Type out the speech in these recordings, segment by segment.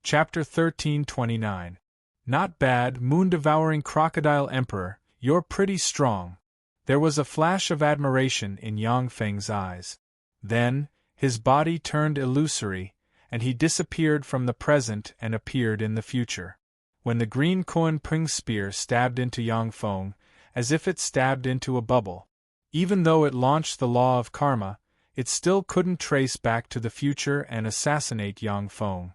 Chapter 1329. Not bad, moon-devouring crocodile emperor, you're pretty strong. There was a flash of admiration in Yang Feng's eyes. Then, his body turned illusory, and he disappeared from the present and appeared in the future. When the green Kuan Ping spear stabbed into Yang Feng, as if it stabbed into a bubble. Even though it launched the law of karma, it still couldn't trace back to the future and assassinate Yang Feng.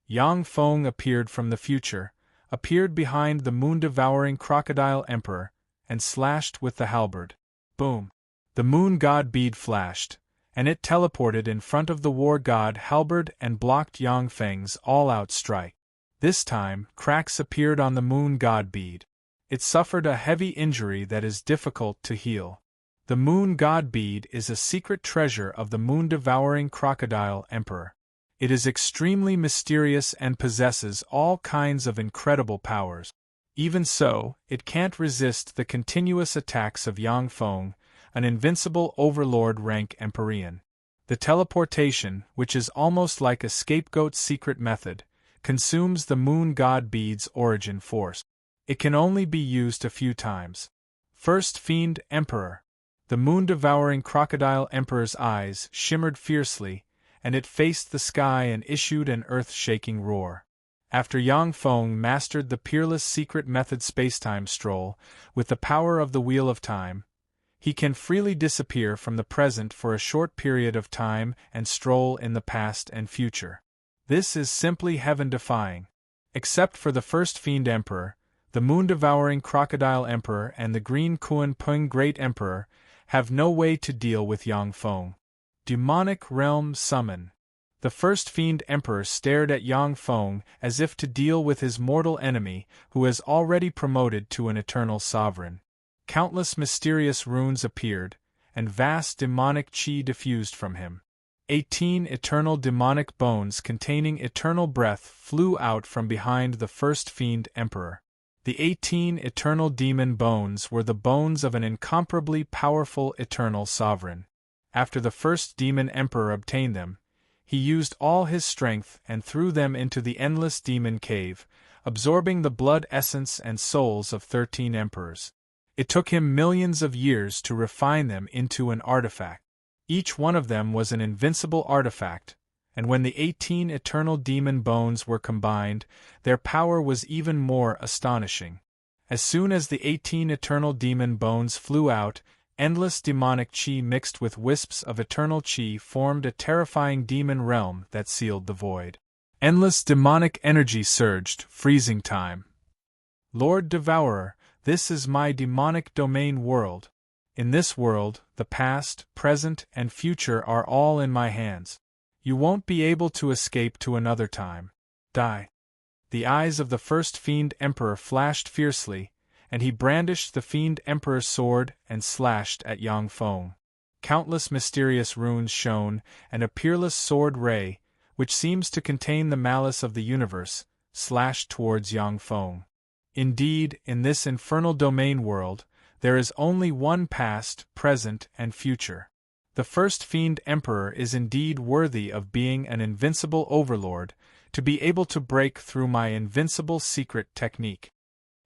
Yang Feng appeared from the future, appeared behind the moon-devouring crocodile emperor, and slashed with the halberd. Boom! The moon god bead flashed, and it teleported in front of the war god halberd and blocked Yang Feng's all-out strike. This time, cracks appeared on the moon god bead. It suffered a heavy injury that is difficult to heal. The moon god bead is a secret treasure of the moon-devouring crocodile emperor. It is extremely mysterious and possesses all kinds of incredible powers. Even so, it can't resist the continuous attacks of Yang Feng, an invincible overlord-rank Empyrean. The teleportation, which is almost like a scapegoat secret method, consumes the moon god bead's origin force. It can only be used a few times. First Fiend Emperor. The moon-devouring crocodile emperor's eyes shimmered fiercely, and it faced the sky and issued an earth-shaking roar. After Yang Feng mastered the peerless secret method spacetime stroll, with the power of the Wheel of Time, he can freely disappear from the present for a short period of time and stroll in the past and future. This is simply heaven-defying. Except for the first Fiend Emperor, the moon-devouring crocodile emperor and the green Kuan Ping Great Emperor have no way to deal with Yang Feng. Demonic Realm Summon. The first Fiend Emperor stared at Yang Feng as if to deal with his mortal enemy who has already promoted to an eternal sovereign. Countless mysterious runes appeared, and vast demonic chi diffused from him. 18 eternal demonic bones containing eternal breath flew out from behind the first Fiend Emperor. The 18 eternal demon bones were the bones of an incomparably powerful eternal sovereign. After the first demon emperor obtained them, he used all his strength and threw them into the endless demon cave, absorbing the blood essence and souls of 13 emperors. It took him millions of years to refine them into an artifact. Each one of them was an invincible artifact, and when the 18 eternal demon bones were combined, their power was even more astonishing. As soon as the 18 eternal demon bones flew out, endless demonic chi mixed with wisps of eternal chi formed a terrifying demon realm that sealed the void. Endless demonic energy surged, freezing time. Lord Devourer, this is my demonic domain world. In this world, the past, present, and future are all in my hands. You won't be able to escape to another time. Die. The eyes of the first Fiend Emperor flashed fiercely, and he brandished the Fiend Emperor's sword and slashed at Yang Feng. Countless mysterious runes shone, and a peerless sword ray, which seems to contain the malice of the universe, slashed towards Yang Feng. Indeed, in this infernal domain world, there is only one past, present, and future. The first Fiend Emperor is indeed worthy of being an invincible overlord, to be able to break through my invincible secret technique.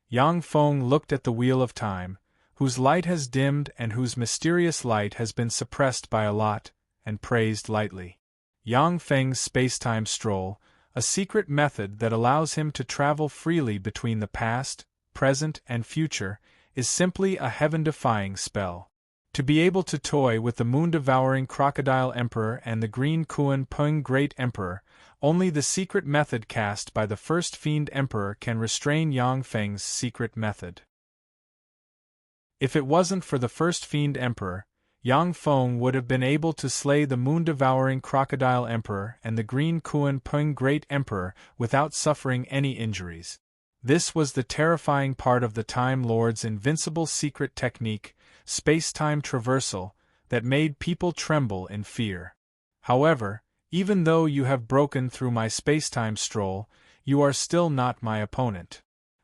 Yang Feng looked at the Wheel of Time, whose light has dimmed and whose mysterious light has been suppressed by a lot, and praised lightly. Yang Feng's spacetime stroll, a secret method that allows him to travel freely between the past, present, and future, is simply a heaven-defying spell. To be able to toy with the moon-devouring crocodile emperor and the green Kuan Ping Great Emperor, only the secret method cast by the first Fiend Emperor can restrain Yang Feng's secret method. If it wasn't for the first Fiend Emperor, Yang Feng would have been able to slay the moon-devouring crocodile emperor and the green Kuan Ping Great Emperor without suffering any injuries. This was the terrifying part of the Time Lord's invincible secret technique, space-time traversal, that made people tremble in fear. However, even though you have broken through my space-time stroll, you are still not my opponent.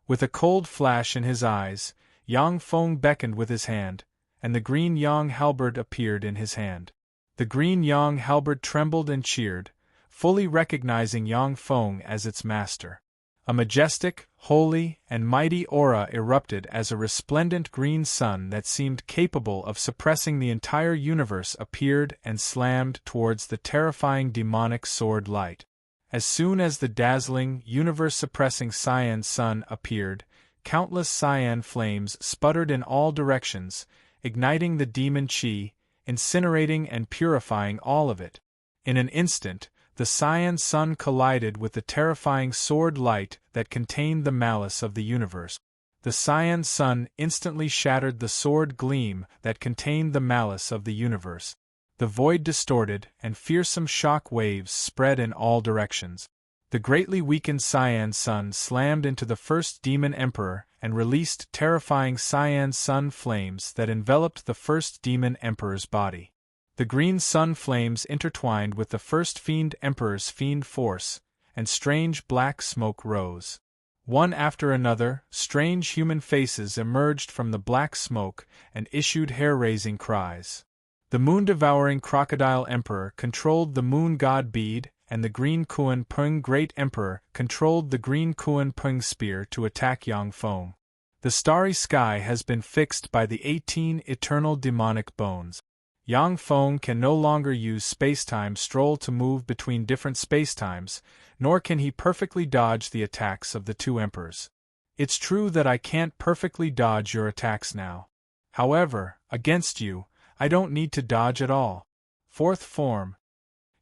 With a cold flash in his eyes, Yang Feng beckoned with his hand, and the green Yang halberd appeared in his hand. The green Yang halberd trembled and cheered, fully recognizing Yang Feng as its master. A majestic, holy, and mighty aura erupted as a resplendent green sun that seemed capable of suppressing the entire universe appeared and slammed towards the terrifying demonic sword light. As soon as the dazzling, universe-suppressing cyan sun appeared, countless cyan flames sputtered in all directions, igniting the demon chi, incinerating and purifying all of it. In an instant, the cyan sun collided with the terrifying sword light that contained the malice of the universe. The cyan sun instantly shattered the sword gleam that contained the malice of the universe. The void distorted, and fearsome shock waves spread in all directions. The greatly weakened cyan sun slammed into the first demon emperor and released terrifying cyan sun flames that enveloped the first demon emperor's body. The green sun flames intertwined with the first fiend emperor's fiend force, and strange black smoke rose. One after another, strange human faces emerged from the black smoke and issued hair-raising cries. The moon-devouring crocodile emperor controlled the moon god bead, and the green Kuan Peng great emperor controlled the green Kuan Peng spear to attack Yang Feng. The starry sky has been fixed by the 18 eternal demonic bones. Yang Feng can no longer use spacetime stroll to move between different spacetimes, nor can he perfectly dodge the attacks of the two emperors. It's true that I can't perfectly dodge your attacks now. However, against you, I don't need to dodge at all. Fourth form.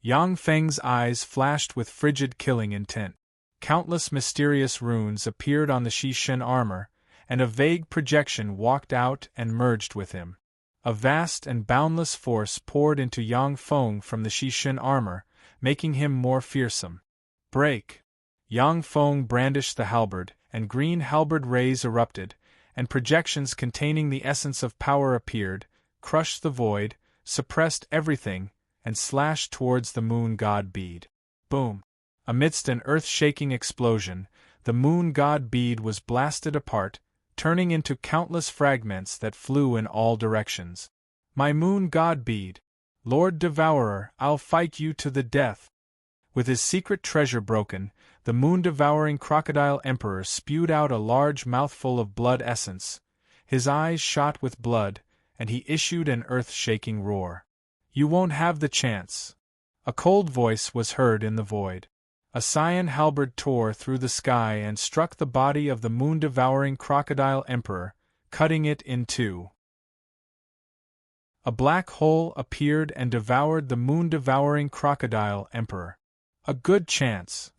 Yang Feng's eyes flashed with frigid killing intent. Countless mysterious runes appeared on the Shishin armor, and a vague projection walked out and merged with him. A vast and boundless force poured into Yang Feng from the Shishin armor, making him more fearsome. Break! Yang Feng brandished the halberd, and green halberd rays erupted, and projections containing the essence of power appeared, crushed the void, suppressed everything, and slashed towards the moon god bead. Boom! Amidst an earth-shaking explosion, the moon god bead was blasted apart, turning into countless fragments that flew in all directions. My moon god bead! Lord Devourer, I'll fight you to the death! With his secret treasure broken, the moon-devouring crocodile emperor spewed out a large mouthful of blood essence. His eyes shot with blood, and he issued an earth-shaking roar. You won't have the chance. A cold voice was heard in the void. A cyan halberd tore through the sky and struck the body of the moon-devouring crocodile emperor, cutting it in two. A black hole appeared and devoured the moon-devouring crocodile emperor. A good chance.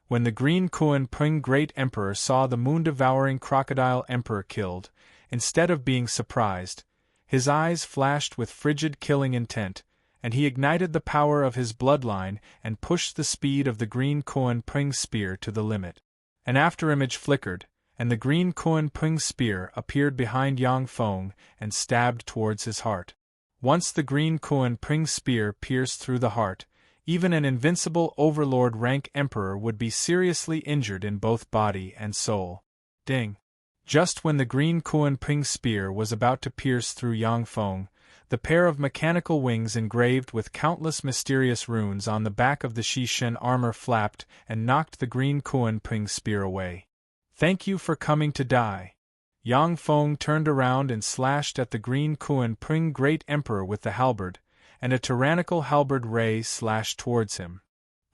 When the green Kuan Peng great emperor saw the moon-devouring crocodile emperor killed, instead of being surprised, his eyes flashed with frigid killing intent, and he ignited the power of his bloodline and pushed the speed of the green Kuan Peng spear to the limit. An afterimage flickered, and the green Kuan Peng spear appeared behind Yang Feng and stabbed towards his heart. Once the green Kuan Peng spear pierced through the heart, even an invincible overlord rank emperor would be seriously injured in both body and soul. Ding! Just when the green Kuan Peng spear was about to pierce through Yang Feng, the pair of mechanical wings engraved with countless mysterious runes on the back of the Shishin armor flapped and knocked the green Kuan Peng spear away. Thank you for coming to die. Yang Feng turned around and slashed at the green Kuan Peng great emperor with the halberd, and a tyrannical halberd ray slashed towards him.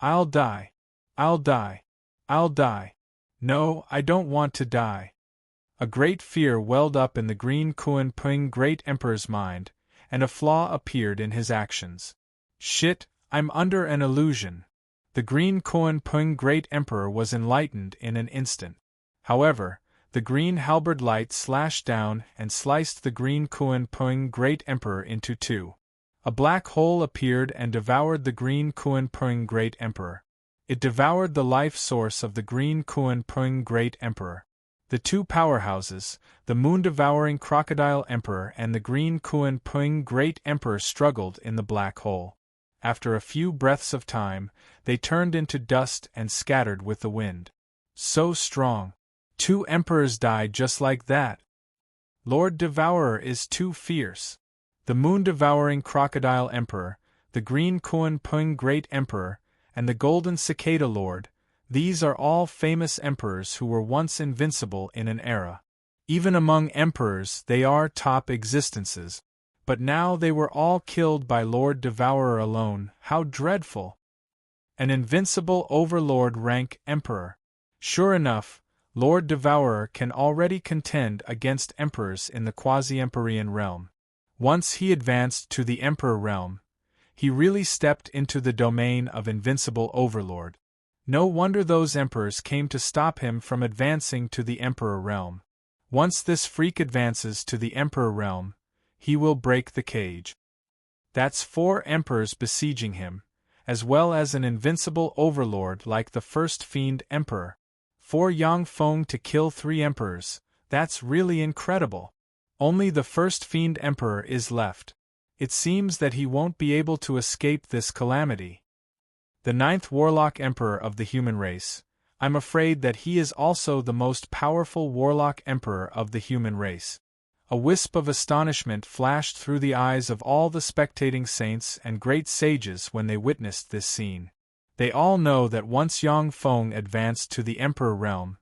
I'll die. I'll die. I'll die. No, I don't want to die. A great fear welled up in the green Kuan Peng great emperor's mind, and a flaw appeared in his actions. Shit, I'm under an illusion. The green Kuan Peng great emperor was enlightened in an instant. However, the green halberd light slashed down and sliced the green Kuan Peng great emperor into two. A black hole appeared and devoured the green Kuan Peng great emperor. It devoured the life source of the green Kuan Peng great emperor. The two powerhouses, the moon-devouring crocodile emperor and the green Kuan Peng great emperor struggled in the black hole. After a few breaths of time, they turned into dust and scattered with the wind. So strong. 2 emperors died just like that. Lord Devourer is too fierce. The moon-devouring crocodile emperor, the green Kuan Peng great emperor, and the golden cicada lord, these are all famous emperors who were once invincible in an era. Even among emperors they are top existences. But now they were all killed by Lord Devourer alone. How dreadful! An invincible overlord rank emperor. Sure enough, Lord Devourer can already contend against emperors in the quasi-empyrean realm. Once he advanced to the emperor realm, he really stepped into the domain of invincible overlord. No wonder those emperors came to stop him from advancing to the emperor realm. Once this freak advances to the emperor realm, he will break the cage. That's 4 emperors besieging him, as well as an invincible overlord like the first fiend emperor. For Yang Feng to kill 3 emperors, that's really incredible. Only the first fiend emperor is left. It seems that he won't be able to escape this calamity. The 9th warlock emperor of the human race. I'm afraid that he is also the most powerful warlock emperor of the human race. A wisp of astonishment flashed through the eyes of all the spectating saints and great sages when they witnessed this scene. They all know that once Yang Feng advanced to the emperor realm,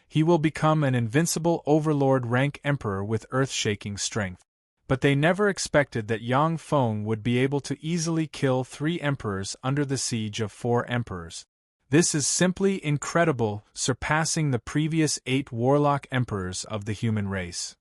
he will become an invincible overlord rank emperor with earth-shaking strength. But they never expected that Yang Feng would be able to easily kill 3 emperors under the siege of 4 emperors. This is simply incredible, surpassing the previous 8 warlock emperors of the human race.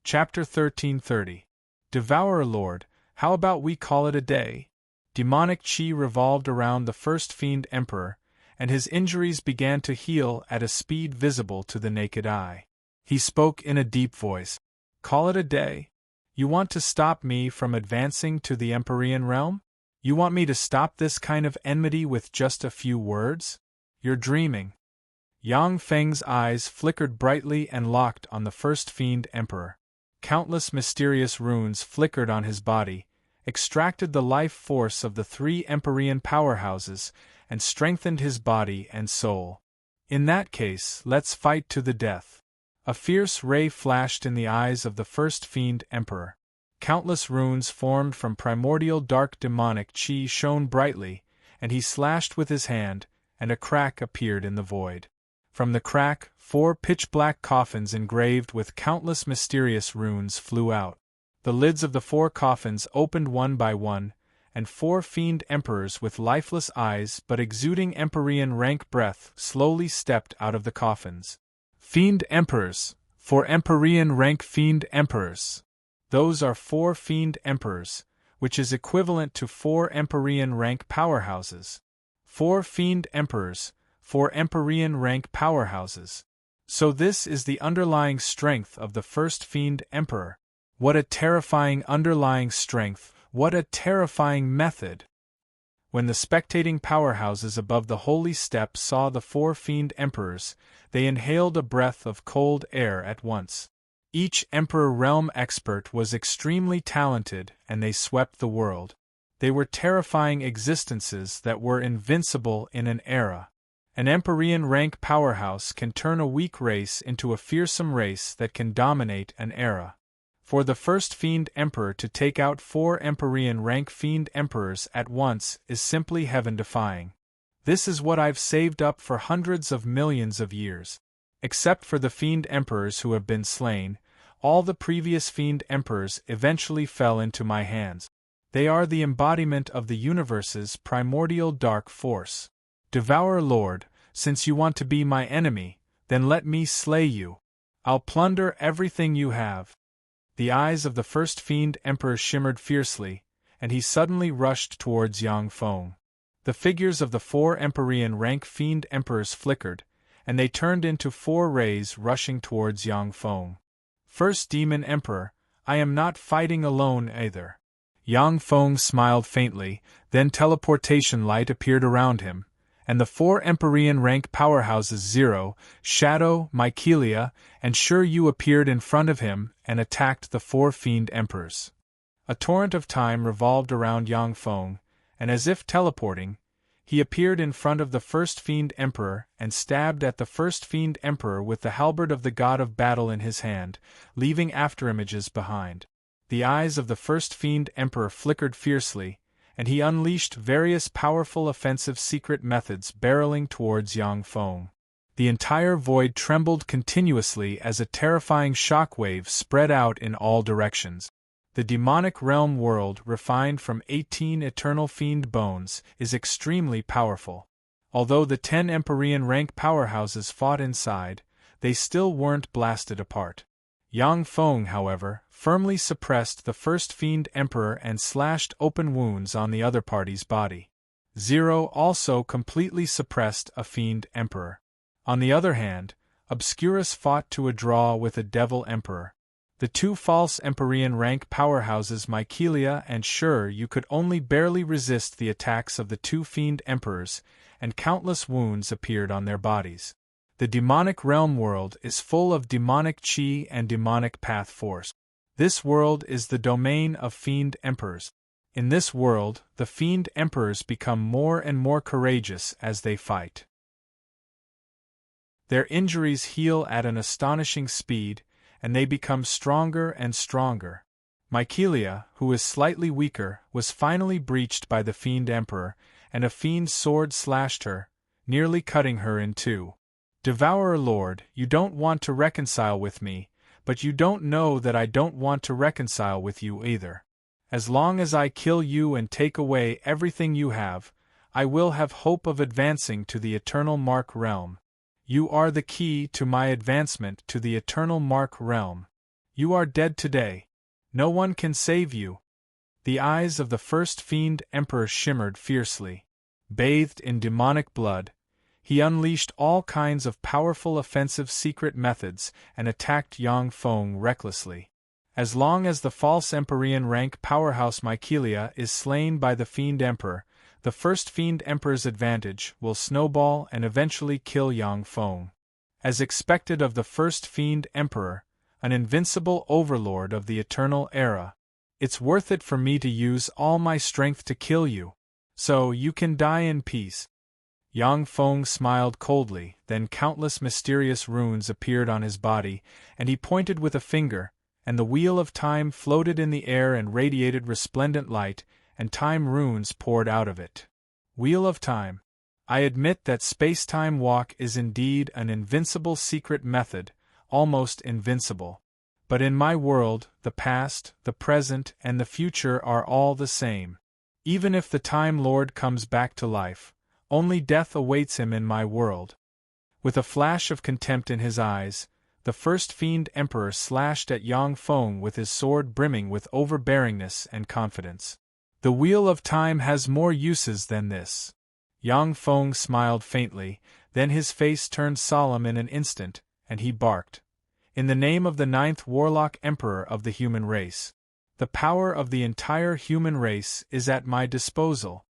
Chapter 1330. Devourer Lord, how about we call it a day? Demonic chi revolved around the first fiend emperor, and his injuries began to heal at a speed visible to the naked eye. He spoke in a deep voice. Call it a day? You want to stop me from advancing to the empyrean realm? You want me to stop this kind of enmity with just a few words? You're dreaming. Yang Feng's eyes flickered brightly and locked on the first fiend emperor. Countless mysterious runes flickered on his body, extracted the life force of the 3 empyrean powerhouses, and strengthened his body and soul. In that case, let's fight to the death. A fierce ray flashed in the eyes of the first fiend emperor. Countless runes formed from primordial dark demonic chi shone brightly, and he slashed with his hand, and a crack appeared in the void. From the crack, 4 pitch-black coffins engraved with countless mysterious runes flew out. The lids of the 4 coffins opened one by one, and 4 fiend emperors with lifeless eyes but exuding empyrean rank breath slowly stepped out of the coffins. Fiend emperors, 4 empyrean rank fiend emperors. Those are 4 fiend emperors, which is equivalent to 4 empyrean rank powerhouses. 4 fiend emperors, 4 empyrean rank powerhouses. So this is the underlying strength of the first fiend emperor. What a terrifying underlying strength, what a terrifying method! When the spectating powerhouses above the holy step saw the 4 fiend emperors, they inhaled a breath of cold air at once. Each emperor realm expert was extremely talented, and they swept the world. They were terrifying existences that were invincible in an era. An empyrean rank powerhouse can turn a weak race into a fearsome race that can dominate an era. For the first fiend emperor to take out 4 empyrean rank fiend emperors at once is simply heaven-defying. This is what I've saved up for hundreds of millions of years. Except for the fiend emperors who have been slain, all the previous fiend emperors eventually fell into my hands. They are the embodiment of the universe's primordial dark force. Devourer Lord, since you want to be my enemy, then let me slay you. I'll plunder everything you have. The eyes of the first fiend emperor shimmered fiercely, and he suddenly rushed towards Yang Feng. The figures of the 4 empyrean rank fiend emperors flickered, and they turned into 4 rays rushing towards Yang Feng. First demon emperor, I am not fighting alone either. Yang Feng smiled faintly, then teleportation light appeared around him, and the 4 empyrean rank powerhouses Zero, Shadow, Mycelia, and Sure Yu appeared in front of him and attacked the 4 fiend emperors. A torrent of time revolved around Yang Feng, and as if teleporting, he appeared in front of the first fiend emperor and stabbed at the first fiend emperor with the halberd of the god of battle in his hand, leaving afterimages behind. The eyes of the first Fiend Emperor flickered fiercely, and he unleashed various powerful offensive secret methods barreling towards Yang Feng. The entire void trembled continuously as a terrifying shockwave spread out in all directions. The demonic realm world, refined from 18 eternal fiend bones, is extremely powerful. Although the 10 Empyrean rank powerhouses fought inside, they still weren't blasted apart. Yang Feng, however, firmly suppressed the first Fiend Emperor and slashed open wounds on the other party's body. Zero also completely suppressed a Fiend Emperor. On the other hand, Obscurus fought to a draw with a Devil Emperor. The two false Empyrean rank powerhouses Mycelia and Sure you could only barely resist the attacks of the two Fiend Emperors, and countless wounds appeared on their bodies. The demonic realm world is full of demonic chi and demonic path force. This world is the domain of Fiend Emperors. In this world, the Fiend Emperors become more and more courageous as they fight. Their injuries heal at an astonishing speed, and they become stronger and stronger. Mycelia, who is slightly weaker, was finally breached by the Fiend Emperor, and a fiend's sword slashed her, nearly cutting her in two. Devourer Lord, you don't want to reconcile with me, but you don't know that I don't want to reconcile with you either. As long as I kill you and take away everything you have, I will have hope of advancing to the Eternal Mark Realm. You are the key to my advancement to the Eternal Mark Realm. You are dead today. No one can save you. The eyes of the first Fiend Emperor shimmered fiercely. Bathed in demonic blood, he unleashed all kinds of powerful offensive secret methods and attacked Yang Feng recklessly. As long as the false Empyrean rank powerhouse Mycelia is slain by the Fiend Emperor, the first Fiend Emperor's advantage will snowball and eventually kill Yang Feng. As expected of the first Fiend Emperor, an invincible overlord of the Eternal Era, it's worth it for me to use all my strength to kill you, so you can die in peace. Yang Feng smiled coldly, then countless mysterious runes appeared on his body, and he pointed with a finger, and the Wheel of Time floated in the air and radiated resplendent light, and time runes poured out of it. Wheel of Time. I admit that space-time walk is indeed an invincible secret method, almost invincible. But in my world, the past, the present, and the future are all the same. Even if the Time Lord comes back to life, only death awaits him in my world. With a flash of contempt in his eyes, the first Fiend Emperor slashed at Yang Feng with his sword brimming with overbearingness and confidence. The Wheel of Time has more uses than this. Yang Feng smiled faintly, then his face turned solemn in an instant, and he barked. In the name of the 9th Warlock Emperor of the human race. The power of the entire human race is at my disposal.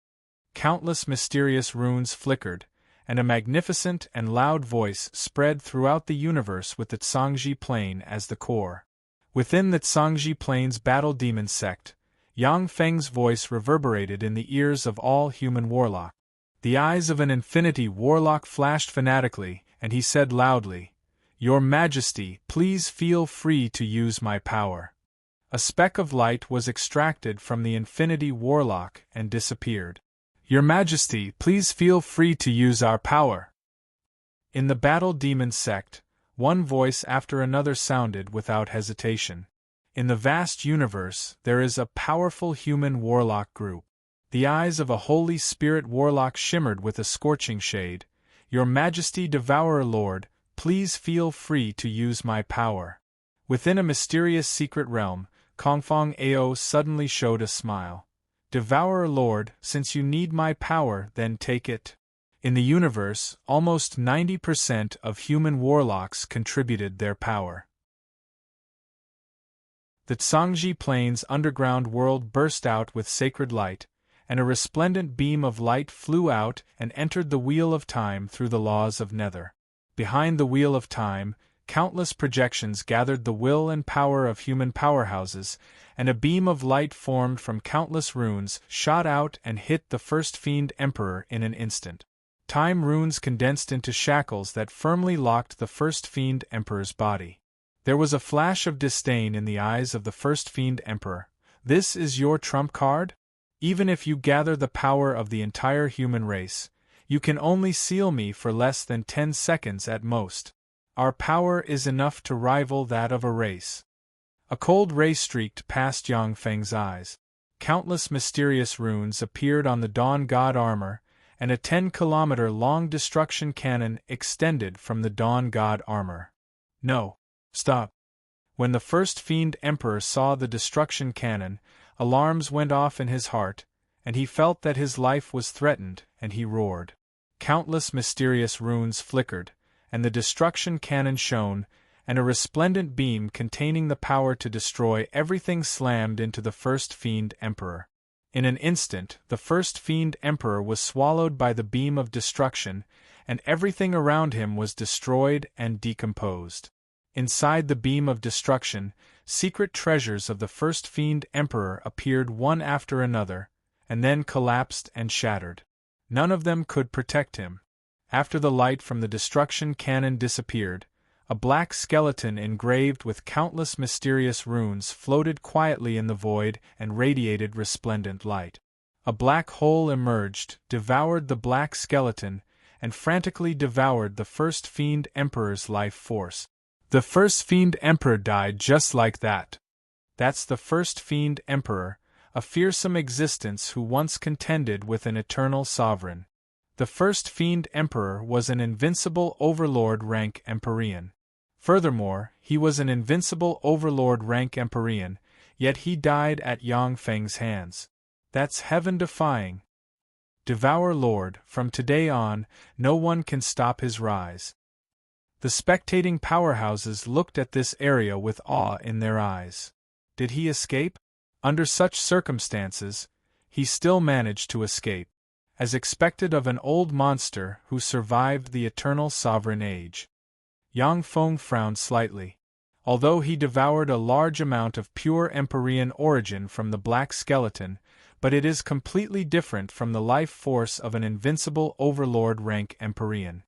Countless mysterious runes flickered, and a magnificent and loud voice spread throughout the universe with the Tsangji Plane as the core. Within the Tsangji Plane's battle demon sect, Yang Feng's voice reverberated in the ears of all human warlock. The eyes of an infinity warlock flashed fanatically, and he said loudly, "Your Majesty, please feel free to use my power." A speck of light was extracted from the infinity warlock and disappeared. "Your Majesty, please feel free to use our power." In the battle demon sect, one voice after another sounded without hesitation. In the vast universe, there is a powerful human warlock group. The eyes of a Holy Spirit warlock shimmered with a scorching shade. "Your Majesty, Devourer Lord, please feel free to use my power." Within a mysterious secret realm, Kongfang Ao suddenly showed a smile. "Devourer Lord, since you need my power, then take it." In the universe, almost 90% of human warlocks contributed their power. The Tsangji Plane's underground world burst out with sacred light, and a resplendent beam of light flew out and entered the Wheel of Time through the laws of Nether. Behind the Wheel of Time, countless projections gathered the will and power of human powerhouses, and a beam of light formed from countless runes shot out and hit the first Fiend Emperor in an instant. Time runes condensed into shackles that firmly locked the first Fiend Emperor's body. There was a flash of disdain in the eyes of the first Fiend Emperor. This is your trump card? Even if you gather the power of the entire human race, you can only seal me for less than 10 seconds at most. Our power is enough to rival that of a race. A cold ray streaked past Yang Feng's eyes. Countless mysterious runes appeared on the Dawn God armor, and a 10-kilometer-long destruction cannon extended from the Dawn God armor. No. Stop. When the first Fiend Emperor saw the destruction cannon, alarms went off in his heart, and he felt that his life was threatened, and he roared. Countless mysterious runes flickered, and the destruction cannon shone, and a resplendent beam containing the power to destroy everything slammed into the first Fiend Emperor. In an instant, the first Fiend Emperor was swallowed by the beam of destruction, and everything around him was destroyed and decomposed. Inside the beam of destruction, secret treasures of the first Fiend Emperor appeared one after another, and then collapsed and shattered. None of them could protect him. After the light from the destruction cannon disappeared, a black skeleton engraved with countless mysterious runes floated quietly in the void and radiated resplendent light. A black hole emerged, devoured the black skeleton, and frantically devoured the first Fiend Emperor's life force. The first Fiend Emperor died just like that. That's the first Fiend Emperor, a fearsome existence who once contended with an eternal sovereign. The first Fiend Emperor was an invincible overlord rank Empyrean. Furthermore, he was an invincible overlord rank Empyrean, yet he died at Yang Feng's hands. That's heaven-defying. Devour Lord, from today on, no one can stop his rise. The spectating powerhouses looked at this area with awe in their eyes. Did he escape? Under such circumstances, he still managed to escape, as expected of an old monster who survived the eternal sovereign age. Yang Feng frowned slightly. Although he devoured a large amount of pure Empyrean origin from the black skeleton, but it is completely different from the life force of an invincible overlord rank Empyrean.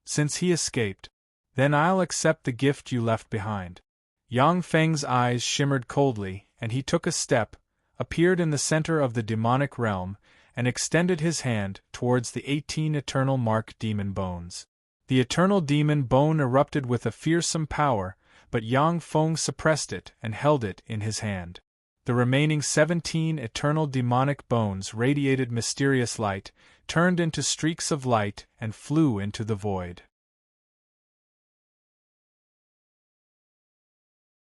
Since he escaped, then I'll accept the gift you left behind. Yang Feng's eyes shimmered coldly, and he took a step, appeared in the center of the demonic realm, and extended his hand towards the 18 eternal mark demon bones. The eternal demon bone erupted with a fearsome power, but Yang Feng suppressed it and held it in his hand. The remaining 17 eternal demonic bones radiated mysterious light, turned into streaks of light, and flew into the void.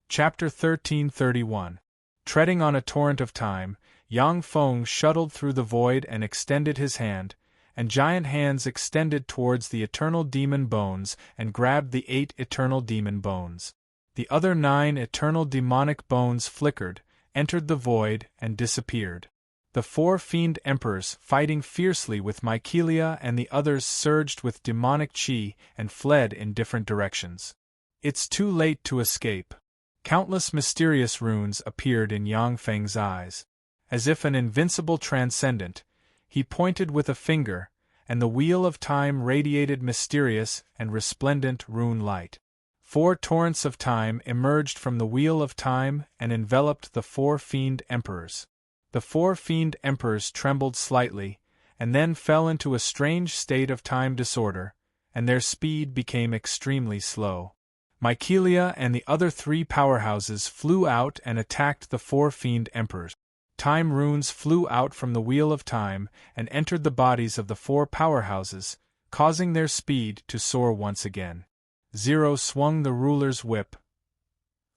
Chapter 1331. Treading on a torrent of time, Yang Feng shuttled through the void and extended his hand, and giant hands extended towards the eternal demon bones and grabbed the 8 eternal demon bones. The other 9 eternal demonic bones flickered, entered the void, and disappeared. The 4 Fiend Emperors, fighting fiercely with Mycelia and the others, surged with demonic chi and fled in different directions. It's too late to escape. Countless mysterious runes appeared in Yang Feng's eyes. As if an invincible transcendent, he pointed with a finger, and the wheel of time radiated mysterious and resplendent rune light. 4 torrents of time emerged from the wheel of time and enveloped the 4 Fiend Emperors. The 4 Fiend Emperors trembled slightly, and then fell into a strange state of time disorder, and their speed became extremely slow. Mycelia and the other 3 powerhouses flew out and attacked the 4 Fiend Emperors. Time runes flew out from the wheel of time and entered the bodies of the 4 powerhouses, causing their speed to soar once again. Zero swung the ruler's whip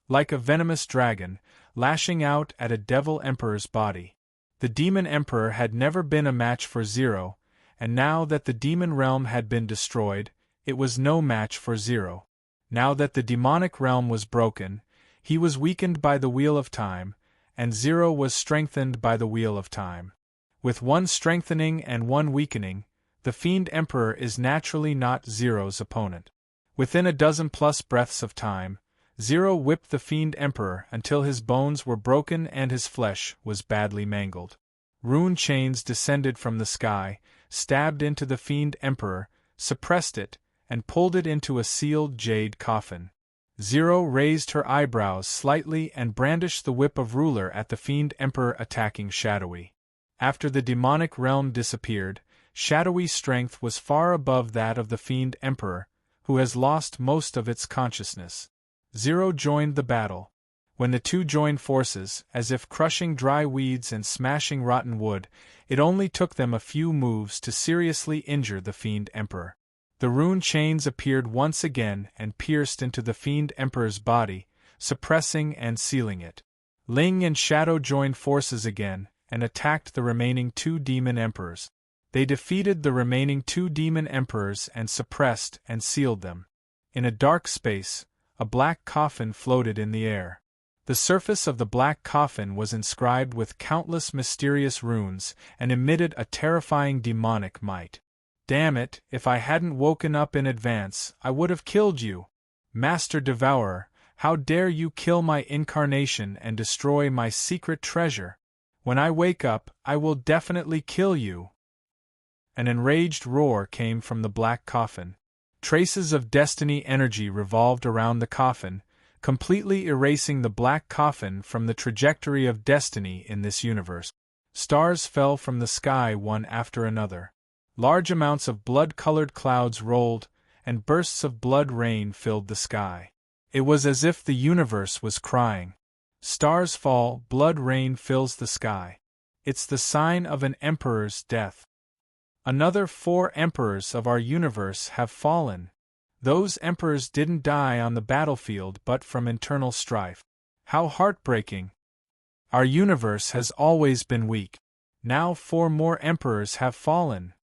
like a venomous dragon, lashing out at a devil emperor's body. The demon emperor had never been a match for Zero, and now that the demon realm had been destroyed, it was no match for Zero. Now that the demonic realm was broken, he was weakened by the wheel of time, and Zero was strengthened by the wheel of time. With one strengthening and one weakening, the Fiend Emperor is naturally not Zero's opponent. Within a dozen-plus breaths of time, Zero whipped the Fiend Emperor until his bones were broken and his flesh was badly mangled. Rune chains descended from the sky, stabbed into the Fiend Emperor, suppressed it, and pulled it into a sealed jade coffin. Zero raised her eyebrows slightly and brandished the whip of ruler at the Fiend Emperor attacking Shadowy. After the demonic realm disappeared, Shadowy's strength was far above that of the Fiend Emperor, who has lost most of its consciousness. Zero joined the battle. When the two joined forces, as if crushing dry weeds and smashing rotten wood, it only took them a few moves to seriously injure the Fiend Emperor. The rune chains appeared once again and pierced into the Fiend Emperor's body, suppressing and sealing it. Ling and Shadow joined forces again and attacked the remaining two demon emperors. They defeated the remaining two demon emperors and suppressed and sealed them. In a dark space, a black coffin floated in the air. The surface of the black coffin was inscribed with countless mysterious runes and emitted a terrifying demonic might. Damn it, if I hadn't woken up in advance, I would have killed you. Master Devourer, how dare you kill my incarnation and destroy my secret treasure? When I wake up, I will definitely kill you. An enraged roar came from the black coffin. Traces of destiny energy revolved around the coffin, completely erasing the black coffin from the trajectory of destiny in this universe. Stars fell from the sky one after another. Large amounts of blood-colored clouds rolled, and bursts of blood rain filled the sky. It was as if the universe was crying. Stars fall, blood rain fills the sky. It's the sign of an emperor's death. Another 4 emperors of our universe have fallen. Those emperors didn't die on the battlefield but from internal strife. How heartbreaking! Our universe has always been weak. Now 4 more emperors have fallen.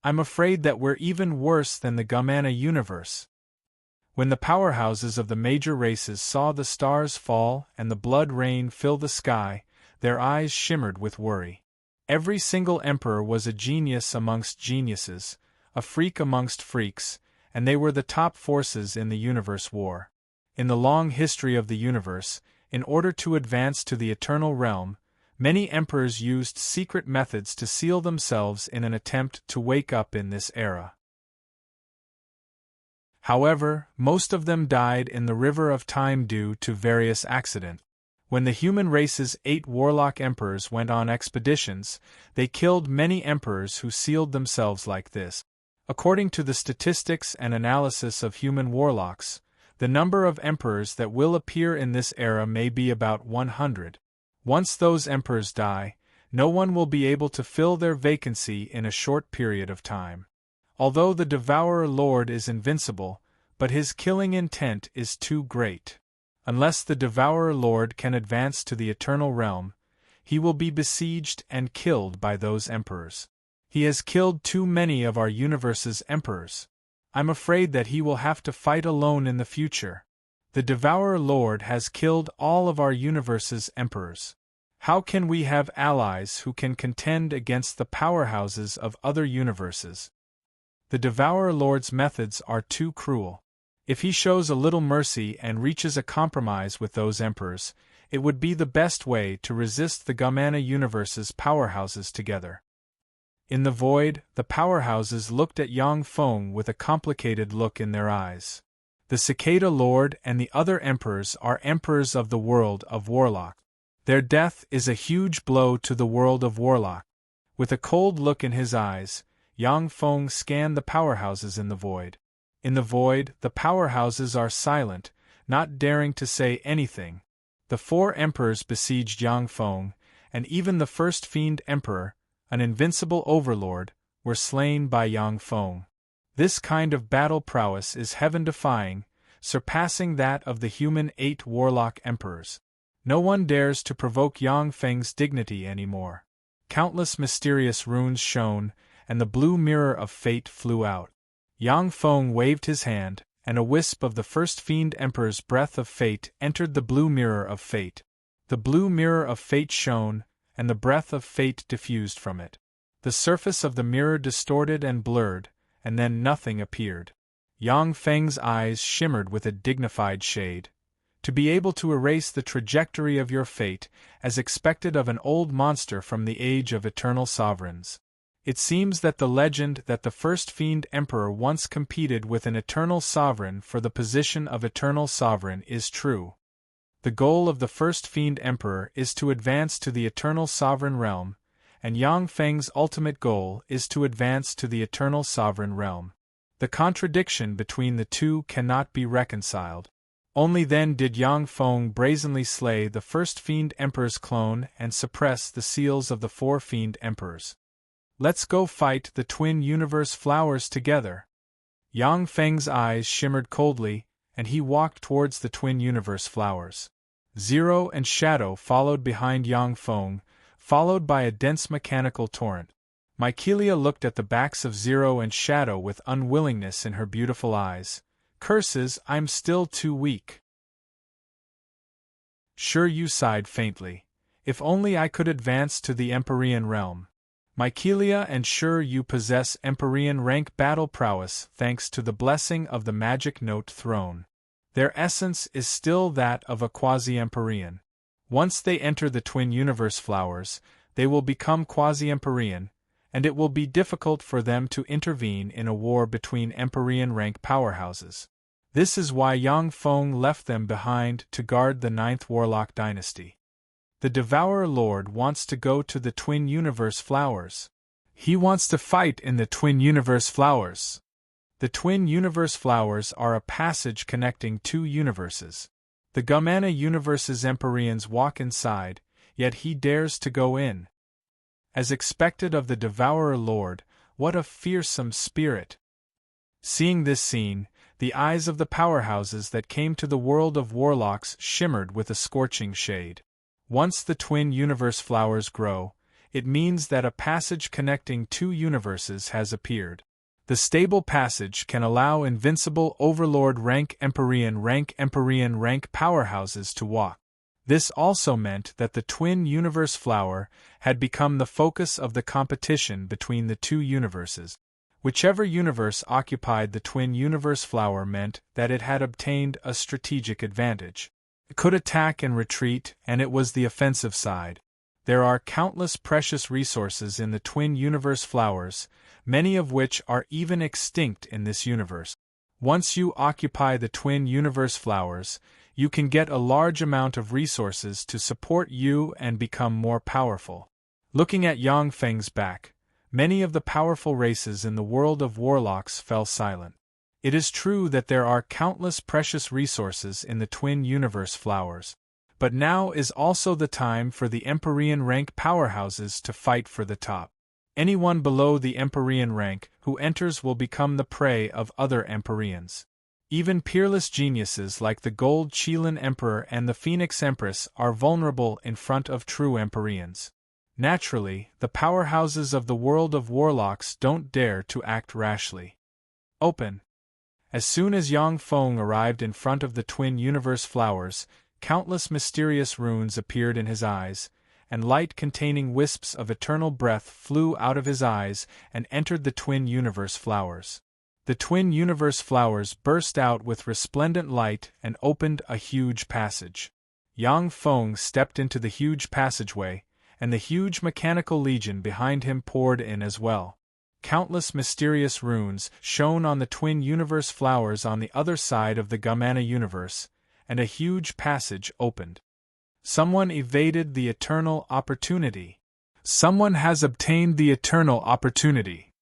I'm afraid that we're even worse than the Gamana universe. When the powerhouses of the major races saw the stars fall and the blood rain fill the sky, their eyes shimmered with worry. Every single emperor was a genius amongst geniuses, a freak amongst freaks, and they were the top forces in the universe war. In the long history of the universe, in order to advance to the eternal realm, many emperors used secret methods to seal themselves in an attempt to wake up in this era. However, most of them died in the river of time due to various accidents. When the human race's 8 warlock emperors went on expeditions, they killed many emperors who sealed themselves like this. According to the statistics and analysis of human warlocks, the number of emperors that will appear in this era may be about 100. Once those emperors die, no one will be able to fill their vacancy in a short period of time. Although the Devourer Lord is invincible, but his killing intent is too great. Unless the Devourer Lord can advance to the eternal realm, he will be besieged and killed by those emperors. He has killed too many of our universe's emperors. I'm afraid that he will have to fight alone in the future. The Devourer Lord has killed all of our universe's emperors. How can we have allies who can contend against the powerhouses of other universes? The Devourer Lord's methods are too cruel. If he shows a little mercy and reaches a compromise with those emperors, it would be the best way to resist the Gamana universe's powerhouses together. In the void, the powerhouses looked at Yang Feng with a complicated look in their eyes. The Cicada Lord and the other emperors are emperors of the world of Warlock. Their death is a huge blow to the world of Warlock. With a cold look in his eyes, Yang Feng scanned the powerhouses in the void. In the void, the powerhouses are silent, not daring to say anything. The 4 emperors besieged Yang Feng, and even the first Fiend Emperor, an invincible overlord, were slain by Yang Feng. This kind of battle prowess is heaven-defying, surpassing that of the human 8 warlock emperors. No one dares to provoke Yang Feng's dignity anymore. Countless mysterious runes shone, and the blue mirror of fate flew out. Yang Feng waved his hand, and a wisp of the first Fiend Emperor's breath of fate entered the blue mirror of fate. The blue mirror of fate shone, and the breath of fate diffused from it. The surface of the mirror distorted and blurred, and then nothing appeared. Yang Feng's eyes shimmered with a dignified shade. To be able to erase the trajectory of your fate, as expected of an old monster from the age of eternal sovereigns. It seems that the legend that the first Fiend Emperor once competed with an Eternal Sovereign for the position of Eternal Sovereign is true. The goal of the first Fiend Emperor is to advance to the Eternal Sovereign realm, and Yang Feng's ultimate goal is to advance to the Eternal Sovereign realm. The contradiction between the two cannot be reconciled. Only then did Yang Feng brazenly slay the first Fiend Emperor's clone and suppress the seals of the 4 Fiend Emperors. Let's go fight the Twin Universe Flowers together. Yang Feng's eyes shimmered coldly, and he walked towards the Twin Universe Flowers. Zero and Shadow followed behind Yang Feng, followed by a dense mechanical torrent. Mykelia looked at the backs of Zero and Shadow with unwillingness in her beautiful eyes. Curses, I'm still too weak. Sure, you sighed faintly. If only I could advance to the Empyrean realm. Mykelia, and sure you possess Empyrean rank battle prowess thanks to the blessing of the Magic Note Throne. Their essence is still that of a quasi-Empyrean. Once they enter the Twin Universe Flowers, they will become quasi-Empyrean, and it will be difficult for them to intervene in a war between Empyrean rank powerhouses. This is why Yang Feng left them behind to guard the 9th Warlock dynasty. The Devourer Lord wants to go to the Twin Universe Flowers. He wants to fight in the Twin Universe Flowers. The Twin Universe Flowers are a passage connecting 2 universes. The Gamana Universe's Empyreans walk inside, yet he dares to go in. As expected of the Devourer Lord, what a fearsome spirit! Seeing this scene, the eyes of the powerhouses that came to the world of warlocks shimmered with a scorching shade. Once the Twin Universe Flowers grow, it means that a passage connecting 2 universes has appeared. The stable passage can allow invincible Overlord rank Empyrean rank powerhouses to walk. This also meant that the Twin Universe Flower had become the focus of the competition between the 2 universes. Whichever universe occupied the Twin Universe Flower meant that it had obtained a strategic advantage. It could attack and retreat, and it was the offensive side. There are countless precious resources in the Twin Universe Flowers, many of which are even extinct in this universe. Once you occupy the Twin Universe Flowers, you can get a large amount of resources to support you and become more powerful. Looking at Yang Feng's back, many of the powerful races in the world of warlocks fell silent. It is true that there are countless precious resources in the Twin Universe Flowers, but now is also the time for the Empyrean rank powerhouses to fight for the top. Anyone below the Empyrean rank who enters will become the prey of other Empyreans. Even peerless geniuses like the Gold Qilin Emperor and the Phoenix Empress are vulnerable in front of true Empyreans. Naturally, the powerhouses of the world of warlocks don't dare to act rashly. Open. As soon as Yang Feng arrived in front of the Twin Universe Flowers, countless mysterious runes appeared in his eyes, and light containing wisps of eternal breath flew out of his eyes and entered the Twin Universe Flowers. The Twin Universe Flowers burst out with resplendent light and opened a huge passage. Yang Feng stepped into the huge passageway, and the huge mechanical legion behind him poured in as well. Countless mysterious runes shone on the Twin Universe Flowers on the other side of the Gamana universe, and a huge passage opened. Someone evaded the eternal opportunity. Someone has obtained the eternal opportunity.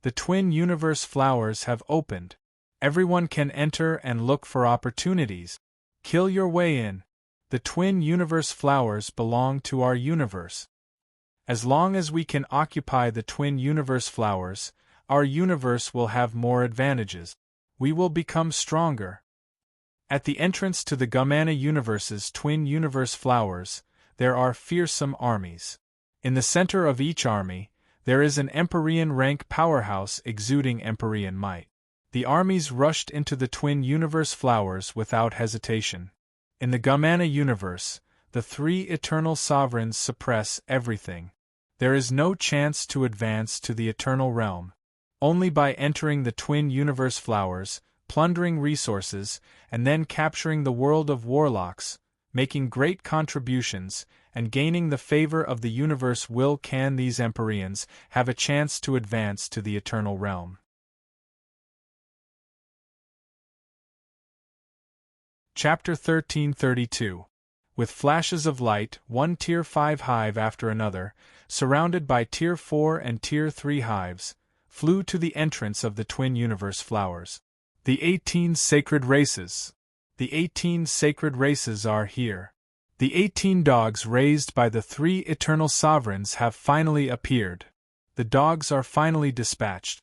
The Twin Universe Flowers have opened. Everyone can enter and look for opportunities. Kill your way in. The Twin Universe Flowers belong to our universe. As long as we can occupy the Twin Universe Flowers, our universe will have more advantages. We will become stronger. At the entrance to the Gamana Universe's Twin Universe Flowers, there are fearsome armies. In the center of each army, there is an Empyrean rank powerhouse exuding Empyrean might. The armies rushed into the Twin Universe Flowers without hesitation. In the Gamana Universe, the 3 Eternal Sovereigns suppress everything. There is no chance to advance to the Eternal Realm. Only by entering the Twin Universe Flowers, plundering resources, and then capturing the world of warlocks, making great contributions, and gaining the favor of the universe can these Empyreans have a chance to advance to the eternal realm. Chapter 1332. With flashes of light, one Tier 5 hive after another, surrounded by Tier 4 and Tier 3 hives, flew to the entrance of the twin universe flowers. The 18 sacred races. The 18 sacred races are here. The 18 dogs raised by the 3 eternal sovereigns have finally appeared. The dogs are finally dispatched.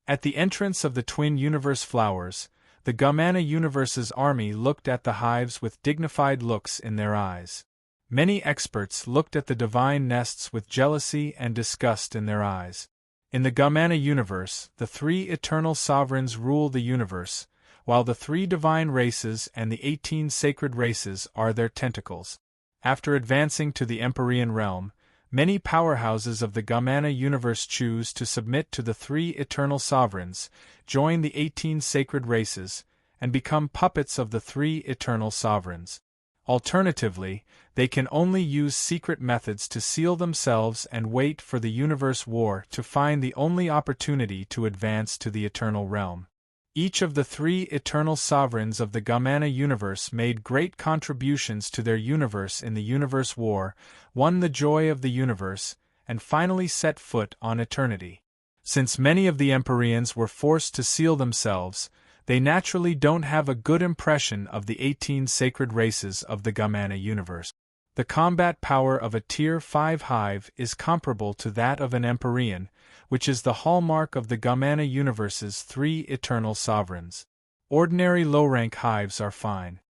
At the entrance of the twin universe flowers, the Gamana Universe's army looked at the hives with dignified looks in their eyes. Many experts looked at the divine nests with jealousy and disgust in their eyes. In the Gamana Universe, the 3 eternal sovereigns rule the universe, while the 3 divine races and the 18 sacred races are their tentacles. After advancing to the Empyrean realm, many powerhouses of the Gamana universe choose to submit to the 3 eternal sovereigns, join the 18 sacred races, and become puppets of the 3 eternal sovereigns. Alternatively, they can only use secret methods to seal themselves and wait for the universe war to find the only opportunity to advance to the eternal realm. Each of the 3 eternal sovereigns of the Gamana universe made great contributions to their universe in the universe war, won the joy of the universe, and finally set foot on eternity. Since many of the Empyreans were forced to seal themselves, they naturally don't have a good impression of the 18 sacred races of the Gamana universe. The combat power of a Tier 5 hive is comparable to that of an Empyrean, which is the hallmark of the Gamana universe's 3 eternal sovereigns. Ordinary low-rank hives are fine.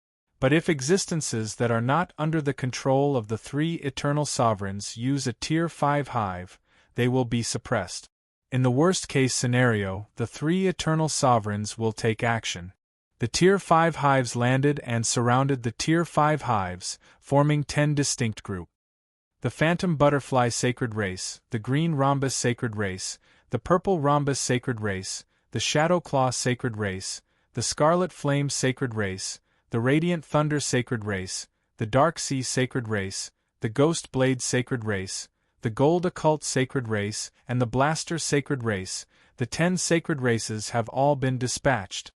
But if existences that are not under the control of the 3 eternal sovereigns use a Tier 5 hive, they will be suppressed. In the worst-case scenario, the 3 eternal sovereigns will take action. The Tier 5 hives landed and surrounded the Tier 5 hives, forming 10 distinct groups. The Phantom Butterfly Sacred Race, the Green Rhombus Sacred Race, the Purple Rhombus Sacred Race, the Shadow Claw Sacred Race, the Scarlet Flame Sacred Race, the Radiant Thunder Sacred Race, the Dark Sea Sacred Race, the Ghost Blade Sacred Race, the Gold Occult Sacred Race, and the Blaster Sacred Race. The 10 sacred races have all been dispatched.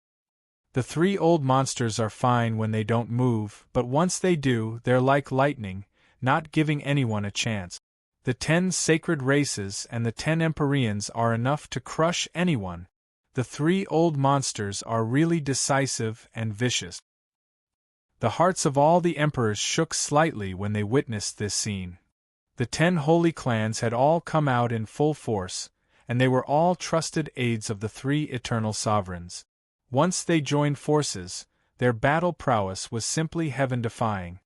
The 3 old monsters are fine when they don't move, but once they do, they're like lightning, not giving anyone a chance. The 10 sacred races and the 10 Empyreans are enough to crush anyone. The 3 old monsters are really decisive and vicious. The hearts of all the emperors shook slightly when they witnessed this scene. The 10 holy clans had all come out in full force, and they were all trusted aides of the 3 eternal sovereigns. Once they joined forces, their battle prowess was simply heaven-defying.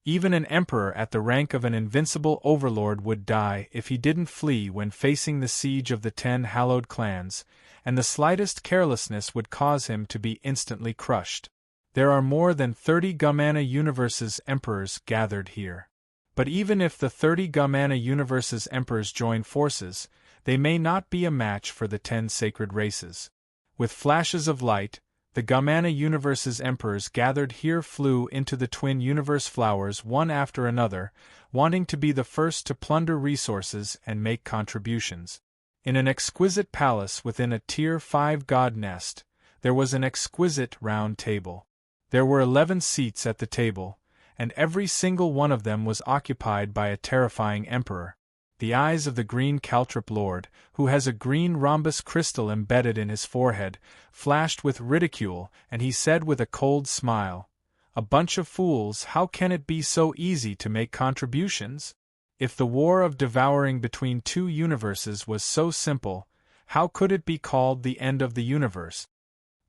Even an emperor at the rank of an invincible overlord would die if he didn't flee when facing the siege of the 10 hallowed clans, and the slightest carelessness would cause him to be instantly crushed. There are more than 30 Gamana Universe's emperors gathered here. But even if the 30 Gamana Universe's emperors join forces, they may not be a match for the 10 sacred races. With flashes of light, the Gamana Universe's emperors gathered here flew into the twin universe flowers one after another, wanting to be the first to plunder resources and make contributions. In an exquisite palace within a Tier 5 god nest, there was an exquisite round table. There were 11 seats at the table, and every single one of them was occupied by a terrifying emperor. The eyes of the green caltrop lord, who has a green rhombus crystal embedded in his forehead, flashed with ridicule, and he said with a cold smile, "A bunch of fools, how can it be so easy to make contributions? If the war of devouring between 2 universes was so simple, how could it be called the end of the universe?"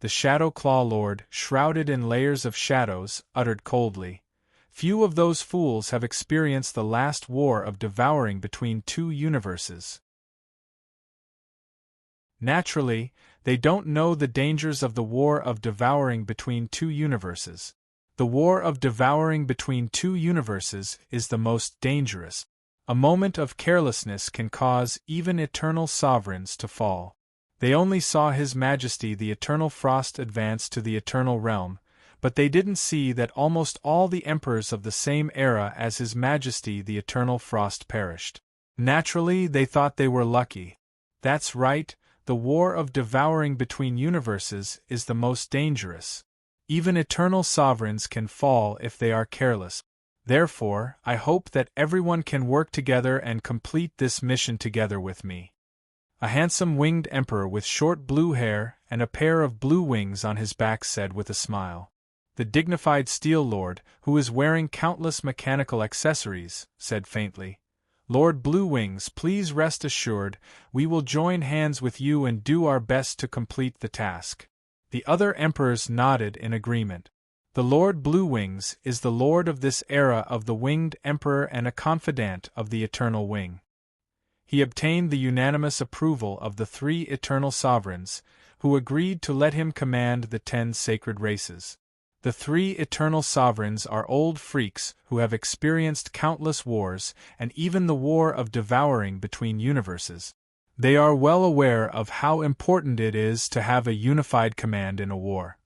The Shadow Claw Lord, shrouded in layers of shadows, uttered coldly, "Few of those fools have experienced the last war of devouring between 2 universes. Naturally, they don't know the dangers of the war of devouring between 2 universes. The war of devouring between 2 universes is the most dangerous. A moment of carelessness can cause even eternal sovereigns to fall. They only saw His Majesty the Eternal Frost advance to the Eternal Realm, but they didn't see that almost all the emperors of the same era as His Majesty the Eternal Frost perished. Naturally, they thought they were lucky. That's right, the war of devouring between universes is the most dangerous. Even eternal sovereigns can fall if they are careless. Therefore, I hope that everyone can work together and complete this mission together with me. A handsome winged emperor with short blue hair and a pair of blue wings on his back said with a smile. The dignified Steel Lord, who is wearing countless mechanical accessories, said faintly, "Lord Blue Wings, please rest assured, we will join hands with you and do our best to complete the task." The other emperors nodded in agreement. The Lord Blue Wings is the lord of this era of the Winged Emperor and a confidant of the Eternal Wing. He obtained the unanimous approval of the 3 eternal sovereigns, who agreed to let him command the 10 sacred races. The 3 eternal sovereigns are old freaks who have experienced countless wars and even the war of devouring between universes. They are well aware of how important it is to have a unified command in a war.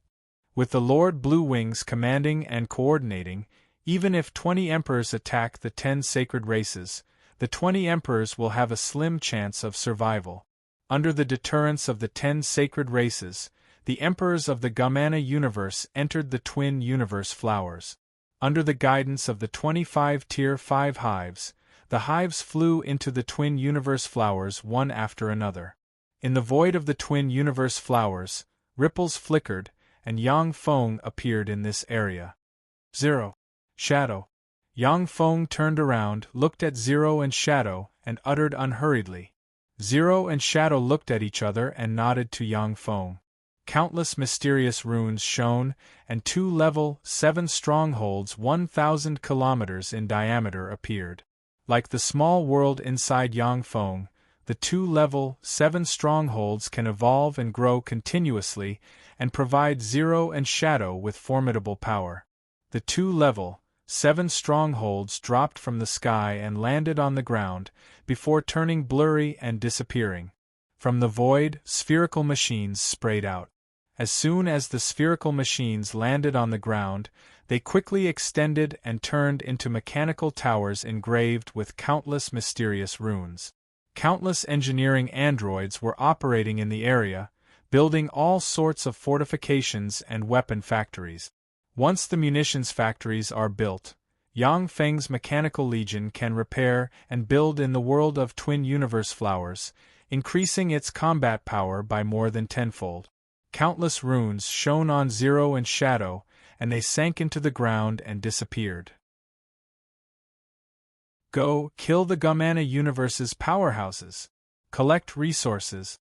With the Lord Blue Wings commanding and coordinating, even if 20 emperors attack the 10 sacred races, the 20 emperors will have a slim chance of survival. Under the deterrence of the 10 sacred races, the emperors of the Gamana universe entered the twin universe flowers. Under the guidance of the 25 Tier 5 hives, the hives flew into the twin universe flowers one after another. In the void of the twin universe flowers, ripples flickered, and Yang Feng appeared in this area. Zero. Shadow. Yang Feng turned around, looked at Zero and Shadow, and uttered unhurriedly. Zero and Shadow looked at each other and nodded to Yang Feng. Countless mysterious runes shone, and 2 level 7 strongholds 1,000 kilometers in diameter appeared. Like the small world inside Yang Feng, the 2 level 7 strongholds can evolve and grow continuously and provide Zero and Shadow with formidable power. The 2 level 7 strongholds dropped from the sky and landed on the ground, before turning blurry and disappearing. From the void, spherical machines sprayed out. As soon as the spherical machines landed on the ground, they quickly extended and turned into mechanical towers engraved with countless mysterious runes. Countless engineering androids were operating in the area, building all sorts of fortifications and weapon factories. Once the munitions factories are built, Yang Feng's Mechanical Legion can repair and build in the world of Twin Universe Flowers, increasing its combat power by more than tenfold. Countless runes shone on Zero and Shadow, and they sank into the ground and disappeared. Go, kill the Gamana Universe's powerhouses. Collect resources.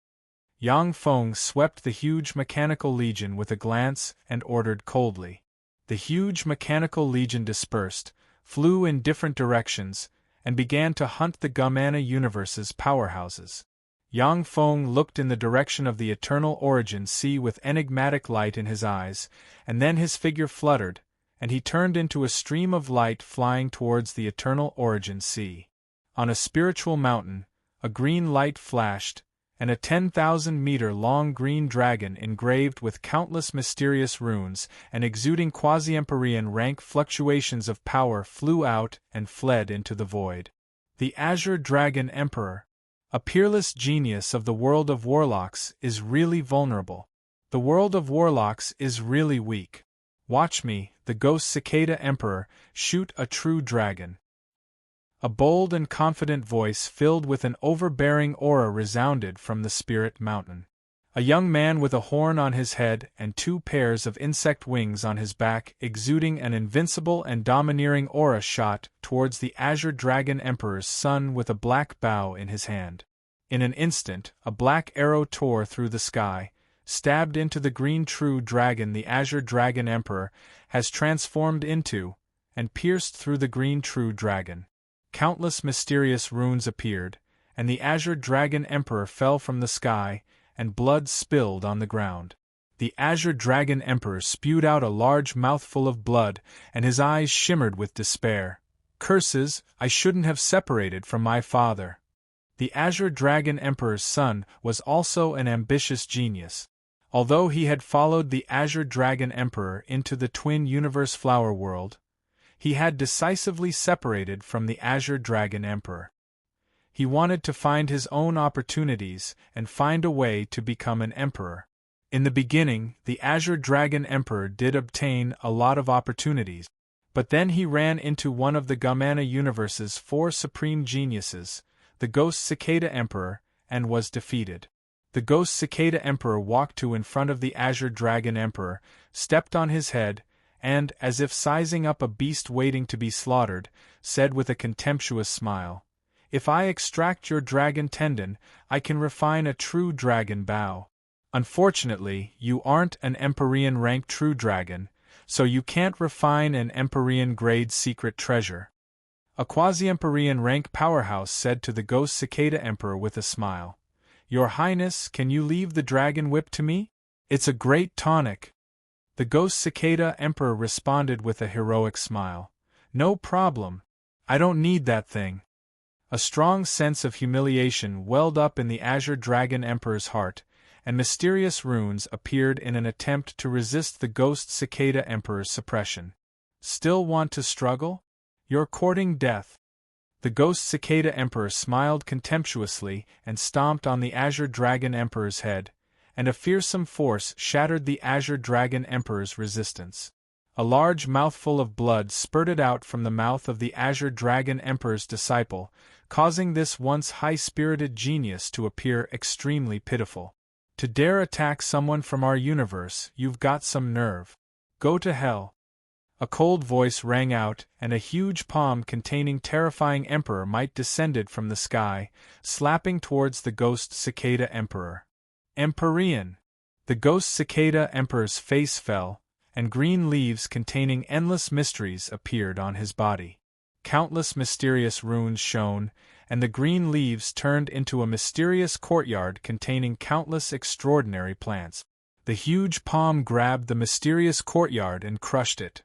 Yang Feng swept the huge Mechanical Legion with a glance and ordered coldly. The huge Mechanical Legion dispersed, flew in different directions, and began to hunt the Gamana Universe's powerhouses. Yang Feng looked in the direction of the Eternal Origin Sea with enigmatic light in his eyes, and then his figure fluttered, and he turned into a stream of light flying towards the Eternal Origin Sea. On a spiritual mountain, a green light flashed, and a 10,000-meter-long green dragon engraved with countless mysterious runes and exuding quasi-empyrean rank fluctuations of power flew out and fled into the void. The Azure Dragon Emperor, a peerless genius of the world of warlocks, is really vulnerable. The world of warlocks is really weak. Watch me, the Ghost Cicada Emperor, shoot a true dragon. A bold and confident voice filled with an overbearing aura resounded from the Spirit Mountain. A young man with a horn on his head and 2 pairs of insect wings on his back, exuding an invincible and domineering aura, shot towards the Azure Dragon Emperor's son with a black bow in his hand. In an instant, a black arrow tore through the sky, stabbed into the green true dragon the Azure Dragon Emperor has transformed into, and pierced through the green true dragon. Countless mysterious runes appeared, and the Azure Dragon Emperor fell from the sky, and blood spilled on the ground. The Azure Dragon Emperor spewed out a large mouthful of blood, and his eyes shimmered with despair. Curses, I shouldn't have separated from my father. The Azure Dragon Emperor's son was also an ambitious genius. Although he had followed the Azure Dragon Emperor into the Twin Universe Flower World, he had decisively separated from the Azure Dragon Emperor. He wanted to find his own opportunities and find a way to become an emperor. In the beginning, the Azure Dragon Emperor did obtain a lot of opportunities, but then he ran into one of the Gamana Universe's 4 supreme geniuses, the Ghost Cicada Emperor, and was defeated. The Ghost Cicada Emperor walked to in front of the Azure Dragon Emperor, stepped on his head, and, as if sizing up a beast waiting to be slaughtered, said with a contemptuous smile, "If I extract your dragon tendon, I can refine a true dragon bow. Unfortunately, you aren't an Empyrean rank true dragon, so you can't refine an Empyrean grade secret treasure." A quasi-Empyrean rank powerhouse said to the Ghost Cicada Emperor with a smile, "Your Highness, can you leave the dragon whip to me? It's a great tonic." The Ghost Cicada Emperor responded with a heroic smile, "No problem. I don't need that thing." A strong sense of humiliation welled up in the Azure Dragon Emperor's heart, and mysterious runes appeared in an attempt to resist the Ghost Cicada Emperor's suppression. "Still want to struggle? You're courting death." The Ghost Cicada Emperor smiled contemptuously and stomped on the Azure Dragon Emperor's head, and a fearsome force shattered the Azure Dragon Emperor's resistance. A large mouthful of blood spurted out from the mouth of the Azure Dragon Emperor's disciple, causing this once high-spirited genius to appear extremely pitiful. "To dare attack someone from our universe, you've got some nerve. Go to hell." A cold voice rang out, and a huge palm containing terrifying Emperor Might descended from the sky, slapping towards the Ghost Cicada Emperor. "Empyrean!" The Ghost Cicada Emperor's face fell, and green leaves containing endless mysteries appeared on his body. Countless mysterious runes shone, and the green leaves turned into a mysterious courtyard containing countless extraordinary plants. The huge palm grabbed the mysterious courtyard and crushed it.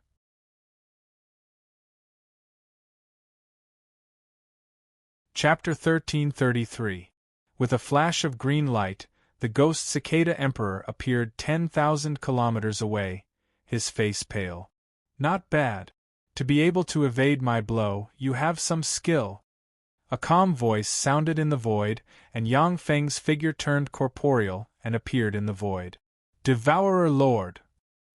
Chapter 1333. With a flash of green light, the Ghost Cicada Emperor appeared 10,000 kilometers away, his face pale. "Not bad. To be able to evade my blow, you have some skill." A calm voice sounded in the void, and Yang Feng's figure turned corporeal and appeared in the void. "Devourer Lord!"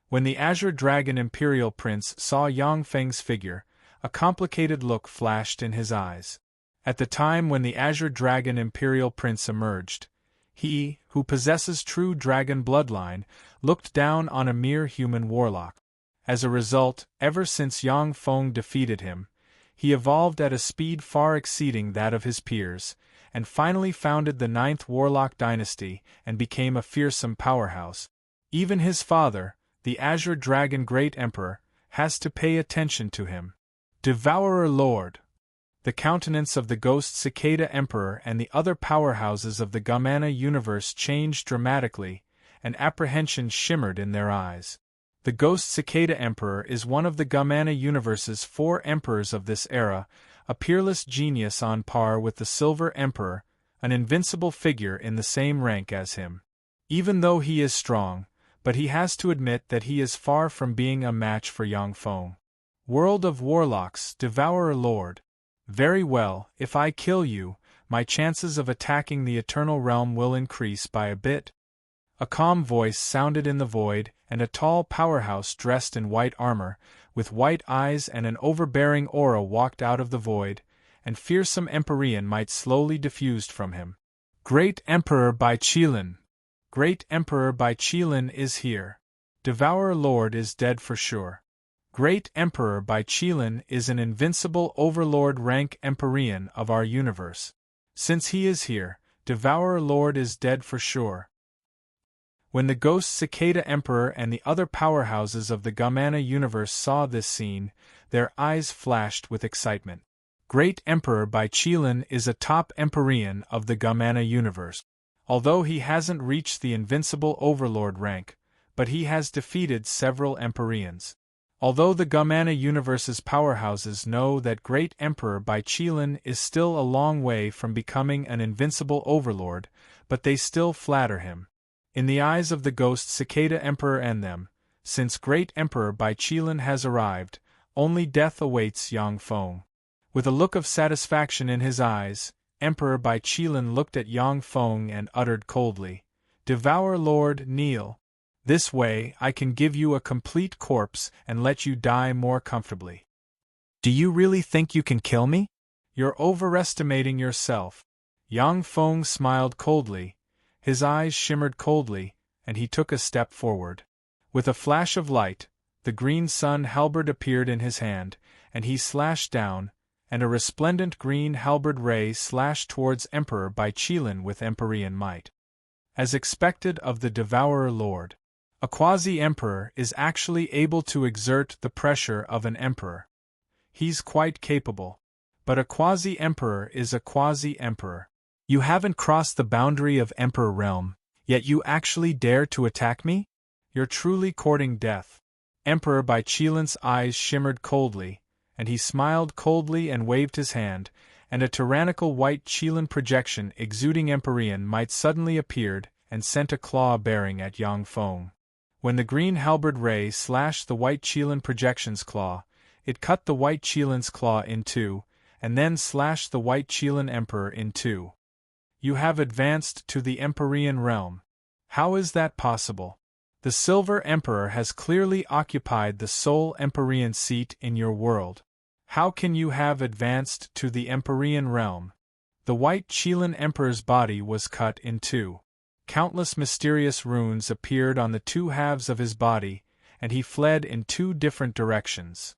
When the Azure Dragon Imperial Prince saw Yang Feng's figure, a complicated look flashed in his eyes. At the time when the Azure Dragon Imperial Prince emerged, he, who possesses true dragon bloodline, looked down on a mere human warlock. As a result, ever since Yang Feng defeated him, he evolved at a speed far exceeding that of his peers, and finally founded the 9th Warlock Dynasty and became a fearsome powerhouse. Even his father, the Azure Dragon Great Emperor, has to pay attention to him. "Devourer Lord!" The countenance of the Ghost Cicada Emperor and the other powerhouses of the Gamana universe changed dramatically, and apprehension shimmered in their eyes. The Ghost Cicada Emperor is one of the Gamana universe's 4 emperors of this era, a peerless genius on par with the Silver Emperor, an invincible figure in the same rank as him. Even though he is strong, but he has to admit that he is far from being a match for Yang Feng. "World of Warlocks, Devourer Lord. Very well, if I kill you, my chances of attacking the Eternal Realm will increase by a bit." A calm voice sounded in the void, and a tall powerhouse dressed in white armor, with white eyes and an overbearing aura walked out of the void, and fearsome Empyrean might slowly diffused from him. "Great Emperor Bai Qilin! Great Emperor Bai Qilin is here. Devourer Lord is dead for sure. Great Emperor Bai Qilin is an invincible overlord rank Empyrean of our universe. Since he is here, Devourer Lord is dead for sure." When the Ghost Cicada Emperor and the other powerhouses of the Gamana universe saw this scene, their eyes flashed with excitement. Great Emperor Bai Qilin is a top Empyrean of the Gamana universe. Although he hasn't reached the invincible overlord rank, but he has defeated several Empyreans. Although the Gamana universe's powerhouses know that Great Emperor Bai Qilin is still a long way from becoming an invincible overlord, but they still flatter him. In the eyes of the ghost Cicada Emperor and them, since Great Emperor Bai Qilin has arrived, only death awaits Yang Feng. With a look of satisfaction in his eyes, Emperor Bai Qilin looked at Yang Feng and uttered coldly, "Devour Lord, kneel. This way I can give you a complete corpse and let you die more comfortably." "Do you really think you can kill me?" "You're overestimating yourself." Yang Feng smiled coldly, his eyes shimmered coldly, and he took a step forward. With a flash of light, the green sun halberd appeared in his hand, and he slashed down, and a resplendent green halberd ray slashed towards Emperor Bai Qilin with Emperean might. As expected of the Devourer Lord, a quasi-emperor is actually able to exert the pressure of an emperor. He's quite capable. But a quasi-emperor is a quasi-emperor. You haven't crossed the boundary of emperor realm, yet you actually dare to attack me? You're truly courting death. Emperor Bai Qilin's eyes shimmered coldly, and he smiled coldly and waved his hand, and a tyrannical white Qilin projection exuding Emperean might suddenly appeared and sent a claw bearing at Yang Feng. When the green halberd ray slashed the white Qilin projection's claw, it cut the white Qilin's claw in two, and then slashed the white Qilin Emperor in two. You have advanced to the Emperean realm. How is that possible? The Silver Emperor has clearly occupied the sole Emperean seat in your world. How can you have advanced to the Emperean realm? The white Qilin Emperor's body was cut in two. Countless mysterious runes appeared on the two halves of his body, and he fled in two different directions.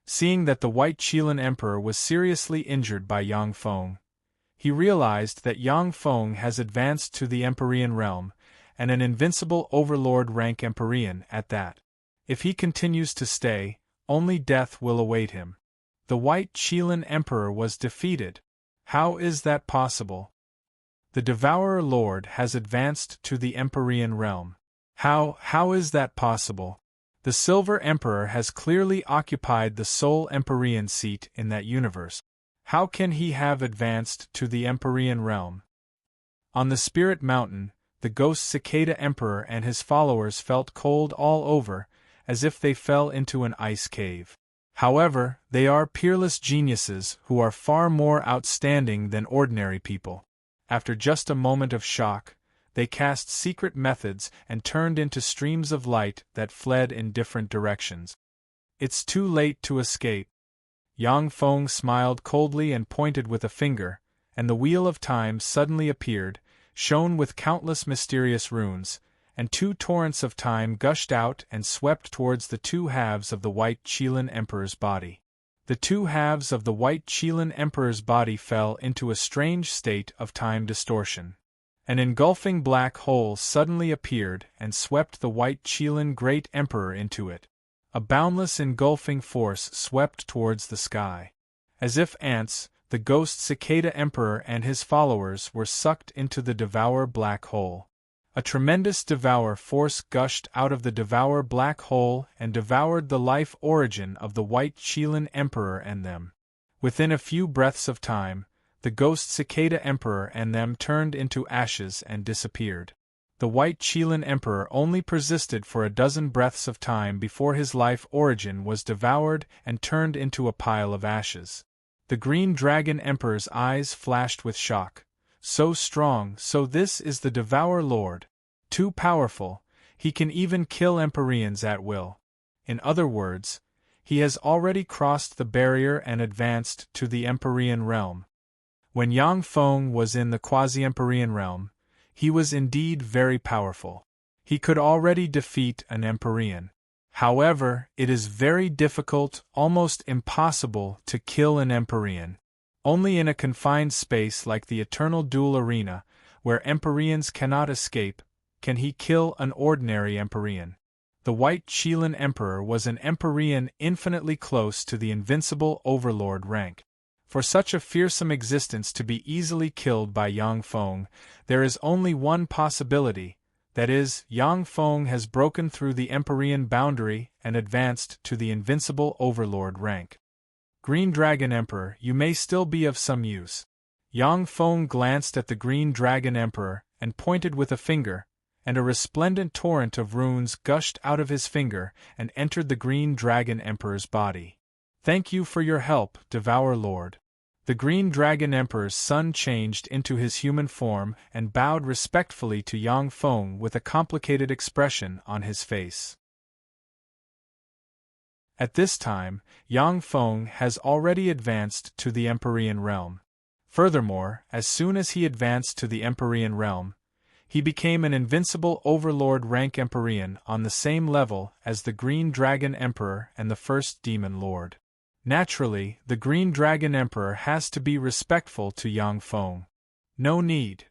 Seeing that the white Qilin Emperor was seriously injured by Yang Feng, he realized that Yang Feng has advanced to the Emperean realm, and an invincible overlord rank Emperean at that. If he continues to stay, only death will await him. The white Qilin Emperor was defeated. How is that possible? The Devourer Lord has advanced to the Emperean realm. How is that possible? The Silver Emperor has clearly occupied the sole Emperean seat in that universe. How can he have advanced to the Emperean realm? On the Spirit Mountain, the ghost Cicada Emperor and his followers felt cold all over, as if they fell into an ice cave. However, they are peerless geniuses who are far more outstanding than ordinary people. After just a moment of shock, they cast secret methods and turned into streams of light that fled in different directions. It's too late to escape. Yang Feng smiled coldly and pointed with a finger, and the Wheel of Time suddenly appeared, shone with countless mysterious runes, and two torrents of time gushed out and swept towards the two halves of the white Qilin Emperor's body. The two halves of the white Qilin Emperor's body fell into a strange state of time distortion. An engulfing black hole suddenly appeared and swept the white Qilin Great Emperor into it. A boundless engulfing force swept towards the sky. As if ants, the ghost Cicada Emperor and his followers were sucked into the Devour Black Hole. A tremendous devour force gushed out of the Devour Black Hole and devoured the life origin of the white Qilin Emperor and them. Within a few breaths of time, the ghost Cicada Emperor and them turned into ashes and disappeared. The white Qilin Emperor only persisted for a dozen breaths of time before his life origin was devoured and turned into a pile of ashes. The green dragon Emperor's eyes flashed with shock. So strong, so this is the Devourer Lord. Too powerful, he can even kill Empereans at will. In other words, he has already crossed the barrier and advanced to the Emperean realm. When Yang Feng was in the quasi-Emperean realm, he was indeed very powerful. He could already defeat an Emperean. However, it is very difficult, almost impossible, to kill an Emperean. Only in a confined space like the Eternal Duel Arena, where Empereans cannot escape, can he kill an ordinary Emperean. The white Qilin Emperor was an Emperean infinitely close to the invincible overlord rank. For such a fearsome existence to be easily killed by Yang Feng, there is only one possibility, that is, Yang Feng has broken through the Emperean boundary and advanced to the invincible overlord rank. Green Dragon Emperor, you may still be of some use. Yang Feng glanced at the Green Dragon Emperor and pointed with a finger, and a resplendent torrent of runes gushed out of his finger and entered the Green Dragon Emperor's body. "Thank you for your help, Devour Lord." The Green Dragon Emperor's son changed into his human form and bowed respectfully to Yang Feng with a complicated expression on his face. At this time, Yang Feng has already advanced to the Empyrean realm. Furthermore, as soon as he advanced to the Empyrean realm, he became an invincible overlord rank Empyrean on the same level as the Green Dragon Emperor and the First Demon Lord. Naturally, the Green Dragon Emperor has to be respectful to Yang Feng. "No need."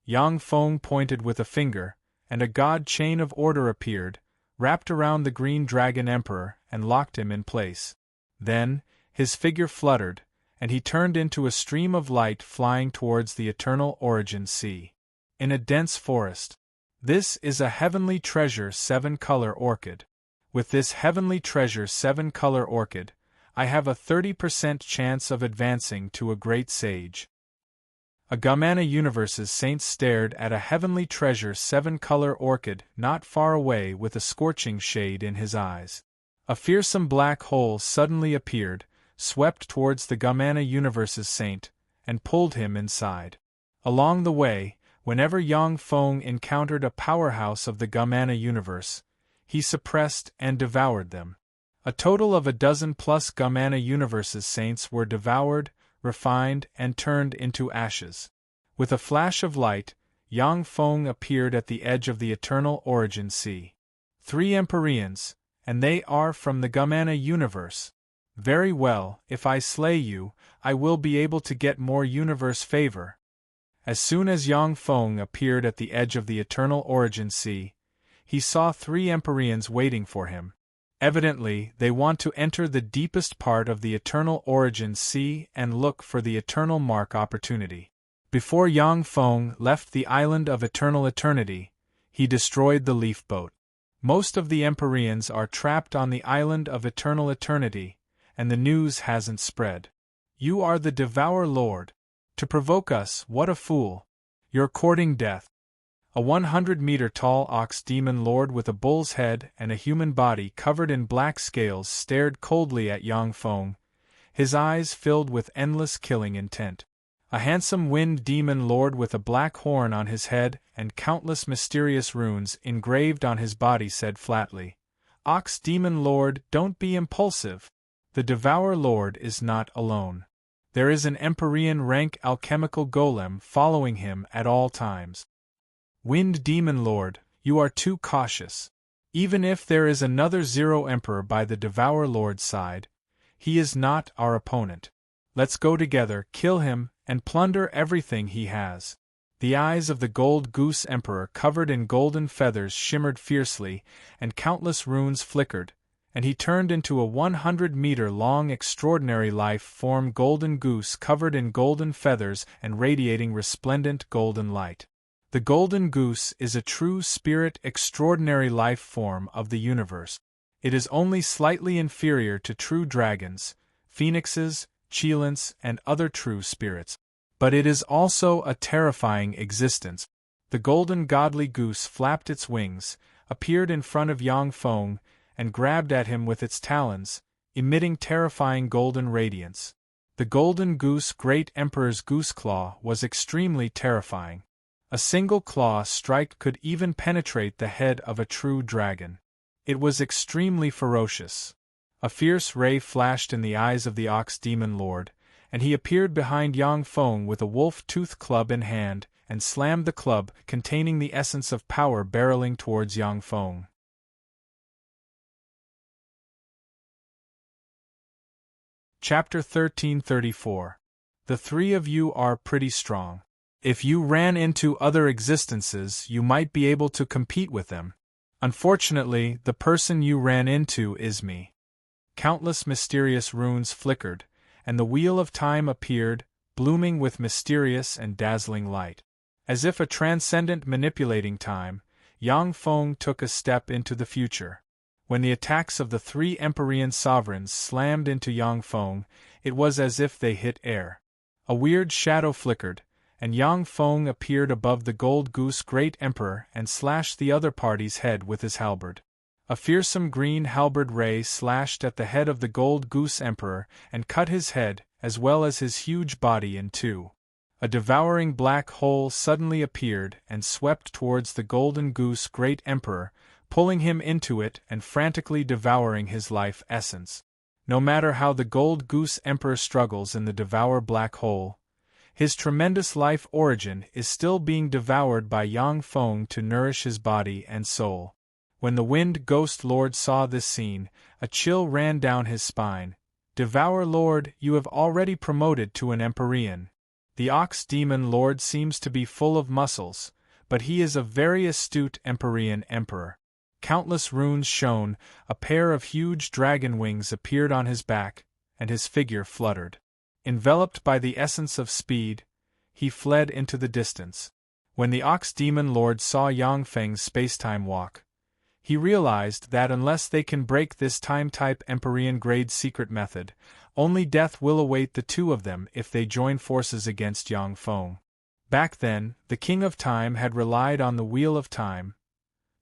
Yang Feng pointed with a finger, and a god chain of order appeared, wrapped around the Green Dragon Emperor and locked him in place. Then, his figure fluttered, and he turned into a stream of light flying towards the eternal origin sea. In a dense forest. This is a heavenly treasure 7-color orchid. With this heavenly treasure 7-color orchid, I have a 30% chance of advancing to a great sage. A Gamana Universe's saint stared at a heavenly treasure 7-color orchid not far away with a scorching shade in his eyes. A fearsome black hole suddenly appeared, swept towards the Gamana Universe's saint, and pulled him inside. Along the way, whenever Yang Feng encountered a powerhouse of the Gamana Universe, he suppressed and devoured them. A total of 12+ Gamana Universe's saints were devoured, refined, and turned into ashes. With a flash of light, Yang Feng appeared at the edge of the eternal origin sea. 3 Empyreans, and they are from the Gamana Universe. Very well, if I slay you, I will be able to get more universe favor. As soon as Yang Feng appeared at the edge of the eternal origin sea, he saw 3 Empyreans waiting for him. Evidently, they want to enter the deepest part of the eternal origin sea and look for the eternal mark opportunity. Before Yang Feng left the island of eternal eternity, he destroyed the leaf boat. Most of the Empyreans are trapped on the island of eternal eternity, and the news hasn't spread. "You are the Devour Lord. To provoke us, what a fool. You're courting death." A 100-meter-tall ox demon lord with a bull's head and a human body covered in black scales stared coldly at Yang Feng, his eyes filled with endless killing intent. A handsome wind demon lord with a black horn on his head and countless mysterious runes engraved on his body said flatly, "Ox demon lord, don't be impulsive. The Devour Lord is not alone. There is an Empyrean rank alchemical golem following him at all times. Wind Demon Lord, you are too cautious. Even if there is another Zero Emperor by the Devour Lord's side, he is not our opponent. Let's go together, kill him, and plunder everything he has." The eyes of the Gold Goose Emperor covered in golden feathers shimmered fiercely, and countless runes flickered, and he turned into a 100-meter-long extraordinary life-form golden goose covered in golden feathers and radiating resplendent golden light. The golden goose is a true spirit extraordinary life form of the universe. It is only slightly inferior to true dragons, phoenixes, cheilants, and other true spirits. But it is also a terrifying existence. The golden godly goose flapped its wings, appeared in front of Yang Feng, and grabbed at him with its talons, emitting terrifying golden radiance. The golden goose Great Emperor's goose claw was extremely terrifying. A single claw strike could even penetrate the head of a true dragon. It was extremely ferocious. A fierce ray flashed in the eyes of the Ox Demon Lord, and he appeared behind Yang Feng with a wolf-tooth club in hand, and slammed the club containing the essence of power barreling towards Yang Feng. Chapter 1334. The 3 of you are pretty strong. If you ran into other existences, you might be able to compete with them. Unfortunately, the person you ran into is me. Countless mysterious runes flickered, and the wheel of time appeared, blooming with mysterious and dazzling light. As if a transcendent manipulating time, Yang Feng took a step into the future. When the attacks of the 3 Empyrean sovereigns slammed into Yang Feng, it was as if they hit air. A weird shadow flickered, and Yang Feng appeared above the Gold Goose Great Emperor and slashed the other party's head with his halberd. A fearsome green halberd ray slashed at the head of the Gold Goose Emperor and cut his head, as well as his huge body, in two. A devouring black hole suddenly appeared and swept towards the Golden Goose Great Emperor, pulling him into it and frantically devouring his life essence. No matter how the Gold Goose Emperor struggles in the devour black hole, his tremendous life origin is still being devoured by Yang Feng to nourish his body and soul. When the Wind Ghost Lord saw this scene, a chill ran down his spine. "Devour Lord, you have already promoted to an Empyrean. The Ox Demon Lord seems to be full of muscles, but he is a very astute Empyrean Emperor." Countless runes shone, a pair of huge dragon wings appeared on his back, and his figure fluttered. Enveloped by the essence of speed, he fled into the distance. When the Ox Demon Lord saw Yang Feng's spacetime walk, he realized that unless they can break this time-type Empyrean grade secret method, only death will await the two of them if they join forces against Yang Feng. Back then, the King of Time had relied on the Wheel of Time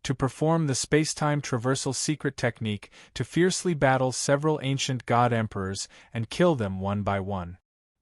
to perform the spacetime traversal secret technique to fiercely battle several ancient god emperors and kill them one by one.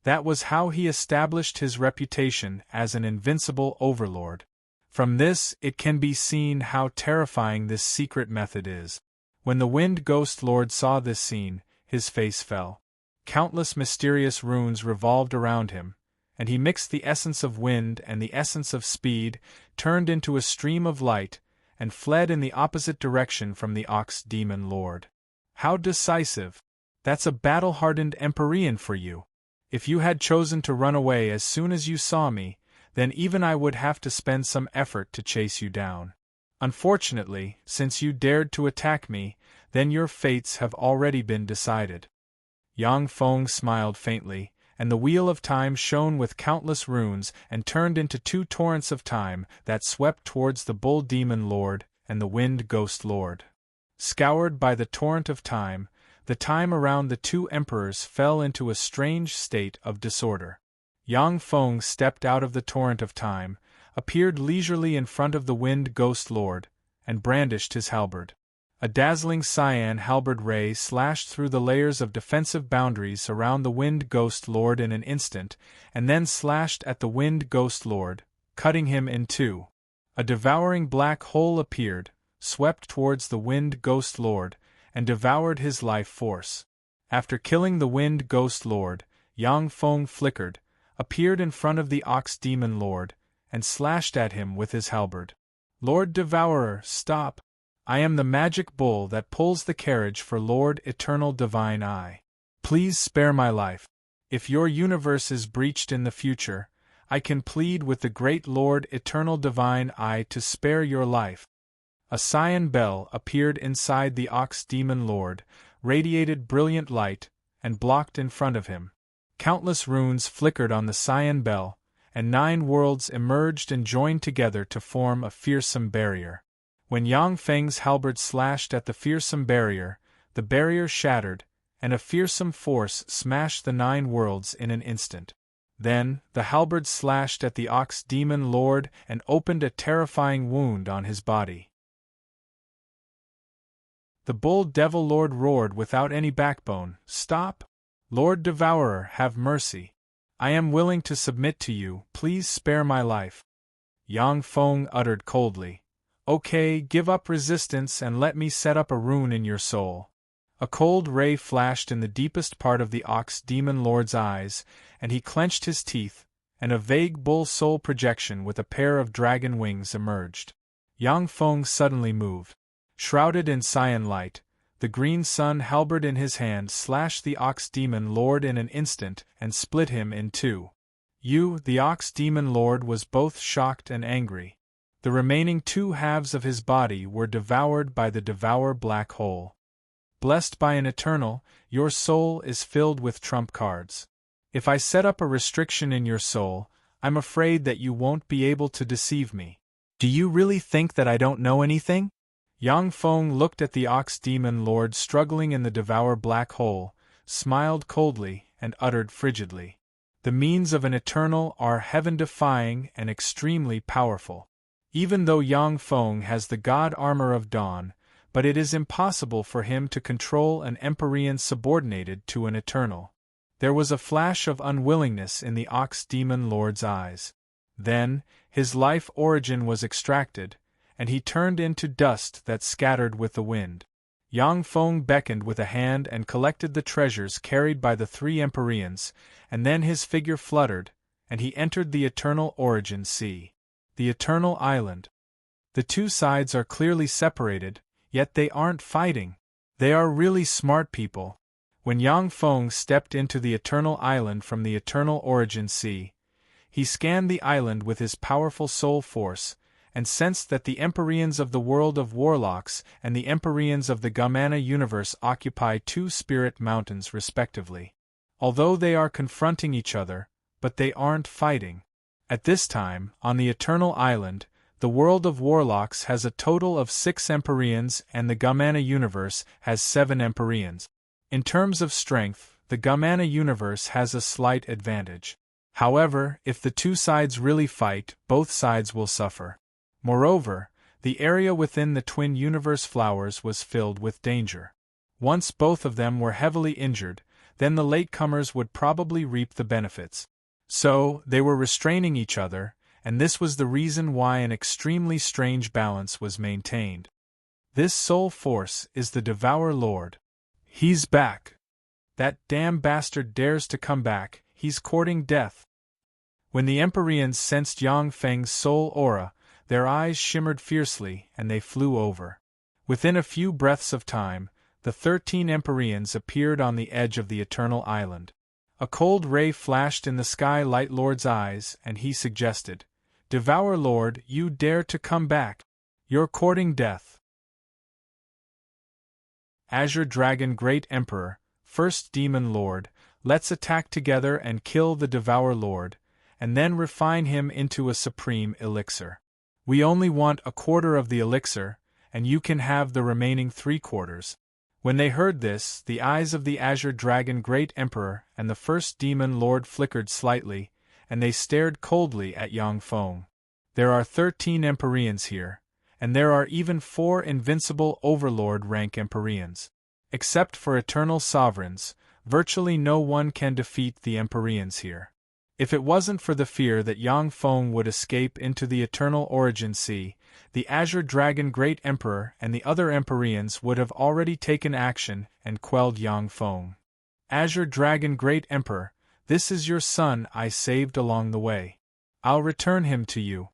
That was how he established his reputation as an invincible overlord. From this, it can be seen how terrifying this secret method is. When the Wind Ghost Lord saw this scene, his face fell. Countless mysterious runes revolved around him, and he mixed the essence of wind and the essence of speed, turned into a stream of light, and fled in the opposite direction from the Ox Demon Lord. How decisive! That's a battle-hardened Empyrean for you. If you had chosen to run away as soon as you saw me, then even I would have to spend some effort to chase you down. Unfortunately, since you dared to attack me, then your fates have already been decided. Yang Feng smiled faintly, and the Wheel of Time shone with countless runes and turned into two torrents of time that swept towards the Bull Demon Lord and the Wind Ghost Lord. Scoured by the torrent of time, the time around the two emperors fell into a strange state of disorder. Yang Feng stepped out of the torrent of time, appeared leisurely in front of the Wind Ghost Lord, and brandished his halberd. A dazzling cyan halberd ray slashed through the layers of defensive boundaries around the Wind Ghost Lord in an instant, and then slashed at the Wind Ghost Lord, cutting him in two. A devouring black hole appeared, swept towards the Wind Ghost Lord, and devoured his life force. After killing the Wind Ghost Lord, Yang Feng flickered, appeared in front of the Ox Demon Lord, and slashed at him with his halberd. "Lord Devourer, stop! I am the magic bull that pulls the carriage for Lord Eternal Divine Eye. Please spare my life. If your universe is breached in the future, I can plead with the great Lord Eternal Divine Eye to spare your life." A cyan bell appeared inside the Ox Demon Lord, radiated brilliant light, and blocked in front of him. Countless runes flickered on the cyan bell, and 9 worlds emerged and joined together to form a fearsome barrier. When Yang Feng's halberd slashed at the fearsome barrier, the barrier shattered, and a fearsome force smashed the 9 worlds in an instant. Then, the halberd slashed at the Ox Demon Lord and opened a terrifying wound on his body. The Bull Devil Lord roared without any backbone, "Stop! Lord Devourer, have mercy. I am willing to submit to you, please spare my life." Yang Feng uttered coldly, "Okay, give up resistance and let me set up a rune in your soul." A cold ray flashed in the deepest part of the Ox Demon Lord's eyes, and he clenched his teeth, and a vague bull soul projection with a pair of dragon wings emerged. Yang Feng suddenly moved. Shrouded in cyan light, the green sun halberd in his hand slashed the Ox Demon Lord in an instant and split him in two. The Ox Demon Lord was both shocked and angry. The remaining 2 halves of his body were devoured by the Devour Black Hole. Blessed by an Eternal, your soul is filled with trump cards. If I set up a restriction in your soul, I'm afraid that you won't be able to deceive me. Do you really think that I don't know anything? Yang Feng looked at the Ox Demon Lord struggling in the Devour Black Hole, smiled coldly, and uttered frigidly, The means of an eternal are heaven-defying and extremely powerful. Even though Yang Feng has the god armor of dawn, but it is impossible for him to control an Empyrean subordinated to an eternal. There was a flash of unwillingness in the Ox Demon Lord's eyes. Then, his life origin was extracted, and he turned into dust that scattered with the wind. Yang Feng beckoned with a hand and collected the treasures carried by the three Empyreans, and then his figure fluttered, and he entered the Eternal Origin Sea. The Eternal Island. The two sides are clearly separated, yet they aren't fighting. They are really smart people. When Yang Feng stepped into the Eternal Island from the Eternal Origin Sea, he scanned the island with his powerful soul force, and sensed that the Empyreans of the world of Warlocks and the Empyreans of the Gamana universe occupy two spirit mountains respectively. Although they are confronting each other, but they aren't fighting. At this time, on the Eternal Island, the world of Warlocks has a total of 6 Empyreans and the Gamana universe has 7 Empyreans. In terms of strength, the Gamana universe has a slight advantage. However, if the two sides really fight, both sides will suffer. Moreover, the area within the twin universe flowers was filled with danger. Once both of them were heavily injured, then the latecomers would probably reap the benefits. So, they were restraining each other, and this was the reason why an extremely strange balance was maintained. This soul force is the Devour Lord. He's back. That damn bastard dares to come back, he's courting death. When the Empyreans sensed Yang Feng's soul aura, their eyes shimmered fiercely, and they flew over. Within a few breaths of time, the 13 Empyreans appeared on the edge of the Eternal Island. A cold ray flashed in the Sky Light Lord's eyes, and he suggested, "Devour Lord, you dare to come back? You're courting death." Azure Dragon Great Emperor, First Demon Lord, let's attack together and kill the Devour Lord, and then refine him into a supreme elixir. We only want a quarter of the elixir, and you can have the remaining 3/4. When they heard this, the eyes of the Azure Dragon Great Emperor and the First Demon Lord flickered slightly, and they stared coldly at Yang Feng. There are 13 Empyreans here, and there are even 4 invincible Overlord rank Empyreans. Except for Eternal Sovereigns, virtually no one can defeat the Empyreans here. If it wasn't for the fear that Yang Feng would escape into the Eternal Origin Sea, the Azure Dragon Great Emperor and the other Empyreans would have already taken action and quelled Yang Feng. Azure Dragon Great Emperor, this is your son I saved along the way. I'll return him to you.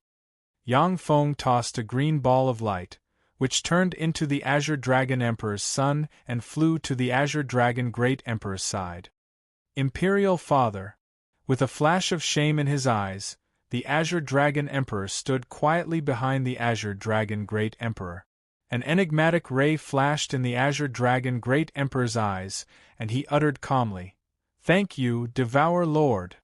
Yang Feng tossed a green ball of light, which turned into the Azure Dragon Emperor's son and flew to the Azure Dragon Great Emperor's side. Imperial Father. With a flash of shame in his eyes, the Azure Dragon Emperor stood quietly behind the Azure Dragon Great Emperor. An enigmatic ray flashed in the Azure Dragon Great Emperor's eyes, and he uttered calmly, "Thank you, Devour Lord."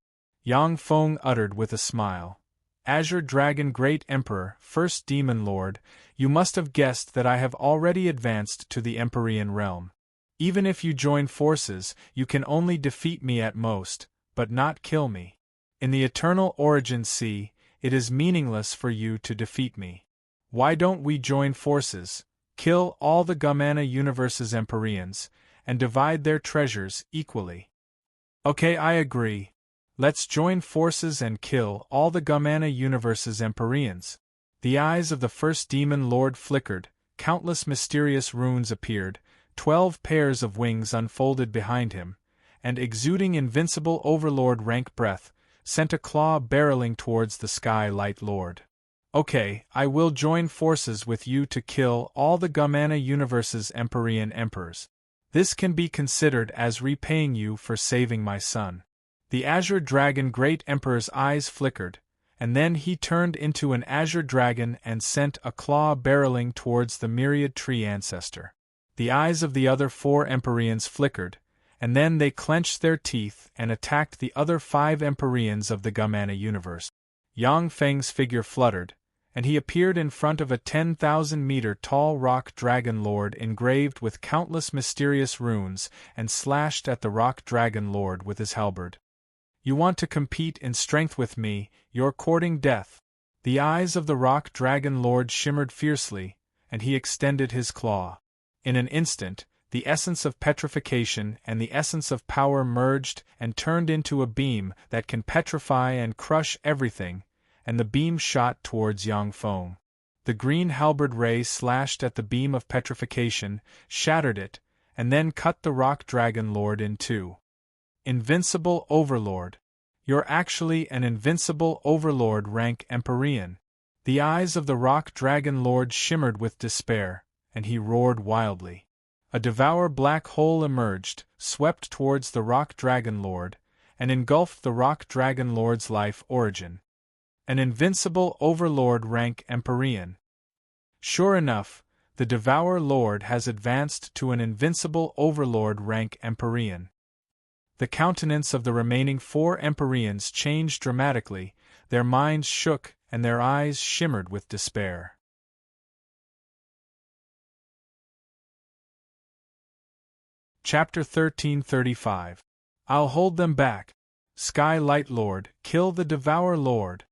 Yang Feng uttered with a smile, "Azure Dragon Great Emperor, First Demon Lord, you must have guessed that I have already advanced to the Empyrean realm. Even if you join forces, you can only defeat me at most, but not kill me. In the Eternal Origin Sea, it is meaningless for you to defeat me. Why don't we join forces, kill all the Gamana universe's Empyreans, and divide their treasures equally?" "Okay, I agree. Let's join forces and kill all the Gamana universe's Empyreans." The eyes of the First Demon Lord flickered, countless mysterious runes appeared, 12 pairs of wings unfolded behind him, and exuding invincible Overlord rank breath, sent a claw barreling towards the Sky Light Lord. "Okay, I will join forces with you to kill all the Gamana universe's Empyrean emperors. This can be considered as repaying you for saving my son." The Azure Dragon Great Emperor's eyes flickered, and then he turned into an Azure Dragon and sent a claw barreling towards the Myriad Tree Ancestor. The eyes of the other 4 Empyreans flickered, and then they clenched their teeth and attacked the other 5 Empyreans of the Gamana universe. Yang Feng's figure fluttered, and he appeared in front of a 10,000-meter tall rock dragon lord engraved with countless mysterious runes and slashed at the rock dragon lord with his halberd. You want to compete in strength with me, you're courting death. The eyes of the rock dragon lord shimmered fiercely, and he extended his claw. In an instant, the essence of petrification and the essence of power merged and turned into a beam that can petrify and crush everything, and the beam shot towards Yang Feng. The green halberd ray slashed at the beam of petrification, shattered it, and then cut the rock dragon lord in two. Invincible Overlord. You're actually an invincible Overlord rank Empyrean. The eyes of the rock dragon lord shimmered with despair, and he roared wildly. A devour black hole emerged, swept towards the rock dragon lord, and engulfed the rock dragon lord's life origin. An invincible Overlord rank Empyrean. Sure enough, the Devour Lord has advanced to an invincible Overlord rank Empyrean. The countenance of the remaining 4 Empyreans changed dramatically, their minds shook and their eyes shimmered with despair. Chapter 1335. I'll hold them back. Sky Light Lord, kill the Devour Lord.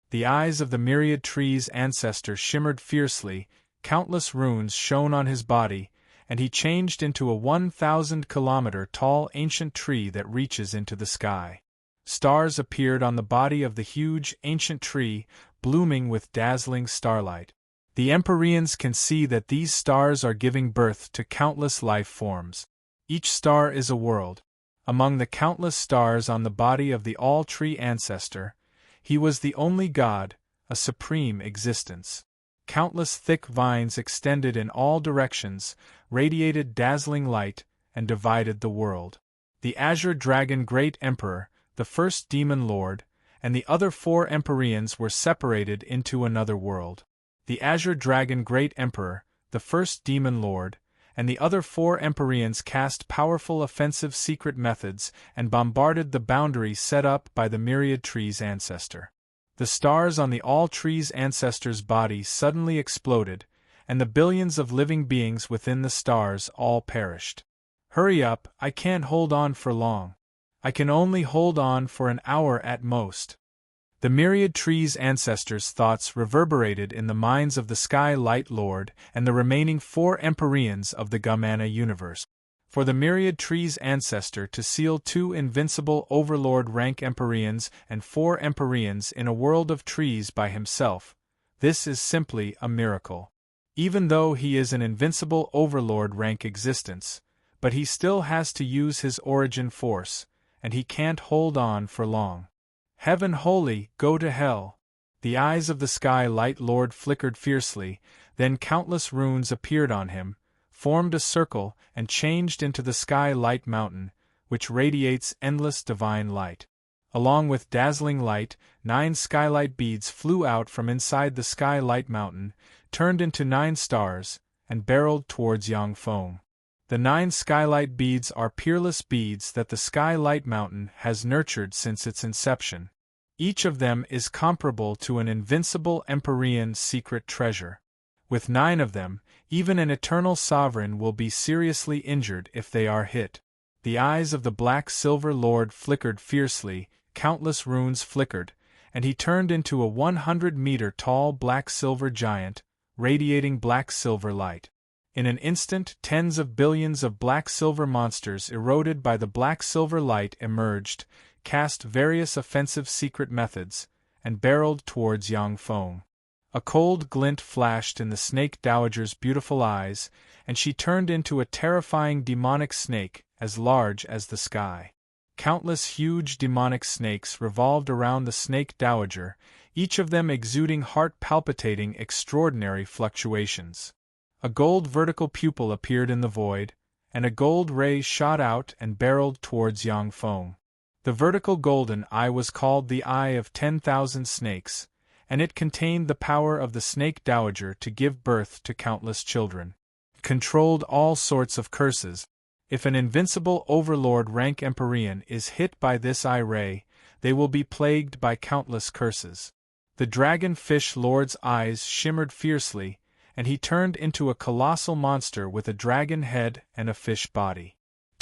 The eyes of the myriad trees' ancestor shimmered fiercely, countless runes shone on his body, and he changed into a 1,000-kilometer tall ancient tree that reaches into the sky. Stars appeared on the body of the huge ancient tree, blooming with dazzling starlight. The Empyreans can see that these stars are giving birth to countless life forms. Each star is a world. Among the countless stars on the body of the all-tree ancestor, he was the only god, a supreme existence. Countless thick vines extended in all directions, radiated dazzling light, and divided the world. The Azure Dragon Great Emperor, the first Demon Lord, and the other 4 Empyreans were separated into another world. The Azure Dragon Great Emperor, the first Demon Lord, and the other 4 Empyreans cast powerful offensive secret methods and bombarded the boundary set up by the myriad tree's ancestor. The stars on the all-tree's ancestor's body suddenly exploded, and the billions of living beings within the stars all perished. Hurry up, I can't hold on for long. I can only hold on for an hour at most. The myriad tree's ancestors' thoughts reverberated in the minds of the Sky Light Lord and the remaining 4 Empyreans of the Gamana universe. For the myriad tree's ancestor to seal 2 invincible Overlord rank Empyreans and 4 Empyreans in a world of trees by himself, this is simply a miracle. Even though he is an invincible Overlord rank existence, but he still has to use his origin force, and he can't hold on for long. Heaven holy, go to hell! The eyes of the Sky Light Lord flickered fiercely, then countless runes appeared on him, formed a circle, and changed into the Sky Light Mountain, which radiates endless divine light. Along with dazzling light, 9 skylight beads flew out from inside the Sky Light Mountain, turned into 9 stars, and barreled towards Yang Feng. The 9 skylight beads are peerless beads that the Sky Light Mountain has nurtured since its inception. Each of them is comparable to an invincible Empyrean secret treasure. With 9 of them, even an eternal sovereign will be seriously injured if they are hit. The eyes of the Black Silver Lord flickered fiercely, countless runes flickered, and he turned into a 100-meter tall black silver giant, radiating black silver light. In an instant, tens of billions of black silver monsters eroded by the black silver light emerged, cast various offensive secret methods, and barreled towards Yang Feng. A cold glint flashed in the Snake Dowager's beautiful eyes, and she turned into a terrifying demonic snake as large as the sky. Countless huge demonic snakes revolved around the Snake Dowager, each of them exuding heart-palpitating extraordinary fluctuations. A gold vertical pupil appeared in the void, and a gold ray shot out and barreled towards Yang Feng. The vertical golden eye was called the Eye of 10,000 Snakes, and it contained the power of the Snake Dowager to give birth to countless children. Controlled all sorts of curses. If an invincible Overlord rank Empyrean is hit by this eye ray, they will be plagued by countless curses. The Dragon Fish Lord's eyes shimmered fiercely, and he turned into a colossal monster with a dragon head and a fish body.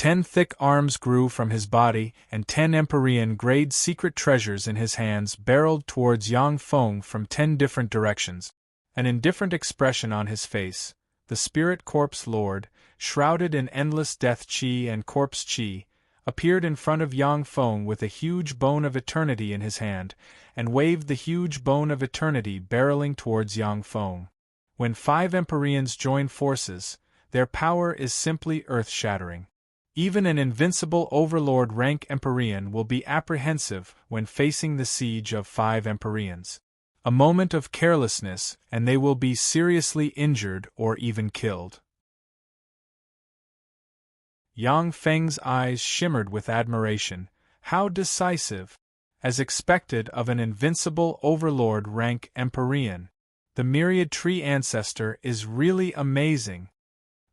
10 thick arms grew from his body, and 10 Empyrean-grade secret treasures in his hands barreled towards Yang Feng from 10 different directions. An indifferent expression on his face, the spirit corpse lord, shrouded in endless death chi and corpse chi, appeared in front of Yang Feng with a huge bone of eternity in his hand, and waved the huge bone of eternity barreling towards Yang Feng. When 5 Empyreans join forces, their power is simply earth-shattering. Even an invincible overlord-rank Empyrean will be apprehensive when facing the siege of 5 Empyreans. A moment of carelessness, and they will be seriously injured or even killed. Yang Feng's eyes shimmered with admiration. How decisive! As expected of an invincible overlord-rank Empyrean. The Myriad Tree Ancestor is really amazing.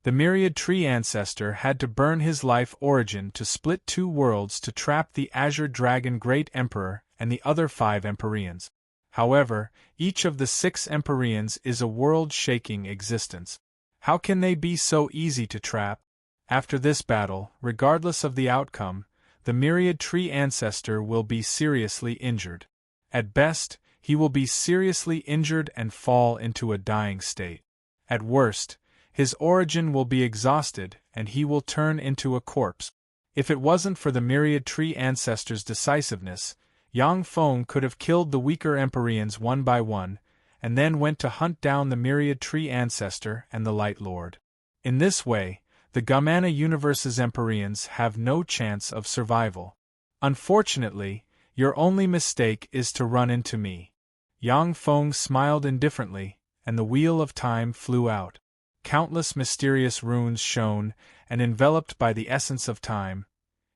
The Myriad Tree Ancestor had to burn his life origin to split 2 worlds to trap the Azure Dragon Great Emperor and the other 5 Empyreans. However, each of the 6 Empyreans is a world-shaking existence. How can they be so easy to trap? After this battle, regardless of the outcome, the Myriad Tree Ancestor will be seriously injured. At best, he will be seriously injured and fall into a dying state. At worst, his origin will be exhausted and he will turn into a corpse. If it wasn't for the Myriad Tree Ancestor's decisiveness, Yang Feng could have killed the weaker Empyreans one by one, and then went to hunt down the Myriad Tree Ancestor and the Light Lord. In this way, the Gamana Universe's Empyreans have no chance of survival. Unfortunately, your only mistake is to run into me. Yang Feng smiled indifferently, and the wheel of time flew out. Countless mysterious runes shone, and enveloped by the essence of time,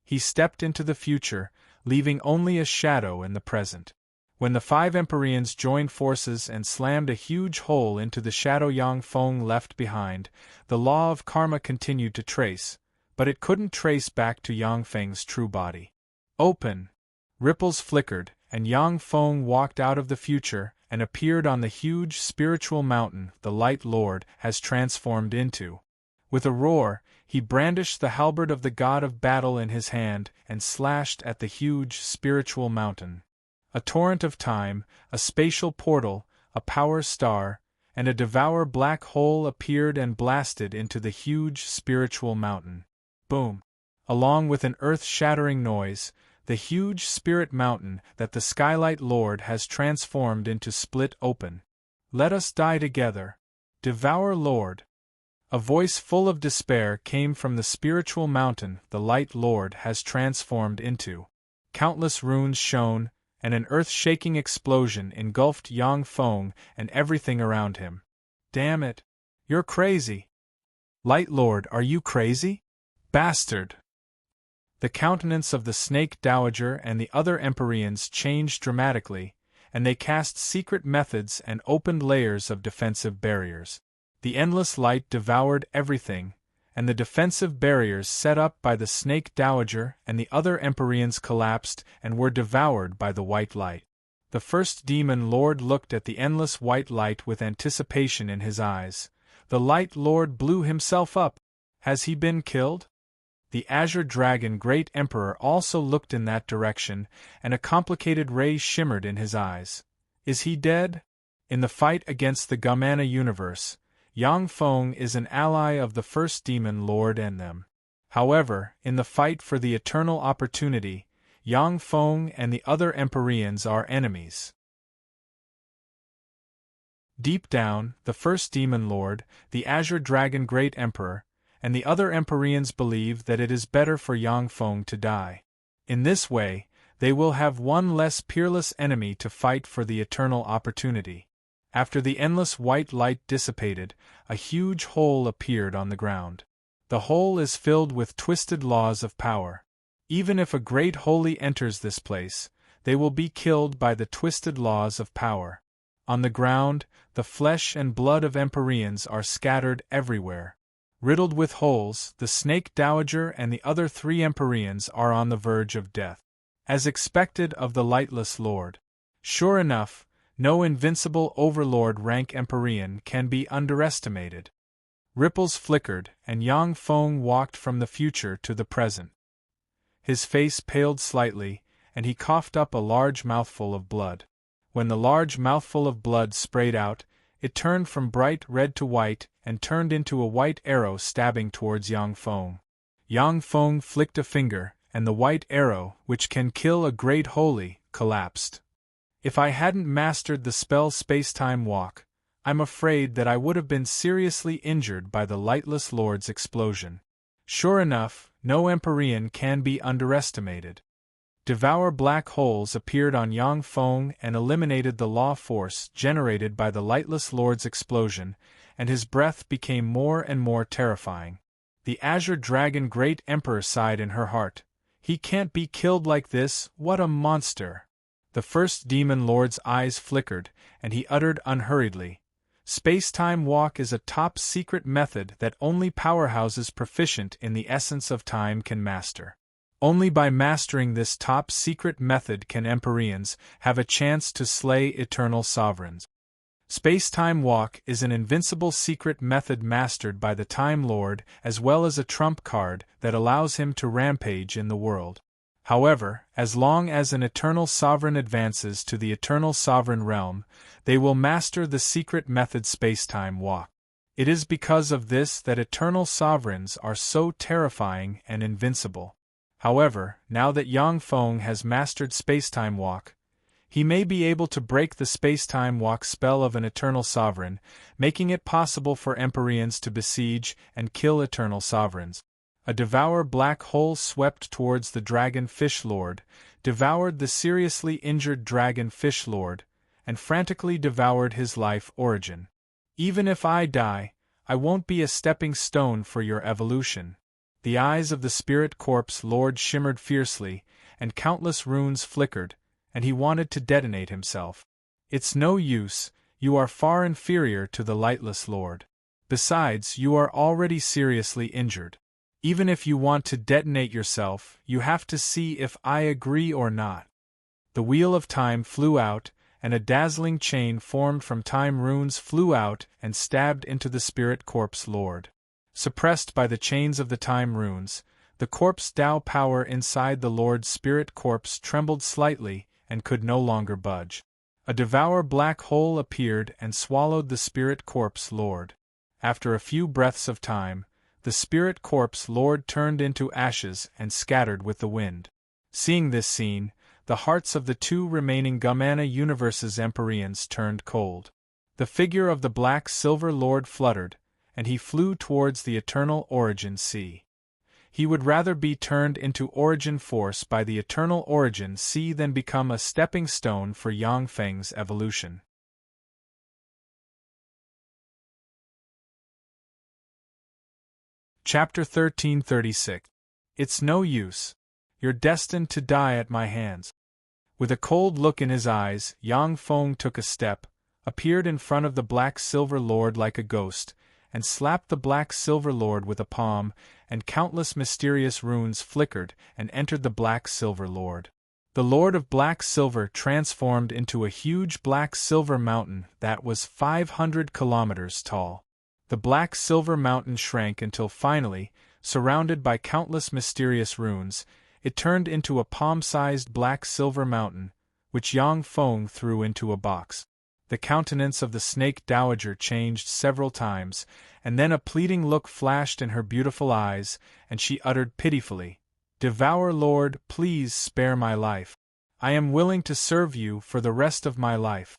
he stepped into the future, leaving only a shadow in the present. When the 5 Empyreans joined forces and slammed a huge hole into the shadow Yang Feng left behind, the law of karma continued to trace, but it couldn't trace back to Yang Feng's true body. Open! Ripples flickered, and Yang Feng walked out of the future and appeared on the huge spiritual mountain the Light Lord has transformed into. With a roar, he brandished the halberd of the god of battle in his hand and slashed at the huge spiritual mountain. A torrent of time, a spatial portal, a power star, and a devour black hole appeared and blasted into the huge spiritual mountain. Boom! Along with an earth-shattering noise, the huge spirit mountain that the Skylight Lord has transformed into split open. Let us die together. Devour Lord! A voice full of despair came from the spiritual mountain the Light Lord has transformed into. Countless runes shone, and an earth-shaking explosion engulfed Yang Feng and everything around him. Damn it! You're crazy! Light Lord, are you crazy? Bastard! The countenance of the Snake Dowager and the other Empyreans changed dramatically, and they cast secret methods and opened layers of defensive barriers. The endless light devoured everything, and the defensive barriers set up by the Snake Dowager and the other Empyreans collapsed and were devoured by the white light. The first Demon Lord looked at the endless white light with anticipation in his eyes. The Light Lord blew himself up. Has he been killed? The Azure Dragon Great Emperor also looked in that direction, and a complicated ray shimmered in his eyes. Is he dead? In the fight against the Gamana Universe, Yang Feng is an ally of the first Demon Lord and them. However, in the fight for the eternal opportunity, Yang Feng and the other Empyreans are enemies. Deep down, the first Demon Lord, the Azure Dragon Great Emperor, and the other Empyreans believe that it is better for Yang Feng to die. In this way, they will have one less peerless enemy to fight for the eternal opportunity. After the endless white light dissipated, a huge hole appeared on the ground. The hole is filled with twisted laws of power. Even if a great holy enters this place, they will be killed by the twisted laws of power. On the ground, the flesh and blood of Empyreans are scattered everywhere. Riddled with holes, the Snake Dowager and the other 3 Empyreans are on the verge of death. As expected of the Lightless Lord. Sure enough, no invincible overlord rank Empyrean can be underestimated. Ripples flickered, and Yang Feng walked from the future to the present. His face paled slightly, and he coughed up a large mouthful of blood. When the large mouthful of blood sprayed out, it turned from bright red to white and turned into a white arrow stabbing towards Yang Feng. Yang Feng flicked a finger, and the white arrow, which can kill a great holy, collapsed. If I hadn't mastered the spell Space-Time Walk, I'm afraid that I would have been seriously injured by the Lightless Lord's explosion. Sure enough, no Empyrean can be underestimated. Devour black holes appeared on Yang Feng and eliminated the law force generated by the Lightless Lord's explosion, and his breath became more and more terrifying. The Azure Dragon Great Emperor sighed in her heart. He can't be killed like this, what a monster! The first Demon Lord's eyes flickered, and he uttered unhurriedly, Space-Time Walk is a top-secret method that only powerhouses proficient in the essence of time can master. Only by mastering this top-secret method can Empyreans have a chance to slay eternal sovereigns. Space-Time Walk is an invincible secret method mastered by the Time Lord as well as a trump card that allows him to rampage in the world. However, as long as an eternal sovereign advances to the eternal sovereign realm, they will master the secret method Space-Time Walk. It is because of this that eternal sovereigns are so terrifying and invincible. However, now that Yang Feng has mastered Space-Time Walk, he may be able to break the Space-Time Walk spell of an eternal sovereign, making it possible for Empyreans to besiege and kill eternal sovereigns. A devour black hole swept towards the Dragon Fish Lord, devoured the seriously injured Dragon Fish Lord, and frantically devoured his life origin. Even if I die, I won't be a stepping stone for your evolution. The eyes of the Spirit Corpse Lord shimmered fiercely, and countless runes flickered, and he wanted to detonate himself. It's no use, you are far inferior to the Lightless Lord. Besides, you are already seriously injured. Even if you want to detonate yourself, you have to see if I agree or not. The Wheel of Time flew out, and a dazzling chain formed from time runes flew out and stabbed into the Spirit Corpse Lord. Suppressed by the chains of the time runes, the corpse Tao power inside the Lord's Spirit Corpse trembled slightly and could no longer budge. A devour black hole appeared and swallowed the Spirit Corpse Lord. After a few breaths of time, the Spirit Corpse Lord turned into ashes and scattered with the wind. Seeing this scene, the hearts of the two remaining Gumana Universe's Empyreans turned cold. The figure of the Black Silver Lord fluttered, and he flew towards the eternal Origin Sea. He would rather be turned into Origin Force by the eternal Origin Sea than become a stepping stone for Yang Feng's evolution. Chapter 1336. It's no use. You're destined to die at my hands. With a cold look in his eyes, Yang Feng took a step, appeared in front of the Black Silver Lord like a ghost, and slapped the Black Silver Lord with a palm, and countless mysterious runes flickered and entered the Black Silver Lord. The Lord of Black Silver transformed into a huge black silver mountain that was 500 kilometers tall. The black silver mountain shrank until finally, surrounded by countless mysterious runes, it turned into a palm-sized black silver mountain, which Yang Feng threw into a box. The countenance of the Snake Dowager changed several times, and then a pleading look flashed in her beautiful eyes, and she uttered pitifully, "Devour Lord, please spare my life. I am willing to serve you for the rest of my life."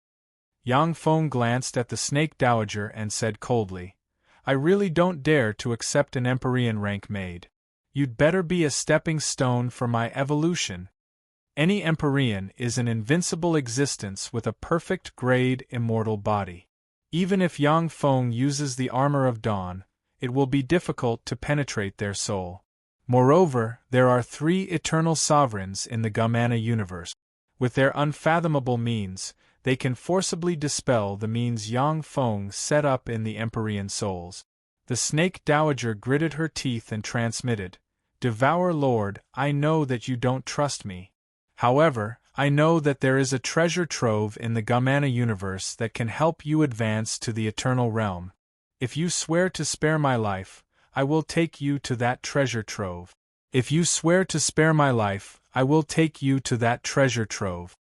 Yang Feng glanced at the Snake Dowager and said coldly, "I really don't dare to accept an Empyrean rank maid. You'd better be a stepping stone for my evolution. Any Empyrean is an invincible existence with a perfect grade immortal body. Even if Yang Feng uses the armor of dawn, it will be difficult to penetrate their soul. Moreover, there are 3 eternal sovereigns in the Gumana universe. With their unfathomable means, they can forcibly dispel the means Yang Feng set up in the Empyrean souls." The Snake Dowager gritted her teeth and transmitted, "Devour Lord, I know that you don't trust me. However, I know that there is a treasure trove in the Gumana universe that can help you advance to the eternal realm. If you swear to spare my life, I will take you to that treasure trove. If you swear to spare my life, I will take you to that treasure trove.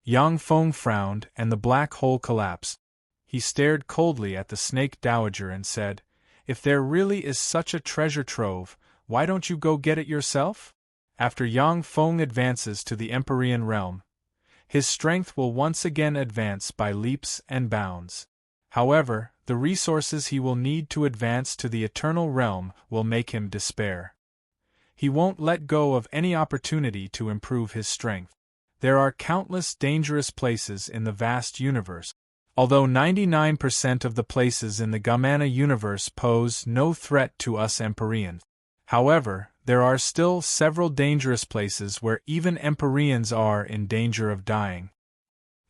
Yang Feng frowned and the black hole collapsed. He stared coldly at the snake dowager and said, "If there really is such a treasure trove, why don't you go get it yourself?" After Yang Feng advances to the Empyrean realm, his strength will once again advance by leaps and bounds. However, the resources he will need to advance to the eternal realm will make him despair. He won't let go of any opportunity to improve his strength. There are countless dangerous places in the vast universe. Although 99% of the places in the Gamana universe pose no threat to us Empyreans. However, there are still several dangerous places where even Empyreans are in danger of dying.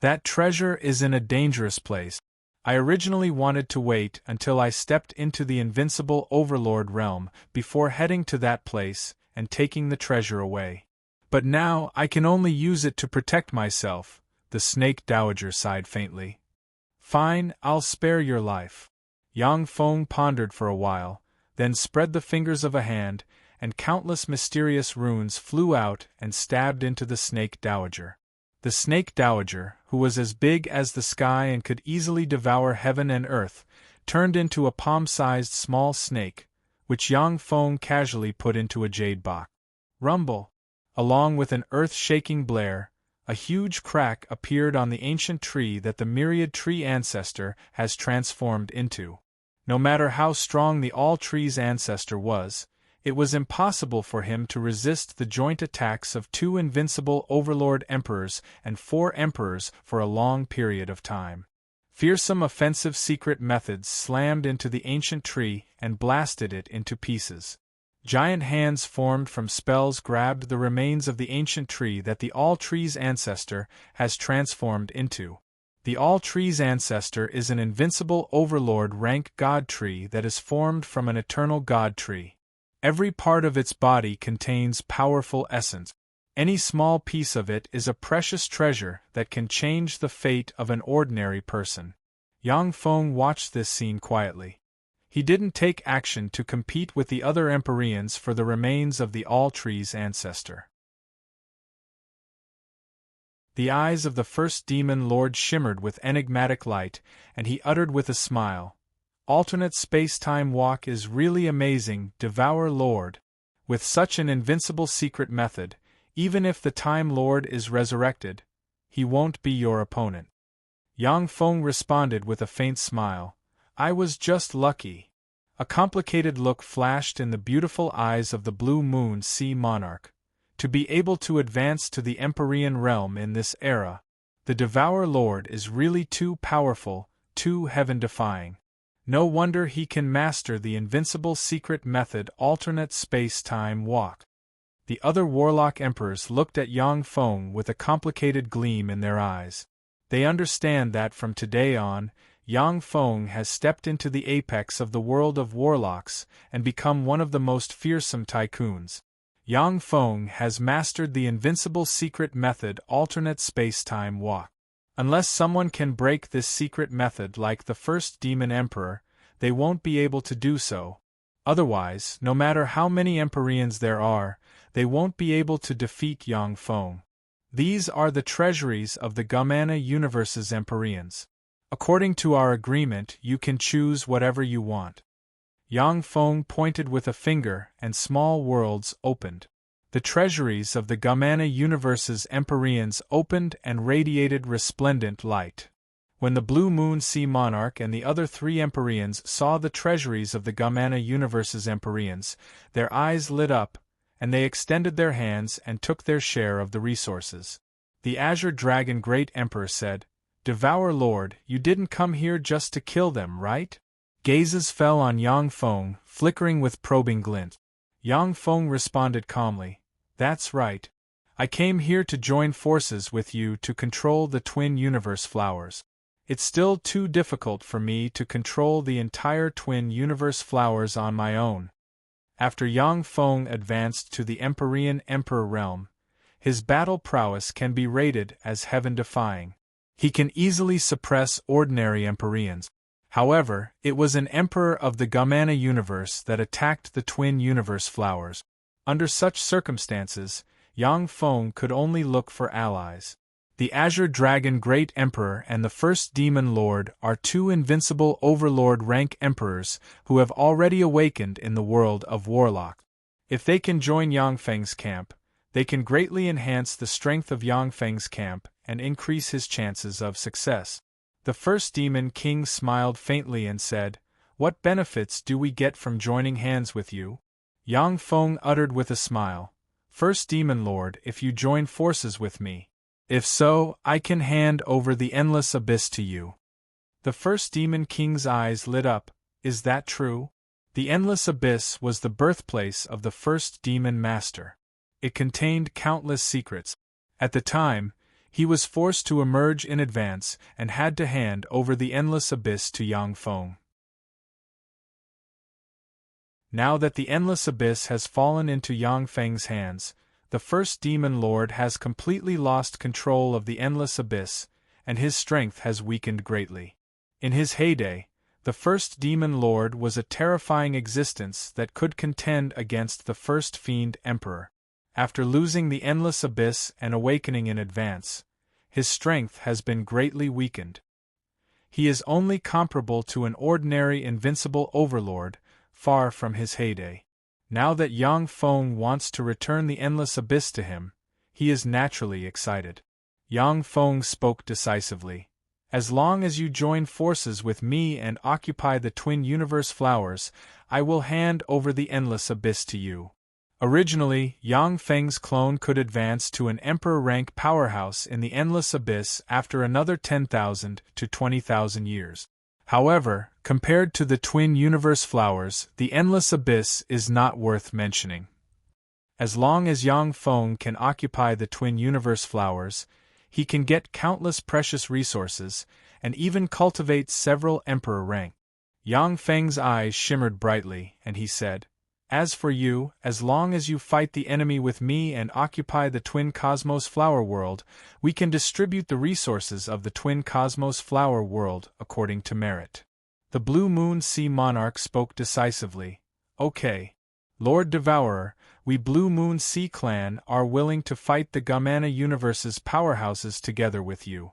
That treasure is in a dangerous place. I originally wanted to wait until I stepped into the invincible Overlord realm before heading to that place and taking the treasure away. But now I can only use it to protect myself, the snake dowager sighed faintly. Fine, I'll spare your life. Yang Feng pondered for a while, then spread the fingers of a hand, and countless mysterious runes flew out and stabbed into the snake dowager. The snake dowager, who was as big as the sky and could easily devour heaven and earth, turned into a palm-sized small snake, which Yang Feng casually put into a jade box. Rumble! Along with an earth-shaking blare, a huge crack appeared on the ancient tree that the myriad tree ancestor has transformed into. No matter how strong the all-tree's ancestor was, it was impossible for him to resist the joint attacks of 2 invincible Overlord Emperors and 4 Emperors for a long period of time. Fearsome offensive secret methods slammed into the ancient tree and blasted it into pieces. Giant hands formed from spells grabbed the remains of the ancient tree that the All-Tree's ancestor has transformed into. The All-Tree's ancestor is an invincible Overlord rank God tree that is formed from an eternal God tree. Every part of its body contains powerful essence. Any small piece of it is a precious treasure that can change the fate of an ordinary person. Yang Feng watched this scene quietly. He didn't take action to compete with the other Empyreans for the remains of the All-Tree's ancestor. The eyes of the first demon lord shimmered with enigmatic light, and he uttered with a smile, "Alternate space-time walk is really amazing, Devour Lord. With such an invincible secret method, even if the Time Lord is resurrected, he won't be your opponent." Yang Feng responded with a faint smile, "I was just lucky." A complicated look flashed in the beautiful eyes of the Blue Moon Sea Monarch. To be able to advance to the Empyrean realm in this era, the Devour Lord is really too powerful, too heaven-defying. No wonder he can master the invincible secret method alternate space-time walk. The other Warlock Emperors looked at Yang Feng with a complicated gleam in their eyes. They understand that from today on, Yang Feng has stepped into the apex of the world of warlocks and become one of the most fearsome tycoons. Yang Feng has mastered the invincible secret method alternate space-time walk. Unless someone can break this secret method like the first Demon Emperor, they won't be able to do so. Otherwise, no matter how many Empyreans there are, they won't be able to defeat Yang Feng. These are the treasuries of the Gamana Universe's Empyreans. According to our agreement, you can choose whatever you want. Yang Feng pointed with a finger and small worlds opened. The treasuries of the Gamana Universe's Empyreans opened and radiated resplendent light. When the Blue Moon Sea Monarch and the other 3 Empyreans saw the treasuries of the Gamana Universe's Empyreans, their eyes lit up, and they extended their hands and took their share of the resources. The Azure Dragon Great Emperor said, "Devour Lord, you didn't come here just to kill them, right?" Gazes fell on Yang Feng, flickering with probing glint. Yang Feng responded calmly, "That's right. I came here to join forces with you to control the Twin Universe Flowers. It's still too difficult for me to control the entire Twin Universe Flowers on my own." After Yang Feng advanced to the Empyrean Emperor realm, his battle prowess can be rated as heaven-defying. He can easily suppress ordinary Empyreans. However, it was an emperor of the Gamana universe that attacked the twin universe flowers. Under such circumstances, Yang Feng could only look for allies. The Azure Dragon Great Emperor and the First Demon Lord are two invincible Overlord rank emperors who have already awakened in the world of Warlock. If they can join Yang Feng's camp, they can greatly enhance the strength of Yang Feng's camp and increase his chances of success. The First Demon King smiled faintly and said, "What benefits do we get from joining hands with you?" Yang Feng uttered with a smile, "First Demon Lord, if you join forces with me. If so, I can hand over the endless abyss to you." The First Demon King's eyes lit up. Is that true? The endless abyss was the birthplace of the First Demon Master. It contained countless secrets. At the time, he was forced to emerge in advance and had to hand over the endless abyss to Yang Feng. Now that the endless abyss has fallen into Yang Feng's hands, the First Demon Lord has completely lost control of the endless abyss, and his strength has weakened greatly. In his heyday, the First Demon Lord was a terrifying existence that could contend against the First Fiend Emperor. After losing the endless abyss and awakening in advance, his strength has been greatly weakened. He is only comparable to an ordinary invincible overlord, far from his heyday. Now that Yang Feng wants to return the endless abyss to him, he is naturally excited. Yang Feng spoke decisively. "As long as you join forces with me and occupy the Twin Universe flowers, I will hand over the endless abyss to you." Originally, Yang Feng's clone could advance to an emperor-rank powerhouse in the endless abyss after another 10,000 to 20,000 years. However, compared to the Twin Universe flowers, the endless abyss is not worth mentioning. As long as Yang Feng can occupy the Twin Universe flowers, he can get countless precious resources, and even cultivate several emperor rank. Yang Feng's eyes shimmered brightly, and he said, "As for you, as long as you fight the enemy with me and occupy the Twin Cosmos Flower World, we can distribute the resources of the Twin Cosmos Flower World according to merit." The Blue Moon Sea Monarch spoke decisively. "Okay. Lord Devourer, we Blue Moon Sea Clan are willing to fight the Gamana Universe's powerhouses together with you.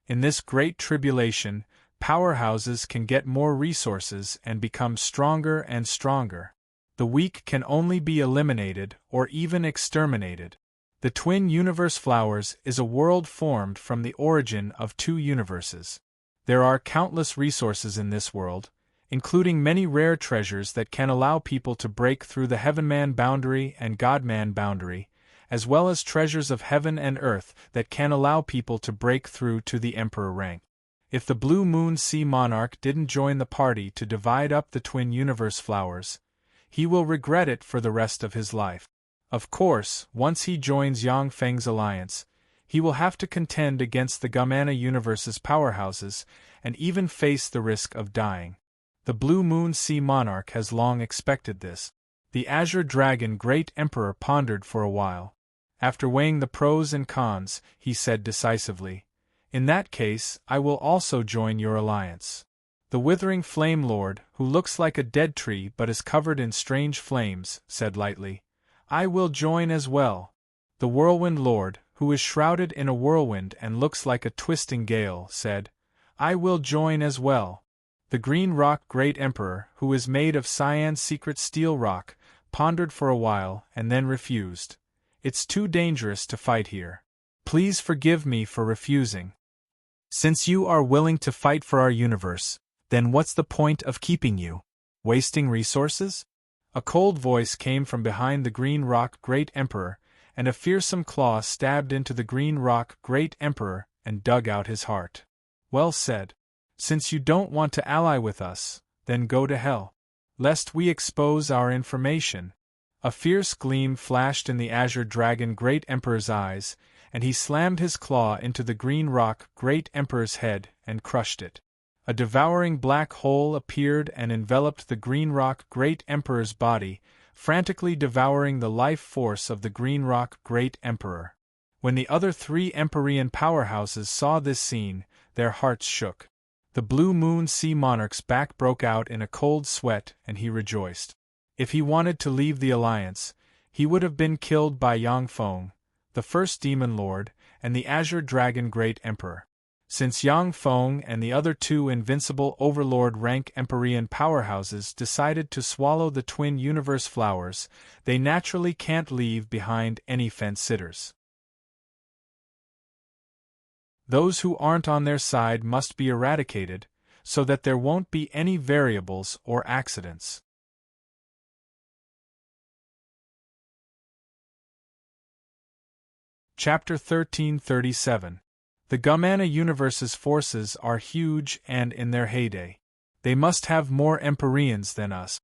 In this great tribulation, powerhouses can get more resources and become stronger and stronger. The weak can only be eliminated or even exterminated. The Twin Universe Flowers is a world formed from the origin of two universes. There are countless resources in this world, including many rare treasures that can allow people to break through the Heaven-Man boundary and God-Man boundary, as well as treasures of heaven and earth that can allow people to break through to the Emperor rank. If the Blue Moon Sea Monarch didn't join the party to divide up the Twin Universe Flowers, he will regret it for the rest of his life. Of course, once he joins Yang Feng's alliance, he will have to contend against the Gamana Universe's powerhouses and even face the risk of dying. The Blue Moon Sea Monarch has long expected this. The Azure Dragon Great Emperor pondered for a while. After weighing the pros and cons, he said decisively, "In that case, I will also join your alliance." The Withering Flame Lord, who looks like a dead tree but is covered in strange flames, said lightly, "I will join as well." The Whirlwind Lord, who is shrouded in a whirlwind and looks like a twisting gale, said, "I will join as well." The Green Rock Great Emperor, who is made of cyan secret steel rock, pondered for a while and then refused. "It's too dangerous to fight here. Please forgive me for refusing. Since you are willing to fight for our universe, then what's the point of keeping you? Wasting resources?" A cold voice came from behind the Green Rock Great Emperor, and a fearsome claw stabbed into the Green Rock Great Emperor and dug out his heart. "Well said. Since you don't want to ally with us, then go to hell. Lest we expose our information." A fierce gleam flashed in the Azure Dragon Great Emperor's eyes, and he slammed his claw into the Green Rock Great Emperor's head and crushed it. A devouring black hole appeared and enveloped the Green Rock Great Emperor's body, frantically devouring the life force of the Green Rock Great Emperor. When the other three Empyrean powerhouses saw this scene, their hearts shook. The Blue Moon Sea Monarch's back broke out in a cold sweat and he rejoiced. If he wanted to leave the alliance, he would have been killed by Yang Feng, the first Demon Lord, and the Azure Dragon Great Emperor. Since Yang Feng and the other two invincible Overlord-rank Empyrean powerhouses decided to swallow the Twin Universe flowers, they naturally can't leave behind any fence-sitters. Those who aren't on their side must be eradicated, so that there won't be any variables or accidents. Chapter 1337. The Gumana Universe's forces are huge and in their heyday. They must have more Empyreans than us.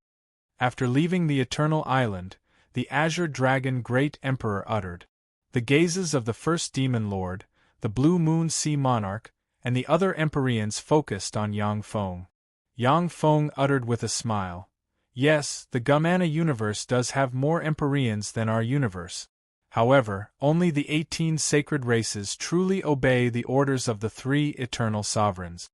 After leaving the Eternal Island, the Azure Dragon Great Emperor uttered. The gazes of the first Demon Lord, the Blue Moon Sea Monarch, and the other Empyreans focused on Yang Feng. Yang Feng uttered with a smile. Yes, the Gumana universe does have more Empyreans than our universe. However, only the 18 sacred races truly obey the orders of the 3 eternal sovereigns.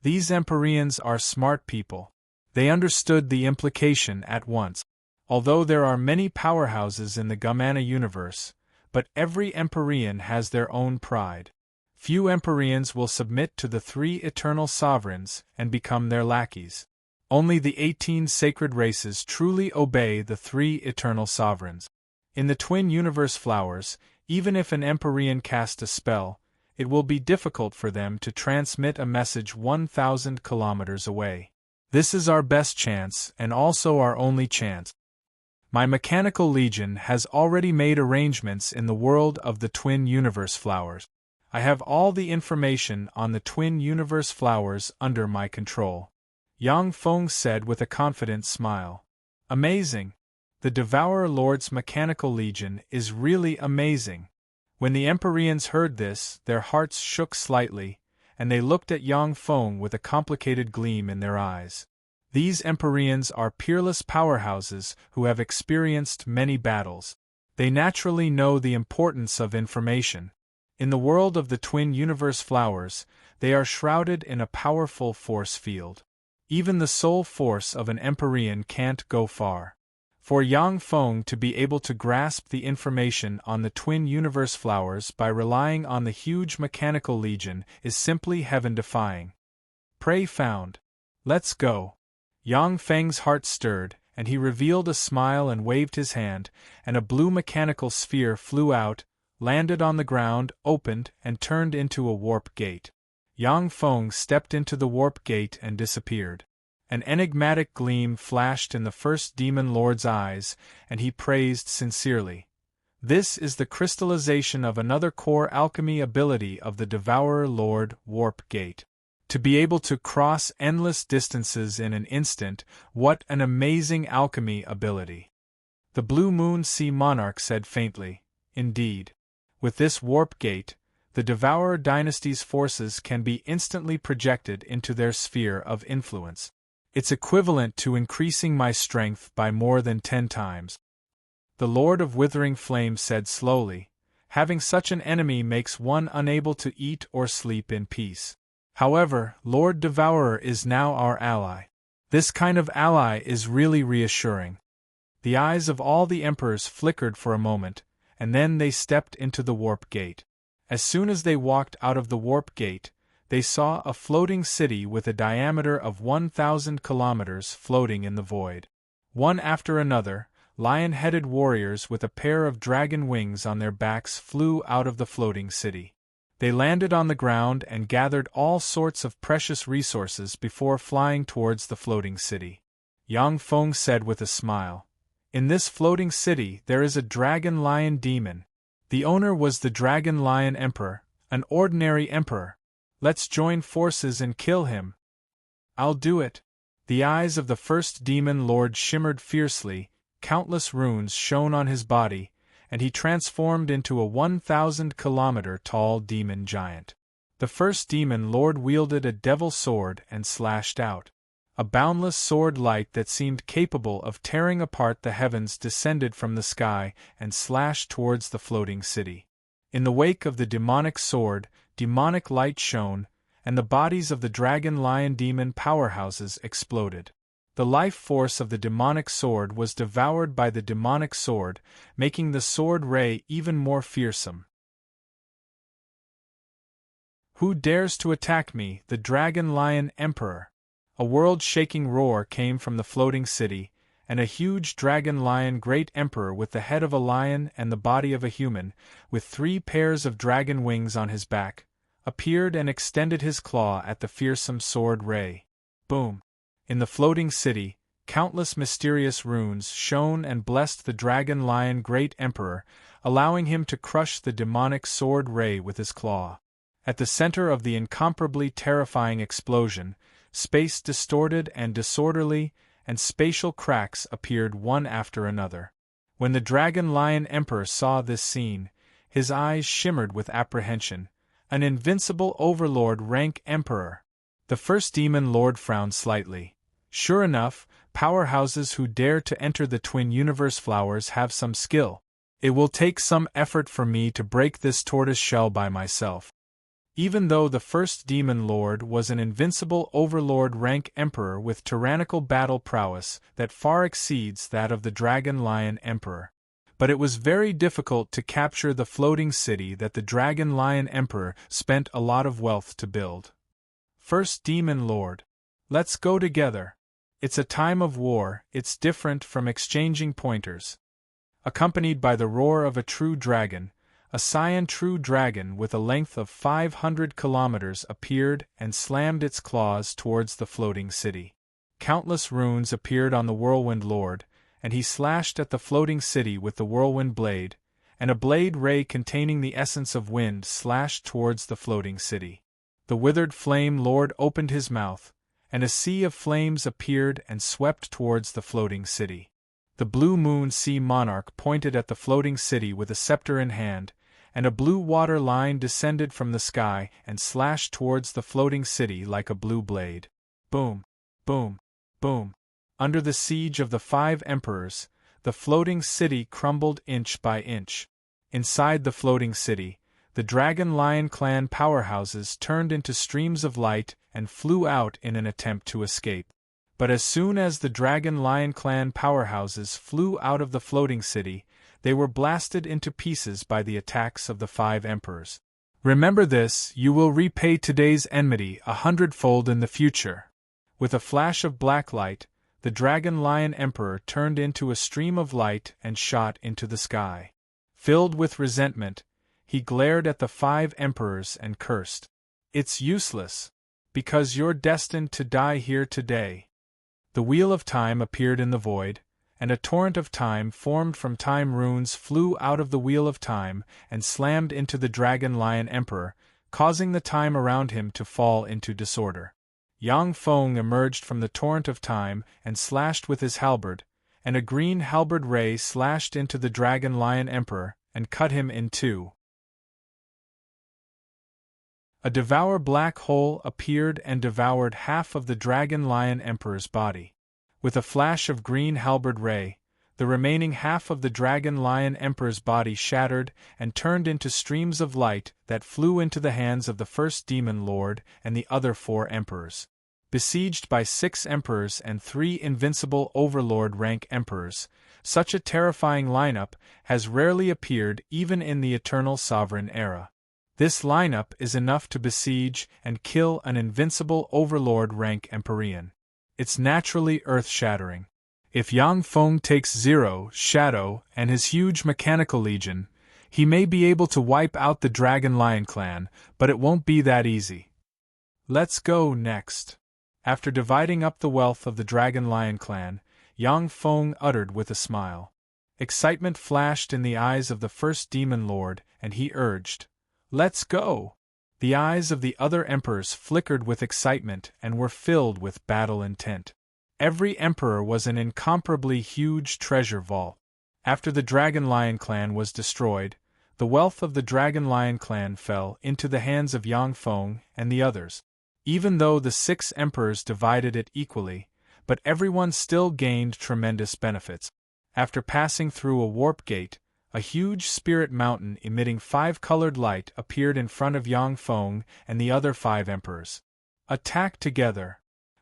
These Empyreans are smart people. They understood the implication at once. Although there are many powerhouses in the Gumana universe, but every Empyrean has their own pride. Few Empyreans will submit to the 3 eternal sovereigns and become their lackeys. Only the 18 sacred races truly obey the 3 eternal sovereigns. In the Twin Universe flowers, even if an Empyrean cast a spell, it will be difficult for them to transmit a message 1,000 kilometers away. This is our best chance and also our only chance. My Mechanical Legion has already made arrangements in the world of the Twin Universe flowers. I have all the information on the Twin Universe flowers under my control. Yang Feng said with a confident smile. Amazing! The Devourer Lord's Mechanical Legion is really amazing. When the Empyreans heard this, their hearts shook slightly, and they looked at Yang Feng with a complicated gleam in their eyes. These Empyreans are peerless powerhouses who have experienced many battles. They naturally know the importance of information. In the world of the Twin Universe flowers, they are shrouded in a powerful force field. Even the soul force of an Empyrean can't go far. For Yang Feng to be able to grasp the information on the Twin Universe flowers by relying on the huge Mechanical Legion is simply heaven-defying. Prey found. Let's go. Yang Feng's heart stirred, and he revealed a smile and waved his hand, and a blue mechanical sphere flew out, landed on the ground, opened, and turned into a warp gate. Yang Feng stepped into the warp gate and disappeared. An enigmatic gleam flashed in the first Demon Lord's eyes, and he praised sincerely. This is the crystallization of another core alchemy ability of the Devourer Lord, Warp Gate. To be able to cross endless distances in an instant, what an amazing alchemy ability! The Blue Moon Sea Monarch said faintly, Indeed. With this Warp Gate, the Devourer Dynasty's forces can be instantly projected into their sphere of influence. It's equivalent to increasing my strength by more than 10 times. The Lord of Withering Flame said slowly, Having such an enemy makes one unable to eat or sleep in peace. However, Lord Devourer is now our ally. This kind of ally is really reassuring. The eyes of all the emperors flickered for a moment, and then they stepped into the warp gate. As soon as they walked out of the warp gate, they saw a floating city with a diameter of 1,000 kilometers floating in the void. One after another, lion-headed warriors with a pair of dragon wings on their backs flew out of the floating city. They landed on the ground and gathered all sorts of precious resources before flying towards the floating city. Yang Feng said with a smile, In this floating city there is a dragon lion demon. The owner was the dragon lion emperor, an ordinary emperor. Let's join forces and kill him. I'll do it. The eyes of the first demon lord shimmered fiercely, countless runes shone on his body, and he transformed into a 1,000-kilometer-tall demon giant. The first demon lord wielded a devil sword and slashed out. A boundless sword light that seemed capable of tearing apart the heavens descended from the sky and slashed towards the floating city. In the wake of the demonic sword, demonic light shone, and the bodies of the Dragon Lion Demon powerhouses exploded. The life force of the demonic sword was devoured by the demonic sword, making the sword ray even more fearsome. Who dares to attack me, the Dragon Lion Emperor? A world-shaking roar came from the floating city, and a huge dragon lion great emperor with the head of a lion and the body of a human, with 3 pairs of dragon wings on his back, appeared and extended his claw at the fearsome sword ray. Boom! In the floating city, countless mysterious runes shone and blessed the dragon lion great emperor, allowing him to crush the demonic sword ray with his claw. At the center of the incomparably terrifying explosion, space distorted and disorderly, and spatial cracks appeared one after another. When the Dragon Lion Emperor saw this scene, his eyes shimmered with apprehension. An invincible overlord rank emperor. The first demon lord frowned slightly. Sure enough, powerhouses who dare to enter the Twin Universe flowers have some skill. It will take some effort for me to break this tortoise shell by myself. Even though the first demon lord was an invincible overlord rank emperor with tyrannical battle prowess that far exceeds that of the Dragon Lion Emperor. But it was very difficult to capture the floating city that the Dragon Lion Emperor spent a lot of wealth to build. First demon lord. Let's go together. It's a time of war, it's different from exchanging pointers. Accompanied by the roar of a true dragon, a Saiyan true dragon with a length of 500 kilometers appeared and slammed its claws towards the floating city. Countless runes appeared on the Whirlwind Lord, and he slashed at the floating city with the Whirlwind Blade, and a blade ray containing the essence of wind slashed towards the floating city. The Withered Flame Lord opened his mouth, and a sea of flames appeared and swept towards the floating city. The Blue Moon Sea Monarch pointed at the floating city with a scepter in hand, and a blue water line descended from the sky and slashed towards the floating city like a blue blade. Boom! Boom! Boom! Under the siege of the 5 emperors, the floating city crumbled inch by inch. Inside the floating city, the Dragon Lion clan powerhouses turned into streams of light and flew out in an attempt to escape. But as soon as the Dragon Lion clan powerhouses flew out of the floating city, they were blasted into pieces by the attacks of the 5 emperors. Remember this, you will repay today's enmity 100-fold in the future. With a flash of black light, the Dragon Lion Emperor turned into a stream of light and shot into the sky. Filled with resentment, he glared at the 5 emperors and cursed. It's useless, because you're destined to die here today. The Wheel of Time appeared in the void, and a torrent of time formed from time runes flew out of the Wheel of Time and slammed into the Dragon Lion Emperor, causing the time around him to fall into disorder. Yang Feng emerged from the torrent of time and slashed with his halberd, and a green halberd ray slashed into the Dragon Lion Emperor and cut him in 2. A devour black hole appeared and devoured half of the Dragon Lion Emperor's body. With a flash of green halberd ray, the remaining half of the Dragon Lion Emperor's body shattered and turned into streams of light that flew into the hands of the first Demon Lord and the other 4 emperors. Besieged by 6 emperors and 3 invincible overlord rank emperors, such a terrifying lineup has rarely appeared even in the Eternal Sovereign era. This lineup is enough to besiege and kill an invincible overlord rank Empyrean. It's naturally earth-shattering. If Yang Feng takes Zero, Shadow, and his huge mechanical legion, he may be able to wipe out the Dragon Lion clan, but it won't be that easy. Let's go next. After dividing up the wealth of the Dragon Lion clan, Yang Feng uttered with a smile. Excitement flashed in the eyes of the first Demon Lord, and he urged, "Let's go!" The eyes of the other emperors flickered with excitement and were filled with battle intent. Every emperor was an incomparably huge treasure vault. After the Dragon Lion clan was destroyed, the wealth of the Dragon Lion clan fell into the hands of Yang Feng and the others. Even though the 6 emperors divided it equally, but everyone still gained tremendous benefits. After passing through a warp gate, A huge spirit mountain emitting 5-colored light appeared in front of Yang Feng and the other 5 emperors. Attack together!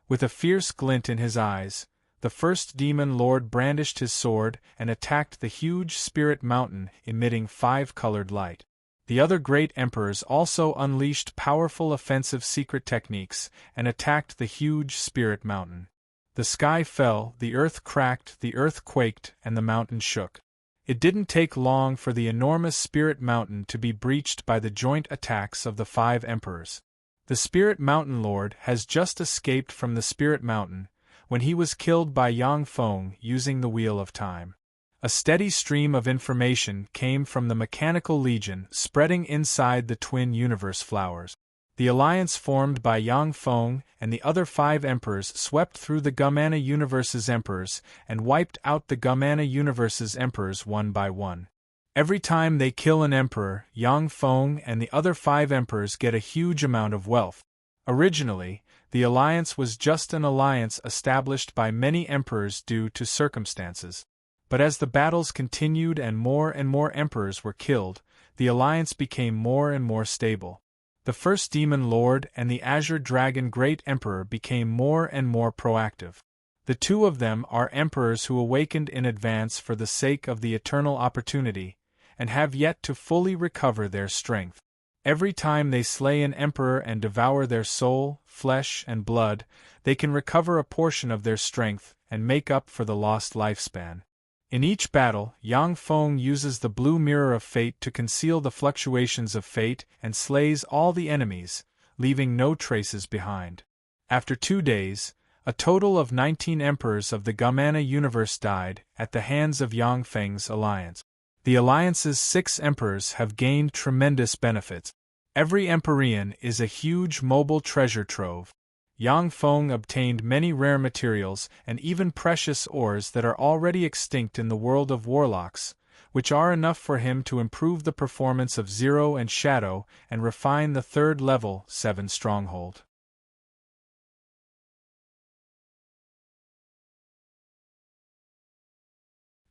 With a fierce glint in his eyes, the first demon lord brandished his sword and attacked the huge spirit mountain emitting 5-colored light. The other great emperors also unleashed powerful offensive secret techniques and attacked the huge spirit mountain. The sky fell, the earth cracked, the earth quaked, and the mountain shook. It didn't take long for the enormous spirit mountain to be breached by the joint attacks of the 5 emperors. The Spirit Mountain Lord has just escaped from the Spirit Mountain when he was killed by Yang Feng using the Wheel of Time. A steady stream of information came from the Mechanical Legion spreading inside the Twin Universe flowers. The alliance formed by Yang Feng and the other 5 emperors swept through the Gumana Universe's emperors and wiped out the Gumana Universe's emperors one by one. Every time they kill an emperor, Yang Feng and the other 5 emperors get a huge amount of wealth. Originally, the alliance was just an alliance established by many emperors due to circumstances. But as the battles continued and more emperors were killed, the alliance became more and more stable. The first Demon Lord and the Azure Dragon Great Emperor became more and more proactive. The 2 of them are emperors who awakened in advance for the sake of the eternal opportunity, and have yet to fully recover their strength. Every time they slay an emperor and devour their soul, flesh, and blood, they can recover a portion of their strength and make up for the lost lifespan. In each battle, Yang Feng uses the blue mirror of fate to conceal the fluctuations of fate and slays all the enemies, leaving no traces behind. After 2 days, a total of 19 emperors of the Gumana universe died at the hands of Yang Feng's alliance. The alliance's 6 emperors have gained tremendous benefits. Every Empyrean is a huge mobile treasure trove. Yang Feng obtained many rare materials and even precious ores that are already extinct in the world of warlocks, which are enough for him to improve the performance of Zero and Shadow and refine the 3rd level 7 stronghold.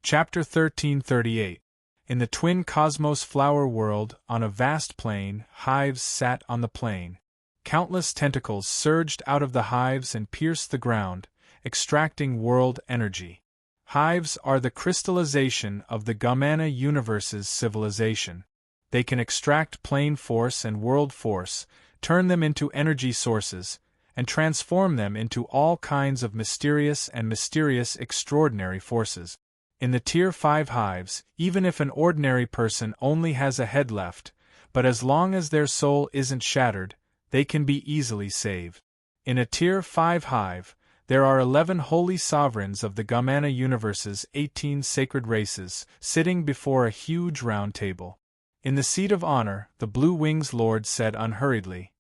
Chapter 1338. In the twin cosmos flower world, on a vast plain, hives sat on the plain. Countless tentacles surged out of the hives and pierced the ground, extracting world energy. Hives are the crystallization of the Gumana universe's civilization. They can extract plane force and world force, turn them into energy sources, and transform them into all kinds of mysterious extraordinary forces. In the Tier 5 hives, even if an ordinary person only has a head left, but as long as their soul isn't shattered, they can be easily saved. In a Tier 5 hive, there are 11 holy sovereigns of the Gumana universe's 18 sacred races, sitting before a huge round table. In the seat of honor, the Blue Wings Lord said unhurriedly,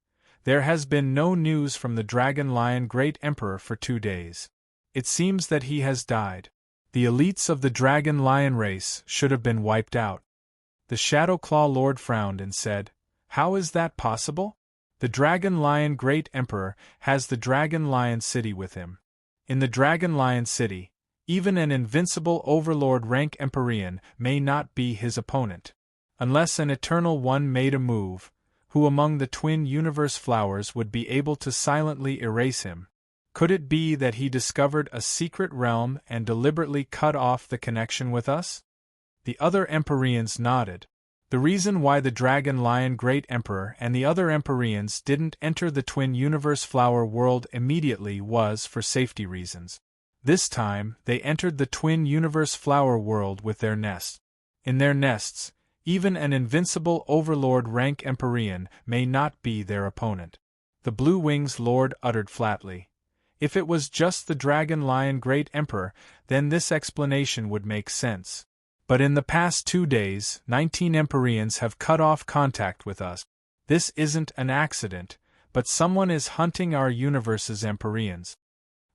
"There has been no news from the Dragon Lion Great Emperor for 2 days. It seems that he has died. The elites of the Dragon Lion race should have been wiped out." The Shadow Claw Lord frowned and said, "How is that possible? The Dragon Lion Great Emperor has the Dragon Lion City with him. In the Dragon Lion City, even an invincible overlord rank Empyrean may not be his opponent. Unless an Eternal One made a move, who among the twin universe flowers would be able to silently erase him? Could it be that he discovered a secret realm and deliberately cut off the connection with us?" The other Empyreans nodded. The reason why the Dragon Lion Great Emperor and the other Empyreans didn't enter the Twin Universe Flower world immediately was for safety reasons. This time, they entered the Twin Universe Flower world with their nests. In their nests, even an invincible overlord rank Empyrean may not be their opponent. The Blue Wings Lord uttered flatly, "If it was just the Dragon Lion Great Emperor, then this explanation would make sense. But in the past 2 days, 19 Empyreans have cut off contact with us. This isn't an accident, but someone is hunting our universe's Empyreans."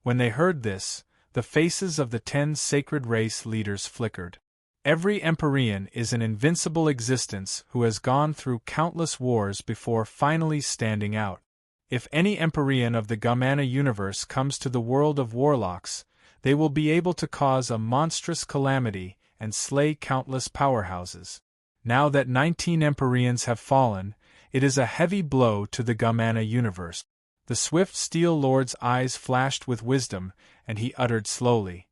When they heard this, the faces of the 10 sacred race leaders flickered. Every Empyrean is an invincible existence who has gone through countless wars before finally standing out. If any Empyrean of the Gumana universe comes to the world of warlocks, they will be able to cause a monstrous calamity and slay countless powerhouses. Now that 19 Empyreans have fallen, it is a heavy blow to the Gamana universe. The swift Steel Lord's eyes flashed with wisdom, and he uttered slowly.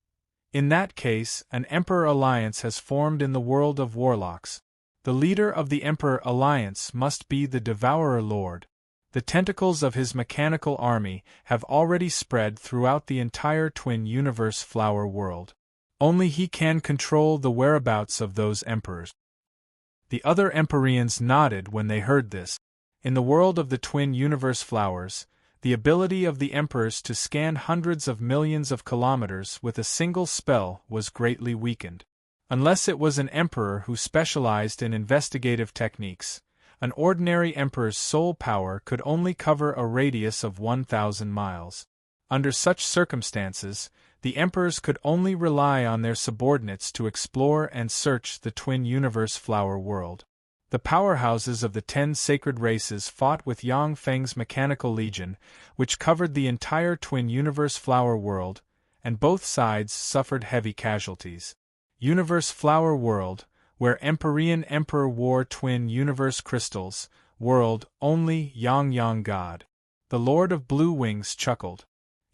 In that case, an Emperor Alliance has formed in the world of warlocks. The leader of the Emperor Alliance must be the Devourer Lord. The tentacles of his mechanical army have already spread throughout the entire Twin Universe Flower world. Only he can control the whereabouts of those emperors. The other Empyreans nodded when they heard this. In the world of the Twin Universe Flowers, the ability of the emperors to scan hundreds of millions of kilometers with a single spell was greatly weakened. Unless it was an emperor who specialized in investigative techniques, an ordinary emperor's soul power could only cover a radius of 1,000 miles. Under such circumstances, the emperors could only rely on their subordinates to explore and search the Twin Universe Flower world. The powerhouses of the 10 sacred races fought with Yang Feng's mechanical legion, which covered the entire Twin Universe Flower world, and both sides suffered heavy casualties. Universe Flower world, where Empyrean Emperor wore Twin Universe crystals, world, only Yang God. The Lord of Blue Wings chuckled.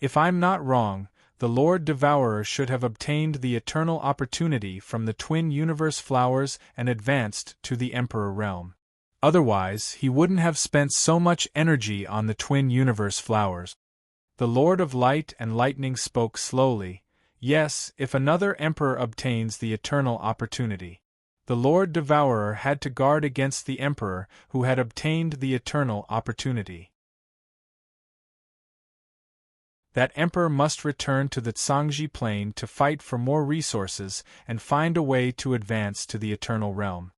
If I'm not wrong, the Lord Devourer should have obtained the eternal opportunity from the Twin Universe Flowers and advanced to the Emperor realm. Otherwise, he wouldn't have spent so much energy on the Twin Universe Flowers. The Lord of Light and Lightning spoke slowly. Yes, if another Emperor obtains the eternal opportunity. The Lord Devourer had to guard against the Emperor who had obtained the eternal opportunity. That Emperor must return to the Tsangji Plain to fight for more resources and find a way to advance to the Eternal Realm.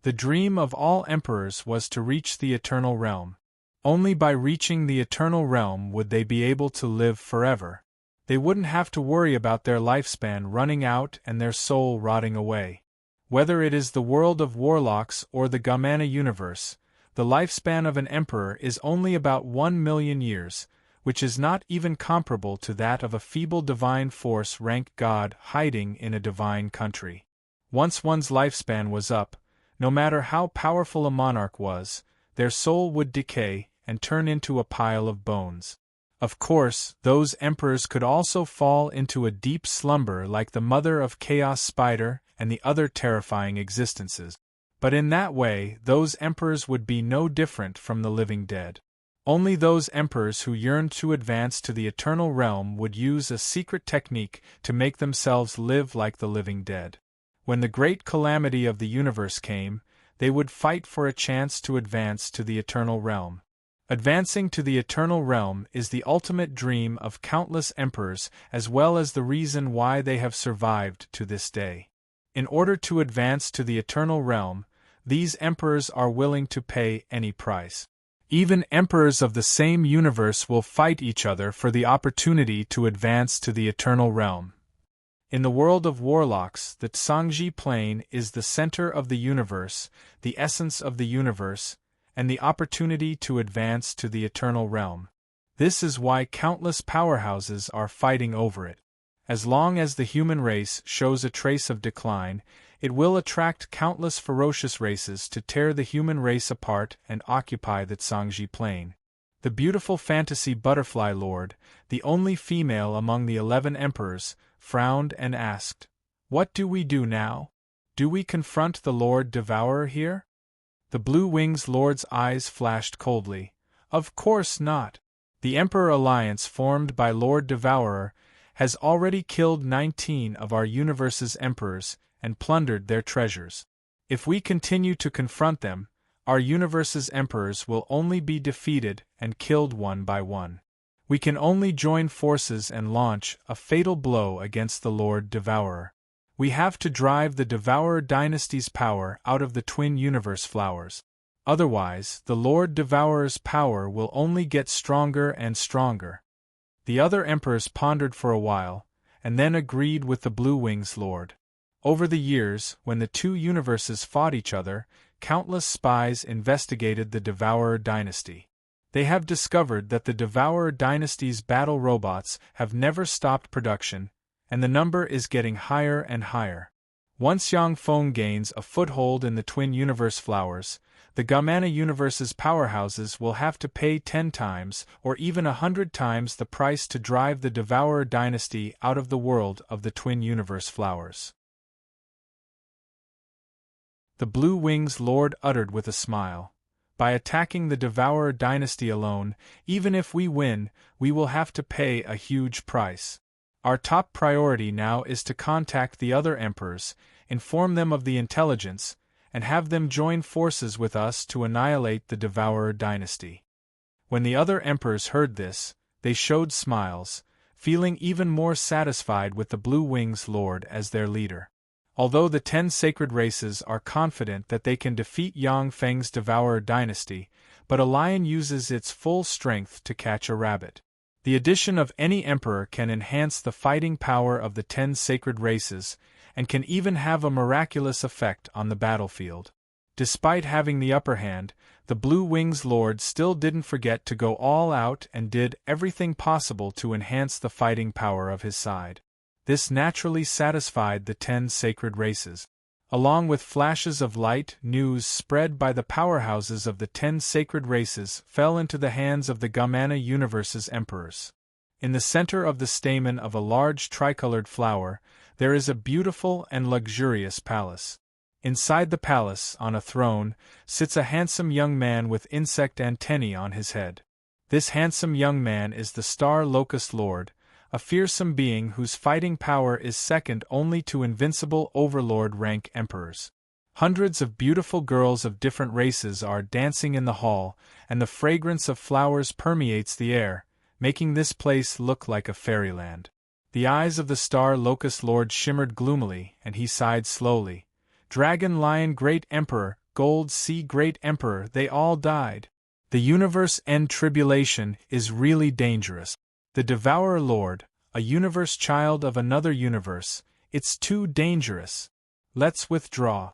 The dream of all emperors was to reach the Eternal Realm. Only by reaching the Eternal Realm would they be able to live forever. They wouldn't have to worry about their lifespan running out and their soul rotting away. Whether it is the world of warlocks or the Gamana universe, the lifespan of an emperor is only about 1,000,000 years, which is not even comparable to that of a feeble divine force rank god hiding in a divine country. Once one's lifespan was up, no matter how powerful a monarch was, their soul would decay and turn into a pile of bones. Of course, those emperors could also fall into a deep slumber like the mother of Chaos Spider and the other terrifying existences. But in that way, those emperors would be no different from the living dead. Only those emperors who yearned to advance to the Eternal Realm would use a secret technique to make themselves live like the living dead. When the great calamity of the universe came, they would fight for a chance to advance to the Eternal Realm. Advancing to the Eternal Realm is the ultimate dream of countless emperors as well as the reason why they have survived to this day. In order to advance to the Eternal Realm, these emperors are willing to pay any price. Even emperors of the same universe will fight each other for the opportunity to advance to the Eternal Realm. In the world of warlocks, the Tsangji Plain is the center of the universe, the essence of the universe, and the opportunity to advance to the Eternal Realm. This is why countless powerhouses are fighting over it. As long as the human race shows a trace of decline, it will attract countless ferocious races to tear the human race apart and occupy the Tsangji Plain. The beautiful fantasy Butterfly Lord, the only female among the 11 emperors, frowned and asked, "What do we do now? Do we confront the Lord Devourer here?" The Blue Wings Lord's eyes flashed coldly. "Of course not. The Emperor Alliance formed by Lord Devourer has already killed 19 of our universe's emperors and plundered their treasures. If we continue to confront them, our universe's emperors will only be defeated and killed one by one. We can only join forces and launch a fatal blow against the Lord Devourer. We have to drive the Devourer dynasty's power out of the Twin Universe Flowers. Otherwise, the Lord Devourer's power will only get stronger and stronger." The other emperors pondered for a while, and then agreed with the Blue Wings Lord. Over the years, when the two universes fought each other, countless spies investigated the Devourer dynasty. They have discovered that the Devourer dynasty's battle robots have never stopped production, and the number is getting higher and higher. Once Yang Feng gains a foothold in the Twin Universe flowers, the Gamana Universe's powerhouses will have to pay 10 times or even 100 times the price to drive the Devourer dynasty out of the world of the Twin Universe flowers. The Blue Wings Lord uttered with a smile. By attacking the Devourer dynasty alone, even if we win, we will have to pay a huge price. Our top priority now is to contact the other emperors, inform them of the intelligence, and have them join forces with us to annihilate the Devourer dynasty. When the other emperors heard this, they showed smiles, feeling even more satisfied with the Blue Wings Lord as their leader. Although the 10 sacred races are confident that they can defeat Yang Feng's Devourer dynasty, but a lion uses its full strength to catch a rabbit. The addition of any emperor can enhance the fighting power of the 10 sacred races, and can even have a miraculous effect on the battlefield. Despite having the upper hand, the Blue Wings Lord still didn't forget to go all out and did everything possible to enhance the fighting power of his side. This naturally satisfied the 10 sacred races. Along with flashes of light, news spread by the powerhouses of the 10 sacred races fell into the hands of the Gamana Universe's emperors. In the center of the stamen of a large tricolored flower, there is a beautiful and luxurious palace. Inside the palace, on a throne, sits a handsome young man with insect antennae on his head. This handsome young man is the Star Locust Lord, a fearsome being whose fighting power is second only to invincible overlord rank emperors. Hundreds of beautiful girls of different races are dancing in the hall, and the fragrance of flowers permeates the air, making this place look like a fairyland. The eyes of the Star Locust Lord shimmered gloomily, and he sighed slowly. Dragon Lion Great Emperor, Gold Sea Great Emperor, they all died. The universe end tribulation is really dangerous. The Devourer Lord, a universe child of another universe, it's too dangerous. Let's withdraw.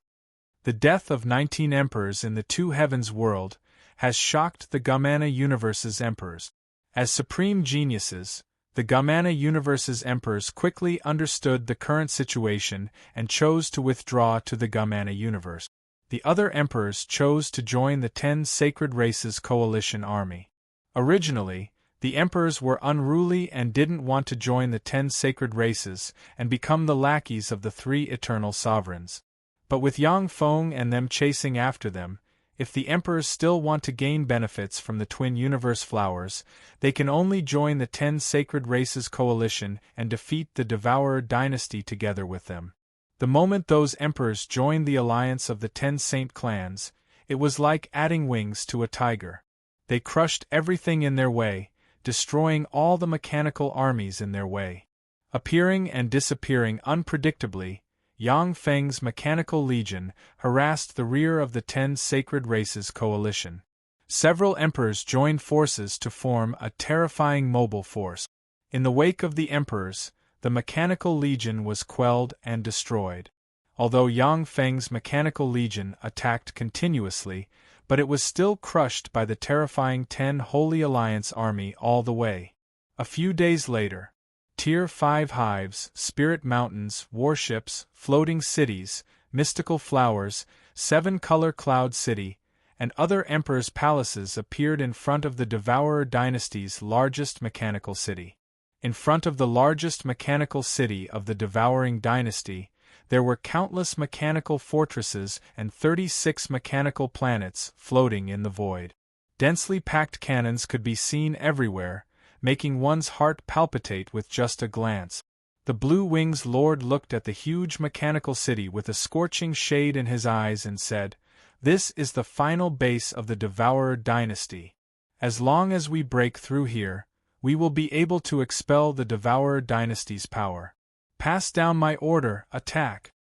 The death of 19 emperors in the Two Heavens world has shocked the Gamana Universe's emperors. As supreme geniuses, the Gamana Universe's emperors quickly understood the current situation and chose to withdraw to the Gamana Universe. The other emperors chose to join the 10 Sacred Races coalition army. Originally, the emperors were unruly and didn't want to join the 10 sacred races and become the lackeys of the 3 eternal sovereigns. But with Yang Feng and them chasing after them, if the emperors still want to gain benefits from the Twin Universe flowers, they can only join the 10 sacred races coalition and defeat the Devourer dynasty together with them. The moment those emperors joined the alliance of the 10 saint clans, it was like adding wings to a tiger. They crushed everything in their way, destroying all the mechanical armies in their way. Appearing and disappearing unpredictably, Yang Feng's mechanical legion harassed the rear of the 10 sacred races coalition. Several emperors joined forces to form a terrifying mobile force. In the wake of the emperors, the mechanical legion was quelled and destroyed. Although Yang Feng's mechanical legion attacked continuously, but it was still crushed by the terrifying 10 Holy Alliance army all the way. A few days later, Tier 5 hives, spirit mountains, warships, floating cities, mystical flowers, 7-color cloud city, and other emperors' palaces appeared in front of the Devourer dynasty's largest mechanical city. In front of the largest mechanical city of the Devouring dynasty, there were countless mechanical fortresses and 36 mechanical planets floating in the void. Densely packed cannons could be seen everywhere, making one's heart palpitate with just a glance. The Blue Wings Lord looked at the huge mechanical city with a scorching shade in his eyes and said, "This is the final base of the Devourer dynasty. As long as we break through here, we will be able to expel the Devourer dynasty's power. Pass down my order, attack."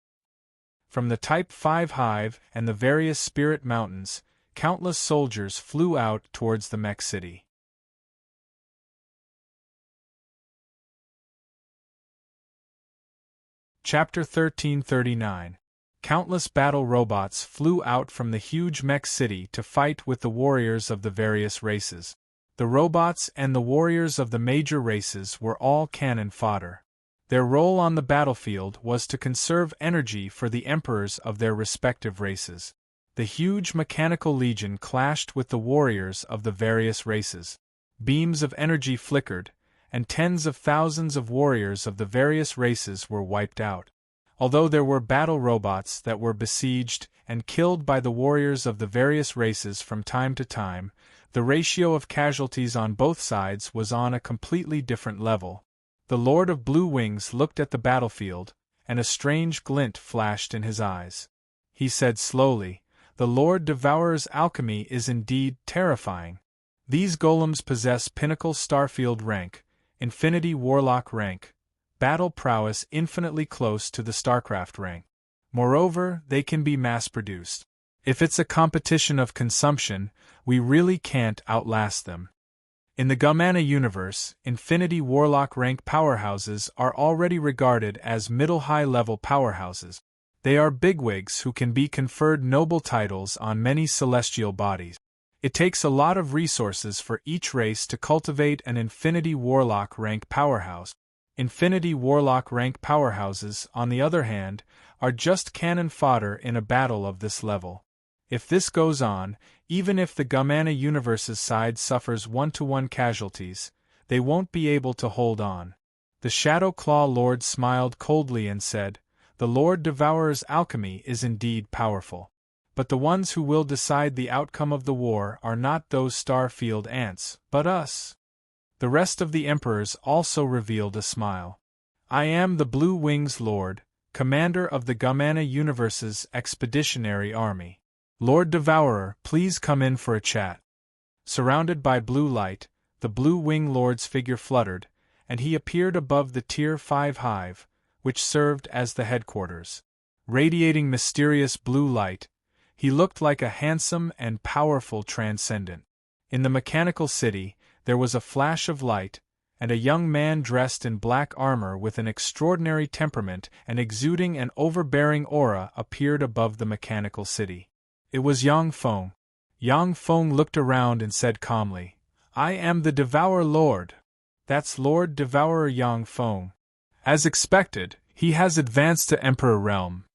From the Type 5 hive and the various spirit mountains, countless soldiers flew out towards the Mech city. Chapter 1339. Countless battle robots flew out from the huge Mech city to fight with the warriors of the various races. The robots and the warriors of the major races were all cannon fodder. Their role on the battlefield was to conserve energy for the emperors of their respective races. The huge mechanical legion clashed with the warriors of the various races. Beams of energy flickered, and tens of thousands of warriors of the various races were wiped out. Although there were battle robots that were besieged and killed by the warriors of the various races from time to time, the ratio of casualties on both sides was on a completely different level. The Lord of Blue Wings looked at the battlefield, and a strange glint flashed in his eyes. He said slowly, "The Lord Devourer's alchemy is indeed terrifying. These golems possess pinnacle Starfield rank, Infinity Warlock rank, battle prowess infinitely close to the StarCraft rank. Moreover, they can be mass-produced. If it's a competition of consumption, we really can't outlast them." In the Gamana universe, Infinity Warlock rank powerhouses are already regarded as middle-high level powerhouses. They are bigwigs who can be conferred noble titles on many celestial bodies. It takes a lot of resources for each race to cultivate an Infinity Warlock rank powerhouse. Infinity Warlock rank powerhouses, on the other hand, are just cannon fodder in a battle of this level. If this goes on, even if the Gamana universe's side suffers 1-to-1 casualties, they won't be able to hold on. The Shadow Claw Lord smiled coldly and said, "The Lord Devourer's alchemy is indeed powerful. But the ones who will decide the outcome of the war are not those Starfield ants, but us." The rest of the emperors also revealed a smile. "I am the Blue Wings Lord, commander of the Gamana universe's expeditionary army. Lord Devourer, please come in for a chat." Surrounded by blue light, the Blue Wing Lord's figure fluttered, and he appeared above the Tier 5 hive, which served as the headquarters. Radiating mysterious blue light, he looked like a handsome and powerful transcendent. In the mechanical city, there was a flash of light, and a young man dressed in black armor with an extraordinary temperament and exuding an overbearing aura appeared above the mechanical city. It was Yang Feng. Yang Feng looked around and said calmly, "I am the Devourer Lord." "That's Lord Devourer Yang Feng. As expected, he has advanced to Emperor Realm.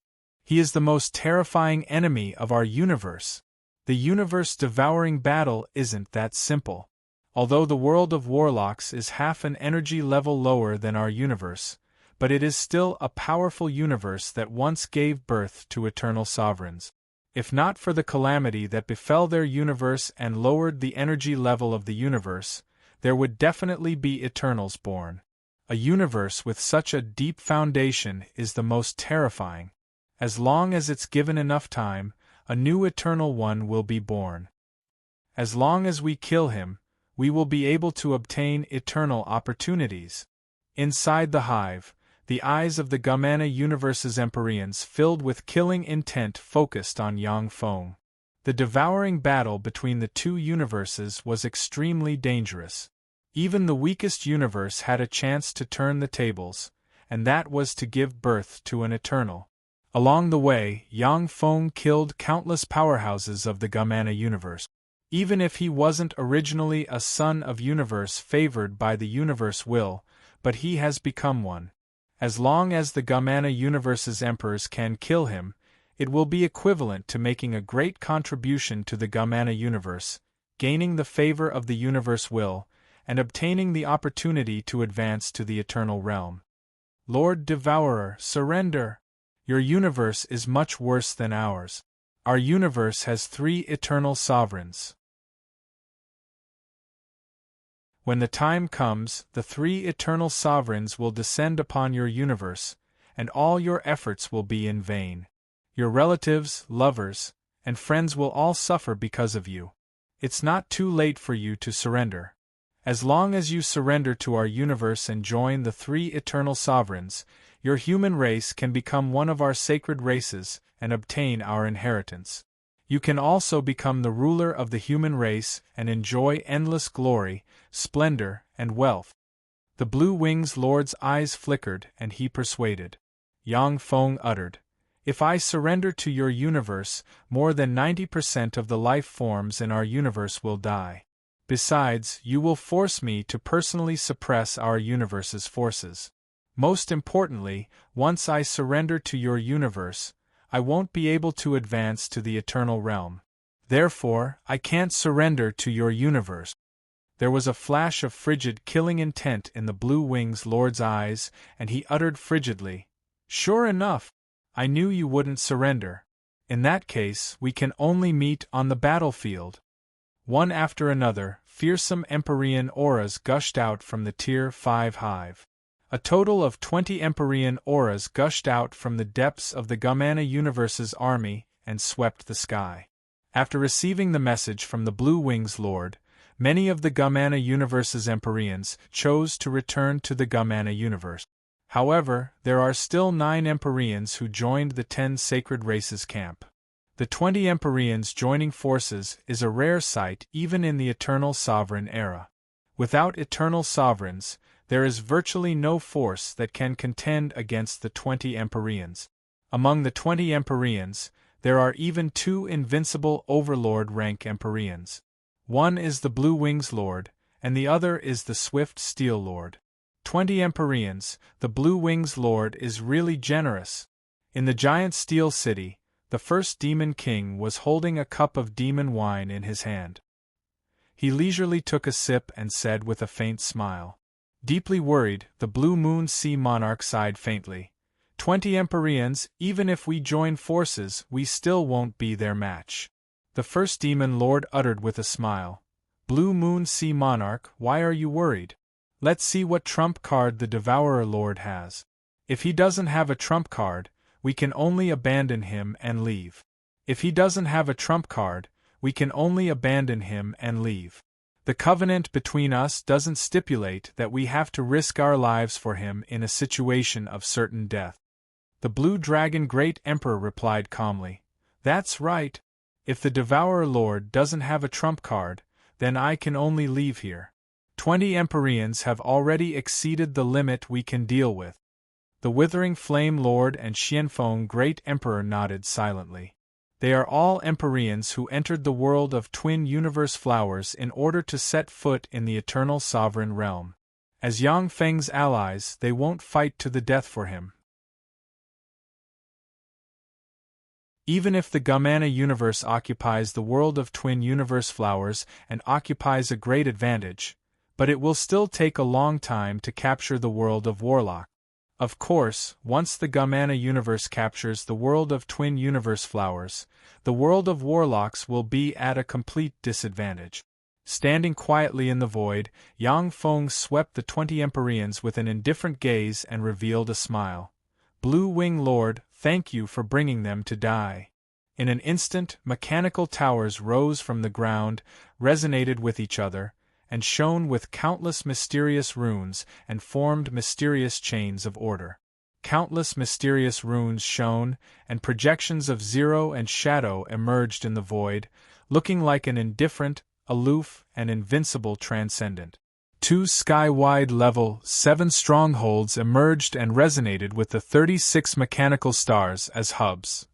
He is the most terrifying enemy of our universe. The universe-devouring battle isn't that simple. Although the world of Warlocks is half an energy level lower than our universe, but it is still a powerful universe that once gave birth to eternal sovereigns. If not for the calamity that befell their universe and lowered the energy level of the universe, there would definitely be Eternals born. A universe with such a deep foundation is the most terrifying. As long as it's given enough time, a new Eternal One will be born. As long as we kill him, we will be able to obtain eternal opportunities." Inside the hive, the eyes of the Gamana universe's Empyreans filled with killing intent focused on Yang Feng. The devouring battle between the two universes was extremely dangerous. Even the weakest universe had a chance to turn the tables, and that was to give birth to an eternal. Along the way, Yang Feng killed countless powerhouses of the Gamana universe. Even if he wasn't originally a son of universe favored by the universe will, but he has become one. As long as the Gamana universe's emperors can kill him, it will be equivalent to making a great contribution to the Gamana universe, gaining the favor of the universe will, and obtaining the opportunity to advance to the eternal realm. "Lord Devourer, surrender! Your universe is much worse than ours. Our universe has 3 eternal sovereigns. When the time comes, the 3 eternal sovereigns will descend upon your universe, and all your efforts will be in vain. Your relatives, lovers, and friends will all suffer because of you. It's not too late for you to surrender. As long as you surrender to our universe and join the 3 eternal sovereigns, your human race can become one of our sacred races and obtain our inheritance. You can also become the ruler of the human race and enjoy endless glory, splendor, and wealth." The Blue Wings Lord's eyes flickered and he persuaded. Yang Feng uttered, "If I surrender to your universe, more than 90% of the life forms in our universe will die. Besides, you will force me to personally suppress our universe's forces. Most importantly, once I surrender to your universe, I won't be able to advance to the eternal realm. Therefore, I can't surrender to your universe." There was a flash of frigid, killing intent in the Blue Wings Lord's eyes, and he uttered frigidly, "Sure enough! I knew you wouldn't surrender. In that case, we can only meet on the battlefield." One after another, fearsome Empyrean auras gushed out from the Tier 5 hive. A total of 20 Empyrean auras gushed out from the depths of the Gamana Universe's army and swept the sky. After receiving the message from the Blue Wings Lord, many of the Gamana Universe's Empyreans chose to return to the Gamana Universe. However, there are still 9 Empyreans who joined the 10 Sacred Races camp. The 20 Empyreans joining forces is a rare sight even in the Eternal Sovereign era. Without Eternal Sovereigns, there is virtually no force that can contend against the 20 Empyreans. Among the 20 Empyreans, there are even 2 invincible Overlord rank Empyreans. One is the Blue Wings Lord, and the other is the Swift Steel Lord. 20 Empyreans, the Blue Wings Lord is really generous. In the giant Steel City, the first Demon King was holding a cup of demon wine in his hand. He leisurely took a sip and said with a faint smile. Deeply worried, the Blue Moon Sea Monarch sighed faintly. 20 Empyreans, even if we join forces, we still won't be their match. The first Demon Lord uttered with a smile. Blue Moon Sea Monarch, why are you worried? Let's see what trump card the Devourer Lord has. If he doesn't have a trump card, we can only abandon him and leave. If he doesn't have a trump card, we can only abandon him and leave. The covenant between us doesn't stipulate that we have to risk our lives for him in a situation of certain death. The Blue Dragon Great Emperor replied calmly. That's right. If the Devourer Lord doesn't have a trump card, then I can only leave here. 20 Empyreans have already exceeded the limit we can deal with. The Withering Flame Lord and Xianfeng Great Emperor nodded silently. They are all Empyreans who entered the world of Twin Universe Flowers in order to set foot in the Eternal Sovereign Realm. As Yang Feng's allies, they won't fight to the death for him. Even if the Gamana Universe occupies the world of Twin Universe Flowers and occupies a great advantage, but it will still take a long time to capture the world of Warlock. Of course, once the Gamana Universe captures the world of Twin Universe Flowers, the world of Warlocks will be at a complete disadvantage. Standing quietly in the void, Yang Feng swept the 20 Empyreans with an indifferent gaze and revealed a smile. Blue Wing Lord, thank you for bringing them to die. In an instant, mechanical towers rose from the ground, resonated with each other, and shone with countless mysterious runes and formed mysterious chains of order. Countless mysterious runes shone, and projections of Zero and Shadow emerged in the void, looking like an indifferent, aloof, and invincible transcendent. 2 sky-wide level 7 strongholds emerged and resonated with the 36 mechanical stars as hubs.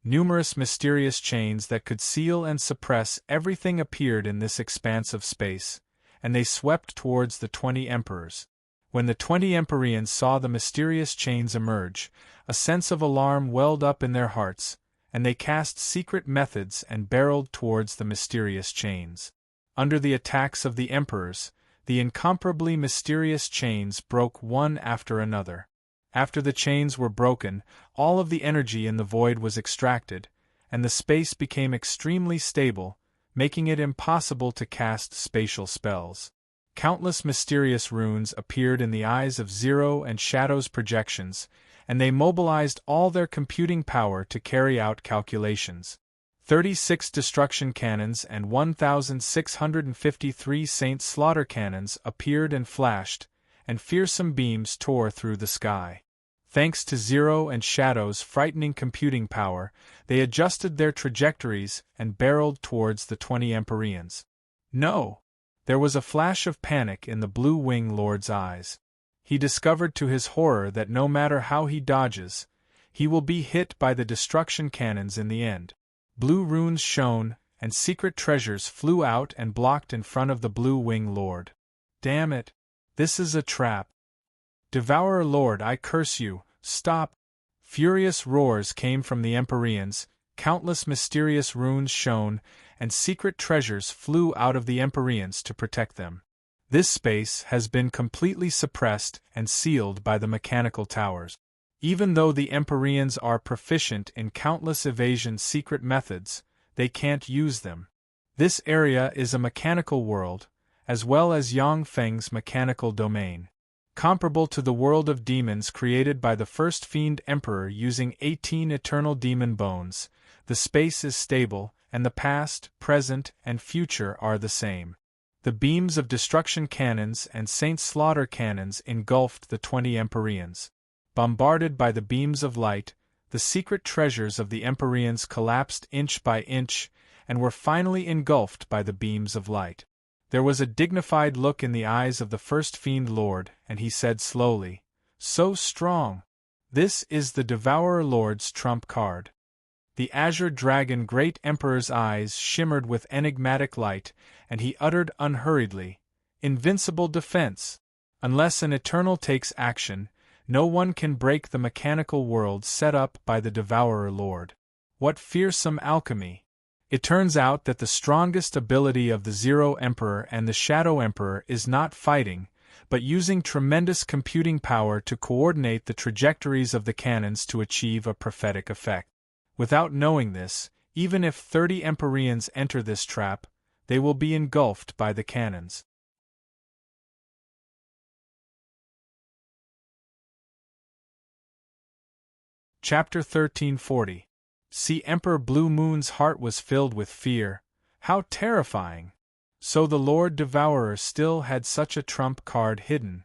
Numerous mysterious chains that could seal and suppress everything appeared in this expanse of space, and they swept towards the 20 emperors. When the 20 Empyreans saw the mysterious chains emerge, a sense of alarm welled up in their hearts, and they cast secret methods and barreled towards the mysterious chains. Under the attacks of the emperors, the incomparably mysterious chains broke one after another. After the chains were broken, all of the energy in the void was extracted, and the space became extremely stable, making it impossible to cast spatial spells. Countless mysterious runes appeared in the eyes of Zero and Shadow's projections, and they mobilized all their computing power to carry out calculations. 36 destruction cannons and 1,653 Saint Slaughter cannons appeared and flashed, and fearsome beams tore through the sky. Thanks to Zero and Shadow's frightening computing power, they adjusted their trajectories and barreled towards the 20 Empyreans. No! There was a flash of panic in the Blue Wing Lord's eyes. He discovered to his horror that no matter how he dodges, he will be hit by the destruction cannons in the end. Blue runes shone, and secret treasures flew out and blocked in front of the Blue Wing Lord. Damn it! This is a trap. Devourer Lord, I curse you, stop! Furious roars came from the Empyreans, countless mysterious runes shone, and secret treasures flew out of the Empyreans to protect them. This space has been completely suppressed and sealed by the mechanical towers. Even though the Empyreans are proficient in countless evasion secret methods, they can't use them. This area is a mechanical world, as well as Yang Feng's mechanical domain. Comparable to the world of demons created by the first Fiend Emperor using 18 eternal demon bones, the space is stable, and the past, present, and future are the same. The beams of destruction cannons and Saint Slaughter cannons engulfed the 20 Empyreans. Bombarded by the beams of light, the secret treasures of the Empyreans collapsed inch by inch, and were finally engulfed by the beams of light. There was a dignified look in the eyes of the first Fiend Lord, and he said slowly, "So strong! This is the Devourer Lord's trump card." The Azure Dragon Great Emperor's eyes shimmered with enigmatic light, and he uttered unhurriedly, "Invincible defense! Unless an Eternal takes action, no one can break the mechanical world set up by the Devourer Lord." What fearsome alchemy! It turns out that the strongest ability of the Zero Emperor and the Shadow Emperor is not fighting, but using tremendous computing power to coordinate the trajectories of the cannons to achieve a prophetic effect. Without knowing this, even if 30 Empyreans enter this trap, they will be engulfed by the cannons. Chapter 1340. See, Emperor Blue Moon's heart was filled with fear. How terrifying! So the Lord Devourer still had such a trump card hidden.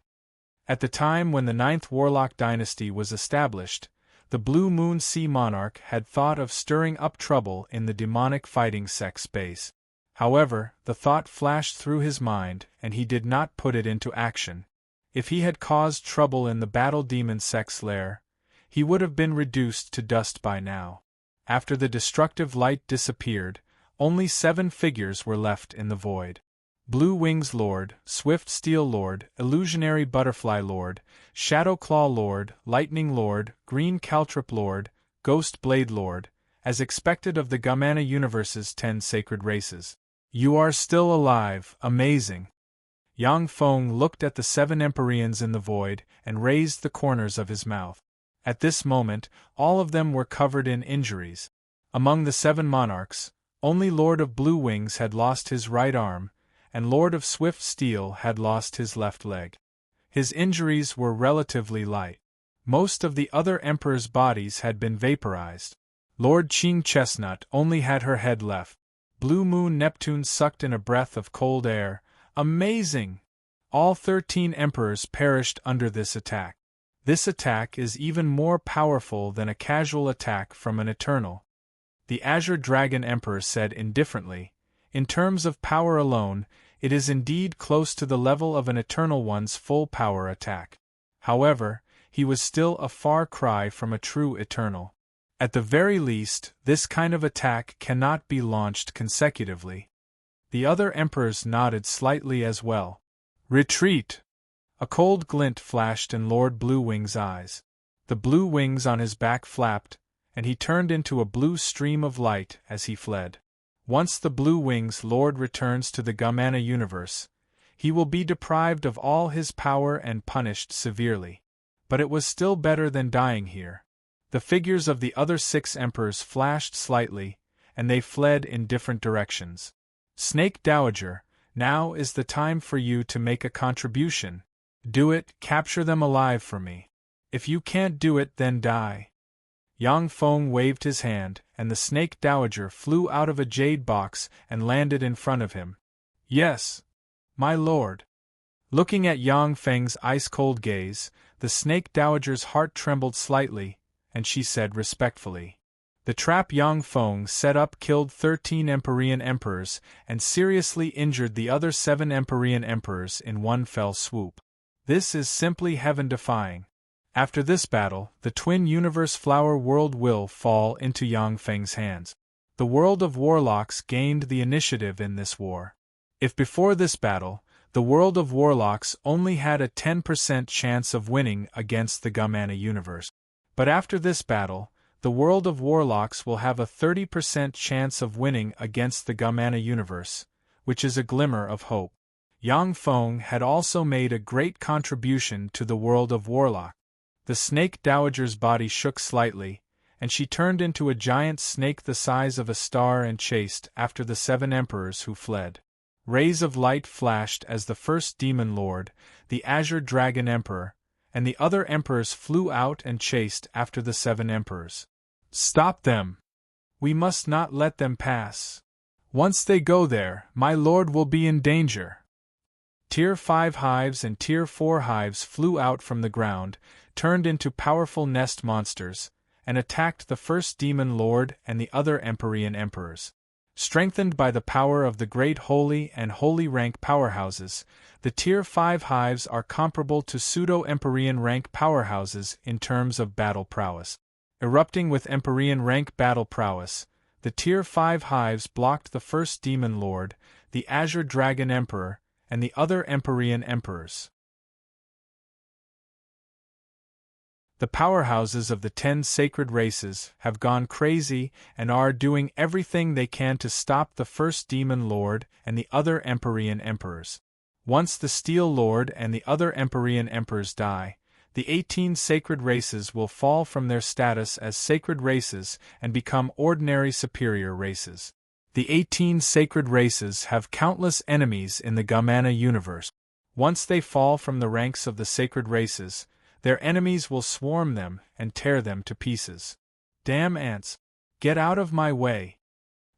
At the time when the 9th Warlock dynasty was established, the Blue Moon Sea Monarch had thought of stirring up trouble in the demonic fighting sect space. However, the thought flashed through his mind, and he did not put it into action. If he had caused trouble in the Battle Demon sect's lair, he would have been reduced to dust by now. After the destructive light disappeared, only 7 figures were left in the void. Blue Wings Lord, Swift Steel Lord, Illusionary Butterfly Lord, Shadow Claw Lord, Lightning Lord, Green Caltrip Lord, Ghost Blade Lord, as expected of the Gamana Universe's 10 sacred races. You are still alive, amazing. Yang Feng looked at the 7 Empyreans in the void and raised the corners of his mouth. At this moment, all of them were covered in injuries. Among the 7 monarchs, only Lord of Blue Wings had lost his right arm, and Lord of Swift Steel had lost his left leg. His injuries were relatively light. Most of the other emperors' bodies had been vaporized. Lord Qing Chestnut only had her head left. Blue Moon Neptune sucked in a breath of cold air. Amazing! All 13 emperors perished under this attack. This attack is even more powerful than a casual attack from an Eternal. The Azure Dragon Emperor said indifferently, "In terms of power alone, it is indeed close to the level of an Eternal One's full power attack." However, he was still a far cry from a true Eternal. At the very least, this kind of attack cannot be launched consecutively. The other emperors nodded slightly as well. "Retreat!" A cold glint flashed in Lord Blue Wing's eyes. The blue wings on his back flapped, and he turned into a blue stream of light as he fled. Once the Blue Wings Lord returns to the Gamana universe, he will be deprived of all his power and punished severely. But it was still better than dying here. The figures of the other 6 emperors flashed slightly, and they fled in different directions. Snake Dowager, now is the time for you to make a contribution. Do it, capture them alive for me. If you can't do it, then die. Yang Feng waved his hand, and the Snake Dowager flew out of a jade box and landed in front of him. "Yes, my lord." Looking at Yang Feng's ice-cold gaze, the Snake Dowager's heart trembled slightly, and she said respectfully, "The trap Yang Feng set up killed 13 Empyrean emperors and seriously injured the other 7 Empyrean emperors in one fell swoop. This is simply heaven-defying. After this battle, the twin universe flower world will fall into Yang Feng's hands. The world of warlocks gained the initiative in this war. If before this battle, The world of warlocks only had a 10% chance of winning against the Gumana universe. But after this battle, the world of warlocks will have a 30% chance of winning against the Gumana universe, which is a glimmer of hope. Yang Feng had also made a great contribution to the world of warlock. The snake dowager's body shook slightly, and she turned into a giant snake the size of a star and chased after the 7 emperors who fled. Rays of light flashed as the first demon lord, the Azure Dragon Emperor, and the other emperors flew out and chased after the 7 emperors. "Stop them! We must not let them pass. Once they go there, my lord will be in danger." Tier 5 hives and Tier 4 hives flew out from the ground, turned into powerful nest monsters, and attacked the first demon lord and the other Empyrean emperors. Strengthened by the power of the great holy and holy rank powerhouses, the Tier 5 hives are comparable to pseudo-Empyrean rank powerhouses in terms of battle prowess. Erupting with Empyrean rank battle prowess, the Tier 5 hives blocked the first demon lord, the Azure Dragon Emperor, and the other Empyrean emperors. The powerhouses of the 10 sacred races have gone crazy and are doing everything they can to stop the first demon lord and the other Empyrean emperors. Once the Steel Lord and the other Empyrean emperors die, the 18 sacred races will fall from their status as sacred races and become ordinary superior races. The 18 sacred races have countless enemies in the Gumana universe. Once they fall from the ranks of the sacred races, their enemies will swarm them and tear them to pieces. Damn ants! Get out of my way!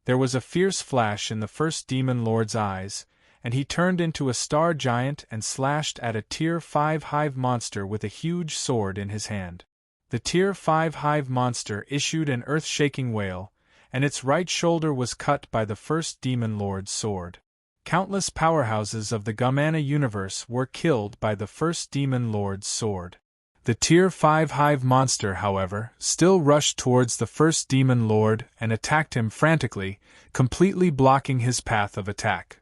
There was a fierce flash in the first demon lord's eyes, and he turned into a star giant and slashed at a Tier 5 hive monster with a huge sword in his hand. The Tier 5 hive monster issued an earth-shaking wail, and its right shoulder was cut by the first demon lord's sword. Countless powerhouses of the Gumana universe were killed by the first demon lord's sword. The Tier 5 hive monster, however, still rushed towards the first demon lord and attacked him frantically, completely blocking his path of attack.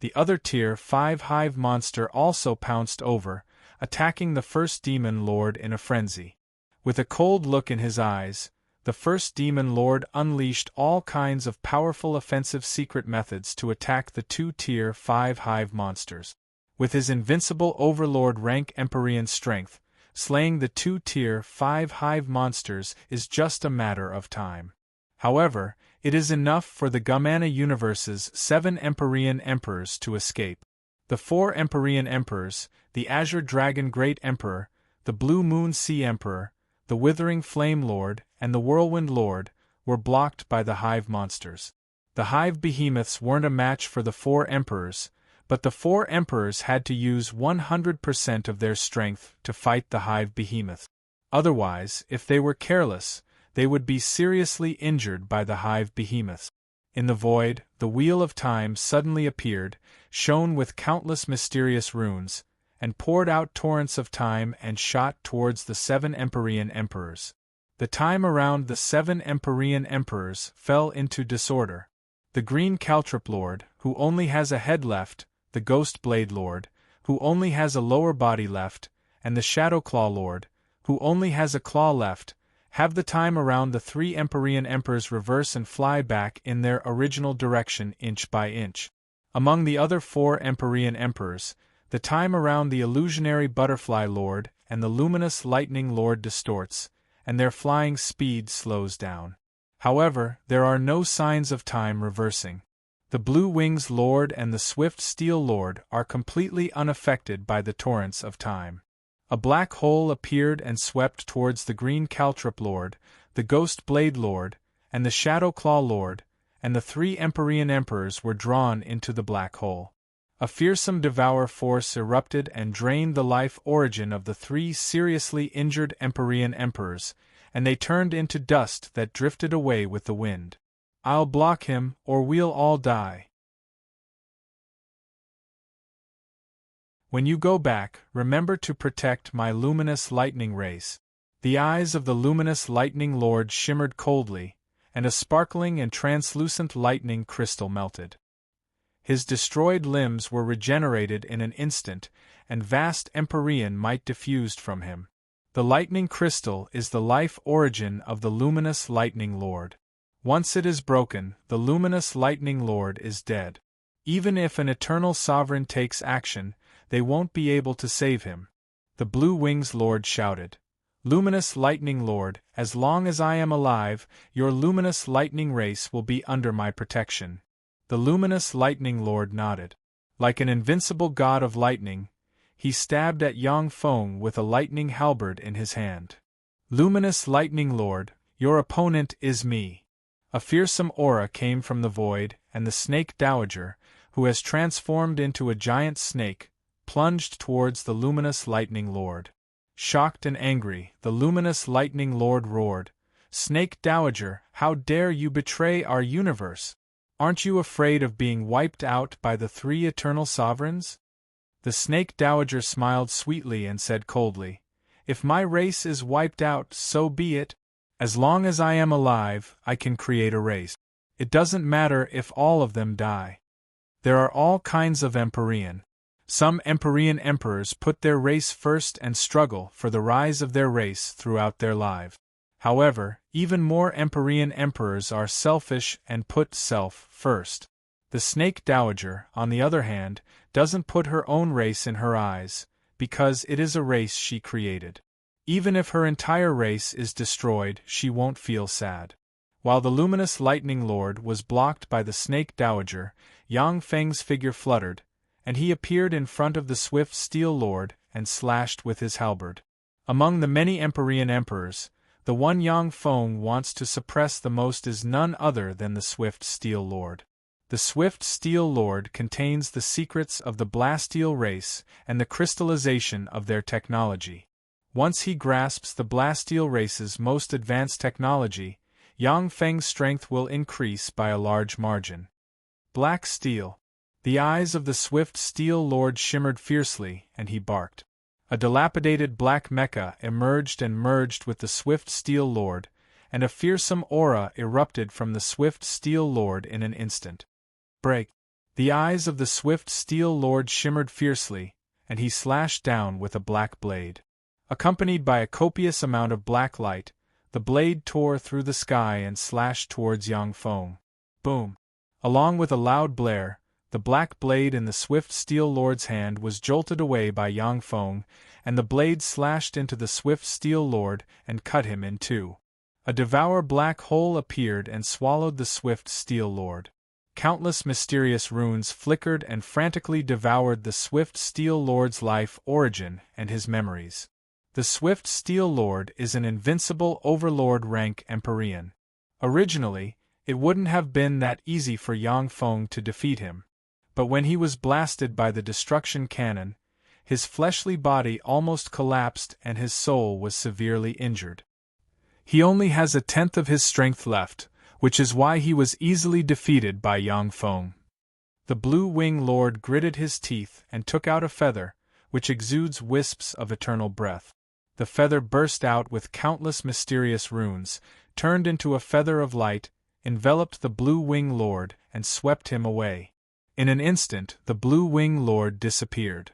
The other Tier 5 hive monster also pounced over, attacking the first demon lord in a frenzy. With a cold look in his eyes, the first demon lord unleashed all kinds of powerful offensive secret methods to attack the 2 Tier 5 hive monsters. With his invincible overlord rank Empyrean strength, slaying the 2 Tier 5 hive monsters is just a matter of time. However, it is enough for the Gumana universe's 7 Empyrean emperors to escape. The 4 Empyrean emperors, the Azure Dragon Great Emperor, the Blue Moon Sea Emperor, the Withering Flame Lord, and the Whirlwind Lord, were blocked by the hive monsters. The hive behemoths weren't a match for the 4 emperors, but the 4 emperors had to use 100% of their strength to fight the hive behemoth. Otherwise, if they were careless, they would be seriously injured by the hive behemoths. In the void, the Wheel of Time suddenly appeared, shone with countless mysterious runes, and poured out torrents of time and shot towards the 7 Empyrean emperors. The time around the 7 Empyrean emperors fell into disorder. The Green Caltrop Lord, who only has a head left, the Ghost Blade Lord, who only has a lower body left, and the Shadow Claw Lord, who only has a claw left, have the time around the 3 Empyrean emperors reverse and fly back in their original direction inch by inch. Among the other 4 Empyrean emperors, the time around the Illusionary Butterfly Lord and the Luminous Lightning Lord distorts, and their flying speed slows down. However, there are no signs of time reversing. The Blue Wings Lord and the Swift Steel Lord are completely unaffected by the torrents of time. A black hole appeared and swept towards the Green Caltrop Lord, the Ghost Blade Lord, and the Shadow Claw Lord, and the 3 Empyrean emperors were drawn into the black hole. A fearsome devour force erupted and drained the life origin of the 3 seriously injured Empyrean emperors, and they turned into dust that drifted away with the wind. I'll block him, or we'll all die. When you go back, remember to protect my luminous lightning rays. The eyes of the luminous lightning lord shimmered coldly, and a sparkling and translucent lightning crystal melted. His destroyed limbs were regenerated in an instant, and vast empyrean might diffused from him. The lightning crystal is the life origin of the luminous lightning lord. Once it is broken, the luminous lightning lord is dead. Even if an eternal sovereign takes action, they won't be able to save him. The Blue Wings Lord shouted. Luminous lightning lord, as long as I am alive, your luminous lightning race will be under my protection. The luminous lightning lord nodded. Like an invincible god of lightning, he stabbed at Yang Feng with a lightning halberd in his hand. Luminous lightning lord, your opponent is me. A fearsome aura came from the void, and the snake dowager, who has transformed into a giant snake, plunged towards the luminous lightning lord. Shocked and angry, the luminous lightning lord roared, Snake dowager, how dare you betray our universe? Aren't you afraid of being wiped out by the three eternal sovereigns? The snake dowager smiled sweetly and said coldly, If my race is wiped out, so be it. As long as I am alive, I can create a race. It doesn't matter if all of them die. There are all kinds of Empyrean. Some Empyrean emperors put their race first and struggle for the rise of their race throughout their life. However, even more Empyrean emperors are selfish and put self first. The snake dowager, on the other hand, doesn't put her own race in her eyes, because it is a race she created. Even if her entire race is destroyed, she won't feel sad. While the luminous lightning lord was blocked by the snake dowager, Yang Feng's figure fluttered, and he appeared in front of the swift steel lord and slashed with his halberd. Among the many Empyrean emperors, the one Yang Feng wants to suppress the most is none other than the swift steel lord. The swift steel lord contains the secrets of the Blasteel race and the crystallization of their technology. Once he grasps the Blasteel race's most advanced technology, Yang Feng's strength will increase by a large margin. Black steel. The eyes of the swift steel lord shimmered fiercely, and he barked. A dilapidated black mecha emerged and merged with the swift steel lord, and a fearsome aura erupted from the swift steel lord in an instant. Break! The eyes of the swift steel lord shimmered fiercely, and he slashed down with a black blade. Accompanied by a copious amount of black light, the blade tore through the sky and slashed towards Yang Feng. Boom! Along with a loud blare, the black blade in the swift steel lord's hand was jolted away by Yang Feng, and the blade slashed into the swift steel lord and cut him in two. A devour black hole appeared and swallowed the swift steel lord. Countless mysterious runes flickered and frantically devoured the swift steel lord's life origin and his memories. The swift steel lord is an invincible overlord rank Empyrean. Originally, it wouldn't have been that easy for Yang Feng to defeat him. But when he was blasted by the destruction cannon, his fleshly body almost collapsed and his soul was severely injured. He only has a tenth of his strength left, which is why he was easily defeated by Yang Feng. The Blue Wing Lord gritted his teeth and took out a feather, which exudes wisps of eternal breath. The feather burst out with countless mysterious runes, turned into a feather of light, enveloped the Blue Wing Lord, and swept him away. In an instant, the Blue Wing Lord disappeared.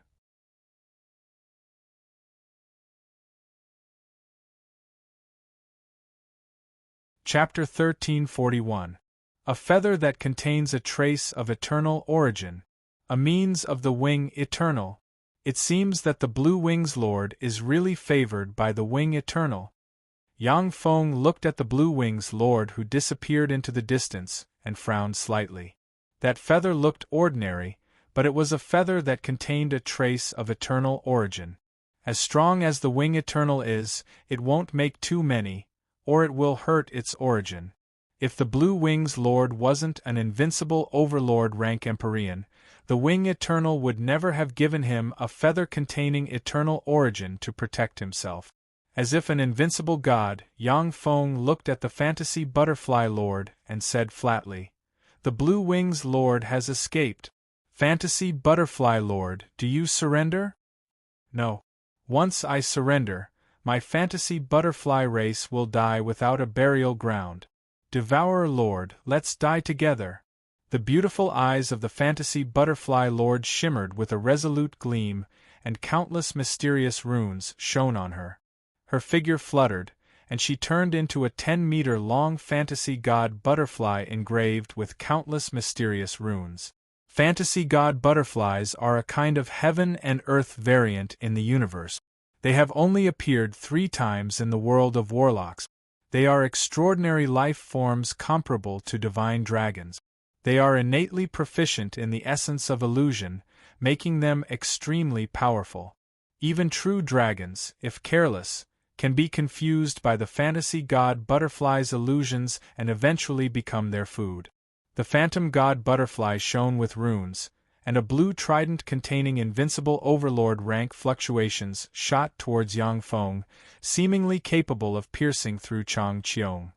Chapter 1341. A feather that contains a trace of eternal origin, a means of the wing eternal. It seems that the Blue Wings Lord is really favored by the wing eternal. Yang Feng looked at the Blue Wings Lord who disappeared into the distance, and frowned slightly. That feather looked ordinary, but it was a feather that contained a trace of eternal origin. As strong as the wing eternal is, it won't make too many, or it will hurt its origin. If the Blue Wings Lord wasn't an invincible overlord rank Empyrean, the wing eternal would never have given him a feather containing eternal origin to protect himself. As if an invincible god, Yang Feng looked at the fantasy butterfly lord and said flatly, The Blue Wings Lord has escaped. Fantasy butterfly lord, do you surrender? No. Once I surrender, my fantasy butterfly race will die without a burial ground. Devourer Lord, let's die together. The beautiful eyes of the fantasy butterfly lord shimmered with a resolute gleam, and countless mysterious runes shone on her. Her figure fluttered, and she turned into a 10-meter-long fantasy god butterfly engraved with countless mysterious runes. Fantasy god butterflies are a kind of heaven and earth variant in the universe. They have only appeared 3 times in the world of warlocks. They are extraordinary life forms comparable to divine dragons. They are innately proficient in the essence of illusion, making them extremely powerful. Even true dragons, if careless, can be confused by the fantasy god butterfly's illusions and eventually become their food. The phantom god butterfly shone with runes, and a blue trident containing invincible overlord rank fluctuations shot towards Yang Feng, seemingly capable of piercing through Chang Qiong,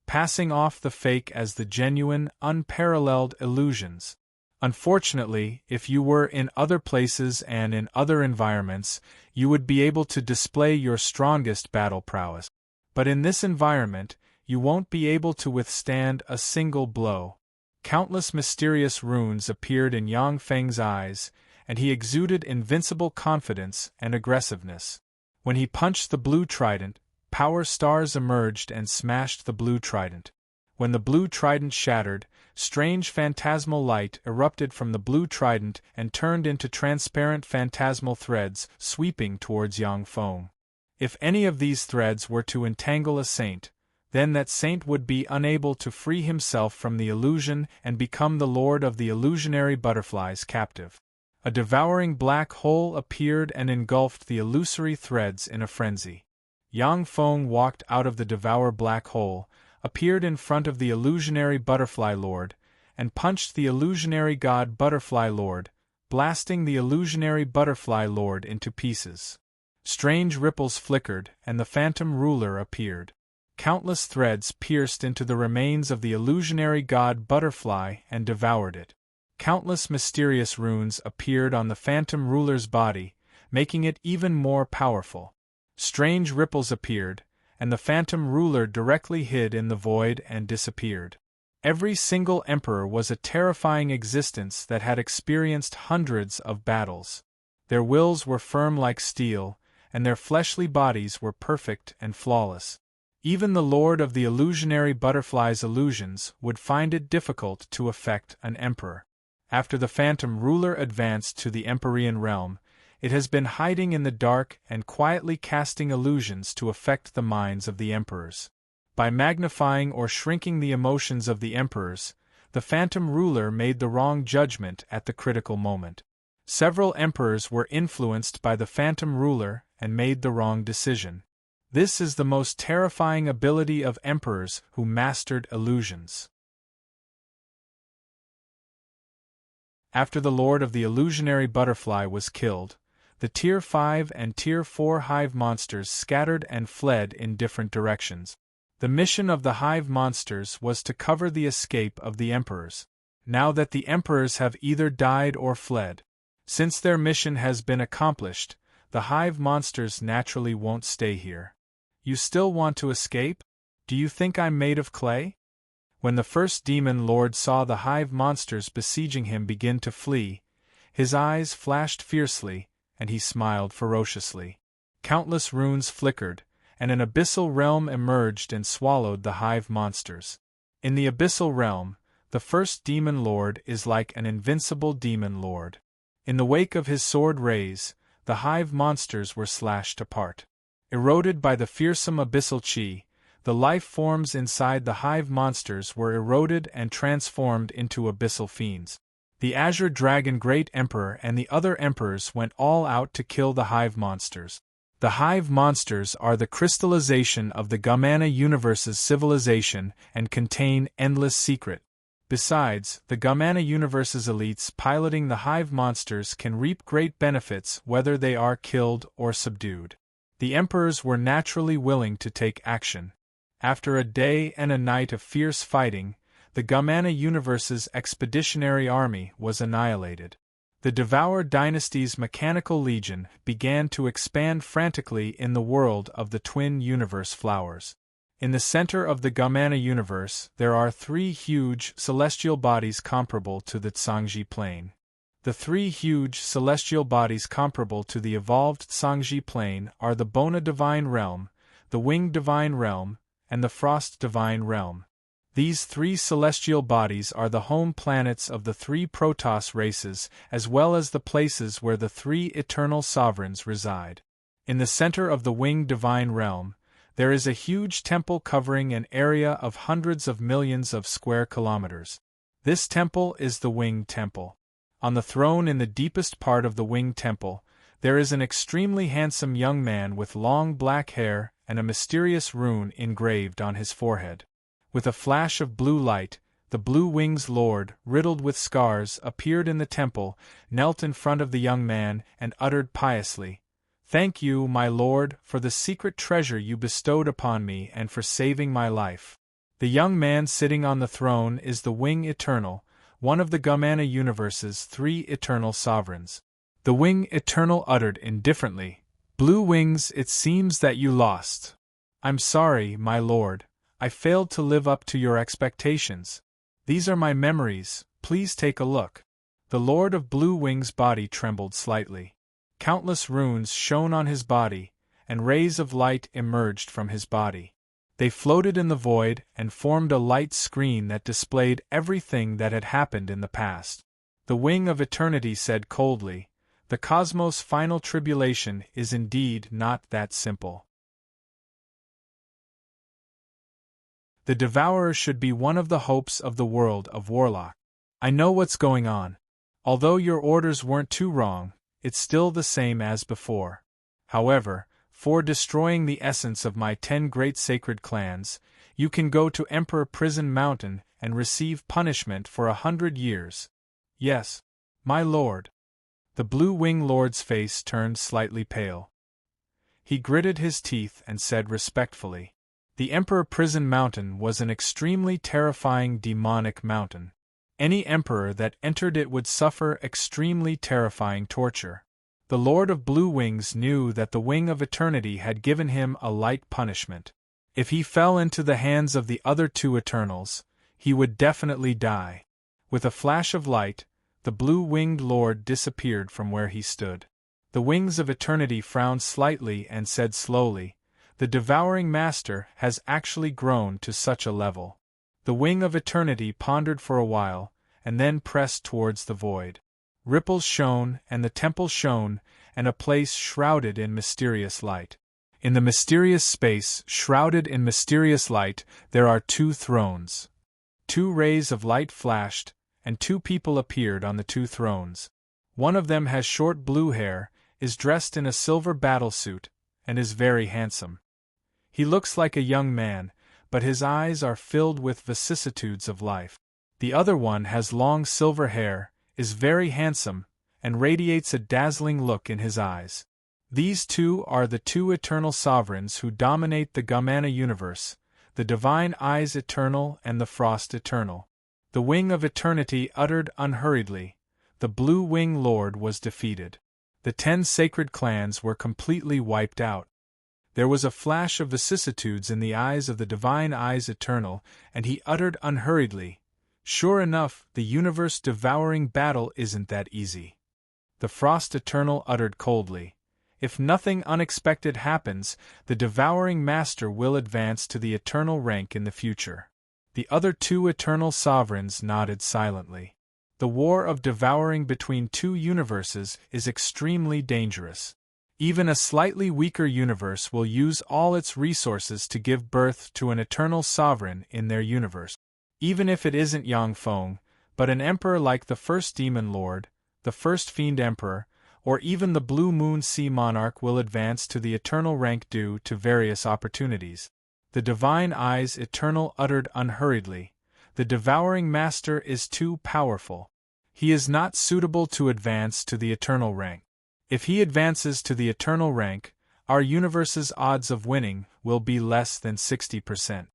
passing off the fake as the genuine, unparalleled illusions. Unfortunately, if you were in other places and in other environments, you would be able to display your strongest battle prowess. But in this environment, you won't be able to withstand a single blow. Countless mysterious runes appeared in Yang Feng's eyes, and he exuded invincible confidence and aggressiveness. When he punched the blue trident, power stars emerged and smashed the blue trident. When the blue trident shattered, strange phantasmal light erupted from the blue trident and turned into transparent phantasmal threads sweeping towards Yang Feng. If any of these threads were to entangle a saint, then that saint would be unable to free himself from the illusion and become the lord of the illusionary butterfly's captive. A devouring black hole appeared and engulfed the illusory threads in a frenzy. Yang Feng walked out of the devour black hole, appeared in front of the illusionary butterfly lord, and punched the illusionary god butterfly lord, blasting the illusionary butterfly lord into pieces. Strange ripples flickered, and the phantom ruler appeared. Countless threads pierced into the remains of the illusionary god butterfly and devoured it. Countless mysterious runes appeared on the phantom ruler's body, making it even more powerful. Strange ripples appeared, and the phantom ruler directly hid in the void and disappeared. Every single emperor was a terrifying existence that had experienced hundreds of battles. Their wills were firm like steel, and their fleshly bodies were perfect and flawless. Even the lord of the illusionary butterfly's illusions would find it difficult to affect an emperor. After the phantom ruler advanced to the Empyrean realm, it has been hiding in the dark and quietly casting illusions to affect the minds of the emperors. By magnifying or shrinking the emotions of the emperors, the phantom ruler made the wrong judgment at the critical moment. Several emperors were influenced by the phantom ruler and made the wrong decision. This is the most terrifying ability of emperors who mastered illusions. After the lord of the illusionary butterfly was killed, the Tier 5 and Tier 4 hive monsters scattered and fled in different directions. The mission of the hive monsters was to cover the escape of the emperors. Now that the emperors have either died or fled, since their mission has been accomplished, the hive monsters naturally won't stay here. You still want to escape? Do you think I'm made of clay? When the first demon lord saw the hive monsters besieging him begin to flee, his eyes flashed fiercely, and he smiled ferociously. Countless runes flickered, and an abyssal realm emerged and swallowed the hive monsters. In the abyssal realm, the first demon lord is like an invincible demon lord. In the wake of his sword rays, the hive monsters were slashed apart. Eroded by the fearsome abyssal chi, the life forms inside the hive monsters were eroded and transformed into abyssal fiends. The Azure Dragon Great Emperor and the other emperors went all out to kill the hive monsters. The hive monsters are the crystallization of the Gamana universe's civilization and contain endless secret. Besides, the Gamana universe's elites piloting the hive monsters can reap great benefits whether they are killed or subdued. The emperors were naturally willing to take action. After a day and a night of fierce fighting, the Gamana universe's expeditionary army was annihilated. The Devour Dynasty's mechanical legion began to expand frantically in the world of the twin universe flowers. In the center of the Gamana universe, there are three huge celestial bodies comparable to the Tsangji plane. The three huge celestial bodies comparable to the evolved Tsangji plane are the Bona Divine Realm, the Winged Divine Realm, and the Frost Divine Realm. These three celestial bodies are the home planets of the three Protoss races, as well as the places where the three eternal sovereigns reside. In the center of the Winged Divine Realm, there is a huge temple covering an area of hundreds of millions of square kilometers. This temple is the Winged Temple. On the throne in the deepest part of the Winged Temple, there is an extremely handsome young man with long black hair and a mysterious rune engraved on his forehead. With a flash of blue light, the Blue Wings Lord, riddled with scars, appeared in the temple, knelt in front of the young man, and uttered piously, "Thank you, my lord, for the secret treasure you bestowed upon me and for saving my life." The young man sitting on the throne is the Wing Eternal, one of the Gamana universe's three eternal sovereigns. The Wing Eternal uttered indifferently, "Blue Wings, it seems that you lost." "I'm sorry, my lord. I failed to live up to your expectations. These are my memories, please take a look." The Lord of Blue Wings' body trembled slightly. Countless runes shone on his body, and rays of light emerged from his body. They floated in the void and formed a light screen that displayed everything that had happened in the past. The Wing of Eternity said coldly, "The cosmos' final tribulation is indeed not that simple. The Devourer should be one of the hopes of the world of Warlock. I know what's going on. Although your orders weren't too wrong, it's still the same as before. However, for destroying the essence of my 10 great sacred clans, you can go to Emperor Prison Mountain and receive punishment for 100 years. Yes, my lord." The Blue Wing Lord's face turned slightly pale. He gritted his teeth and said respectfully, "The Emperor Prison Mountain was an extremely terrifying demonic mountain. Any emperor that entered it would suffer extremely terrifying torture. The Lord of Blue Wings knew that the Wing of Eternity had given him a light punishment. If he fell into the hands of the other two Eternals, he would definitely die." With a flash of light, the Blue-Winged Lord disappeared from where he stood. The Wings of Eternity frowned slightly and said slowly, "The Devouring Master has actually grown to such a level." The Wing of Eternity pondered for a while, and then pressed towards the void. Ripples shone, and the temple shone, and a place shrouded in mysterious light. In the mysterious space, shrouded in mysterious light, there are 2 thrones. 2 rays of light flashed, and 2 people appeared on the 2 thrones. One of them has short blue hair, is dressed in a silver battlesuit, and is very handsome. He looks like a young man, but his eyes are filled with vicissitudes of life. The other one has long silver hair, is very handsome, and radiates a dazzling look in his eyes. These 2 are the 2 eternal sovereigns who dominate the Gamana universe, the Divine Eyes Eternal and the Frost Eternal. The Wing of Eternity uttered unhurriedly, "The Blue Wing Lord was defeated. The 10 sacred clans were completely wiped out." There was a flash of vicissitudes in the eyes of the Divine Eyes Eternal, and he uttered unhurriedly, "Sure enough, the universe-devouring battle isn't that easy." The Frost Eternal uttered coldly, "If nothing unexpected happens, the Devouring Master will advance to the eternal rank in the future." The other 2 eternal sovereigns nodded silently. The war of devouring between 2 universes is extremely dangerous. Even a slightly weaker universe will use all its resources to give birth to an eternal sovereign in their universe. Even if it isn't Yang Feng, but an emperor like the first Demon Lord, the first Fiend Emperor, or even the Blue Moon Sea Monarch will advance to the eternal rank due to various opportunities. The Divine Eyes Eternal uttered unhurriedly, "The Devouring Master is too powerful. He is not suitable to advance to the eternal rank. If he advances to the eternal rank, our universe's odds of winning will be less than 60%.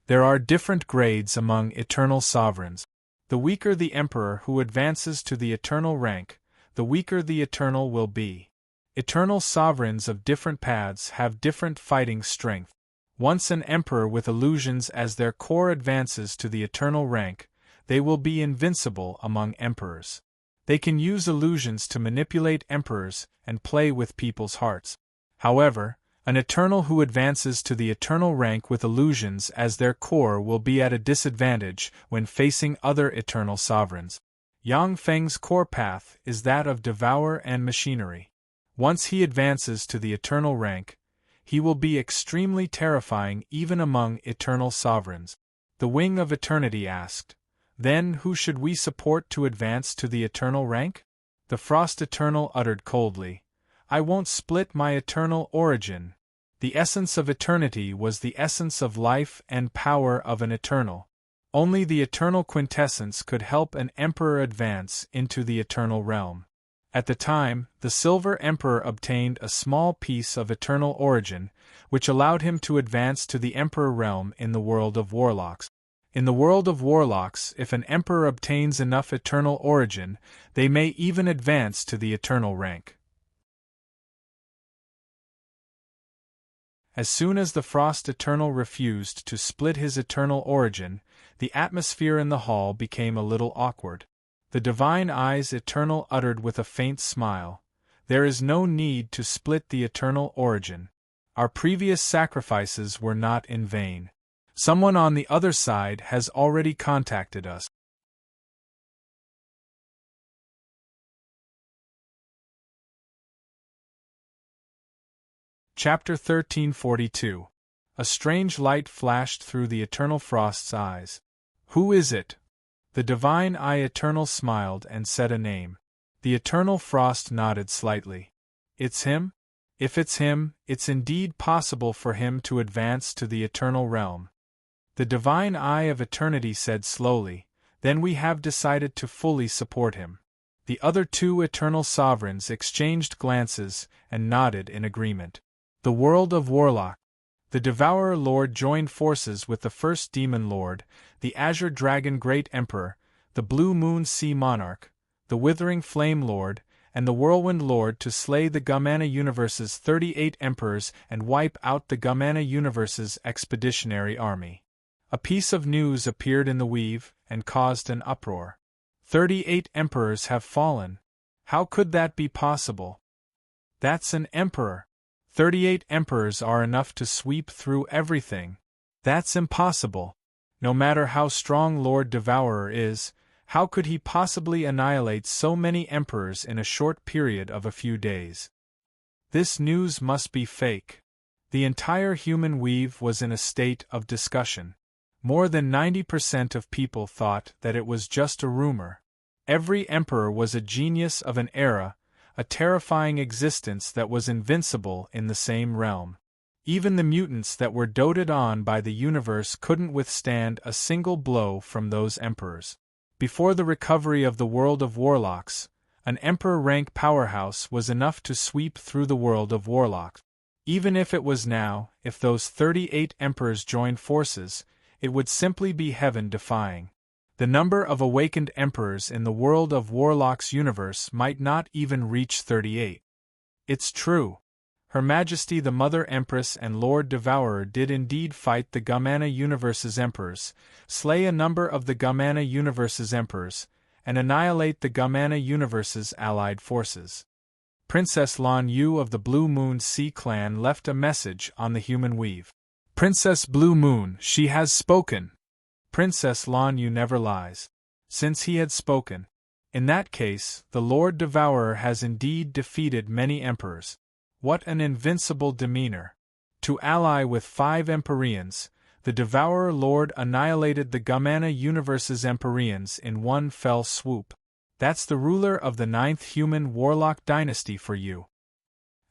There are different grades among eternal sovereigns. The weaker the emperor who advances to the eternal rank, the weaker the eternal will be. Eternal sovereigns of different paths have different fighting strength. Once an emperor with illusions as their core advances to the eternal rank, they will be invincible among emperors. They can use illusions to manipulate emperors and play with people's hearts. However, an eternal who advances to the eternal rank with illusions as their core will be at a disadvantage when facing other eternal sovereigns. Yang Feng's core path is that of devourer and machinery. Once he advances to the eternal rank, he will be extremely terrifying even among eternal sovereigns. The Wing of Eternity asked, "Then who should we support to advance to the eternal rank?" The Frost Eternal uttered coldly, "I won't split my eternal origin." The essence of eternity was the essence of life and power of an eternal. Only the eternal quintessence could help an emperor advance into the eternal realm. At the time, the Silver Emperor obtained a small piece of eternal origin, which allowed him to advance to the Emperor realm in the world of warlocks. In the world of warlocks, if an emperor obtains enough eternal origin, they may even advance to the eternal rank. As soon as the Frost Eternal refused to split his eternal origin, the atmosphere in the hall became a little awkward. The Divine Eyes Eternal uttered with a faint smile, "There is no need to split the eternal origin. Our previous sacrifices were not in vain. Someone on the other side has already contacted us." Chapter 1342. A strange light flashed through the Eternal Frost's eyes. "Who is it?" The Divine Eye Eternal smiled and said a name. The Eternal Frost nodded slightly. "It's him? If it's him, it's indeed possible for him to advance to the eternal realm." The Divine Eye of Eternity said slowly, "Then we have decided to fully support him." The other two eternal sovereigns exchanged glances and nodded in agreement. The world of Warlock. The Devourer Lord joined forces with the First Demon Lord, the Azure Dragon Great Emperor, the Blue Moon Sea Monarch, the Withering Flame Lord, and the Whirlwind Lord to slay the Gamana Universe's 38 emperors and wipe out the Gamana Universe's expeditionary army. A piece of news appeared in the Weave and caused an uproar. 38 emperors have fallen. How could that be possible? That's an emperor. 38 emperors are enough to sweep through everything. That's impossible. No matter how strong Lord Devourer is, how could he possibly annihilate so many emperors in a short period of a few days? This news must be fake. The entire human weave was in a state of discussion. More than 90% of people thought that it was just a rumor. Every emperor was a genius of an era, a terrifying existence that was invincible in the same realm. Even the mutants that were doted on by the universe couldn't withstand a single blow from those emperors. Before the recovery of the world of warlocks, an emperor-rank powerhouse was enough to sweep through the world of warlocks. Even if it was now, if those 38 emperors joined forces, it would simply be heaven-defying. The number of awakened emperors in the world of Warlock's universe might not even reach 38. It's true. Her Majesty the Mother Empress and Lord Devourer did indeed fight the Gamana Universe's emperors, slay a number of the Gamana Universe's emperors, and annihilate the Gamana Universe's allied forces. Princess Lan Yu of the Blue Moon Sea Clan left a message on the human weave. "Princess Blue Moon, she has spoken." Princess Lan Yu never lies. Since he had spoken. In that case, the Lord Devourer has indeed defeated many emperors. What an invincible demeanor. To ally with 5 Empyreans, the Devourer Lord annihilated the Gamana Universe's Empyreans in one fell swoop. That's the ruler of the 9th human warlock dynasty for you.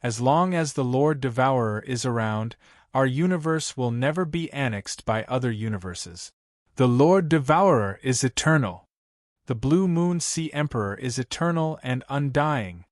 As long as the Lord Devourer is around, our universe will never be annexed by other universes. The Lord Devourer is eternal. The Blue Moon Sea Emperor is eternal and undying.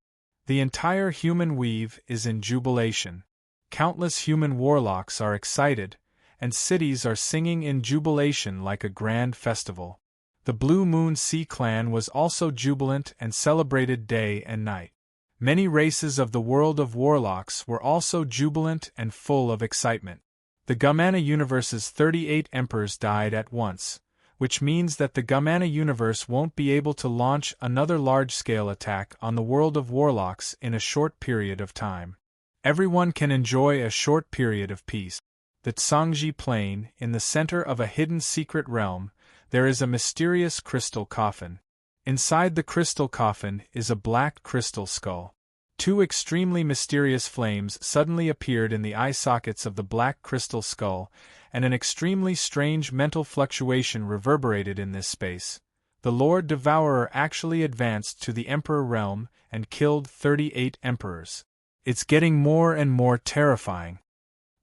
The entire human weave is in jubilation. Countless human warlocks are excited, and cities are singing in jubilation like a grand festival. The Blue Moon Sea Clan was also jubilant and celebrated day and night. Many races of the world of warlocks were also jubilant and full of excitement. The Gamana universe's 38 emperors died at once, which means that the Gamana universe won't be able to launch another large-scale attack on the world of warlocks in a short period of time. Everyone can enjoy a short period of peace. The Tsangji Plain, in the center of a hidden secret realm, there is a mysterious crystal coffin. Inside the crystal coffin is a black crystal skull. Two extremely mysterious flames suddenly appeared in the eye sockets of the black crystal skull, and an extremely strange mental fluctuation reverberated in this space. The Lord Devourer actually advanced to the Emperor realm and killed 38 emperors. It's getting more and more terrifying.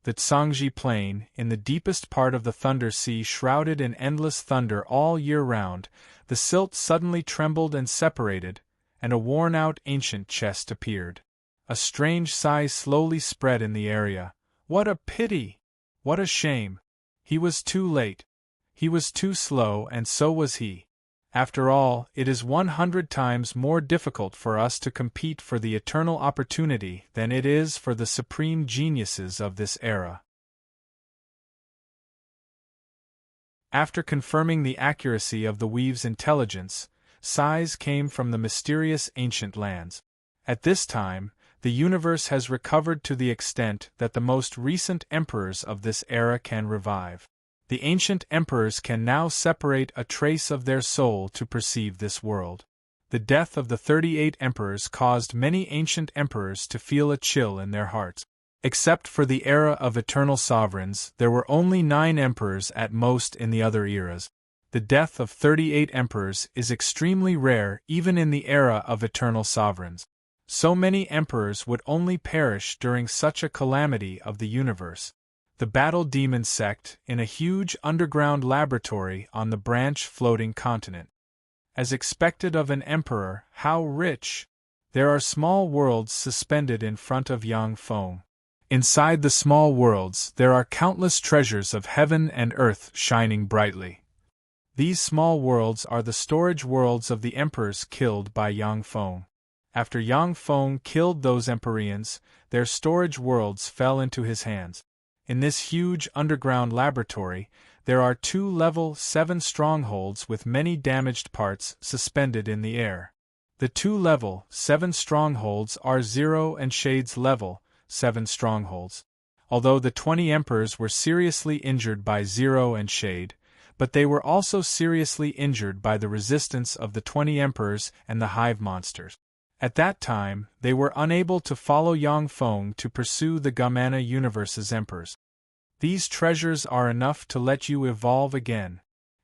The Tsangji Plain, in the deepest part of the Thunder Sea shrouded in endless thunder all year round, the silt suddenly trembled and separated, and a worn-out ancient chest appeared. A strange sigh slowly spread in the area. What a pity! What a shame! He was too late. He was too slow, and so was he. After all, it is 100 times more difficult for us to compete for the eternal opportunity than it is for the supreme geniuses of this era. After confirming the accuracy of the Weave's intelligence, sighs came from the mysterious ancient lands. At this time, the universe has recovered to the extent that the most recent emperors of this era can revive. The ancient emperors can now separate a trace of their soul to perceive this world. The death of the 38 emperors caused many ancient emperors to feel a chill in their hearts. Except for the era of eternal sovereigns, there were only 9 emperors at most in the other eras. The death of 38 emperors is extremely rare even in the era of eternal sovereigns. So many emperors would only perish during such a calamity of the universe. The Battle Demon sect, in a huge underground laboratory on the branch floating continent. As expected of an emperor, how rich! There are small worlds suspended in front of Yang Feng. Inside the small worlds, there are countless treasures of heaven and earth shining brightly. These small worlds are the storage worlds of the emperors killed by Yang Feng. After Yang Feng killed those Empyreans, their storage worlds fell into his hands. In this huge underground laboratory, there are 2 level 7 strongholds with many damaged parts suspended in the air. The 2 level 7 strongholds are Zero and Shade's level 7 strongholds. Although the 20 emperors were seriously injured by Zero and Shade, but they were also seriously injured by the resistance of the 20 emperors and the hive monsters. At that time, they were unable to follow Yang Feng to pursue the Gamana universe's emperors. These treasures are enough to let you evolve again.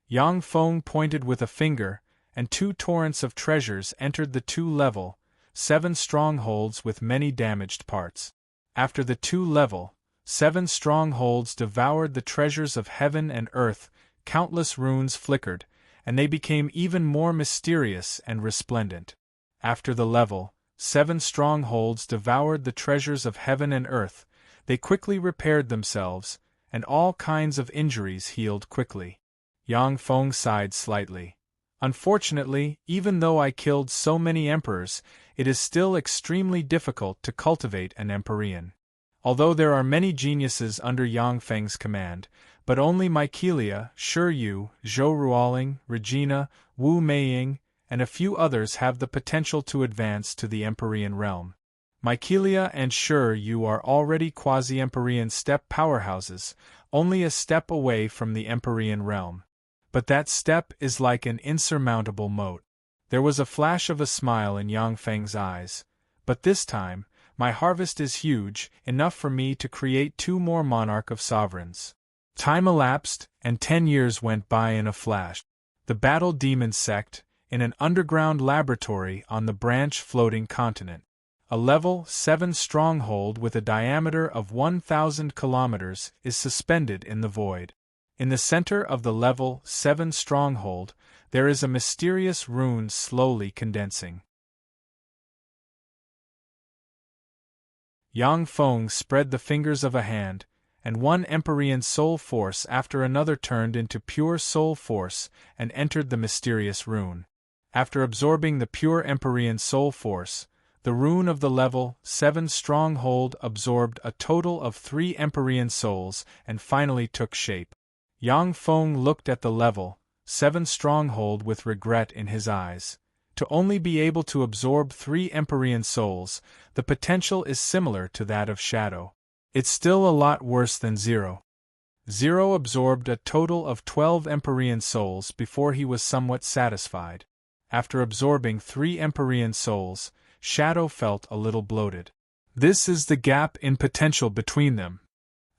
Yang Feng pointed with a finger, and 2 torrents of treasures entered the 2 level 7 strongholds with many damaged parts. After the 2 level 7 strongholds devoured the treasures of heaven and earth, countless runes flickered, and they became even more mysterious and resplendent. After the level 7 strongholds devoured the treasures of heaven and earth, they quickly repaired themselves, and all kinds of injuries healed quickly. Yang Feng sighed slightly. Unfortunately, even though I killed so many emperors, it is still extremely difficult to cultivate an Empyrean. Although there are many geniuses under Yang Feng's command, but only Mykelia, Shi Yu, Zhou Ruoling, Regina, Wu Meiying, and a few others have the potential to advance to the Empyrean realm. Mykelia and Shi Yu are already quasi-Empyrean step powerhouses, only a step away from the Empyrean realm. But that step is like an insurmountable moat. There was a flash of a smile in Yang Feng's eyes, but this time, my harvest is huge, enough for me to create 2 more monarch of sovereigns. Time elapsed, and 10 years went by in a flash. The Battle Demon sect, in an underground laboratory on the branch floating continent. A level 7 stronghold with a diameter of 1,000 kilometers is suspended in the void. In the center of the level 7 stronghold, there is a mysterious rune slowly condensing. Yang Feng spread the fingers of a hand, and one Empyrean soul force after another turned into pure soul force and entered the mysterious rune. After absorbing the pure Empyrean soul force, The rune of the level 7 stronghold absorbed a total of 3 Empyrean souls and finally took shape. Yang Feng looked at the level 7 stronghold with regret in his eyes. To only be able to absorb 3 Empyrean souls, the potential is similar to that of Shadow. It's still a lot worse than Zero. Zero absorbed a total of 12 Empyrean souls before he was somewhat satisfied. After absorbing 3 Empyrean souls, Shadow felt a little bloated. This is the gap in potential between them.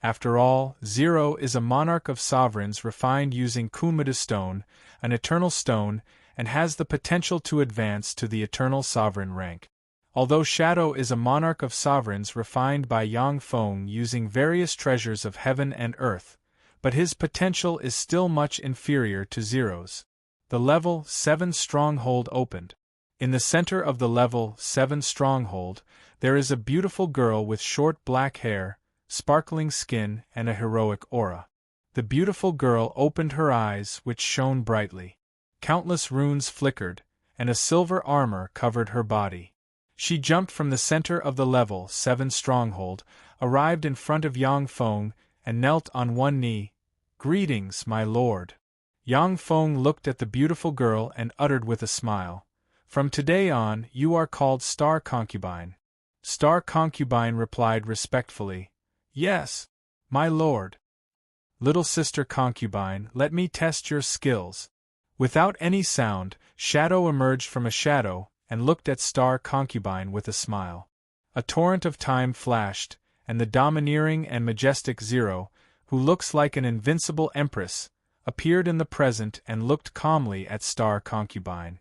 After all, Zero is a monarch of sovereigns refined using Kunmada stone, an eternal stone, and has the potential to advance to the eternal sovereign rank. Although Shadow is a monarch of sovereigns refined by Yang Feng using various treasures of heaven and earth, but his potential is still much inferior to Zero's. The level 7 stronghold opened. In the center of the level 7 stronghold, there is a beautiful girl with short black hair, sparkling skin, and a heroic aura. The beautiful girl opened her eyes, which shone brightly. Countless runes flickered, and a silver armor covered her body. She jumped from the center of the level 7 stronghold, arrived in front of Yang Feng, and knelt on one knee. "Greetings, my lord." Yang Feng looked at the beautiful girl and uttered with a smile, "From today on, you are called Star Concubine." Star Concubine replied respectfully, "Yes, my lord." "Little sister Concubine, let me test your skills." Without any sound, Shadow emerged from a shadow and looked at Star Concubine with a smile. A torrent of time flashed, and the domineering and majestic Zero, who looks like an invincible empress, appeared in the present and looked calmly at Star Concubine.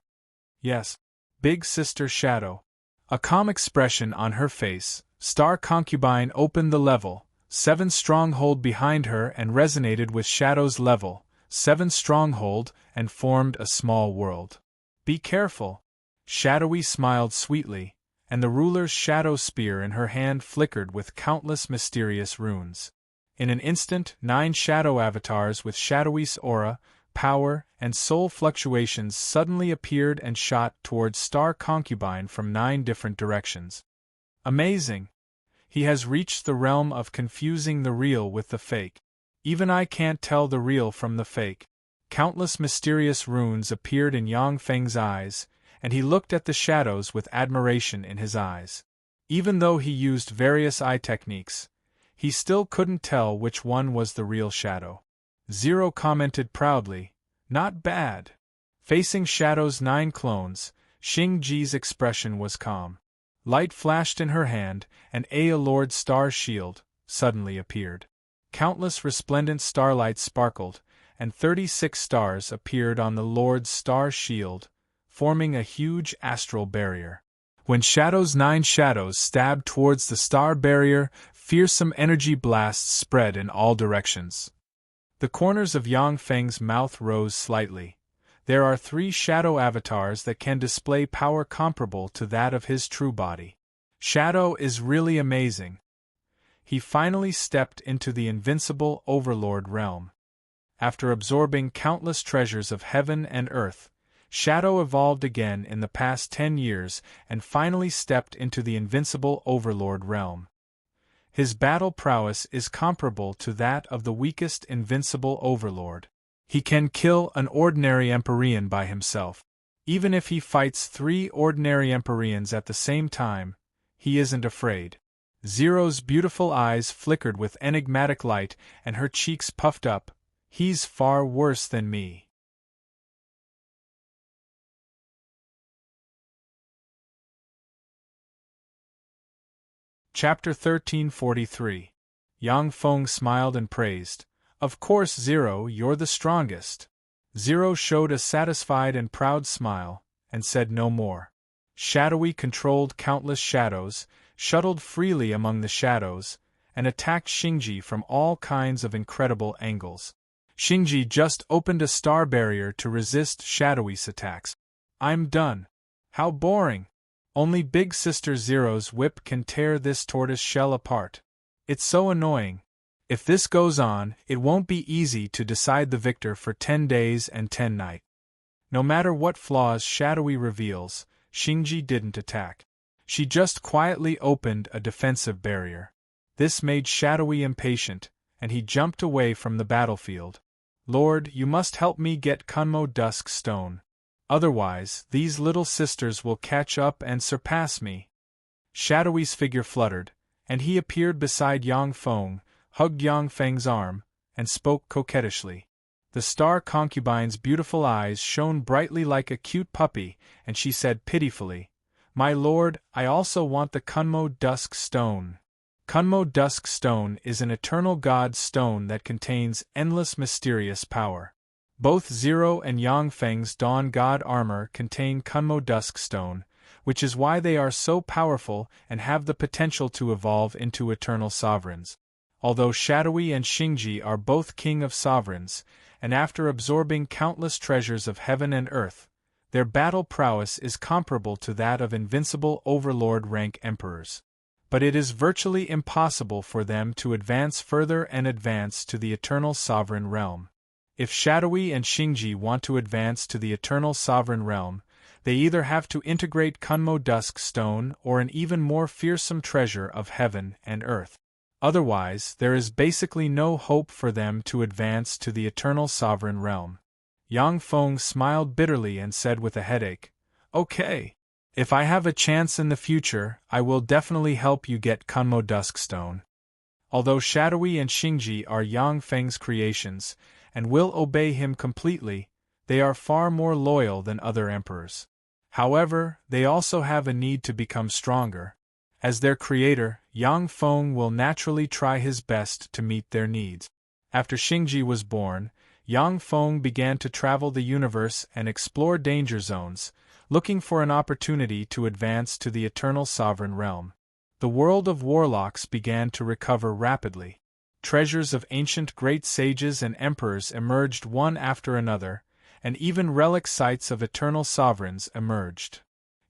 "Yes, big sister Shadow." A calm expression on her face, Star Concubine opened the level 7 stronghold behind her and resonated with Shadow's level 7 stronghold and formed a small world. "Be careful." Shadowy smiled sweetly, and the ruler's shadow spear in her hand flickered with countless mysterious runes. In an instant, 9 shadow avatars with Shadowy's aura, power, and soul fluctuations suddenly appeared and shot towards Star Concubine from 9 different directions. Amazing! He has reached the realm of confusing the real with the fake. Even I can't tell the real from the fake. Countless mysterious runes appeared in Yang Feng's eyes, and he looked at the shadows with admiration in his eyes. Even though he used various eye techniques, he still couldn't tell which one was the real Shadow. Zero commented proudly, "Not bad." Facing Shadow's 9 clones, Xingji's expression was calm. Light flashed in her hand, and a Lord Star Shield suddenly appeared. Countless resplendent starlights sparkled, and 36 stars appeared on the Lord's Star Shield, forming a huge astral barrier. When Shadow's 9 shadows stabbed towards the star barrier, fearsome energy blasts spread in all directions. The corners of Yang Feng's mouth rose slightly. There are 3 shadow avatars that can display power comparable to that of his true body. Shadow is really amazing. He finally stepped into the invincible Overlord realm. After absorbing countless treasures of heaven and earth, Shadow evolved again in the past 10 years and finally stepped into the invincible Overlord realm. His battle prowess is comparable to that of the weakest invincible Overlord. He can kill an ordinary Empyrean by himself. Even if he fights 3 ordinary Empyreans at the same time, he isn't afraid. Zero's beautiful eyes flickered with enigmatic light and her cheeks puffed up. "He's far worse than me." Chapter 1343. Yang Feng smiled and praised. "Of course, Zero, you're the strongest." Zero showed a satisfied and proud smile, and said no more. Shadowy controlled countless shadows, shuttled freely among the shadows, and attacked Xingji from all kinds of incredible angles. Xingji just opened a star barrier to resist Shadowy's attacks. "I'm done." "How boring. Only Big Sister Zero's whip can tear this tortoise shell apart. It's so annoying. If this goes on, it won't be easy to decide the victor for 10 days and 10 nights." No matter what flaws Shadowy reveals, Xingji didn't attack. She just quietly opened a defensive barrier. This made Shadowy impatient, and he jumped away from the battlefield. Lord, you must help me get Kunmo Dusk Stone. Otherwise, these little sisters will catch up and surpass me. Shadowy's figure fluttered, and he appeared beside Yang Feng, hugged Yang Feng's arm, and spoke coquettishly. The star concubine's beautiful eyes shone brightly like a cute puppy, and she said pitifully, "My lord, I also want the Kunmo Dusk Stone." Kunmo Dusk Stone is an eternal god stone that contains endless mysterious power. Both Zero and Yang Feng's Dawn God armor contain Kunmo Dusk Stone, which is why they are so powerful and have the potential to evolve into eternal sovereigns. Although Shadowy and Xingji are both king of sovereigns, and after absorbing countless treasures of heaven and earth, their battle prowess is comparable to that of invincible overlord rank emperors. But it is virtually impossible for them to advance further and advance to the eternal sovereign realm. If Shadowy and Xingji want to advance to the eternal sovereign realm, they either have to integrate Kunmo Dusk Stone or an even more fearsome treasure of heaven and earth. Otherwise, there is basically no hope for them to advance to the eternal sovereign realm. Yang Feng smiled bitterly and said with a headache, "Okay. If I have a chance in the future, I will definitely help you get Kunmo Dusk Stone." Although Shadowy and Xingji are Yang Feng's creations, and will obey him completely, they are far more loyal than other emperors. However, they also have a need to become stronger. As their creator, Yang Feng will naturally try his best to meet their needs. After Xingji was born, Yang Feng began to travel the universe and explore danger zones, looking for an opportunity to advance to the eternal sovereign realm. The world of warlocks began to recover rapidly. Treasures of ancient great sages and emperors emerged one after another, and even relic sites of eternal sovereigns emerged.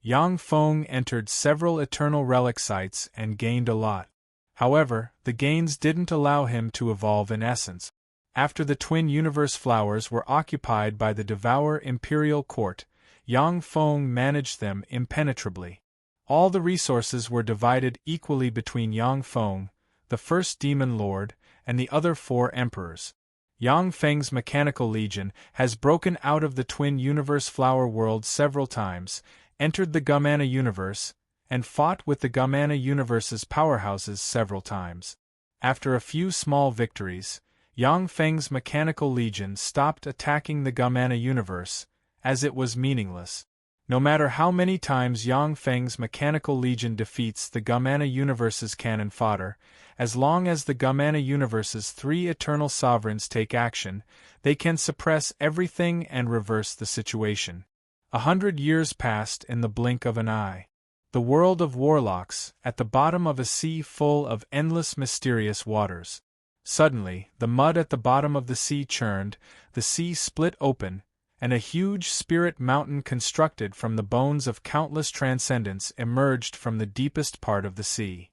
Yang Feng entered several eternal relic sites and gained a lot. However, the gains didn't allow him to evolve in essence. After the twin universe flowers were occupied by the Devourer Imperial Court, Yang Feng managed them impenetrably. All the resources were divided equally between Yang Feng, the first demon lord, and the other 4 emperors. Yang Feng's Mechanical Legion has broken out of the twin universe flower world several times, entered the Gamana universe, and fought with the Gamana universe's powerhouses several times. After a few small victories, Yang Feng's Mechanical Legion stopped attacking the Gamana universe, as it was meaningless. No matter how many times Yang Feng's Mechanical Legion defeats the Gamana universe's cannon fodder, as long as the Gamana universe's 3 eternal sovereigns take action, they can suppress everything and reverse the situation. 100 years passed in the blink of an eye. The world of warlocks, at the bottom of a sea full of endless mysterious waters. Suddenly, the mud at the bottom of the sea churned, the sea split open, and a huge spirit mountain constructed from the bones of countless transcendents emerged from the deepest part of the sea.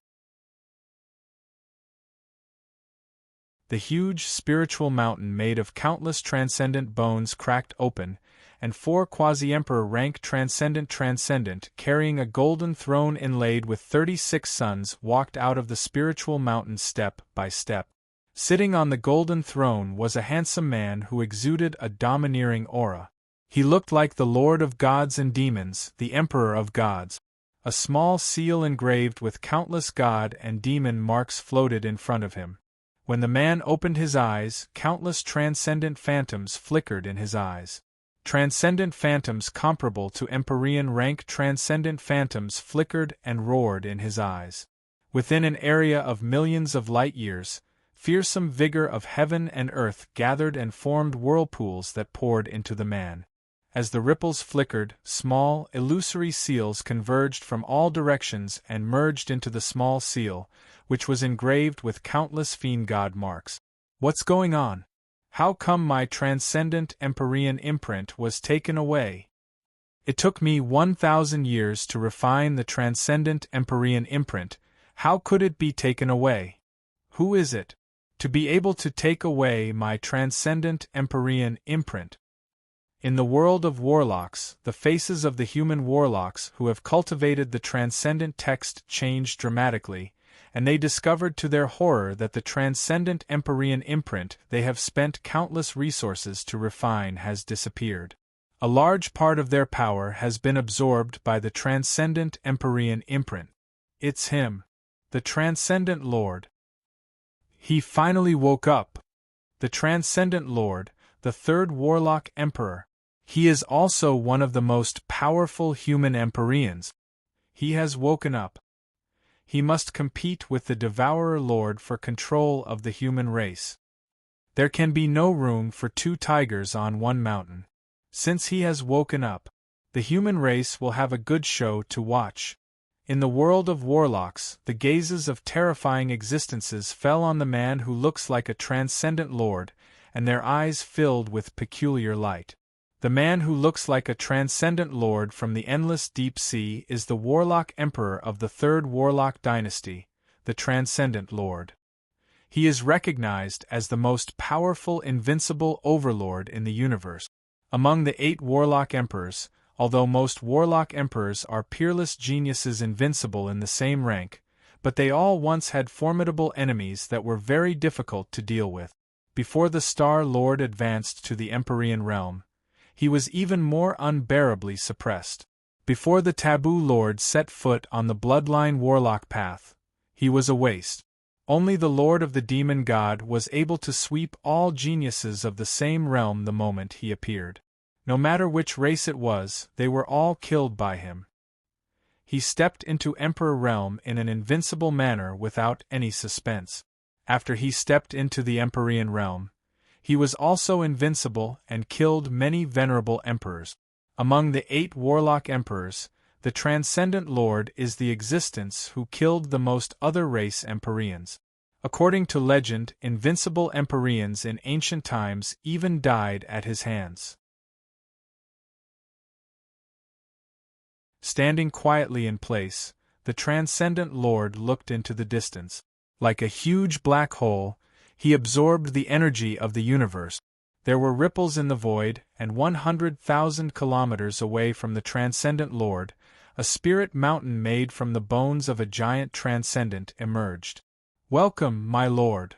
The huge spiritual mountain made of countless transcendent bones cracked open, and 4 quasi-emperor rank transcendent carrying a golden throne inlaid with 36 suns walked out of the spiritual mountain step by step. Sitting on the golden throne was a handsome man who exuded a domineering aura. He looked like the Lord of Gods and Demons, the Emperor of Gods. A small seal engraved with countless god and demon marks floated in front of him. When the man opened his eyes, countless transcendent phantoms flickered in his eyes. Transcendent phantoms comparable to Empyrean rank transcendent phantoms flickered and roared in his eyes. Within an area of millions of light years, fearsome vigor of heaven and earth gathered and formed whirlpools that poured into the man. As the ripples flickered, small, illusory seals converged from all directions and merged into the small seal, which was engraved with countless fiend god marks. What's going on? How come my transcendent Empyrean imprint was taken away? It took me 1,000 years to refine the transcendent Empyrean imprint. How could it be taken away? Who is it? To be able to take away my transcendent Empyrean imprint. In the world of warlocks, the faces of the human warlocks who have cultivated the transcendent text changed dramatically, and they discovered to their horror that the transcendent Empyrean imprint they have spent countless resources to refine has disappeared. A large part of their power has been absorbed by the transcendent Empyrean imprint. It's him, the transcendent Lord. He finally woke up. The transcendent Lord, the third Warlock Emperor. He is also one of the most powerful human Empyreans. He has woken up. He must compete with the Devourer Lord for control of the human race. There can be no room for two tigers on one mountain. Since he has woken up, the human race will have a good show to watch. In the world of warlocks, the gazes of terrifying existences fell on the man who looks like a transcendent lord, and their eyes filled with peculiar light. The man who looks like a transcendent lord from the endless deep sea is the Warlock Emperor of the Third Warlock Dynasty, the Transcendent Lord. He is recognized as the most powerful invincible overlord in the universe. Among the 8 Warlock Emperors, although most Warlock Emperors are peerless geniuses invincible in the same rank, but they all once had formidable enemies that were very difficult to deal with. Before the Star Lord advanced to the Empyrean realm, he was even more unbearably suppressed. Before the Taboo Lord set foot on the Bloodline Warlock path, he was a waste. Only the Lord of the Demon God was able to sweep all geniuses of the same realm the moment he appeared. No matter which race it was, they were all killed by him. He stepped into Emperor Realm in an invincible manner without any suspense. After he stepped into the Empyrean realm, he was also invincible and killed many venerable emperors. Among the 8 Warlock Emperors, the Transcendent Lord is the existence who killed the most other race Empyreans. According to legend, invincible Empyreans in ancient times even died at his hands. Standing quietly in place, the Transcendent Lord looked into the distance. Like a huge black hole, he absorbed the energy of the universe. There were ripples in the void, and 100,000 kilometers away from the Transcendent Lord, a spirit mountain made from the bones of a giant transcendent emerged. "Welcome, my lord."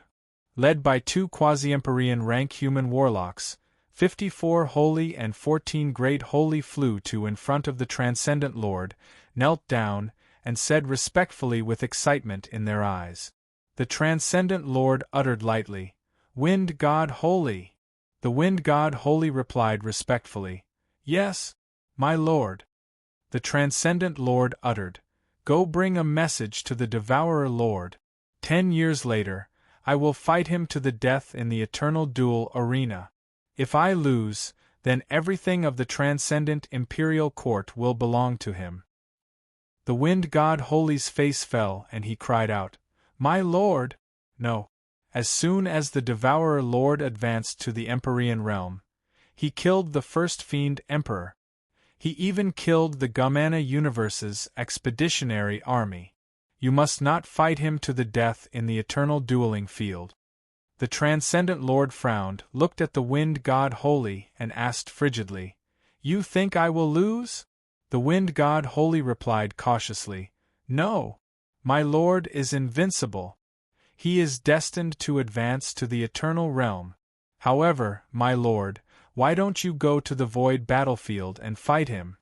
Led by 2 quasi-Empyrean rank human warlocks, 54 holy and 14 great holy flew to in front of the Transcendent Lord, knelt down, and said respectfully with excitement in their eyes. The Transcendent Lord uttered lightly, "Wind God Holy." The Wind God Holy replied respectfully, "Yes, my lord." The Transcendent Lord uttered, "Go bring a message to the Devourer Lord. 10 years later, I will fight him to the death in the eternal duel arena. If I lose, then everything of the Transcendent Imperial Court will belong to him." The Wind God Holy's face fell and he cried out, "My lord!" No. As soon as the Devourer Lord advanced to the Empyrean realm, he killed the first Fiend Emperor. He even killed the Gamana Universe's expeditionary army. You must not fight him to the death in the eternal dueling field. The Transcendent Lord frowned, looked at the Wind God Holy, and asked frigidly, "You think I will lose?" The Wind God Holy replied cautiously, "No. My lord is invincible. He is destined to advance to the eternal realm. However, my lord, why don't you go to the void battlefield and fight him?"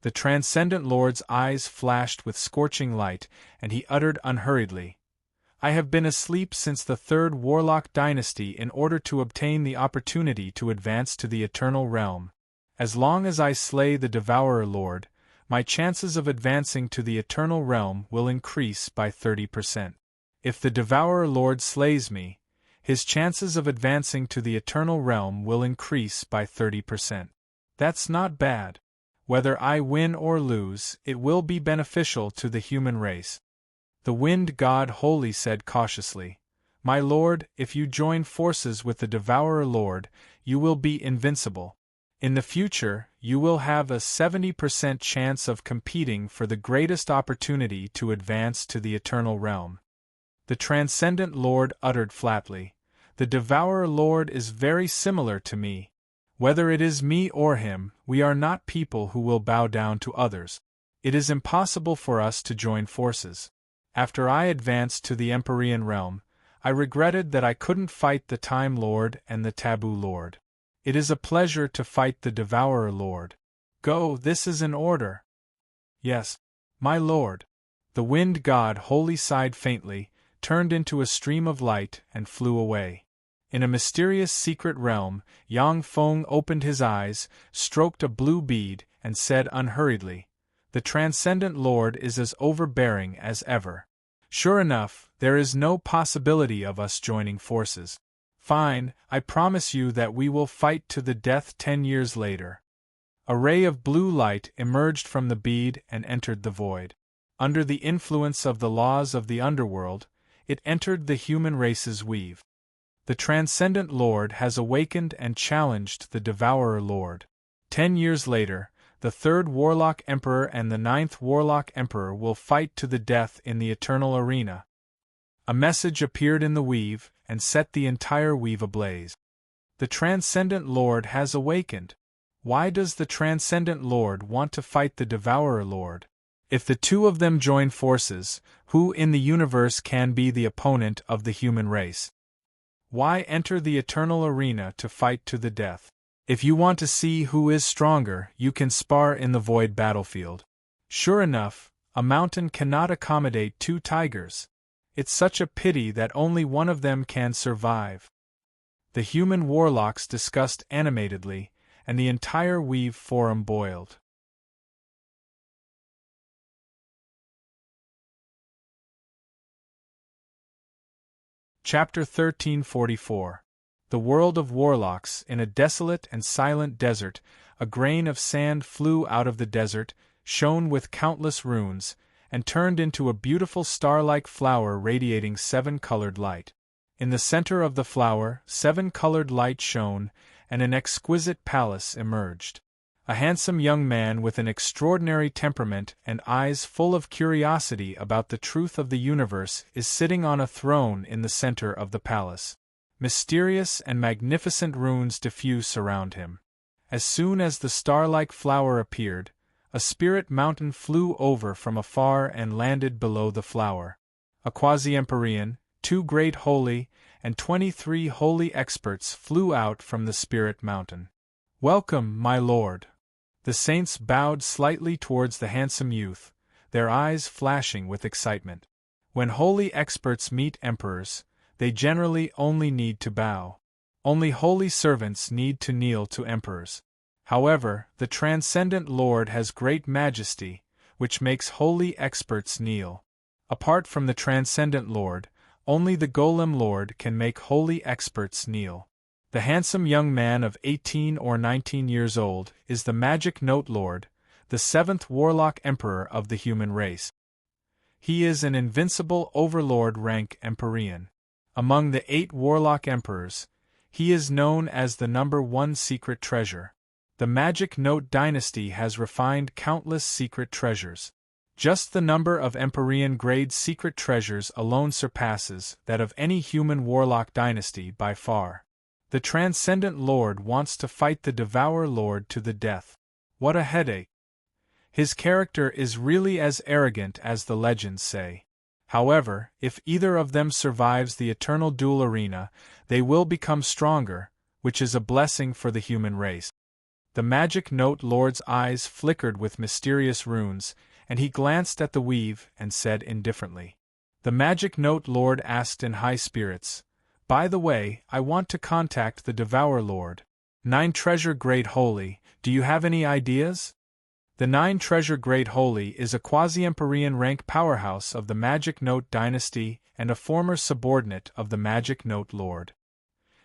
The Transcendent Lord's eyes flashed with scorching light, and he uttered unhurriedly, "I have been asleep since the Third Warlock Dynasty in order to obtain the opportunity to advance to the eternal realm. As long as I slay the Devourer Lord, my chances of advancing to the eternal realm will increase by 30%. If the Devourer Lord slays me, his chances of advancing to the eternal realm will increase by 30%. That's not bad. Whether I win or lose, it will be beneficial to the human race." The Wind God Holy said cautiously, "My lord, if you join forces with the Devourer Lord, you will be invincible. In the future, you will have a 70% chance of competing for the greatest opportunity to advance to the eternal realm." The Transcendent Lord uttered flatly, "The Devourer Lord is very similar to me. Whether it is me or him, we are not people who will bow down to others. It is impossible for us to join forces. After I advanced to the Empyrean realm, I regretted that I couldn't fight the Time Lord and the Taboo Lord. It is a pleasure to fight the Devourer Lord. Go, this is an order. Yes, my lord. The wind god wholly sighed faintly, turned into a stream of light, and flew away. In a mysterious secret realm, Yang Feng opened his eyes, stroked a blue bead, and said unhurriedly, "The Transcendent Lord is as overbearing as ever. Sure enough, there is no possibility of us joining forces. Fine, I promise you that we will fight to the death 10 years later." A ray of blue light emerged from the bead and entered the void. Under the influence of the laws of the underworld, it entered the human race's weave. The Transcendent Lord has awakened and challenged the Devourer Lord. 10 years later, the 3rd Warlock Emperor and the 9th Warlock Emperor will fight to the death in the eternal arena. A message appeared in the weave, and set the entire weave ablaze. The Transcendent Lord has awakened. Why does the Transcendent Lord want to fight the Devourer Lord? If the two of them join forces, who in the universe can be the opponent of the human race? Why enter the eternal arena to fight to the death? If you want to see who is stronger, you can spar in the void battlefield. Sure enough, a mountain cannot accommodate 2 tigers. It's such a pity that only one of them can survive. The human warlocks discussed animatedly, and the entire weave forum boiled. Chapter 1344. The World of Warlocks. In a desolate and silent desert, a grain of sand flew out of the desert, shone with countless runes, and turned into a beautiful star-like flower radiating 7-colored light. In the center of the flower, 7-colored light shone, and an exquisite palace emerged. A handsome young man with an extraordinary temperament and eyes full of curiosity about the truth of the universe is sitting on a throne in the center of the palace. Mysterious and magnificent runes diffuse around him. As soon as the star-like flower appeared, a spirit mountain flew over from afar and landed below the flower. A quasi-empyrean, 2 great holy, and 23 holy experts flew out from the spirit mountain. "Welcome, my lord." The saints bowed slightly towards the handsome youth, their eyes flashing with excitement. When holy experts meet emperors, they generally only need to bow. Only holy servants need to kneel to emperors. However, the Transcendent Lord has great majesty, which makes holy experts kneel. Apart from the Transcendent Lord, only the Golem Lord can make holy experts kneel. The handsome young man of 18 or 19 years old is the Magic Note Lord, the 7th Warlock Emperor of the human race. He is an invincible overlord rank Empyrean. Among the 8 Warlock Emperors, he is known as the number 1 secret treasure. The Magic Note dynasty has refined countless secret treasures. Just the number of Empyrean grade secret treasures alone surpasses that of any human warlock dynasty by far. The Transcendent Lord wants to fight the Devourer Lord to the death. What a headache! His character is really as arrogant as the legends say. However, if either of them survives the eternal duel arena, they will become stronger, which is a blessing for the human race. The Magic Note Lord's eyes flickered with mysterious runes, and he glanced at the weave and said indifferently. The Magic Note Lord asked in high spirits, "By the way, I want to contact the Devourer Lord. 9 Treasure Great Holy, do you have any ideas?" The 9 Treasure Great Holy is a quasi-Empyrean rank powerhouse of the Magic Note dynasty and a former subordinate of the Magic Note Lord.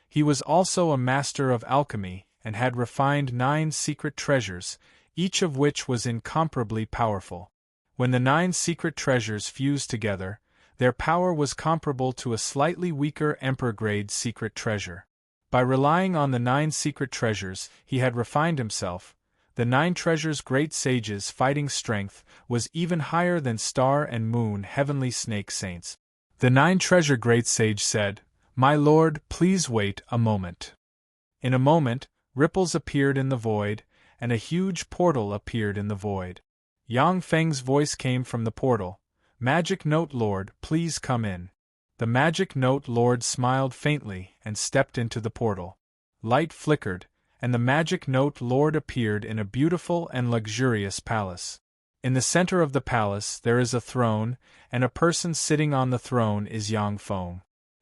He was also a master of alchemy and had refined 9 secret treasures, each of which was incomparably powerful. When the 9 secret treasures fused together, their power was comparable to a slightly weaker Emperor-grade secret treasure. By relying on the 9 secret treasures, he had refined himself. The 9 treasures' great sages' fighting strength was even higher than Star and Moon heavenly snake saints. The 9 treasure great sage said, "My lord, please wait a moment." In a moment, Ripples appeared in the void, and a huge portal appeared in the void. Yang Feng's voice came from the portal. Magic Note Lord, please come in. The Magic Note Lord smiled faintly and stepped into the portal. Light flickered, and the Magic Note Lord appeared in a beautiful and luxurious palace. In the center of the palace there is a throne, and a person sitting on the throne is Yang Feng.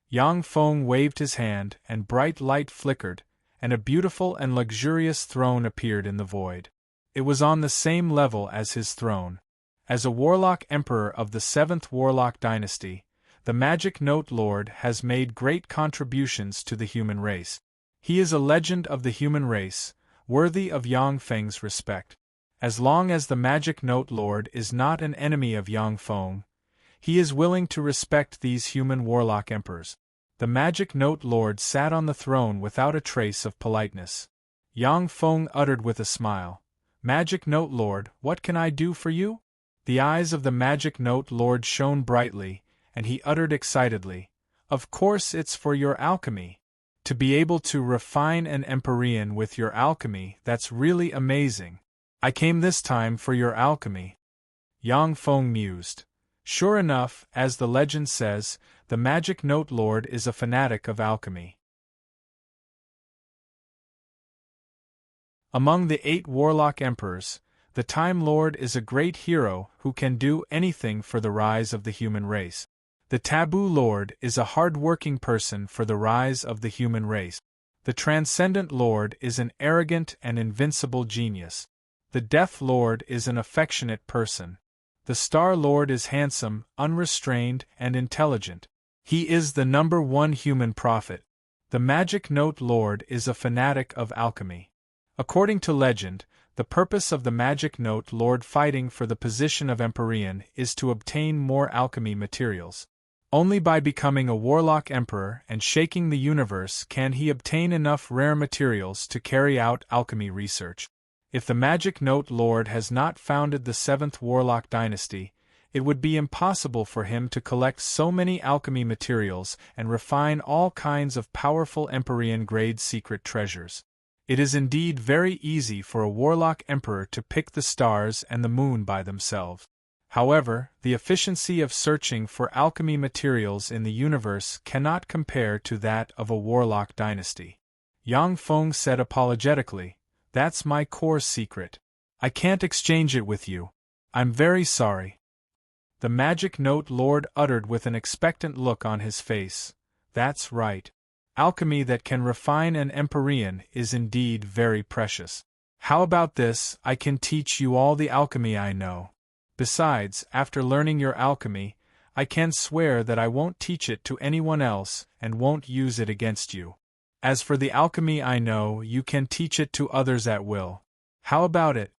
Yang Feng waved his hand, and bright light flickered, and a beautiful and luxurious throne appeared in the void. It was on the same level as his throne. As a Warlock Emperor of the 7th Warlock Dynasty, the Magic Note Lord has made great contributions to the human race. He is a legend of the human race, worthy of Yang Feng's respect. As long as the Magic Note Lord is not an enemy of Yang Feng, he is willing to respect these human Warlock Emperors. The Magic Note Lord sat on the throne without a trace of politeness. Yang Feng uttered with a smile, "Magic Note Lord, what can I do for you?" The eyes of the Magic Note Lord shone brightly, and he uttered excitedly, "Of course it's for your alchemy. To be able to refine an Empyrean with your alchemy, that's really amazing. I came this time for your alchemy." Yang Feng mused. Sure enough, as the legend says, the Magic Note Lord is a fanatic of alchemy. Among the 8 Warlock Emperors, the Time Lord is a great hero who can do anything for the rise of the human race. The Taboo Lord is a hard-working person for the rise of the human race. The Transcendent Lord is an arrogant and invincible genius. The Death Lord is an affectionate person. The Star Lord is handsome, unrestrained, and intelligent. He is the #1 human prophet. The Magic Note Lord is a fanatic of alchemy. According to legend, the purpose of the Magic Note Lord fighting for the position of Empyrean is to obtain more alchemy materials. Only by becoming a Warlock Emperor and shaking the universe can he obtain enough rare materials to carry out alchemy research. If the Magic Note Lord has not founded the 7th Warlock Dynasty, it would be impossible for him to collect so many alchemy materials and refine all kinds of powerful Empyrean-grade secret treasures. It is indeed very easy for a Warlock Emperor to pick the stars and the moon by themselves. However, the efficiency of searching for alchemy materials in the universe cannot compare to that of a Warlock Dynasty. Yang Feng said apologetically, "That's my core secret. I can't exchange it with you. I'm very sorry." The Magic Note Lord uttered with an expectant look on his face, "That's right. Alchemy that can refine an Empyrean is indeed very precious. How about this, I can teach you all the alchemy I know. Besides, after learning your alchemy, I can swear that I won't teach it to anyone else and won't use it against you. As for the alchemy I know, you can teach it to others at will. How about it?"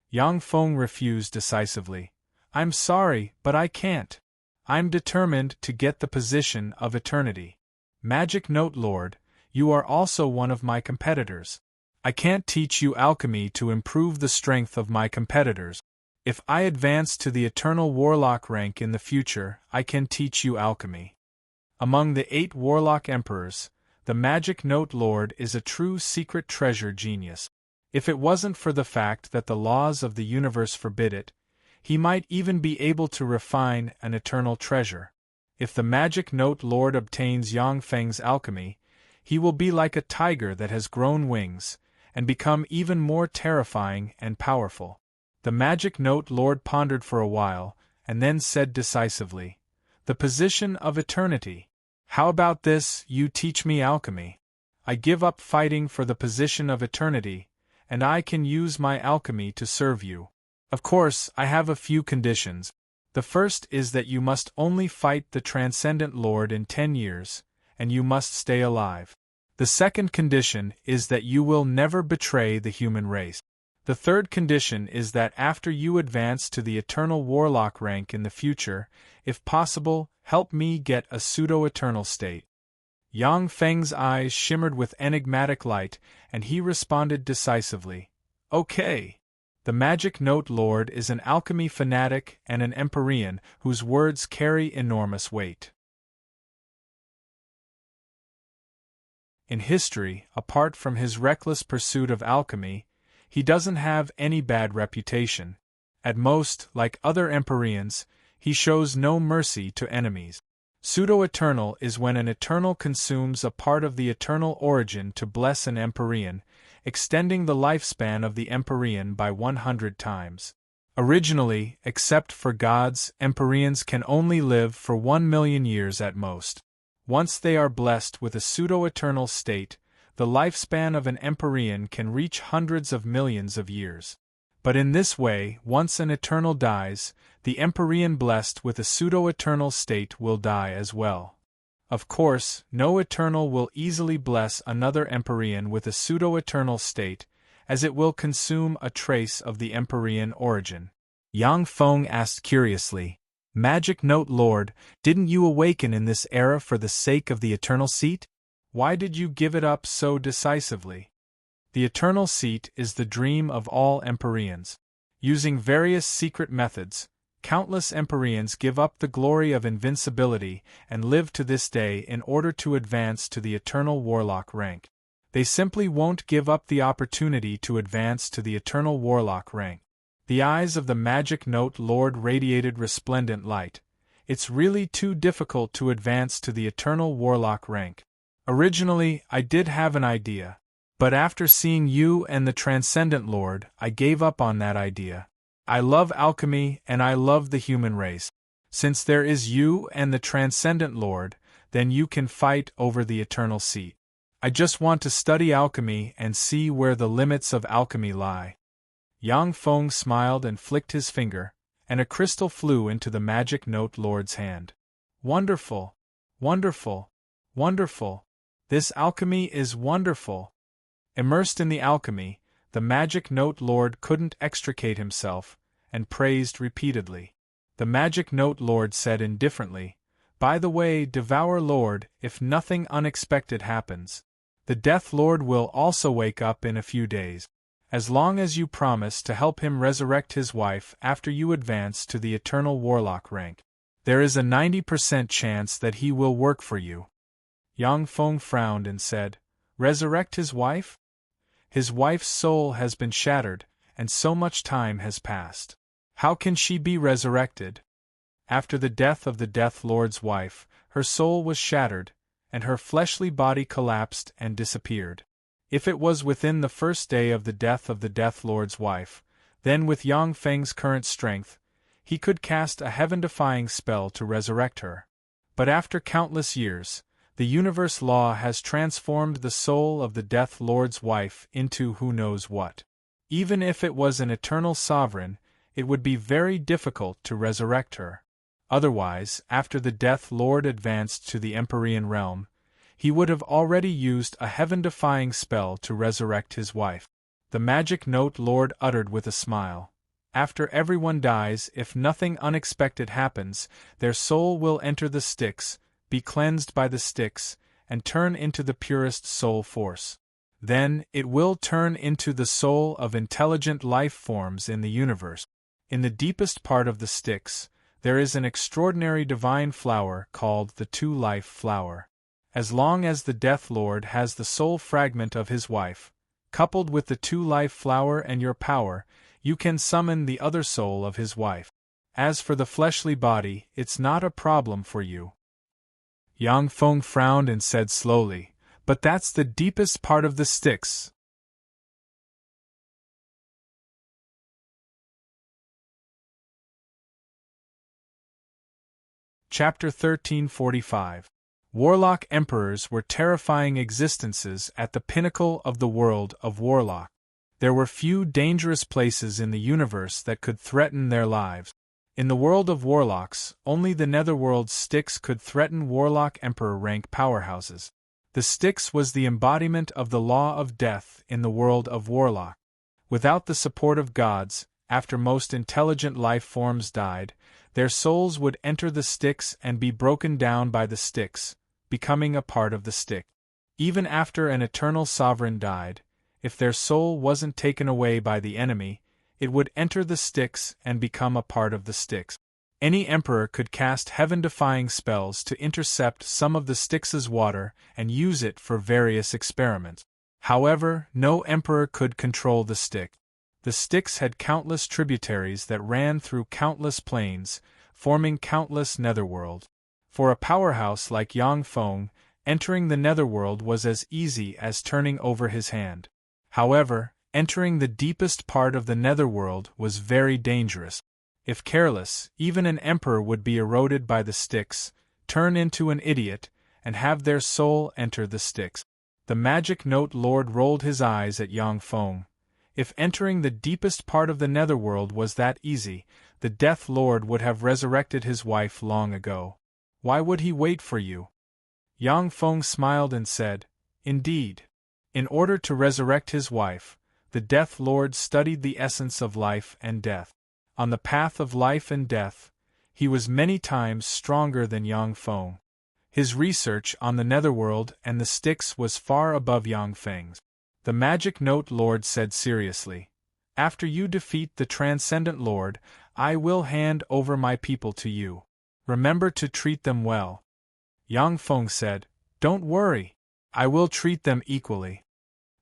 Yang Feng refused decisively. "I'm sorry, but I can't. I'm determined to get the position of eternity. Magic Note Lord, you are also one of my competitors. I can't teach you alchemy to improve the strength of my competitors. If I advance to the Eternal Warlock rank in the future, I can teach you alchemy." Among the 8 Warlock Emperors, the Magic Note Lord is a true secret treasure genius. If it wasn't for the fact that the laws of the universe forbid it, he might even be able to refine an eternal treasure. If the Magic Note Lord obtains Yang Feng's alchemy, he will be like a tiger that has grown wings, and become even more terrifying and powerful. The Magic Note Lord pondered for a while, and then said decisively, "The position of eternity. How about this, you teach me alchemy? I give up fighting for the position of eternity, and I can use my alchemy to serve you. Of course, I have a few conditions. The first is that you must only fight the Transcendent Lord in 10 years, and you must stay alive. The second condition is that you will never betray the human race. The third condition is that after you advance to the Eternal Warlock rank in the future, if possible, help me get a pseudo-eternal state." Yang Feng's eyes shimmered with enigmatic light, and he responded decisively, "Okay." The Magic Note Lord is an alchemy fanatic and an Empyrean whose words carry enormous weight. In history, apart from his reckless pursuit of alchemy, he doesn't have any bad reputation. At most, like other Empyreans, he shows no mercy to enemies. Pseudo-eternal is when an eternal consumes a part of the eternal origin to bless an Empyrean, extending the lifespan of the Empyrean by 100 times. Originally, except for gods, Empyreans can only live for 1,000,000 years at most. Once they are blessed with a pseudo-eternal state, the lifespan of an Empyrean can reach hundreds of millions of years. But in this way, once an eternal dies, the Empyrean blessed with a pseudo-eternal state will die as well. Of course, no eternal will easily bless another Empyrean with a pseudo-eternal state, as it will consume a trace of the Empyrean origin. Yang Feng asked curiously, "Magic Note Lord, didn't you awaken in this era for the sake of the eternal seat? Why did you give it up so decisively?" The eternal seat is the dream of all Empyreans. Using various secret methods, countless Empyreans give up the glory of invincibility and live to this day in order to advance to the eternal warlock rank. They simply won't give up the opportunity to advance to the eternal warlock rank. The eyes of the Magic Note Lord radiated resplendent light. It's really too difficult to advance to the eternal warlock rank. Originally, I did have an idea. But after seeing you and the Transcendent Lord, I gave up on that idea. I love alchemy and I love the human race. Since there is you and the Transcendent Lord, then you can fight over the eternal seat. I just want to study alchemy and see where the limits of alchemy lie. Yang Feng smiled and flicked his finger, and a crystal flew into the Magic Note Lord's hand. Wonderful! Wonderful! Wonderful! This alchemy is wonderful! Immersed in the alchemy, the Magic Note Lord couldn't extricate himself, and praised repeatedly. The Magic Note Lord said indifferently, "By the way, Devour Lord, if nothing unexpected happens, the Death Lord will also wake up in a few days. As long as you promise to help him resurrect his wife after you advance to the eternal warlock rank, there is a 90% chance that he will work for you." Yang Feng frowned and said, "Resurrect his wife? His wife's soul has been shattered, and so much time has passed. How can she be resurrected?" After the death of the Death Lord's wife, her soul was shattered, and her fleshly body collapsed and disappeared. If it was within the first day of the Death Lord's wife, then with Yang Feng's current strength, he could cast a heaven-defying spell to resurrect her. But after countless years, the universe law has transformed the soul of the Death Lord's wife into who knows what. Even if it was an eternal sovereign, it would be very difficult to resurrect her. Otherwise, after the Death Lord advanced to the Empyrean realm, he would have already used a heaven-defying spell to resurrect his wife. The Magic Note Lord uttered with a smile, "After everyone dies, if nothing unexpected happens, their soul will enter the Styx, be cleansed by the Styx, and turn into the purest soul force. Then, it will turn into the soul of intelligent life forms in the universe. In the deepest part of the Styx, there is an extraordinary divine flower called the Two-Life Flower. As long as the Death Lord has the soul fragment of his wife, coupled with the Two-Life Flower and your power, you can summon the other soul of his wife. As for the fleshly body, it's not a problem for you." Yang Feng frowned and said slowly, "But that's the deepest part of the Styx." Chapter 1345. Warlock Emperors were terrifying existences at the pinnacle of the world of Warlock. There were few dangerous places in the universe that could threaten their lives. In the world of Warlocks, only the Netherworld Styx could threaten Warlock Emperor rank powerhouses. The Styx was the embodiment of the law of death in the world of Warlock. Without the support of gods, after most intelligent life forms died, their souls would enter the Styx and be broken down by the Styx, becoming a part of the Styx. Even after an eternal sovereign died, if their soul wasn't taken away by the enemy, it would enter the Styx and become a part of the Styx. Any emperor could cast heaven-defying spells to intercept some of the Styx's water and use it for various experiments. However, no emperor could control the Styx. The Styx had countless tributaries that ran through countless planes, forming countless netherworlds. For a powerhouse like Yang Feng, entering the netherworld was as easy as turning over his hand. However, entering the deepest part of the netherworld was very dangerous. If careless, even an emperor would be eroded by the Styx, turn into an idiot, and have their soul enter the Styx. The magic note lord rolled his eyes at Yang Feng. If entering the deepest part of the netherworld was that easy, the Death Lord would have resurrected his wife long ago. Why would he wait for you? Yang Feng smiled and said, Indeed. In order to resurrect his wife, the Death Lord studied the essence of life and death. On the path of life and death, he was many times stronger than Yang Feng. His research on the netherworld and the Styx was far above Yang Feng's. The magic note lord said seriously, After you defeat the transcendent lord, I will hand over my people to you. Remember to treat them well. Yang Feng said, Don't worry. I will treat them equally.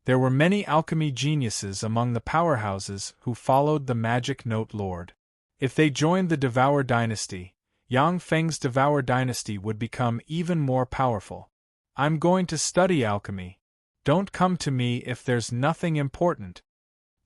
There were many alchemy geniuses among the powerhouses who followed the magic note lord. If they joined the Devour dynasty, Yang Feng's Devour dynasty would become even more powerful. I'm going to study alchemy. Don't come to me if there's nothing important.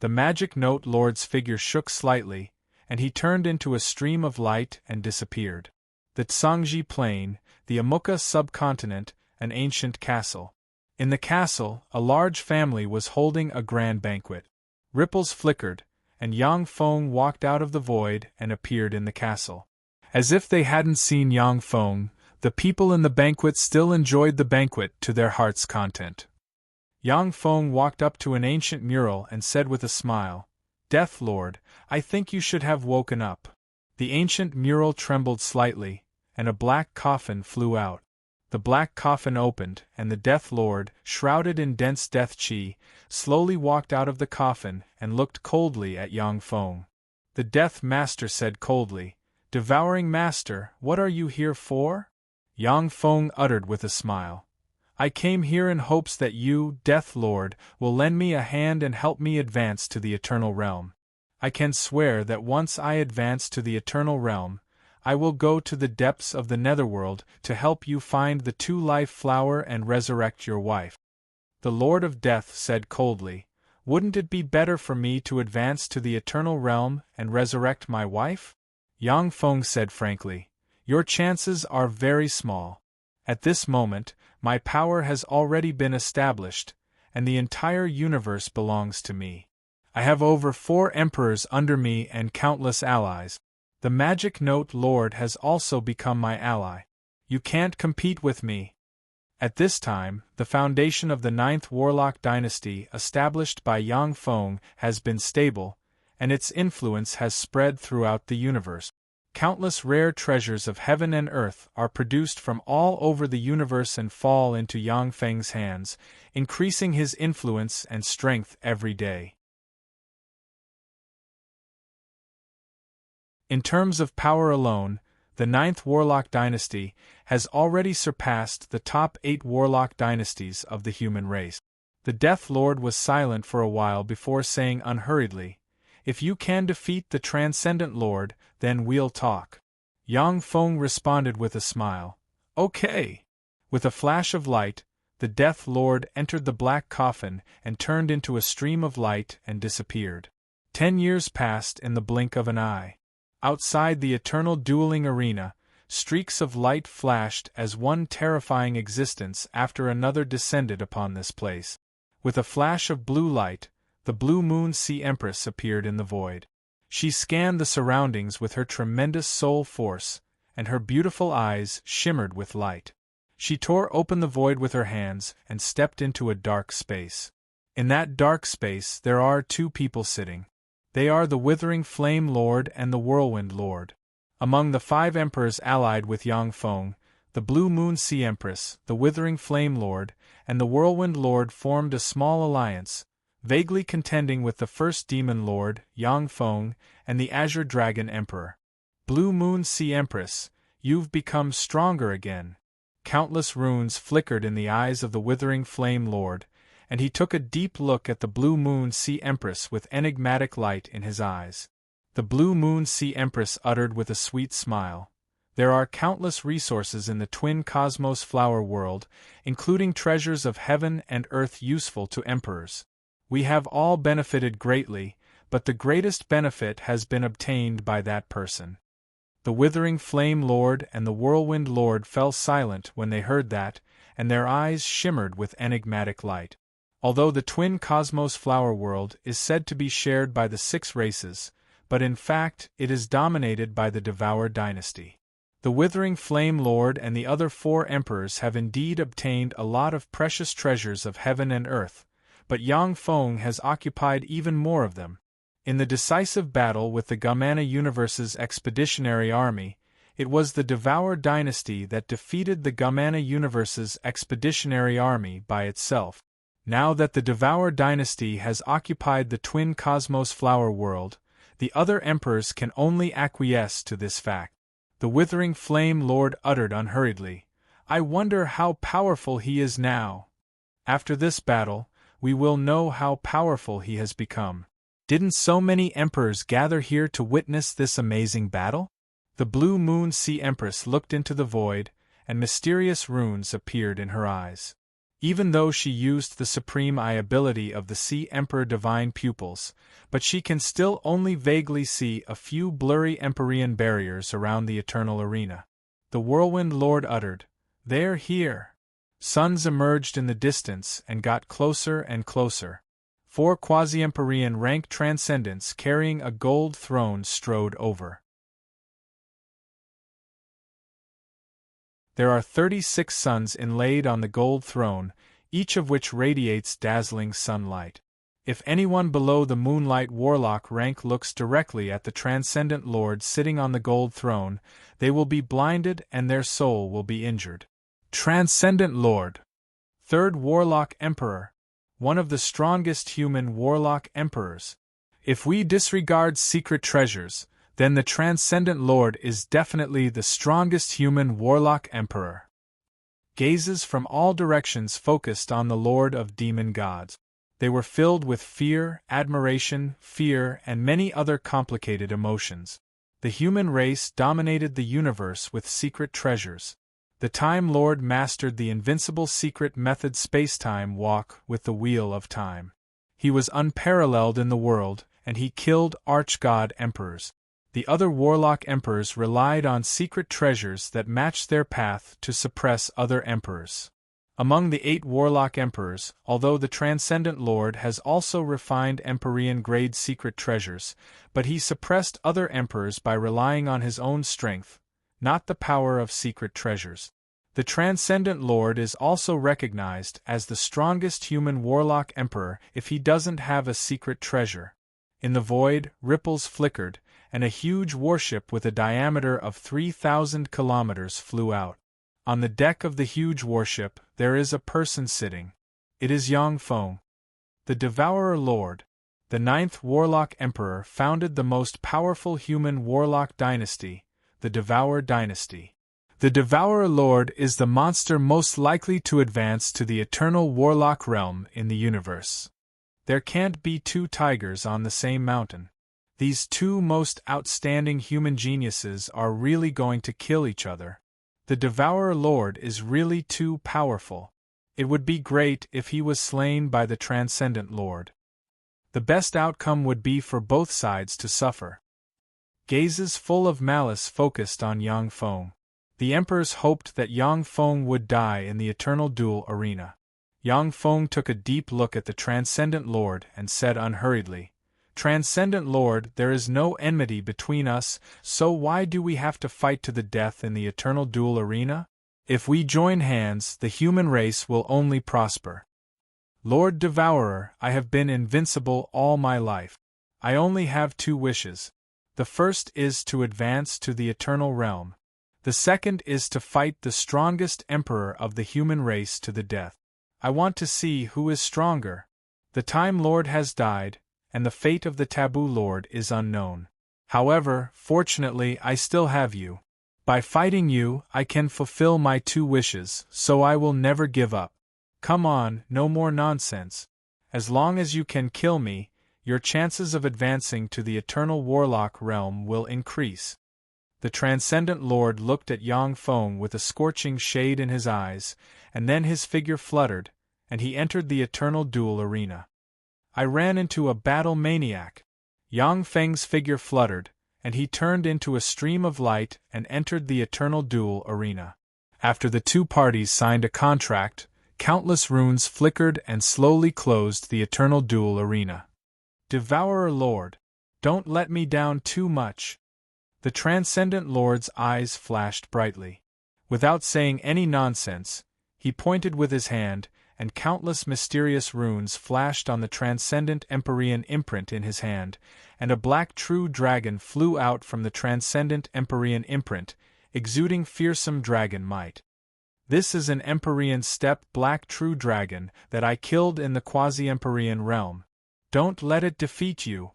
The magic note lord's figure shook slightly, and he turned into a stream of light and disappeared. The Tsangji Plain, the Amuka subcontinent, an ancient castle. In the castle, a large family was holding a grand banquet. Ripples flickered, and Yang Feng walked out of the void and appeared in the castle. As if they hadn't seen Yang Feng, the people in the banquet still enjoyed the banquet to their heart's content. Yang Feng walked up to an ancient mural and said with a smile, Death Lord, I think you should have woken up. The ancient mural trembled slightly, and a black coffin flew out. The black coffin opened, and the Death Lord, shrouded in dense death chi, slowly walked out of the coffin and looked coldly at Yang Feng. The Death Master said coldly, Devouring Master, what are you here for? Yang Feng uttered with a smile, I came here in hopes that you, Death Lord, will lend me a hand and help me advance to the Eternal Realm. I can swear that once I advance to the Eternal Realm, I will go to the depths of the netherworld to help you find the two-life flower and resurrect your wife. The Lord of Death said coldly, Wouldn't it be better for me to advance to the Eternal Realm and resurrect my wife? Yang Feng said frankly, Your chances are very small. At this moment, my power has already been established, and the entire universe belongs to me. I have over 4 emperors under me and countless allies. The magic note lord has also become my ally. You can't compete with me. At this time, the foundation of the 9th Warlock dynasty established by Yang Feng has been stable, and its influence has spread throughout the universe. Countless rare treasures of heaven and earth are produced from all over the universe and fall into Yang Feng's hands, increasing his influence and strength every day. In terms of power alone, the 9th Warlock dynasty has already surpassed the top 8 Warlock dynasties of the human race. The Death Lord was silent for a while before saying unhurriedly, If you can defeat the Transcendent Lord, then we'll talk. Yang Feng responded with a smile. Okay. With a flash of light, the Death Lord entered the black coffin and turned into a stream of light and disappeared. 10 years passed in the blink of an eye. Outside the eternal dueling arena, streaks of light flashed as one terrifying existence after another descended upon this place. With a flash of blue light, the Blue Moon Sea Empress appeared in the void. She scanned the surroundings with her tremendous soul force, and her beautiful eyes shimmered with light. She tore open the void with her hands and stepped into a dark space. In that dark space there are 2 people sitting. They are the Withering Flame Lord and the Whirlwind Lord. Among the 5 emperors allied with Yang Feng, the Blue Moon Sea Empress, the Withering Flame Lord, and the Whirlwind Lord formed a small alliance, vaguely contending with the First Demon Lord, Yang Feng, and the Azure Dragon Emperor. Blue Moon Sea Empress, you've become stronger again. Countless runes flickered in the eyes of the withering Flame Lord, and he took a deep look at the Blue Moon Sea Empress with enigmatic light in his eyes. The Blue Moon Sea Empress uttered with a sweet smile, "There are countless resources in the twin cosmos flower world, including treasures of heaven and earth useful to emperors. We have all benefited greatly, but the greatest benefit has been obtained by that person." The Withering Flame Lord and the Whirlwind Lord fell silent when they heard that, and their eyes shimmered with enigmatic light. Although the twin cosmos flower world is said to be shared by the 6 races, but in fact it is dominated by the Devour dynasty. The Withering Flame Lord and the other 4 emperors have indeed obtained a lot of precious treasures of heaven and earth, but Yang Feng has occupied even more of them. In the decisive battle with the Gamana Universe's expeditionary army, it was the Devour dynasty that defeated the Gamana Universe's expeditionary army by itself. Now that the Devour dynasty has occupied the twin cosmos flower world, the other emperors can only acquiesce to this fact. The Withering Flame Lord uttered unhurriedly, "I wonder how powerful he is now. After this battle, we will know how powerful he has become. Didn't so many emperors gather here to witness this amazing battle?" The Blue Moon Sea Empress looked into the void, and mysterious runes appeared in her eyes. Even though she used the supreme eye ability of the Sea Emperor Divine Pupils, but she can still only vaguely see a few blurry Empyrean barriers around the eternal arena. The Whirlwind Lord uttered, "They're here." Suns emerged in the distance and got closer and closer. 4 quasi-Empyrean rank transcendents carrying a gold throne strode over. There are 36 suns inlaid on the gold throne, each of which radiates dazzling sunlight. If anyone below the Moonlight Warlock rank looks directly at the Transcendent Lord sitting on the gold throne, they will be blinded and their soul will be injured. Transcendent Lord, 3rd Warlock Emperor, one of the strongest human Warlock Emperors. If we disregard secret treasures, then the Transcendent Lord is definitely the strongest human Warlock Emperor. Gazes from all directions focused on the Lord of Demon Gods. They were filled with fear, admiration, fear, and many other complicated emotions. The human race dominated the universe with secret treasures. The Time Lord mastered the invincible secret method spacetime walk with the Wheel of Time. He was unparalleled in the world, and he killed Archgod Emperors. The other Warlock Emperors relied on secret treasures that matched their path to suppress other emperors. Among the 8 Warlock Emperors, although the Transcendent Lord has also refined Empyrean-grade secret treasures, but he suppressed other emperors by relying on his own strength, not the power of secret treasures. The Transcendent Lord is also recognized as the strongest human Warlock Emperor if he doesn't have a secret treasure. In the void, ripples flickered, and a huge warship with a diameter of 3,000 kilometers flew out. On the deck of the huge warship, there is a person sitting. It is Yang Feng, the Devourer Lord. The 9th Warlock Emperor founded the most powerful human Warlock dynasty, the Devour dynasty. The Devourer Lord is the monster most likely to advance to the eternal Warlock realm in the universe. There can't be 2 tigers on the same mountain. These 2 most outstanding human geniuses are really going to kill each other. The Devourer Lord is really too powerful. It would be great if he was slain by the Transcendent Lord. The best outcome would be for both sides to suffer. Gazes full of malice focused on Yang Feng. The emperors hoped that Yang Feng would die in the eternal duel arena. Yang Feng took a deep look at the Transcendent Lord and said unhurriedly, "Transcendent Lord, there is no enmity between us, so why do we have to fight to the death in the eternal duel arena? If we join hands, the human race will only prosper. Lord Devourer, I have been invincible all my life. I only have 2 wishes. The first is to advance to the eternal realm. The second is to fight the strongest emperor of the human race to the death. I want to see who is stronger. The Time Lord has died, and the fate of the Taboo Lord is unknown. However, fortunately I still have you. By fighting you, I can fulfill my 2 wishes, so I will never give up. Come on, no more nonsense. As long as you can kill me, your chances of advancing to the Eternal Warlock realm will increase. The Transcendent Lord looked at Yang Feng with a scorching shade in his eyes, and then his figure fluttered, and he entered the Eternal Duel arena. I ran into a battle maniac. Yang Feng's figure fluttered, and he turned into a stream of light and entered the Eternal Duel arena. After the 2 parties signed a contract, countless runes flickered and slowly closed the Eternal Duel arena. Devourer Lord, don't let me down too much. The Transcendent Lord's eyes flashed brightly. Without saying any nonsense, he pointed with his hand, and countless mysterious runes flashed on the Transcendent Empyrean imprint in his hand, and a black true dragon flew out from the Transcendent Empyrean imprint, exuding fearsome dragon might. This is an Empyrean steppe black true dragon that I killed in the quasi-Empyrean realm. Don't let it defeat you.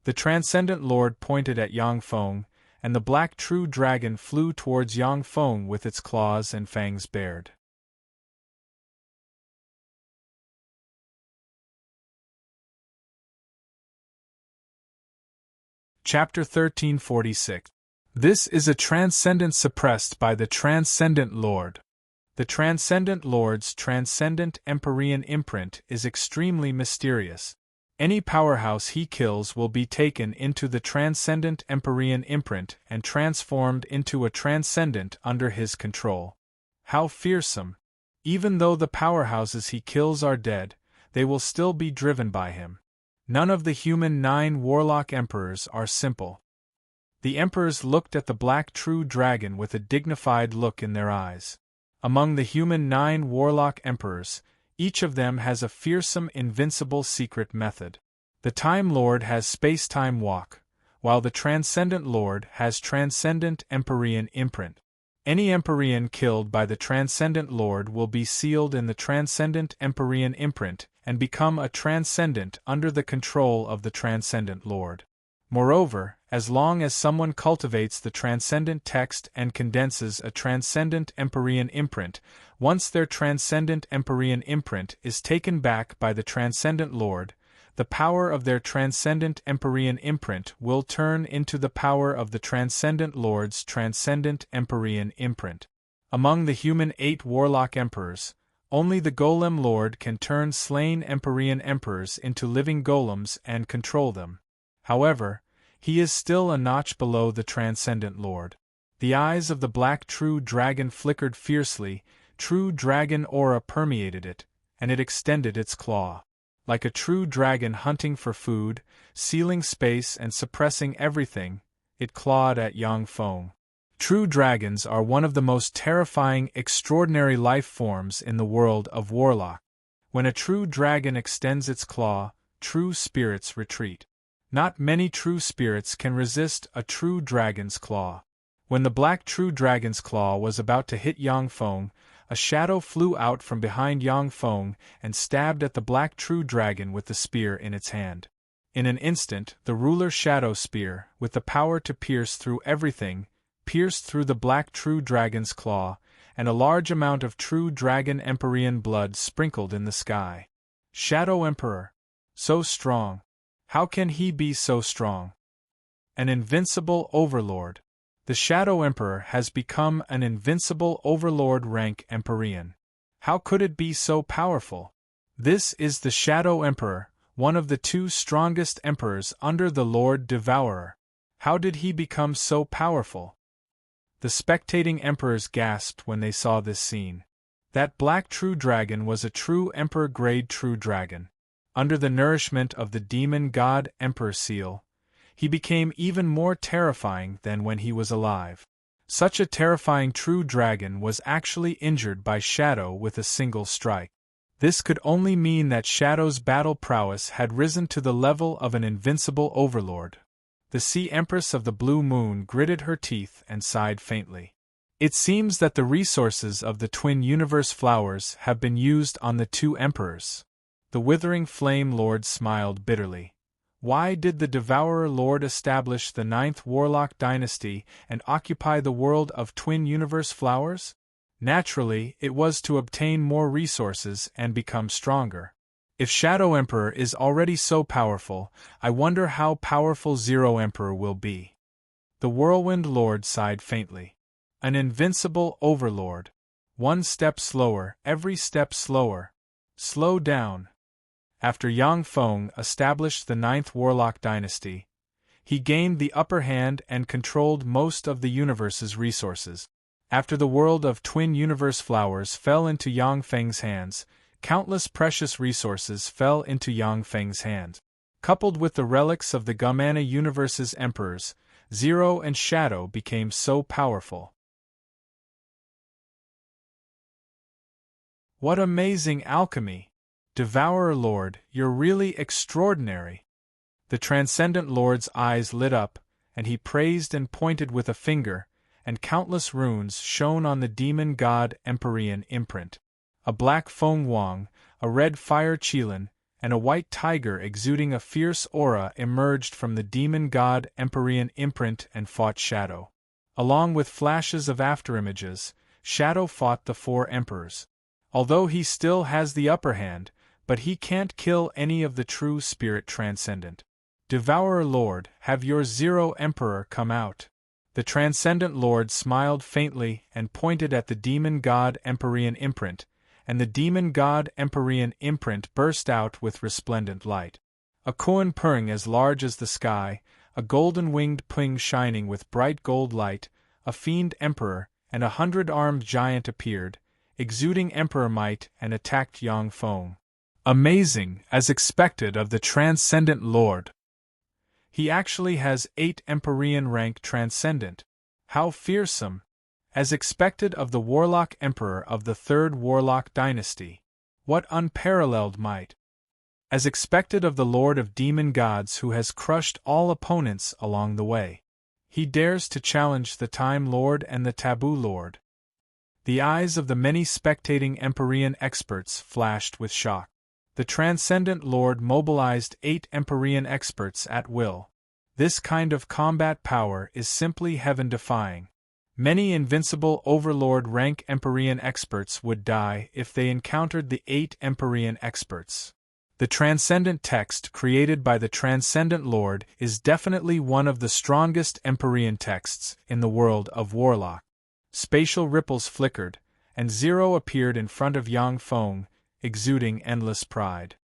The Transcendent Lord pointed at Yang Feng, and the black true dragon flew towards Yang Feng with its claws and fangs bared. Chapter 1346. This is a transcendence suppressed by the Transcendent Lord. The Transcendent Lord's Transcendent Empyrean imprint is extremely mysterious. Any powerhouse he kills will be taken into the Transcendent Empyrean imprint and transformed into a transcendent under his control. How fearsome! Even though the powerhouses he kills are dead, they will still be driven by him. None of the human 9 warlock emperors are simple. The emperors looked at the black true dragon with a dignified look in their eyes. Among the human 9 warlock emperors, each of them has a fearsome invincible secret method. The Time Lord has space-time walk, while the Transcendent Lord has Transcendent Empyrean imprint. Any Empyrean killed by the Transcendent Lord will be sealed in the Transcendent Empyrean imprint and become a transcendent under the control of the Transcendent Lord. Moreover, as long as someone cultivates the transcendent text and condenses a Transcendent Empyrean imprint, once their Transcendent Empyrean imprint is taken back by the Transcendent Lord, the power of their Transcendent Empyrean imprint will turn into the power of the Transcendent Lord's Transcendent Empyrean imprint. Among the human 8 warlock emperors, only the Golem Lord can turn slain Empyrean emperors into living golems and control them. However, he is still a notch below the Transcendent Lord. The eyes of the black true dragon flickered fiercely, true dragon aura permeated it, and it extended its claw. Like a true dragon hunting for food, sealing space and suppressing everything, it clawed at Yang Feng. True dragons are one of the most terrifying, extraordinary life forms in the world of Warlock. When a true dragon extends its claw, true spirits retreat. Not many true spirits can resist a true dragon's claw. When the black true dragon's claw was about to hit Yang Feng, a shadow flew out from behind Yang Feng and stabbed at the black true dragon with the spear in its hand. In an instant, the ruler shadow spear, with the power to pierce through everything, pierced through the black true dragon's claw, and a large amount of true dragon Empyrean blood sprinkled in the sky. Shadow Emperor! So strong! How can he be so strong? An invincible overlord. The Shadow Emperor has become an invincible overlord rank Empyrean. How could it be so powerful? This is the Shadow Emperor, one of the 2 strongest emperors under the Lord Devourer. How did he become so powerful? The spectating emperors gasped when they saw this scene. That black true dragon was a true emperor-grade true dragon. Under the nourishment of the demon god Emperor Seal, he became even more terrifying than when he was alive. Such a terrifying true dragon was actually injured by Shadow with a single strike. This could only mean that Shadow's battle prowess had risen to the level of an invincible overlord. The Sea Empress of the Blue Moon gritted her teeth and sighed faintly. It seems that the resources of the Twin Universe flowers have been used on the 2 emperors. The Withering Flame Lord smiled bitterly. Why did the Devourer Lord establish the Ninth Warlock Dynasty and occupy the world of Twin Universe Flowers? Naturally, it was to obtain more resources and become stronger. If Shadow Emperor is already so powerful, I wonder how powerful Zero Emperor will be. The Whirlwind Lord sighed faintly. An invincible overlord. One step slower, every step slower. Slow down. After Yang Feng established the Ninth Warlock Dynasty, he gained the upper hand and controlled most of the universe's resources. After the world of Twin Universe Flowers fell into Yang Feng's hands, countless precious resources fell into Yang Feng's hands. Coupled with the relics of the Gamana Universe's emperors, Zero and Shadow became so powerful. What amazing alchemy! Devourer Lord, you're really extraordinary. The Transcendent Lord's eyes lit up, and he praised and pointed with a finger, and countless runes shone on the demon god Empyrean imprint. A black Feng Wang, a red fire Qilin, and a white tiger exuding a fierce aura emerged from the demon god Empyrean imprint and fought Shadow. Along with flashes of afterimages, Shadow fought the four emperors. Although he still has the upper hand, but he can't kill any of the true spirit transcendent. Devourer Lord, have your Zero Emperor come out. The Transcendent Lord smiled faintly and pointed at the demon god Empyrean imprint, and the demon god Empyrean imprint burst out with resplendent light. A Kuan Peng as large as the sky, a golden-winged Peng shining with bright gold light, a fiend emperor, and a 100-armed giant appeared, exuding emperor might, and attacked Yang Feng. Amazing, as expected of the Transcendent Lord. He actually has 8 Empyrean rank Transcendent. How fearsome! As expected of the Warlock Emperor of the Third Warlock Dynasty. What unparalleled might! As expected of the Lord of Demon Gods who has crushed all opponents along the way. He dares to challenge the Time Lord and the Taboo Lord. The eyes of the many spectating Empyrean experts flashed with shock. The Transcendent Lord mobilized 8 Empyrean experts at will. This kind of combat power is simply heaven-defying. Many invincible Overlord rank Empyrean experts would die if they encountered the 8 Empyrean experts. The Transcendent text created by the Transcendent Lord is definitely one of the strongest Empyrean texts in the world of Warlock. Spatial ripples flickered, and Zero appeared in front of Yang Feng, exuding endless pride.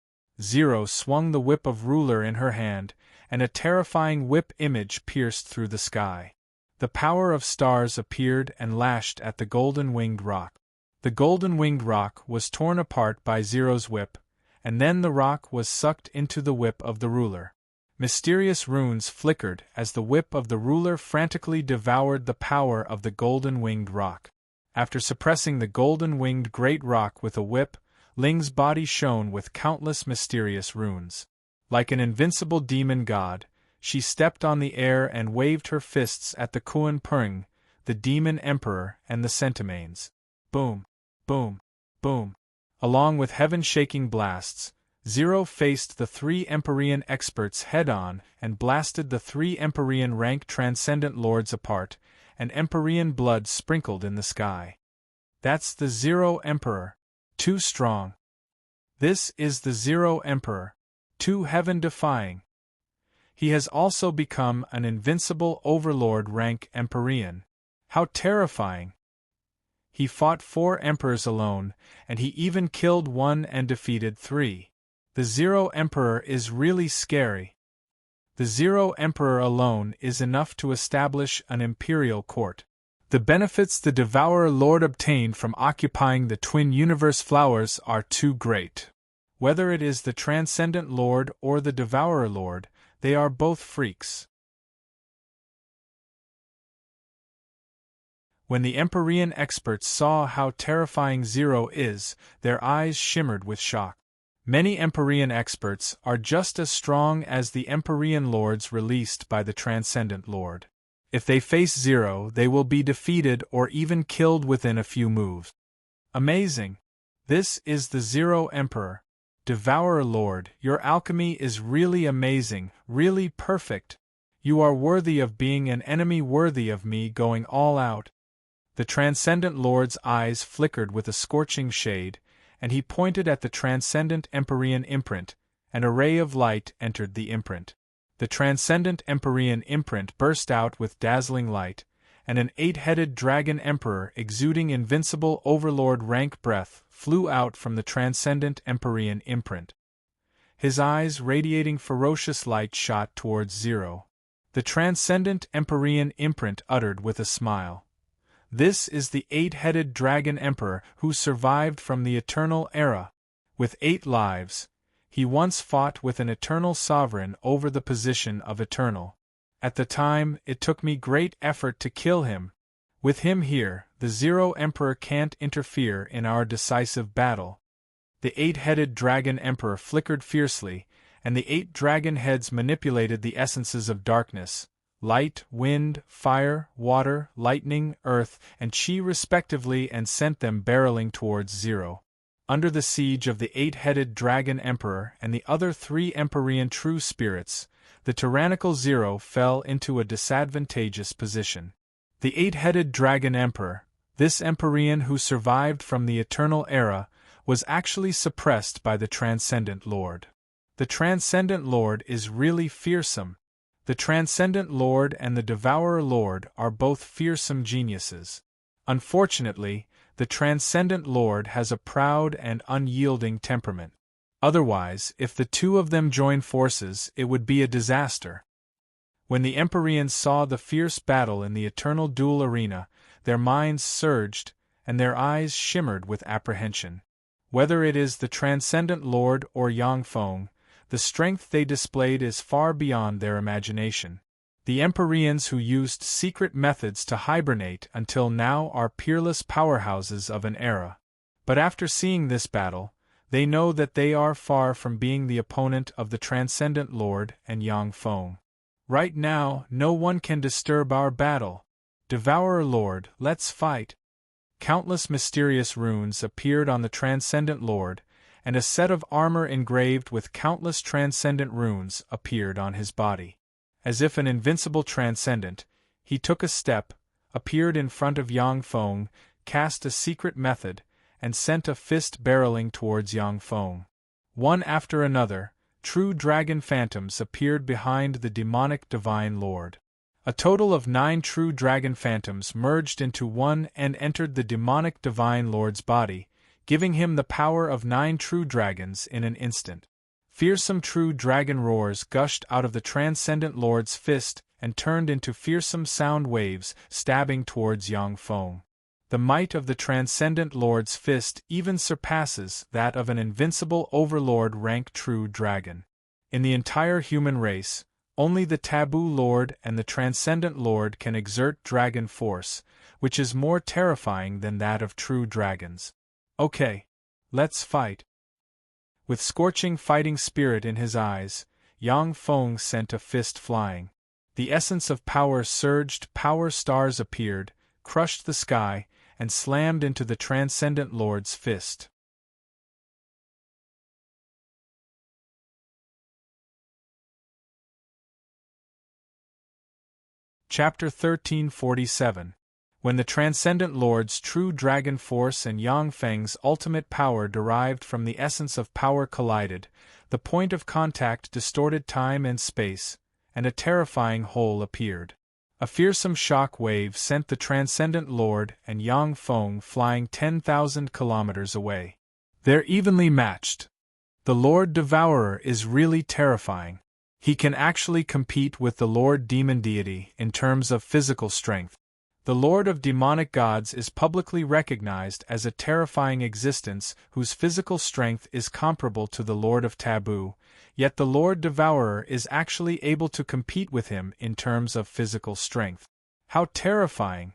Zero swung the whip of ruler in her hand, and a terrifying whip image pierced through the sky. The power of stars appeared and lashed at the golden-winged rock. The golden-winged rock was torn apart by Zero's whip, and then the rock was sucked into the whip of the ruler. Mysterious runes flickered as the whip of the ruler frantically devoured the power of the golden-winged rock. After suppressing the golden-winged great rock with a whip, Ling's body shone with countless mysterious runes. Like an invincible demon god, she stepped on the air and waved her fists at the Kuan Peng, the demon emperor, and the Centimanes. Boom, boom, boom. Along with heaven-shaking blasts, Zero faced the 3 Empyrean experts head-on and blasted the 3 Empyrean rank Transcendent Lords apart, and Empyrean blood sprinkled in the sky. That's the Zero Emperor. Too strong. This is the Zero Emperor. Too heaven-defying. He has also become an invincible Overlord rank Empyrean. How terrifying! He fought 4 emperors alone, and he even killed 1 and defeated 3. The Zero Emperor is really scary. The Zero Emperor alone is enough to establish an imperial court. The benefits the Devourer Lord obtained from occupying the Twin Universe Flowers are too great. Whether it is the Transcendent Lord or the Devourer Lord, they are both freaks. When the Empyrean experts saw how terrifying Zero is, their eyes shimmered with shock. Many Empyrean experts are just as strong as the Empyrean Lords released by the Transcendent Lord. If they face Zero, they will be defeated or even killed within a few moves. Amazing! This is the Zero Emperor. Devourer Lord, your alchemy is really amazing, really perfect. You are worthy of being an enemy, worthy of me going all out. The Transcendent Lord's eyes flickered with a scorching shade, and he pointed at the Transcendent Empyrean imprint. An ray of light entered the imprint. The Transcendent Empyrean imprint burst out with dazzling light, and an 8-headed dragon emperor exuding invincible overlord rank breath flew out from the Transcendent Empyrean imprint. His eyes radiating ferocious light shot towards Zero. The Transcendent Empyrean imprint uttered with a smile. This is the 8-headed dragon emperor who survived from the eternal era. With 8 lives, he once fought with an eternal sovereign over the position of eternal. At the time, it took me great effort to kill him. With him here, the Zero Emperor can't interfere in our decisive battle. The 8-headed dragon emperor flickered fiercely, and the 8 dragon heads manipulated the essences of darkness, light, wind, fire, water, lightning, earth, and chi respectively, and sent them barreling towards Zero. Under the siege of the 8-headed dragon emperor and the other 3 Empyrean true spirits, the tyrannical Zero fell into a disadvantageous position. The 8-headed dragon emperor, this Empyrean who survived from the eternal era, was actually suppressed by the Transcendent Lord. The Transcendent Lord is really fearsome. The Transcendent Lord and the Devourer Lord are both fearsome geniuses. Unfortunately, the Transcendent Lord has a proud and unyielding temperament. Otherwise, if the two of them join forces, it would be a disaster. When the Empyreans saw the fierce battle in the eternal duel arena, their minds surged, and their eyes shimmered with apprehension. Whether it is the Transcendent Lord or Yang Feng, the strength they displayed is far beyond their imagination. The Empyreans who used secret methods to hibernate until now are peerless powerhouses of an era. But after seeing this battle, they know that they are far from being the opponent of the Transcendent Lord and Yang Feng. Right now, no one can disturb our battle. Devourer Lord, let's fight. Countless mysterious runes appeared on the Transcendent Lord, and a set of armor engraved with countless transcendent runes appeared on his body. As if an invincible transcendent, he took a step, appeared in front of Yang Feng, cast a secret method, and sent a fist barreling towards Yang Feng. One after another, true dragon phantoms appeared behind the demonic Divine Lord. A total of 9 true dragon phantoms merged into one and entered the demonic Divine Lord's body, giving him the power of 9 true dragons in an instant. Fearsome true dragon roars gushed out of the Transcendent Lord's fist and turned into fearsome sound waves, stabbing towards Yang Feng. The might of the Transcendent Lord's fist even surpasses that of an invincible overlord rank true dragon. In the entire human race, only the Taboo Lord and the Transcendent Lord can exert dragon force, which is more terrifying than that of true dragons. Okay, let's fight. With scorching fighting spirit in his eyes, Yang Feng sent a fist flying. The essence of power surged, power stars appeared, crushed the sky, and slammed into the Transcendent Lord's fist. Chapter 1347. When the Transcendent Lord's true dragon force and Yang Feng's ultimate power derived from the essence of power collided, the point of contact distorted time and space, and a terrifying hole appeared. A fearsome shock wave sent the Transcendent Lord and Yang Feng flying 10,000 kilometers away. They're evenly matched. The Lord Devourer is really terrifying. He can actually compete with the Lord Demon Deity in terms of physical strength. The Lord of Demonic Gods is publicly recognized as a terrifying existence whose physical strength is comparable to the Lord of Taboo, yet the Lord Devourer is actually able to compete with him in terms of physical strength. How terrifying!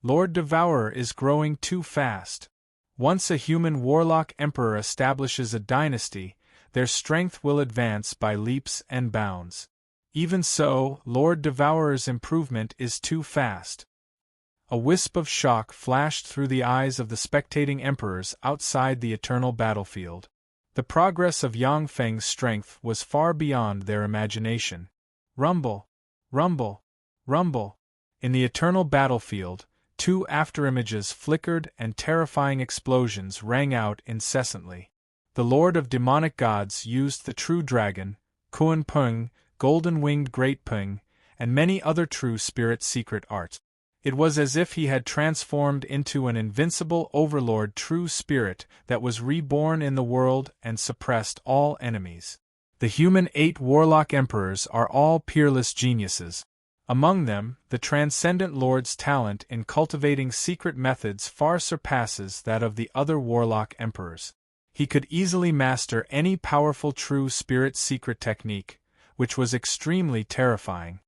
Lord Devourer is growing too fast. Once a human warlock emperor establishes a dynasty, their strength will advance by leaps and bounds. Even so, Lord Devourer's improvement is too fast. A wisp of shock flashed through the eyes of the spectating emperors outside the eternal battlefield. The progress of Yang Feng's strength was far beyond their imagination. Rumble, rumble, rumble. In the eternal battlefield, two afterimages flickered and terrifying explosions rang out incessantly. The Lord of Demonic Gods used the true dragon, Kuan Peng, golden-winged Great Peng, and many other true spirit secret arts. It was as if he had transformed into an invincible overlord true spirit that was reborn in the world and suppressed all enemies. The human 8 warlock emperors are all peerless geniuses. Among them, the Transcendent Lord's talent in cultivating secret methods far surpasses that of the other warlock emperors. He could easily master any powerful true spirit secret technique, which was extremely terrifying.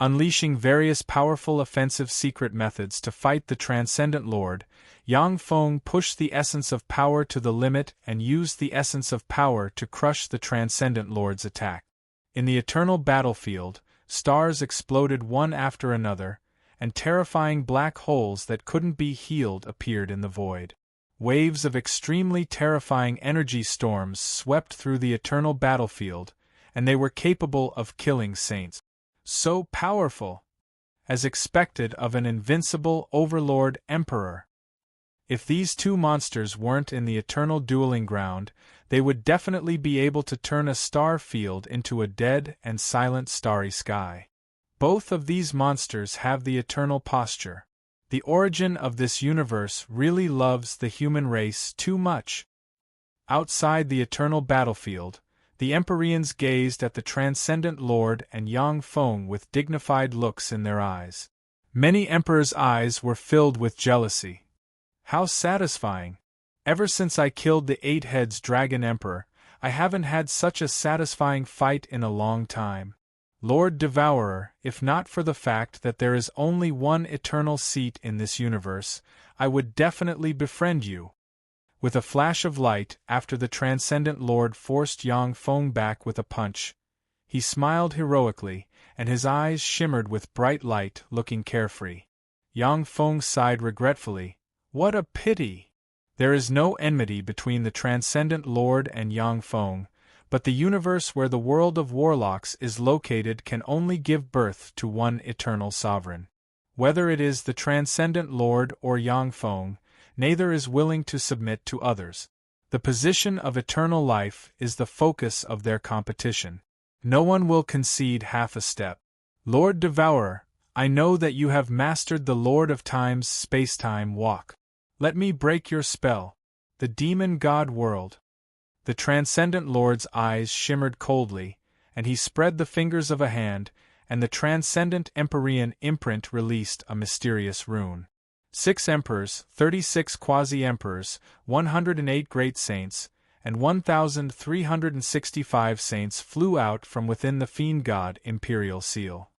Unleashing various powerful offensive secret methods to fight the Transcendent Lord, Yang Feng pushed the essence of power to the limit and used the essence of power to crush the Transcendent Lord's attack. In the eternal battlefield, stars exploded one after another, and terrifying black holes that couldn't be healed appeared in the void. Waves of extremely terrifying energy storms swept through the eternal battlefield, and they were capable of killing saints. So powerful! As expected of an invincible overlord emperor. If these two monsters weren't in the eternal dueling ground, they would definitely be able to turn a star field into a dead and silent starry sky. Both of these monsters have the eternal posture. The origin of this universe really loves the human race too much. Outside the eternal battlefield, the Empyreans gazed at the Transcendent Lord and Yang Feng with dignified looks in their eyes. Many emperors' eyes were filled with jealousy. How satisfying! Ever since I killed the 8 heads Dragon Emperor, I haven't had such a satisfying fight in a long time. Lord Devourer, if not for the fact that there is only one eternal seat in this universe, I would definitely befriend you. With a flash of light, after the Transcendent Lord forced Yang Feng back with a punch, he smiled heroically, and his eyes shimmered with bright light, looking carefree. Yang Feng sighed regretfully. What a pity! There is no enmity between the Transcendent Lord and Yang Feng, but the universe where the world of warlocks is located can only give birth to one eternal sovereign. Whether it is the Transcendent Lord or Yang Feng, neither is willing to submit to others. The position of eternal life is the focus of their competition. No one will concede half a step. Lord Devourer, I know that you have mastered the Lord of Time's space-time walk. Let me break your spell. The demon god world. The Transcendent Lord's eyes shimmered coldly, and he spread the fingers of a hand, and the Transcendent Empyrean imprint released a mysterious rune. 6 emperors, 36 quasi-emperors, 108 great saints, and 1,365 saints flew out from within the fiend god imperial seal.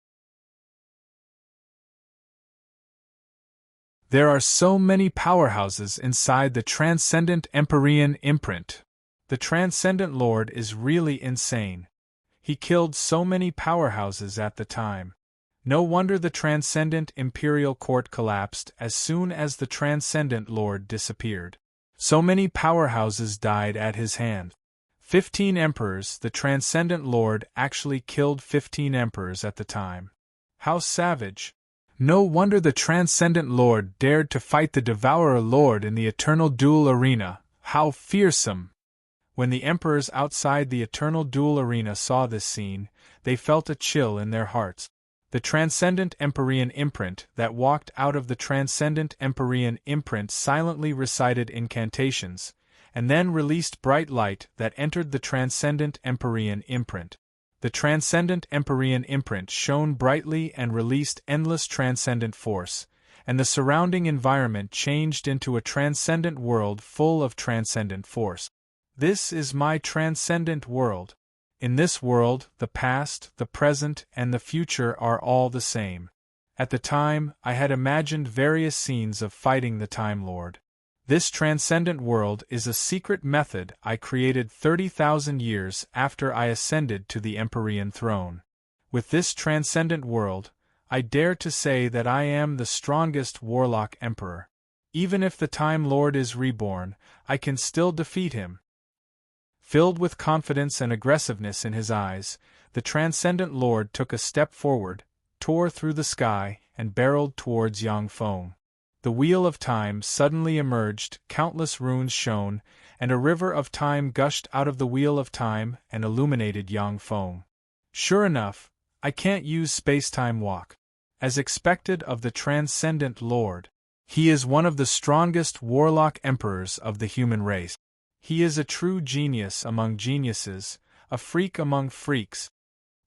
There are so many powerhouses inside the Transcendent Empyrean imprint. The Transcendent Lord is really insane. He killed so many powerhouses at the time. No wonder the Transcendent Imperial Court collapsed as soon as the Transcendent Lord disappeared. So many powerhouses died at his hand. 15 emperors, the Transcendent Lord actually killed 15 emperors at the time. How savage! No wonder the Transcendent Lord dared to fight the Devourer Lord in the eternal duel arena. How fearsome! When the emperors outside the eternal duel arena saw this scene, they felt a chill in their hearts. The Transcendent Empyrean imprint that walked out of the Transcendent Empyrean imprint silently recited incantations, and then released bright light that entered the Transcendent Empyrean imprint. The Transcendent Empyrean imprint shone brightly and released endless transcendent force, and the surrounding environment changed into a transcendent world full of transcendent force. This is my transcendent world. In this world, the past, the present, and the future are all the same. At the time, I had imagined various scenes of fighting the Time Lord. This transcendent world is a secret method I created 30,000 years after I ascended to the Empyrean throne. With this transcendent world, I dare to say that I am the strongest warlock emperor. Even if the Time Lord is reborn, I can still defeat him. Filled with confidence and aggressiveness in his eyes, the Transcendent Lord took a step forward, tore through the sky, and barreled towards Yang Feng. The Wheel of Time suddenly emerged, countless runes shone, and a river of time gushed out of the Wheel of Time and illuminated Yang Feng. Sure enough, I can't use space-time walk. As expected of the Transcendent Lord. He is one of the strongest warlock emperors of the human race. He is a true genius among geniuses, a freak among freaks.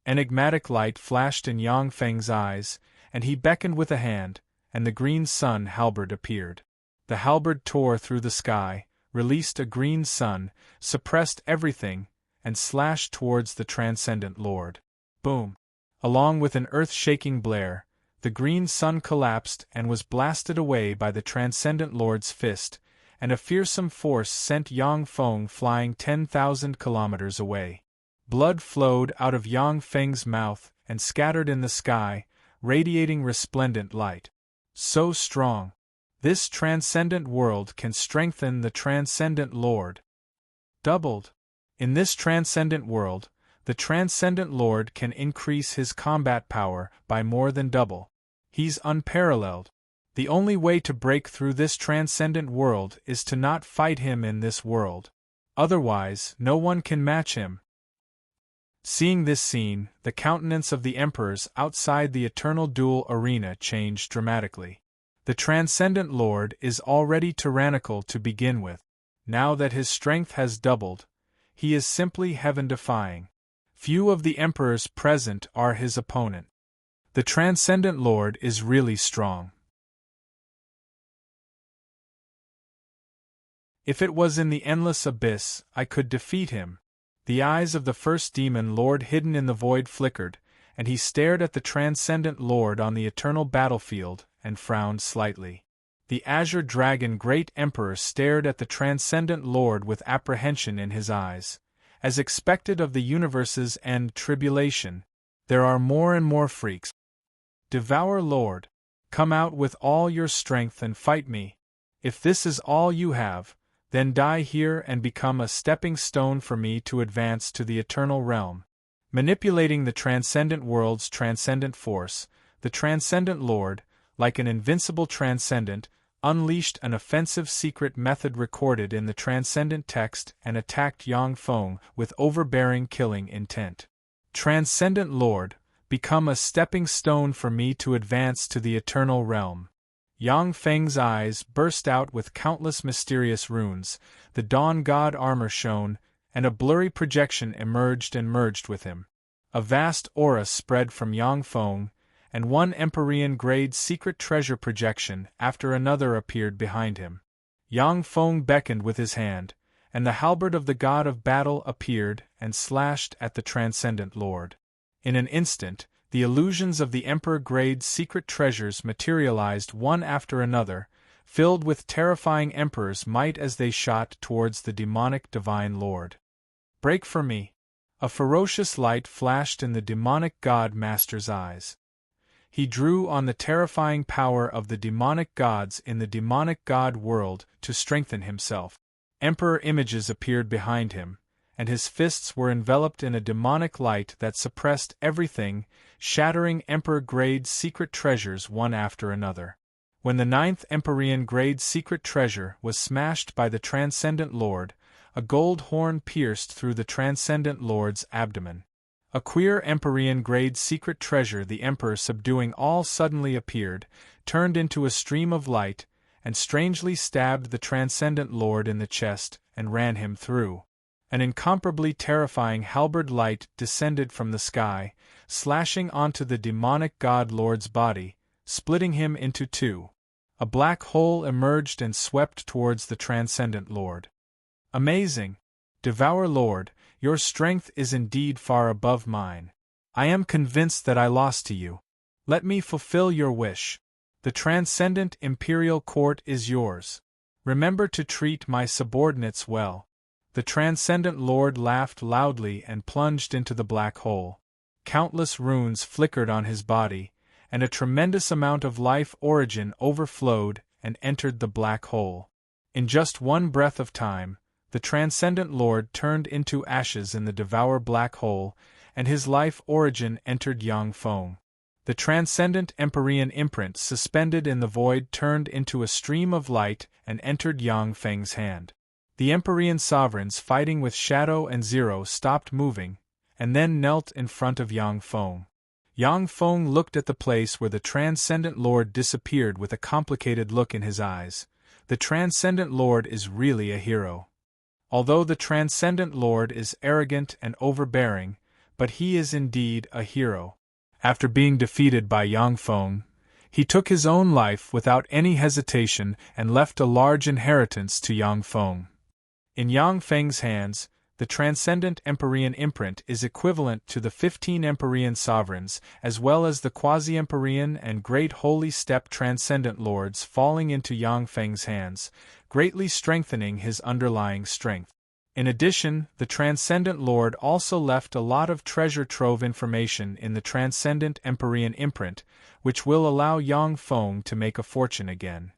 Enigmatic light flashed in Yang Feng's eyes, and he beckoned with a hand, and the green sun halberd appeared. The halberd tore through the sky, released a green sun, suppressed everything, and slashed towards the Transcendent Lord. Boom! Along with an earth-shaking blare, the green sun collapsed and was blasted away by the Transcendent Lord's fist, and a fearsome force sent Yang Feng flying 10,000 kilometers away. Blood flowed out of Yang Feng's mouth and scattered in the sky, radiating resplendent light. So strong! This transcendent world can strengthen the Transcendent Lord. Doubled. In this transcendent world, the Transcendent Lord can increase his combat power by more than double. He's unparalleled. The only way to break through this transcendent world is to not fight him in this world. Otherwise, no one can match him. Seeing this scene, the countenance of the emperors outside the eternal duel arena changed dramatically. The Transcendent Lord is already tyrannical to begin with. Now that his strength has doubled, he is simply heaven-defying. Few of the emperors present are his opponent. The Transcendent Lord is really strong. If it was in the endless abyss, I could defeat him. The eyes of the first demon lord hidden in the void flickered, and he stared at the Transcendent Lord on the eternal battlefield, and frowned slightly. The azure dragon great emperor stared at the Transcendent Lord with apprehension in his eyes. As expected of the universe's end tribulation, there are more and more freaks. Devour Lord, come out with all your strength and fight me. If this is all you have, then die here and become a stepping stone for me to advance to the eternal realm. Manipulating the transcendent world's transcendent force, the Transcendent Lord, like an invincible transcendent, unleashed an offensive secret method recorded in the transcendent text and attacked Yang Feng with overbearing killing intent. Transcendent Lord, become a stepping stone for me to advance to the eternal realm. Yang Feng's eyes burst out with countless mysterious runes, the Dawn God armor shone, and a blurry projection emerged and merged with him. A vast aura spread from Yang Feng, and one Empyrean-grade secret treasure projection after another appeared behind him. Yang Feng beckoned with his hand, and the halberd of the god of battle appeared and slashed at the Transcendent Lord. In an instant, the illusions of the Emperor-grade secret treasures materialized one after another, filled with terrifying Emperor's might as they shot towards the demonic Divine Lord. Break for me! A ferocious light flashed in the demonic God Master's eyes. He drew on the terrifying power of the demonic gods in the demonic god world to strengthen himself. Emperor images appeared behind him, and his fists were enveloped in a demonic light that suppressed everything, shattering Emperor-grade secret treasures one after another. When the 9th Empyrean-grade secret treasure was smashed by the Transcendent Lord, a gold horn pierced through the Transcendent Lord's abdomen. A queer Empyrean-grade secret treasure the Emperor subduing all suddenly appeared, turned into a stream of light, and strangely stabbed the Transcendent Lord in the chest and ran him through. An incomparably terrifying halberd light descended from the sky, slashing onto the demonic god lord's body, splitting him into two. A black hole emerged and swept towards the Transcendent Lord. Amazing! Devour Lord, your strength is indeed far above mine. I am convinced that I lost to you. Let me fulfill your wish. The transcendent imperial court is yours. Remember to treat my subordinates well. The Transcendent Lord laughed loudly and plunged into the black hole. Countless runes flickered on his body, and a tremendous amount of life origin overflowed and entered the black hole. In just one breath of time, the Transcendent Lord turned into ashes in the Devour Black Hole, and his life origin entered Yang Feng. The transcendent Empyrean imprint suspended in the void turned into a stream of light and entered Yang Feng's hand. The Empyrean sovereigns fighting with Shadow and Zero stopped moving, and then knelt in front of Yang Feng. Yang Feng looked at the place where the Transcendent Lord disappeared with a complicated look in his eyes. The Transcendent Lord is really a hero. Although the Transcendent Lord is arrogant and overbearing, but he is indeed a hero. After being defeated by Yang Feng, he took his own life without any hesitation and left a large inheritance to Yang Feng. In Yang Feng's hands, the transcendent Empyrean imprint is equivalent to the 15 Empyrean sovereigns, as well as the quasi-Empyrean and Great Holy Step Transcendent Lords falling into Yang Feng's hands, greatly strengthening his underlying strength. In addition, the Transcendent Lord also left a lot of treasure trove information in the Transcendent Empyrean imprint, which will allow Yang Feng to make a fortune again.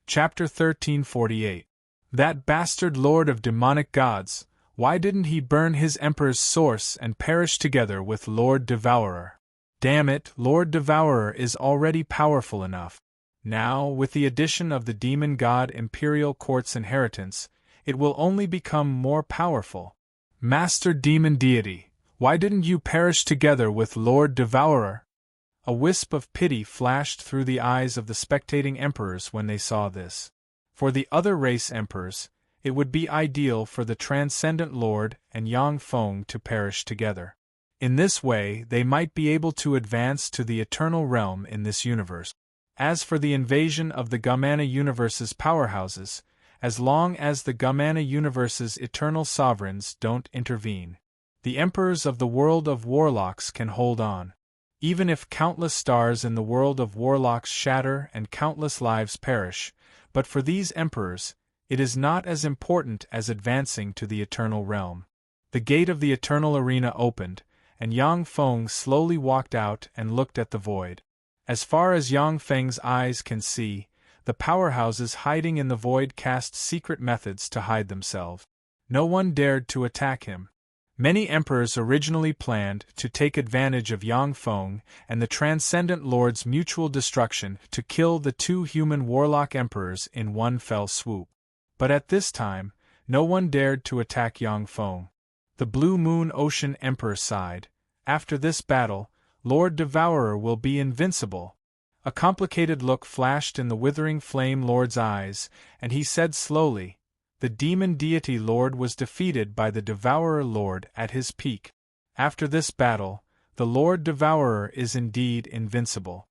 Chapter 1348. That bastard Lord of Demonic Gods, why didn't he burn his Emperor's source and perish together with Lord Devourer? Damn it, Lord Devourer is already powerful enough. Now, with the addition of the Demon God Imperial Court's inheritance, it will only become more powerful. Master Demon Deity, why didn't you perish together with Lord Devourer? A wisp of pity flashed through the eyes of the spectating emperors when they saw this. For the other race emperors, it would be ideal for the Transcendent Lord and Yang Feng to perish together. In this way, they might be able to advance to the eternal realm in this universe. As for the invasion of the Gamana universe's powerhouses, as long as the Gamana universe's eternal sovereigns don't intervene, the emperors of the world of warlocks can hold on. Even if countless stars in the world of warlocks shatter and countless lives perish, but for these emperors, it is not as important as advancing to the eternal realm. The gate of the eternal arena opened, and Yang Feng slowly walked out and looked at the void. As far as Yang Feng's eyes can see, the powerhouses hiding in the void cast secret methods to hide themselves. No one dared to attack him. Many emperors originally planned to take advantage of Yang Feng and the Transcendent Lord's mutual destruction to kill the two human warlock emperors in one fell swoop. But at this time, no one dared to attack Yang Feng. The Blue Moon Ocean Emperor sighed. After this battle, Lord Devourer will be invincible. A complicated look flashed in the Withering Flame Lord's eyes, and he said slowly, the Demon Deity Lord was defeated by the Devourer Lord at his peak. After this battle, the Lord Devourer is indeed invincible.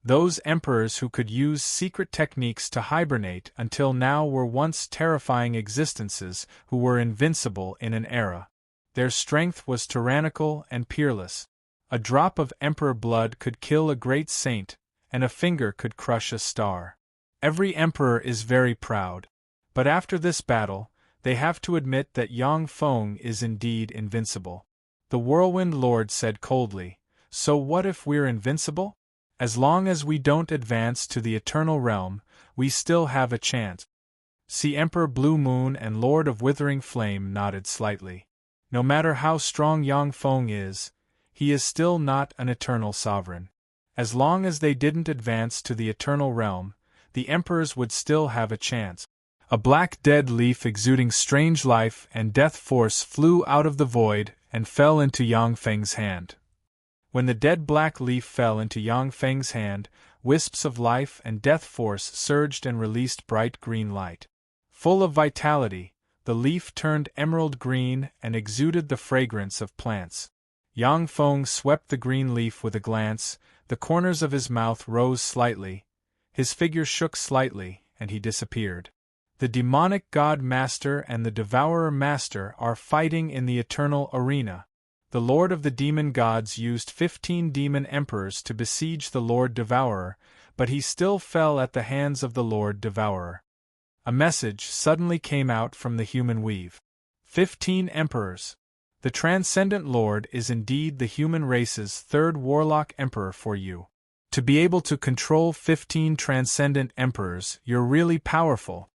Those emperors who could use secret techniques to hibernate until now were once terrifying existences who were invincible in an era. Their strength was tyrannical and peerless. A drop of emperor blood could kill a great saint, and a finger could crush a star. Every emperor is very proud. But after this battle, they have to admit that Yang Feng is indeed invincible. The Whirlwind Lord said coldly, so what if we're invincible? As long as we don't advance to the eternal realm, we still have a chance. See, Emperor Blue Moon and Lord of Withering Flame nodded slightly. No matter how strong Yang Feng is, he is still not an eternal sovereign. As long as they didn't advance to the eternal realm, the emperors would still have a chance. A black dead leaf exuding strange life and death force flew out of the void and fell into Yang Feng's hand. When the dead black leaf fell into Yang Feng's hand, wisps of life and death force surged and released bright green light. Full of vitality, the leaf turned emerald green and exuded the fragrance of plants. Yang Feng swept the green leaf with a glance, the corners of his mouth rose slightly, his figure shook slightly, and he disappeared. The Demonic God Master and the Devourer Master are fighting in the eternal arena. The Lord of the Demon Gods used 15 demon emperors to besiege the Lord Devourer, but he still fell at the hands of the Lord Devourer. A message suddenly came out from the human weave. 15 emperors. The Transcendent Lord is indeed the human race's third Warlock Emperor for you. To be able to control 15 Transcendent Emperors, you're really powerful.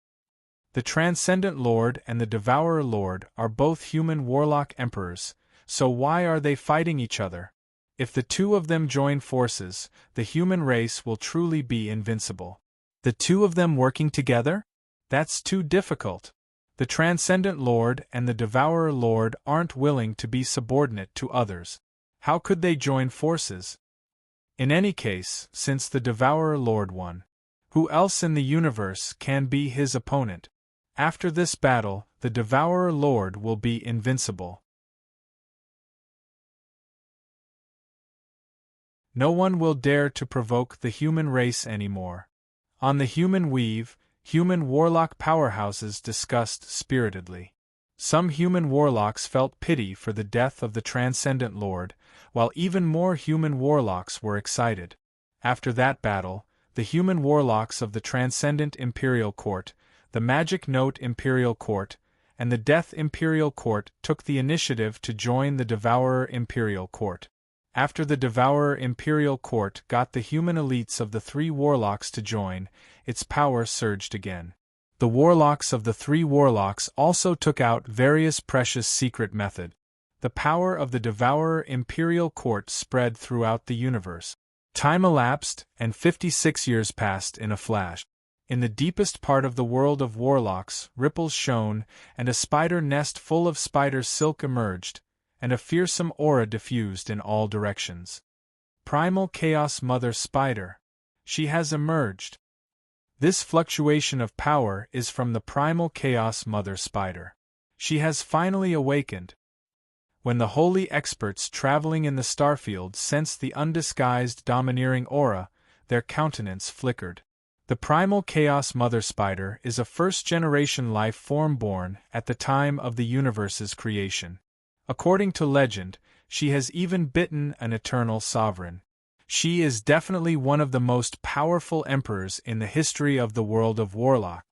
The Transcendent Lord and the Devourer Lord are both human Warlock Emperors, so why are they fighting each other? If the two of them join forces, the human race will truly be invincible. The two of them working together? That's too difficult. The Transcendent Lord and the Devourer Lord aren't willing to be subordinate to others. How could they join forces? In any case, since the Devourer Lord won, who else in the universe can be his opponent? After this battle, the Devourer Lord will be invincible. No one will dare to provoke the human race anymore. On the human weave, human warlock powerhouses discussed spiritedly. Some human warlocks felt pity for the death of the Transcendent Lord, while even more human warlocks were excited. After that battle, the human warlocks of the Transcendent Imperial Court, the Magic Note Imperial Court, and the Death Imperial Court took the initiative to join the Devourer Imperial Court. After the Devourer Imperial Court got the human elites of the three warlocks to join, its power surged again. The warlocks of the three warlocks also took out various precious secret method. The power of the Devourer Imperial Court spread throughout the universe. Time elapsed, and 56 years passed in a flash. In the deepest part of the world of warlocks, ripples shone, and a spider nest full of spider silk emerged, and a fearsome aura diffused in all directions. Primal Chaos Mother Spider. She has emerged. This fluctuation of power is from the Primal Chaos Mother Spider. She has finally awakened. When the holy experts traveling in the starfield sensed the undisguised domineering aura, their countenance flickered. The Primal Chaos Mother Spider is a first-generation life form born at the time of the universe's creation. According to legend, she has even bitten an eternal sovereign. She is definitely one of the most powerful emperors in the history of the world of Warlock.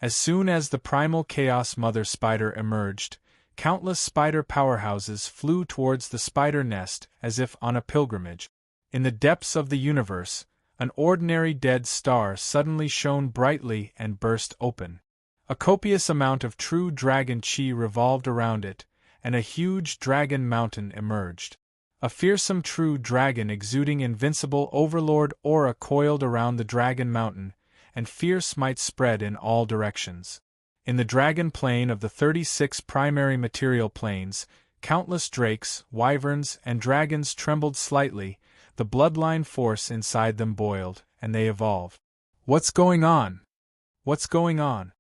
As soon as the Primal Chaos Mother Spider emerged, countless spider powerhouses flew towards the spider nest as if on a pilgrimage. In the depths of the universe, an ordinary dead star suddenly shone brightly and burst open. A copious amount of true dragon chi revolved around it, and a huge dragon mountain emerged. A fearsome true dragon exuding invincible overlord aura coiled around the dragon mountain, and fierce might spread in all directions. In the dragon plane of the 36 primary material planes, countless drakes, wyverns, and dragons trembled slightly, the bloodline force inside them boiled, and they evolved. What's going on? What's going on?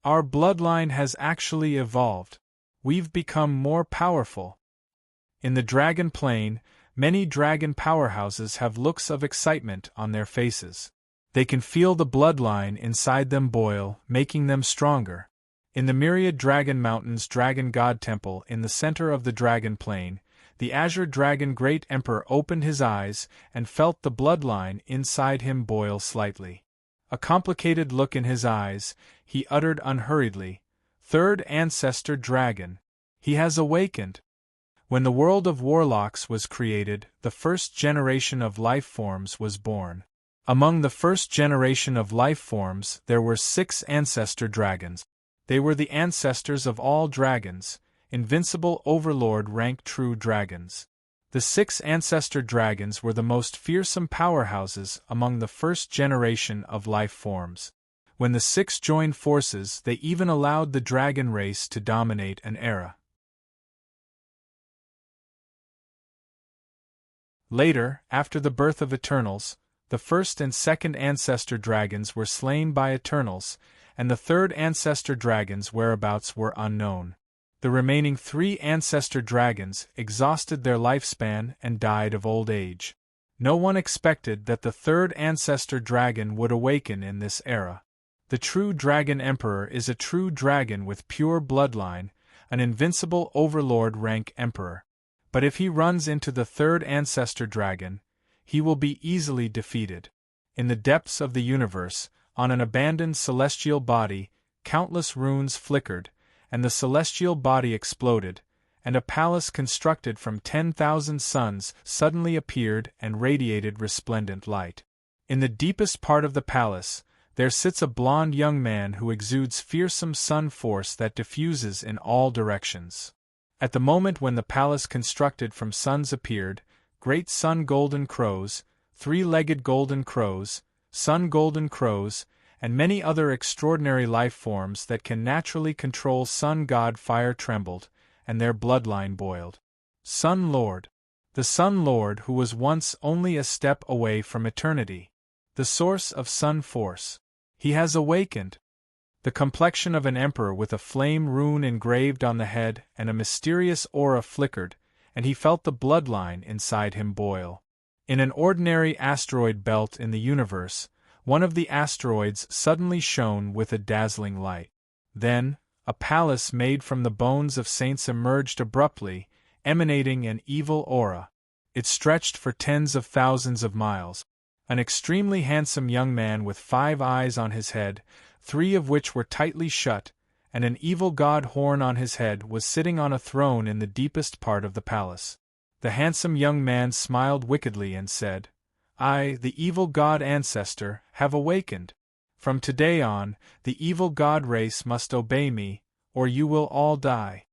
Our bloodline has actually evolved. We've become more powerful. In the dragon plane, many dragon powerhouses have looks of excitement on their faces. They can feel the bloodline inside them boil, making them stronger. In the myriad dragon mountains dragon god temple in the center of the dragon plane, the azure dragon great emperor opened his eyes and felt the bloodline inside him boil slightly. A complicated look in his eyes, he uttered unhurriedly, "Third ancestor dragon. He has awakened." When the world of warlocks was created, the first generation of life forms was born. Among the first generation of life forms there were 6 ancestor dragons. They were the ancestors of all dragons, invincible overlord rank true dragons. The 6 ancestor dragons were the most fearsome powerhouses among the first generation of life forms. When the 6 joined forces, they even allowed the dragon race to dominate an era. Later, after the birth of Eternals, the first and second ancestor dragons were slain by Eternals, and the third ancestor dragon's whereabouts were unknown. The remaining 3 ancestor dragons exhausted their lifespan and died of old age. No one expected that the third ancestor dragon would awaken in this era. The true dragon emperor is a true dragon with pure bloodline, an invincible overlord rank emperor. But if he runs into the third ancestor dragon, he will be easily defeated. In the depths of the universe, on an abandoned celestial body, countless runes flickered, and the celestial body exploded, and a palace constructed from 10,000 suns suddenly appeared and radiated resplendent light. In the deepest part of the palace, there sits a blond young man who exudes fearsome sun force that diffuses in all directions. At the moment when the palace constructed from suns appeared, great sun golden crows, three-legged golden crows, sun golden crows, and many other extraordinary life forms that can naturally control sun god fire trembled, and their bloodline boiled. Sun Lord. The Sun Lord who was once only a step away from eternity. The source of sun force. He has awakened. The complexion of an emperor with a flame rune engraved on the head and a mysterious aura flickered, and he felt the bloodline inside him boil. In an ordinary asteroid belt in the universe, one of the asteroids suddenly shone with a dazzling light. Then, a palace made from the bones of saints emerged abruptly, emanating an evil aura. It stretched for tens of thousands of miles. An extremely handsome young man with 5 eyes on his head, 3 of which were tightly shut, and an evil god horn on his head was sitting on a throne in the deepest part of the palace. The handsome young man smiled wickedly and said, "I, the evil god ancestor, have awakened. From today on, the evil god race must obey me, or you will all die."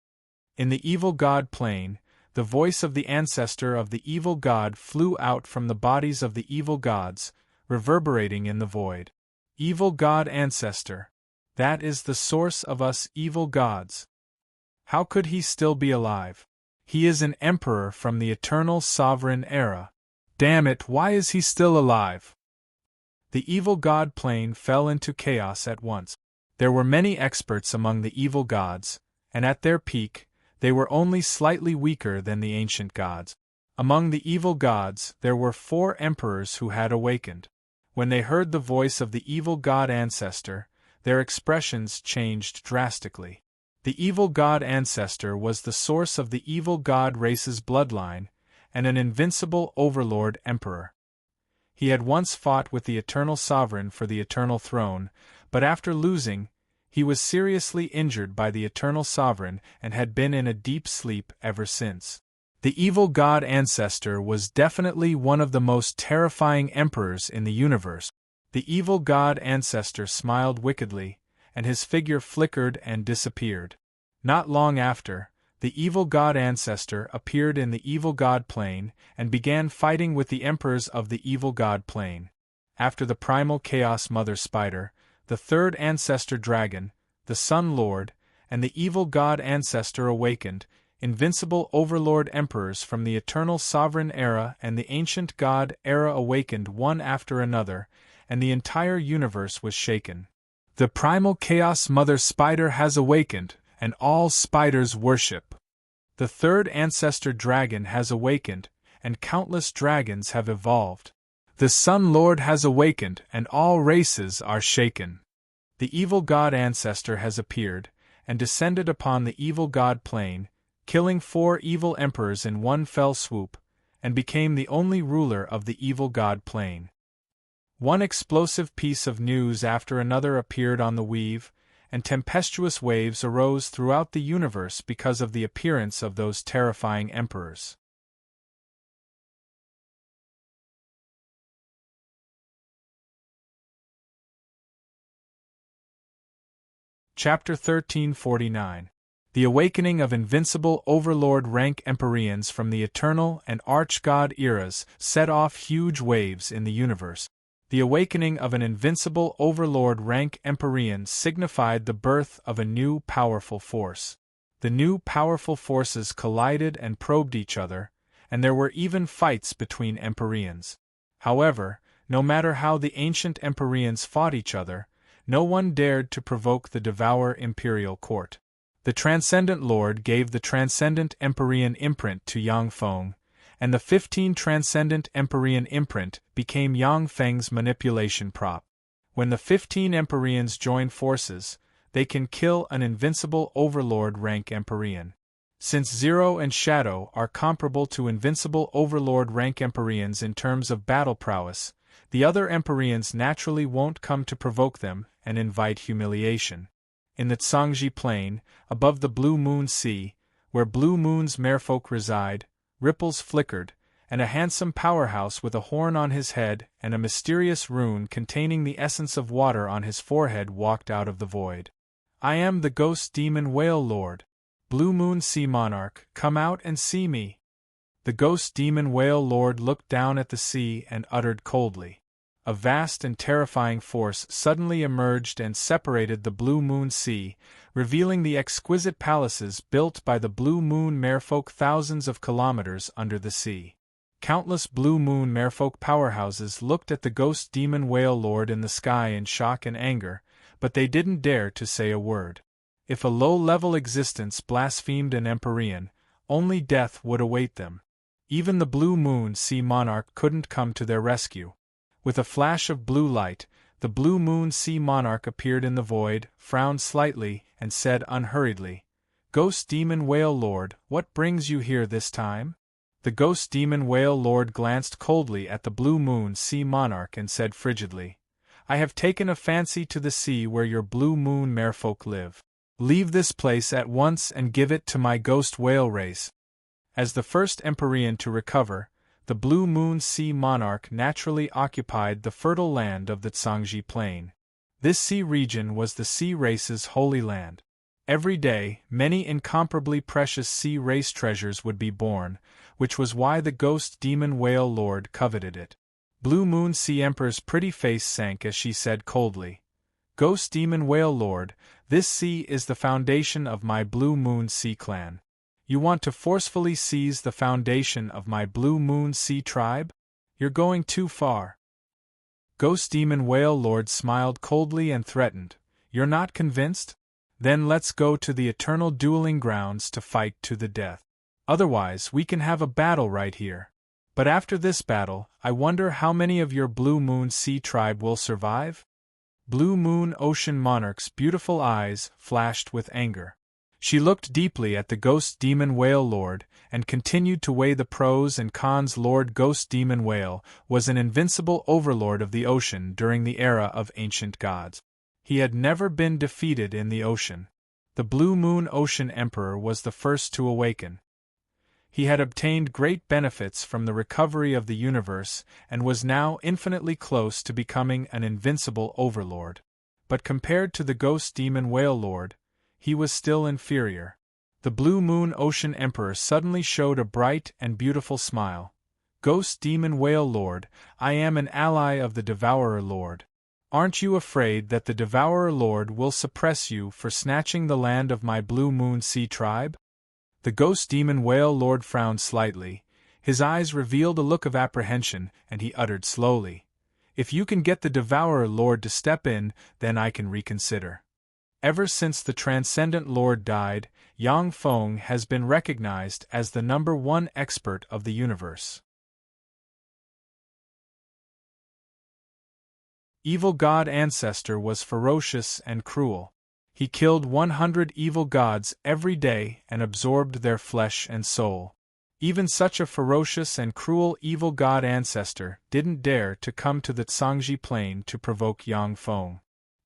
In the evil god plane, the voice of the ancestor of the evil god flew out from the bodies of the evil gods, reverberating in the void. Evil god ancestor. That is the source of us evil gods. How could he still be alive? He is an emperor from the eternal sovereign era. Damn it, why is he still alive? The evil god plane fell into chaos at once. There were many experts among the evil gods, and at their peak, they were only slightly weaker than the ancient gods. Among the evil gods, there were 4 emperors who had awakened. When they heard the voice of the evil god ancestor, their expressions changed drastically. The evil god ancestor was the source of the evil god race's bloodline, and an invincible overlord emperor. He had once fought with the eternal sovereign for the eternal throne, but after losing, he was seriously injured by the eternal sovereign and had been in a deep sleep ever since. The evil god ancestor was definitely one of the most terrifying emperors in the universe. The evil god ancestor smiled wickedly, and his figure flickered and disappeared. Not long after, the evil god ancestor appeared in the evil god plane and began fighting with the emperors of the evil god plane. After the primal chaos mother spider, the third ancestor dragon, the Sun Lord, and the evil god ancestor awakened, invincible overlord emperors from the eternal sovereign era and the ancient god era awakened one after another, and the entire universe was shaken. The primal chaos mother spider has awakened, and all spiders worship. The third ancestor dragon has awakened, and countless dragons have evolved. The Sun Lord has awakened, and all races are shaken. The evil god ancestor has appeared, and descended upon the evil god plane, killing 4 evil emperors in one fell swoop, and became the only ruler of the evil god plane. One explosive piece of news after another appeared on the weave, and tempestuous waves arose throughout the universe because of the appearance of those terrifying emperors. Chapter 1349. The Awakening of Invincible Overlord Rank Empyreans from the Eternal and Arch-God eras set off huge waves in the universe. The awakening of an invincible overlord rank Empyrean signified the birth of a new powerful force. The new powerful forces collided and probed each other, and there were even fights between Empyreans. However, no matter how the ancient Empyreans fought each other, no one dared to provoke the Devour Imperial Court. The Transcendent Lord gave the Transcendent Empyrean imprint to Yang Feng, and the 15 Transcendent Empyrean imprint became Yang Feng's manipulation prop. When the 15 Empyreans join forces, they can kill an invincible overlord rank Empyrean. Since Zero and Shadow are comparable to invincible overlord rank Empyreans in terms of battle prowess, the other Empyreans naturally won't come to provoke them and invite humiliation. In the Tsangji Plain, above the Blue Moon Sea, where Blue Moon's merfolk reside, ripples flickered, and a handsome powerhouse with a horn on his head and a mysterious rune containing the essence of water on his forehead walked out of the void. I am the ghost demon whale lord. Blue Moon Sea Monarch, come out and see me. The ghost demon whale lord looked down at the sea and uttered coldly. A vast and terrifying force suddenly emerged and separated the Blue Moon Sea, revealing the exquisite palaces built by the Blue Moon merfolk thousands of kilometers under the sea. Countless Blue Moon merfolk powerhouses looked at the ghost demon whale lord in the sky in shock and anger, but they didn't dare to say a word. If a low-level existence blasphemed an Empyrean, only death would await them. Even the Blue Moon Sea Monarch couldn't come to their rescue. With a flash of blue light, the Blue Moon Sea Monarch appeared in the void, frowned slightly, and said unhurriedly, "Ghost Demon Whale Lord, what brings you here this time?" The Ghost Demon Whale Lord glanced coldly at the Blue Moon Sea Monarch and said frigidly, "I have taken a fancy to the sea where your Blue Moon merfolk live. Leave this place at once and give it to my ghost whale race." As the first Empyrean to recover, the Blue Moon Sea Monarch naturally occupied the fertile land of the Tsangji Plain. This sea region was the sea race's holy land. Every day, many incomparably precious sea race treasures would be born, which was why the ghost demon whale lord coveted it. Blue Moon Sea Emperor's pretty face sank as she said coldly, "Ghost demon whale lord, this sea is the foundation of my Blue Moon Sea clan. You want to forcefully seize the foundation of my Blue Moon Sea tribe? You're going too far." Ghost Demon Whale Lord smiled coldly and threatened, "You're not convinced? Then let's go to the eternal dueling grounds to fight to the death. Otherwise, we can have a battle right here. But after this battle, I wonder how many of your Blue Moon Sea tribe will survive?" Blue Moon Ocean Monarch's beautiful eyes flashed with anger. She looked deeply at the Ghost Demon Whale Lord, and continued to weigh the pros and cons. Lord Ghost Demon Whale was an invincible overlord of the ocean during the era of ancient gods. He had never been defeated in the ocean. The Blue Moon Ocean Emperor was the first to awaken. He had obtained great benefits from the recovery of the universe, and was now infinitely close to becoming an invincible overlord. But compared to the Ghost Demon Whale Lord, he was still inferior. The Blue Moon Ocean Emperor suddenly showed a bright and beautiful smile. "Ghost Demon Whale Lord, I am an ally of the Devourer Lord. Aren't you afraid that the Devourer Lord will suppress you for snatching the land of my Blue Moon Sea tribe?" The Ghost Demon Whale Lord frowned slightly. His eyes revealed a look of apprehension, and he uttered slowly, "If you can get the Devourer Lord to step in, then I can reconsider. Ever since the Transcendent Lord died, Yang Feng has been recognized as the #1 expert of the universe." Evil God Ancestor was ferocious and cruel. He killed 100 evil gods every day and absorbed their flesh and soul. Even such a ferocious and cruel evil god ancestor didn't dare to come to the Tsangji Plain to provoke Yang Feng.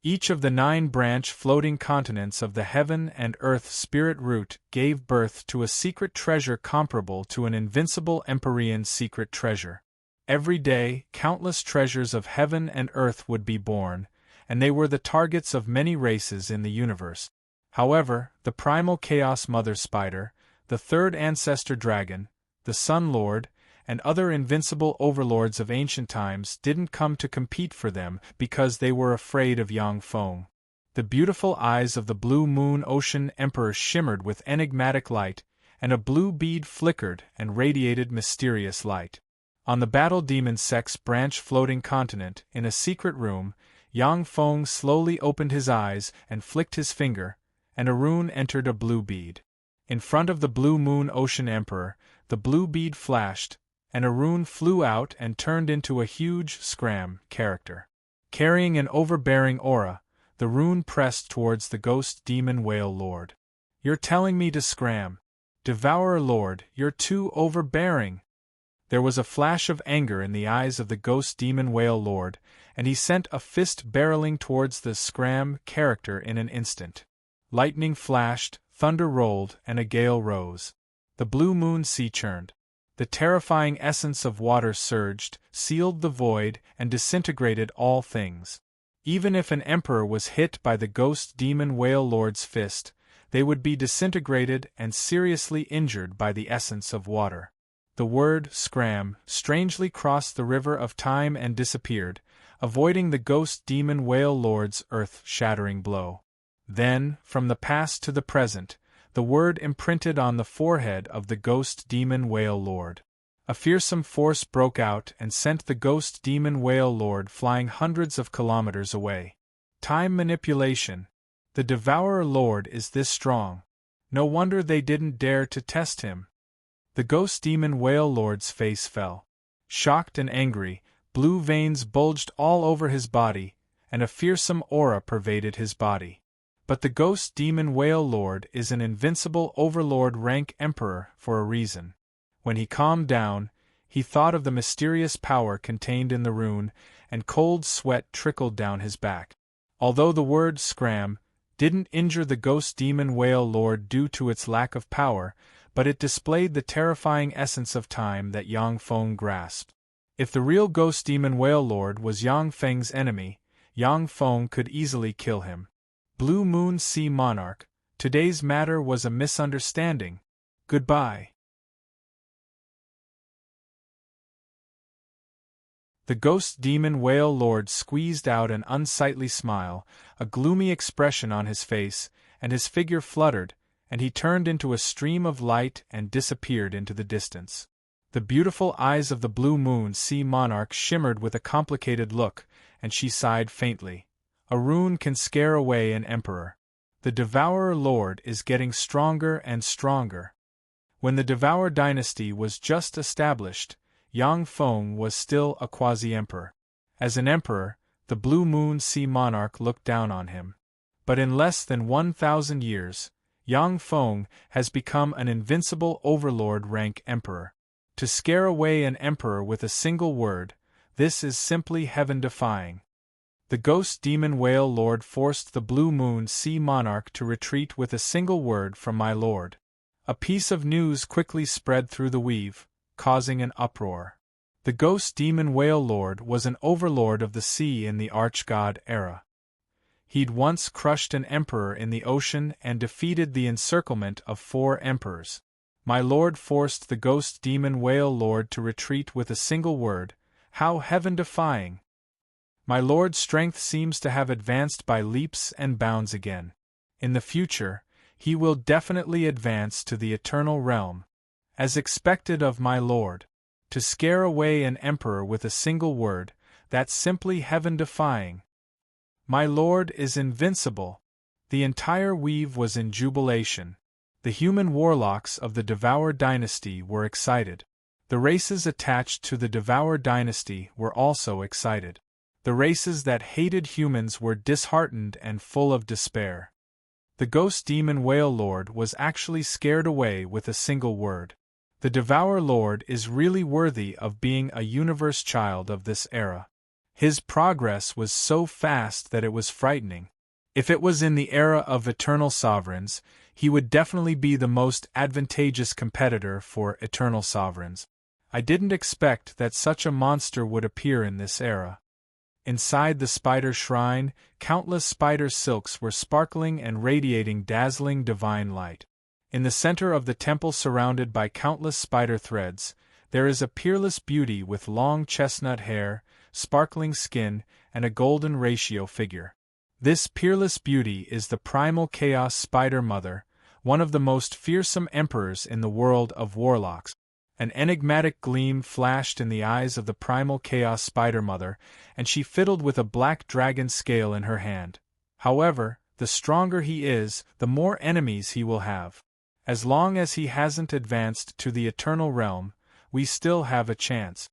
Each of the 9 branch floating continents of the heaven and earth spirit root gave birth to a secret treasure comparable to an invincible Empyrean secret treasure. Every day, countless treasures of heaven and earth would be born, and they were the targets of many races in the universe. However, the primal Chaos Mother Spider, the third ancestor dragon, the Sun Lord, and other invincible overlords of ancient times didn't come to compete for them because they were afraid of Yang Feng. The beautiful eyes of the Blue Moon Ocean Emperor shimmered with enigmatic light, and a blue bead flickered and radiated mysterious light. On the Battle Demon Sex branch floating continent, in a secret room, Yang Feng slowly opened his eyes and flicked his finger, and a rune entered a blue bead. In front of the Blue Moon Ocean Emperor, the blue bead flashed, and a rune flew out and turned into a huge scram character. Carrying an overbearing aura, the rune pressed towards the Ghost Demon Whale Lord. "You're telling me to scram? Devourer Lord, you're too overbearing!" There was a flash of anger in the eyes of the Ghost Demon Whale Lord, and he sent a fist barreling towards the scram character in an instant. Lightning flashed, thunder rolled, and a gale rose. The blue moon sea churned. The terrifying essence of water surged, sealed the void, and disintegrated all things. Even if an emperor was hit by the ghost demon whale lord's fist, they would be disintegrated and seriously injured by the essence of water. The word scram strangely crossed the river of time and disappeared, avoiding the ghost demon whale lord's earth-shattering blow. Then, from the past to the present, the word imprinted on the forehead of the ghost demon whale lord. A fearsome force broke out and sent the ghost demon whale lord flying hundreds of kilometers away. Time manipulation. The Devourer Lord is this strong. No wonder they didn't dare to test him. The ghost demon whale lord's face fell. Shocked and angry, blue veins bulged all over his body, and a fearsome aura pervaded his body. But the ghost demon whale lord is an invincible overlord rank emperor for a reason. When he calmed down, he thought of the mysterious power contained in the rune, and cold sweat trickled down his back. Although the word scram didn't injure the ghost demon whale lord due to its lack of power, but it displayed the terrifying essence of time that Yang Feng grasped. If the real ghost demon whale lord was Yang Feng's enemy, Yang Feng could easily kill him. Blue Moon Sea Monarch, today's matter was a misunderstanding. Goodbye. The ghost demon whale lord squeezed out an unsightly smile, a gloomy expression on his face, and his figure fluttered, and he turned into a stream of light and disappeared into the distance. The beautiful eyes of the Blue Moon Sea Monarch shimmered with a complicated look, and she sighed faintly. A rune can scare away an emperor. The Devourer Lord is getting stronger and stronger. When the Devour dynasty was just established, Yang Feng was still a quasi-emperor. As an emperor, the Blue Moon Sea Monarch looked down on him. But in less than 1,000 years, Yang Feng has become an invincible overlord rank emperor. To scare away an emperor with a single word, this is simply heaven-defying. The ghost demon whale lord forced the Blue Moon Sea Monarch to retreat with a single word from my lord. A piece of news quickly spread through the weave, causing an uproar. The ghost demon whale lord was an overlord of the sea in the arch-god era. He'd once crushed an emperor in the ocean and defeated the encirclement of 4 emperors. My lord forced the ghost demon whale lord to retreat with a single word. How heaven-defying! My lord's strength seems to have advanced by leaps and bounds again. In the future, he will definitely advance to the eternal realm. As expected of my lord. To scare away an emperor with a single word, that's simply heaven-defying. My lord is invincible. The entire weave was in jubilation. The human warlocks of the Devour dynasty were excited. The races attached to the Devour dynasty were also excited. The races that hated humans were disheartened and full of despair. The ghost demon whale lord was actually scared away with a single word. The Devourer Lord is really worthy of being a universe child of this era. His progress was so fast that it was frightening. If it was in the era of Eternal Sovereigns, he would definitely be the most advantageous competitor for Eternal Sovereigns. I didn't expect that such a monster would appear in this era. Inside the spider shrine, countless spider silks were sparkling and radiating dazzling divine light. In the center of the temple, surrounded by countless spider threads, there is a peerless beauty with long chestnut hair, sparkling skin, and a golden ratio figure. This peerless beauty is the primal chaos spider mother, one of the most fearsome emperors in the world of warlocks. An enigmatic gleam flashed in the eyes of the primal chaos spider mother, and she fiddled with a black dragon scale in her hand. However, the stronger he is, the more enemies he will have. As long as he hasn't advanced to the eternal realm, we still have a chance.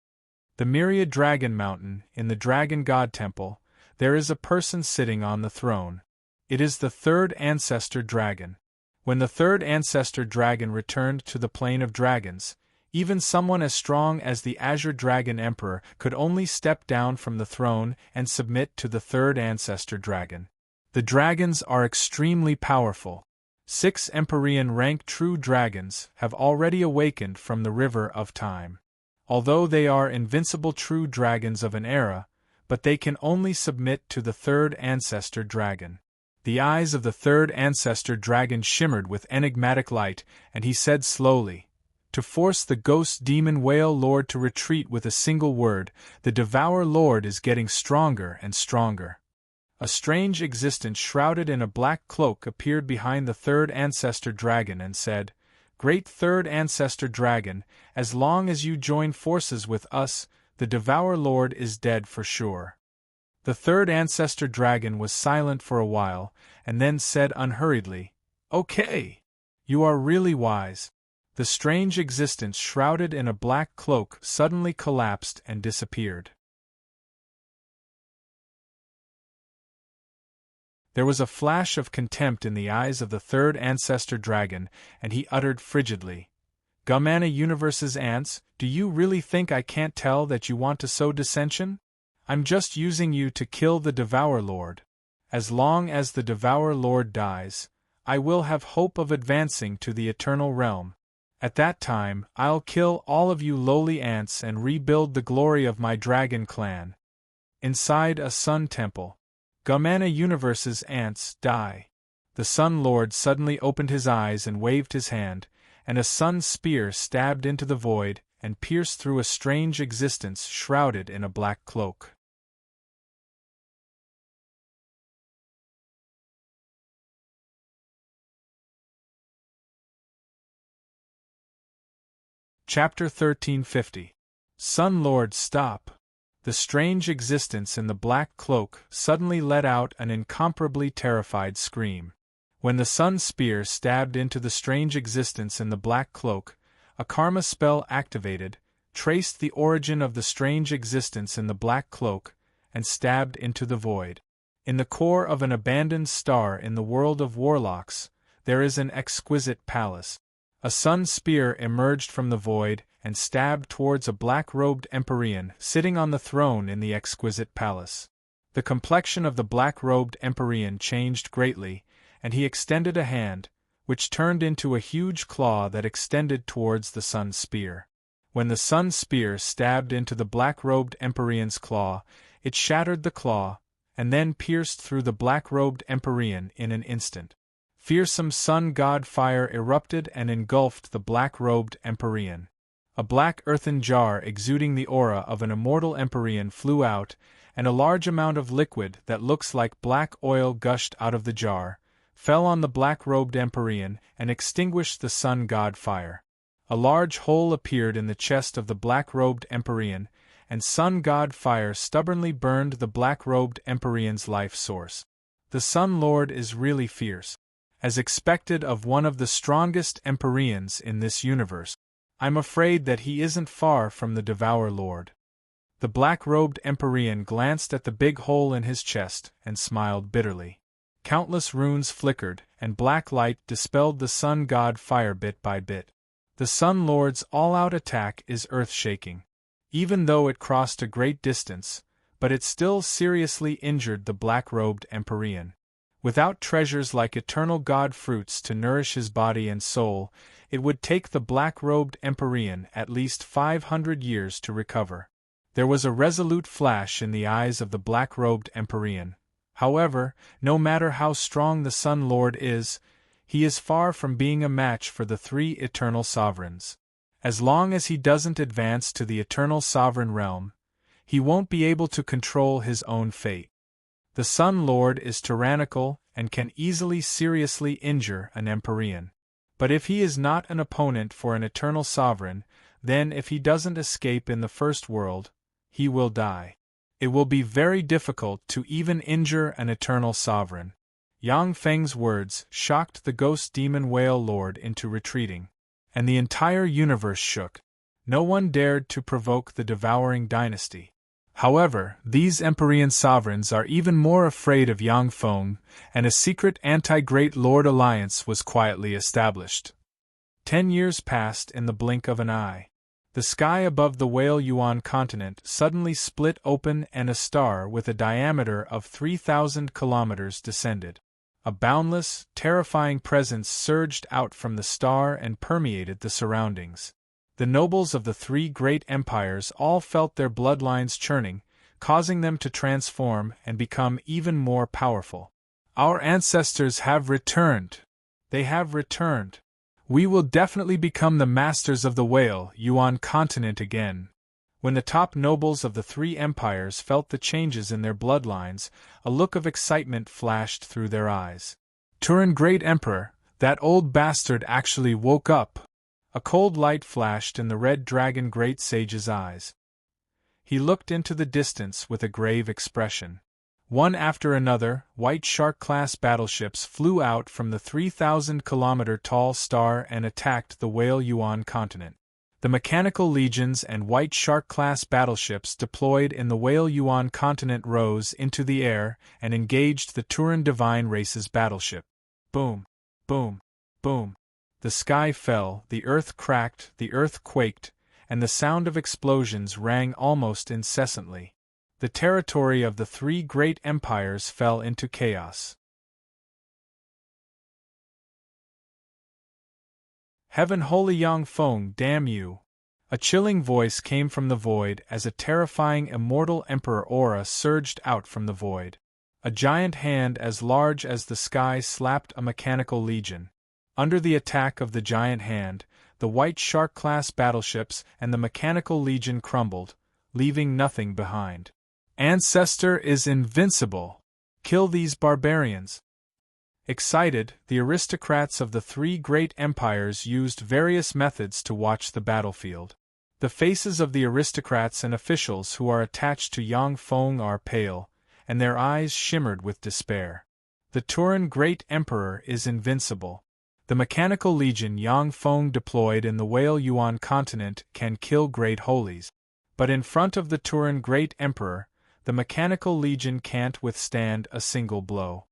The Myriad Dragon Mountain, in the Dragon God Temple, there is a person sitting on the throne. It is the third ancestor dragon. When the third ancestor dragon returned to the plane of dragons, even someone as strong as the Azure Dragon Emperor could only step down from the throne and submit to the third ancestor dragon. The dragons are extremely powerful. 6 Empyrean rank true dragons have already awakened from the river of time. Although they are invincible true dragons of an era, but they can only submit to the third ancestor dragon. The eyes of the third ancestor dragon shimmered with enigmatic light, and he said slowly, "To force the ghost demon whale lord to retreat with a single word, the Devour Lord is getting stronger and stronger." A strange existence shrouded in a black cloak appeared behind the third ancestor dragon and said, "Great third ancestor dragon, as long as you join forces with us, the Devour Lord is dead for sure." The third ancestor dragon was silent for a while, and then said unhurriedly, "Okay. You are really wise." The strange existence shrouded in a black cloak suddenly collapsed and disappeared. There was a flash of contempt in the eyes of the third ancestor dragon, and he uttered frigidly, "Gumana Universe's ants, do you really think I can't tell that you want to sow dissension? I'm just using you to kill the Devour Lord. As long as the Devour Lord dies, I will have hope of advancing to the Eternal Realm. At that time, I'll kill all of you lowly ants and rebuild the glory of my dragon clan." Inside a sun temple, Gumana Universe's ants die. The Sun Lord suddenly opened his eyes and waved his hand, and a sun spear stabbed into the void and pierced through a strange existence shrouded in a black cloak. Chapter 1350. Sun Lord, stop! The strange existence in the black cloak suddenly let out an incomparably terrified scream. When the sun spear stabbed into the strange existence in the black cloak, a karma spell activated, traced the origin of the strange existence in the black cloak, and stabbed into the void. In the core of an abandoned star in the world of warlocks, there is an exquisite palace. A sun spear emerged from the void and stabbed towards a black-robed Empyrean sitting on the throne in the exquisite palace. The complexion of the black-robed Empyrean changed greatly, and he extended a hand, which turned into a huge claw that extended towards the sun spear. When the sun spear stabbed into the black-robed Empyrean's claw, it shattered the claw, and then pierced through the black-robed Empyrean in an instant. Fearsome sun god fire erupted and engulfed the black-robed Empyrean. A black earthen jar exuding the aura of an immortal Empyrean flew out, and a large amount of liquid that looks like black oil gushed out of the jar, fell on the black-robed Empyrean and extinguished the sun god fire. A large hole appeared in the chest of the black-robed Empyrean, and sun god fire stubbornly burned the black-robed Empyrean's life source. The Sun Lord is really fierce. As expected of one of the strongest Empyreans in this universe, I'm afraid that he isn't far from the Devour Lord. The black-robed Empyrean glanced at the big hole in his chest and smiled bitterly. Countless runes flickered, and black light dispelled the sun god fire bit by bit. The Sun Lord's all-out attack is earth-shaking. Even though it crossed a great distance, but it still seriously injured the black-robed Empyrean. Without treasures like eternal god fruits to nourish his body and soul, it would take the black-robed Empyrean at least 500 years to recover. There was a resolute flash in the eyes of the black-robed Empyrean. However, no matter how strong the Sun Lord is, he is far from being a match for the 3 eternal sovereigns. As long as he doesn't advance to the eternal sovereign realm, he won't be able to control his own fate. The Sun Lord is tyrannical and can easily seriously injure an Empyrean. But if he is not an opponent for an eternal sovereign, then if he doesn't escape in the first world, he will die. It will be very difficult to even injure an eternal sovereign. Yang Feng's words shocked the ghost demon whale lord into retreating, and the entire universe shook. No one dared to provoke the devouring dynasty. However, these Empyrean sovereigns are even more afraid of Yang Feng, and a secret anti-Great Lord alliance was quietly established. 10 years passed in the blink of an eye. The sky above the Whale Yuan continent suddenly split open and a star with a diameter of 3,000 kilometers descended. A boundless, terrifying presence surged out from the star and permeated the surroundings. The nobles of the three great empires all felt their bloodlines churning, causing them to transform and become even more powerful. Our ancestors have returned. They have returned. We will definitely become the masters of the whale Yuan continent again. When the top nobles of the three empires felt the changes in their bloodlines, a look of excitement flashed through their eyes. Turin Great Emperor, that old bastard actually woke up. A cold light flashed in the red dragon great sage's eyes. He looked into the distance with a grave expression. One after another, white shark-class battleships flew out from the 3,000-kilometer-tall star and attacked the whale Yuan continent. The mechanical legions and white shark-class battleships deployed in the whale Yuan continent rose into the air and engaged the Turin Divine Race's battleship. Boom! Boom! Boom! The sky fell, the earth cracked, the earth quaked, and the sound of explosions rang almost incessantly. The territory of the three great empires fell into chaos. Heaven Holy Yang Feng, damn you! A chilling voice came from the void as a terrifying immortal emperor aura surged out from the void. A giant hand as large as the sky slapped a mechanical legion. Under the attack of the giant hand, the white shark-class battleships and the mechanical legion crumbled, leaving nothing behind. Ancestor is invincible! Kill these barbarians! Excited, the aristocrats of the three great empires used various methods to watch the battlefield. The faces of the aristocrats and officials who are attached to Yang Feng are pale, and their eyes shimmered with despair. The Turin Great Emperor is invincible. The mechanical legion Yang Feng deployed in the whale Yuan continent can kill great holies. But in front of the Turin Great Emperor, the mechanical legion can't withstand a single blow.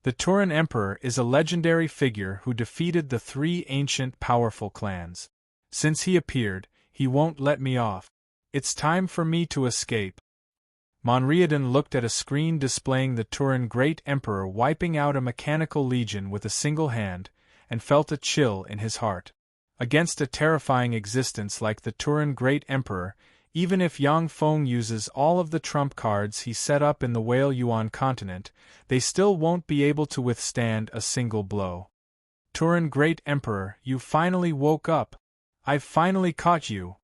The Turin Emperor is a legendary figure who defeated the three ancient powerful clans. Since he appeared, he won't let me off. It's time for me to escape. Monriadan looked at a screen displaying the Turin Great Emperor wiping out a mechanical legion with a single hand, and felt a chill in his heart. Against a terrifying existence like the Turin Great Emperor, even if Yang Feng uses all of the trump cards he set up in the whale Yuan continent, they still won't be able to withstand a single blow. Turin Great Emperor, you finally woke up. I've finally caught you.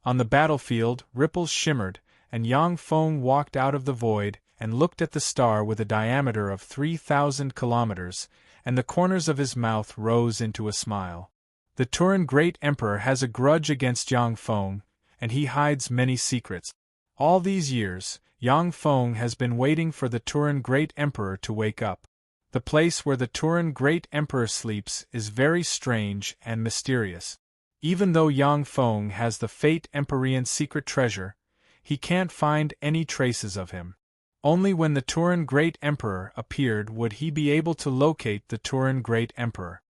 On the battlefield, ripples shimmered, and Yang Feng walked out of the void and looked at the star with a diameter of 3,000 kilometers, and the corners of his mouth rose into a smile. The Turin Great Emperor has a grudge against Yang Feng, and he hides many secrets. All these years, Yang Feng has been waiting for the Turin Great Emperor to wake up. The place where the Turin Great Emperor sleeps is very strange and mysterious. Even though Yang Feng has the Fate Empyrean secret treasure, he can't find any traces of him. Only when the Turin Great Emperor appeared would he be able to locate the Turin Great Emperor.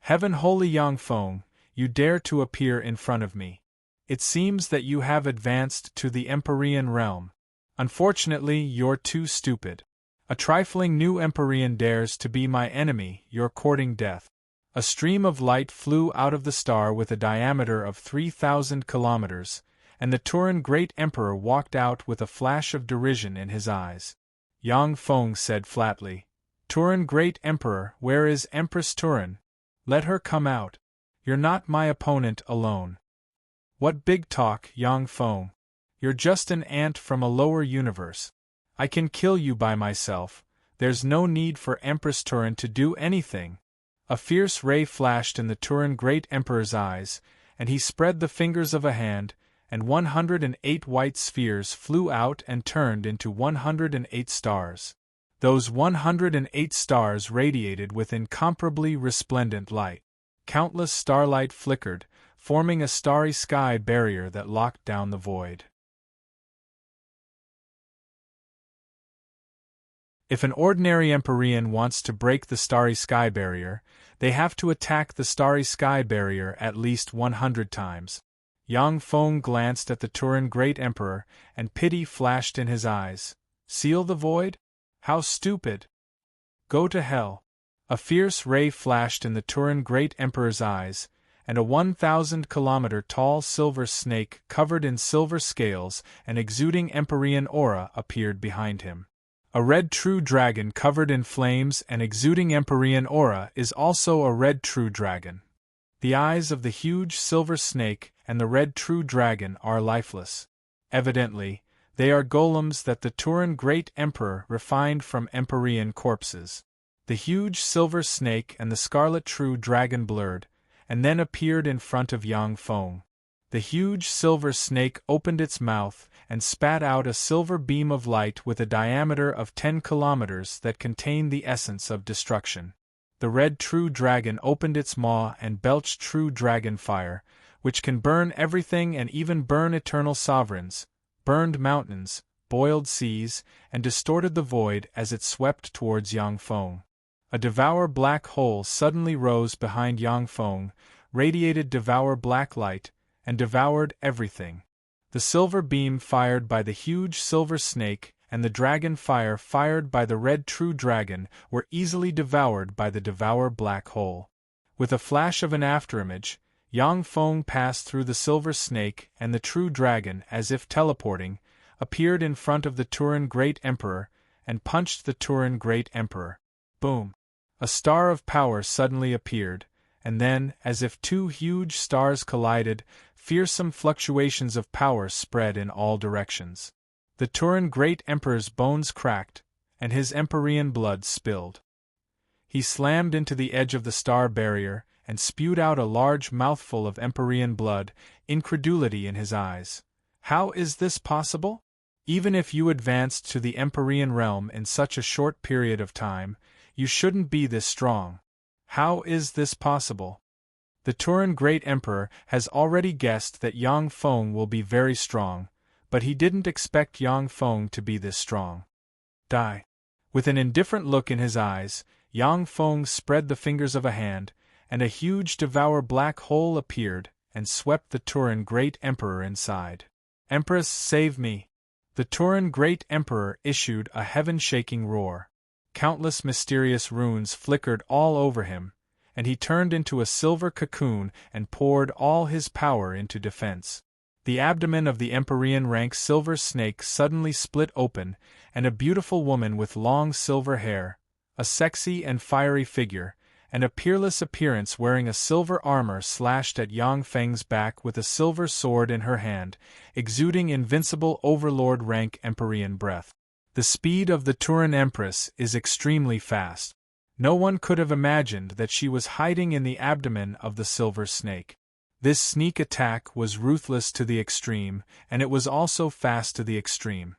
Heaven Holy Yang Feng, you dare to appear in front of me. It seems that you have advanced to the Empyrean realm. Unfortunately, you're too stupid. A trifling new Empyrean dares to be my enemy, you're courting death. A stream of light flew out of the star with a diameter of 3,000 kilometers, and the Turin Great Emperor walked out with a flash of derision in his eyes. Yang Feng said flatly, Turin Great Emperor, where is Empress Turin? Let her come out. You're not my opponent alone. What big talk, Yang Feng. You're just an ant from a lower universe. I can kill you by myself. There's no need for Empress Turin to do anything. A fierce ray flashed in the Turin Great Emperor's eyes, and he spread the fingers of a hand, and 108 white spheres flew out and turned into 108 stars. Those 108 stars radiated with incomparably resplendent light. Countless starlight flickered, forming a starry sky barrier that locked down the void. If an ordinary Empyrean wants to break the starry sky barrier, they have to attack the starry sky barrier at least 100 times. Yang Feng glanced at the Turin Great Emperor, and pity flashed in his eyes. Seal the void? How stupid! Go to hell. A fierce ray flashed in the Turan Great Emperor's eyes, and a 1,000-kilometer tall silver snake covered in silver scales and exuding Empyrean aura appeared behind him. A red true dragon covered in flames and exuding Empyrean aura is also a red true dragon. The eyes of the huge silver snake and the red true dragon are lifeless. Evidently, they are golems that the Turan Great Emperor refined from Empyrean corpses. The huge silver snake and the scarlet true dragon blurred, and then appeared in front of Yang Feng. The huge silver snake opened its mouth and spat out a silver beam of light with a diameter of 10 kilometers that contained the essence of destruction. The red true dragon opened its maw and belched true dragon fire, which can burn everything and even burn eternal sovereigns, burned mountains, boiled seas, and distorted the void as it swept towards Yang Feng. A devour black hole suddenly rose behind Yang Feng, radiated devour black light, and devoured everything. The silver beam fired by the huge silver snake and the dragon fire fired by the red true dragon were easily devoured by the devour black hole. With a flash of an afterimage, Yang Feng passed through the silver snake and the true dragon as if teleporting, appeared in front of the Turan Great Emperor, and punched the Turan Great Emperor. Boom! A star of power suddenly appeared, and then, as if two huge stars collided, fearsome fluctuations of power spread in all directions. The Turan Great Emperor's bones cracked, and his Empyrean blood spilled. He slammed into the edge of the star barrier, and spewed out a large mouthful of Empyrean blood, incredulity in his eyes. How is this possible? Even if you advanced to the Empyrean realm in such a short period of time, you shouldn't be this strong. How is this possible? The Turan Great Emperor has already guessed that Yang Feng will be very strong, but he didn't expect Yang Feng to be this strong. Die. With an indifferent look in his eyes, Yang Feng spread the fingers of a hand, and a huge devour black hole appeared and swept the Turan Great Emperor inside. Empress, save me! The Turan Great Emperor issued a heaven-shaking roar. Countless mysterious runes flickered all over him, and he turned into a silver cocoon and poured all his power into defense. The abdomen of the Empyrean rank silver snake suddenly split open, and a beautiful woman with long silver hair, a sexy and fiery figure, and a peerless appearance wearing a silver armor slashed at Yang Feng's back with a silver sword in her hand, exuding invincible overlord rank Empyrean breath. The speed of the Turan Empress is extremely fast. No one could have imagined that she was hiding in the abdomen of the silver snake. This sneak attack was ruthless to the extreme, and it was also fast to the extreme.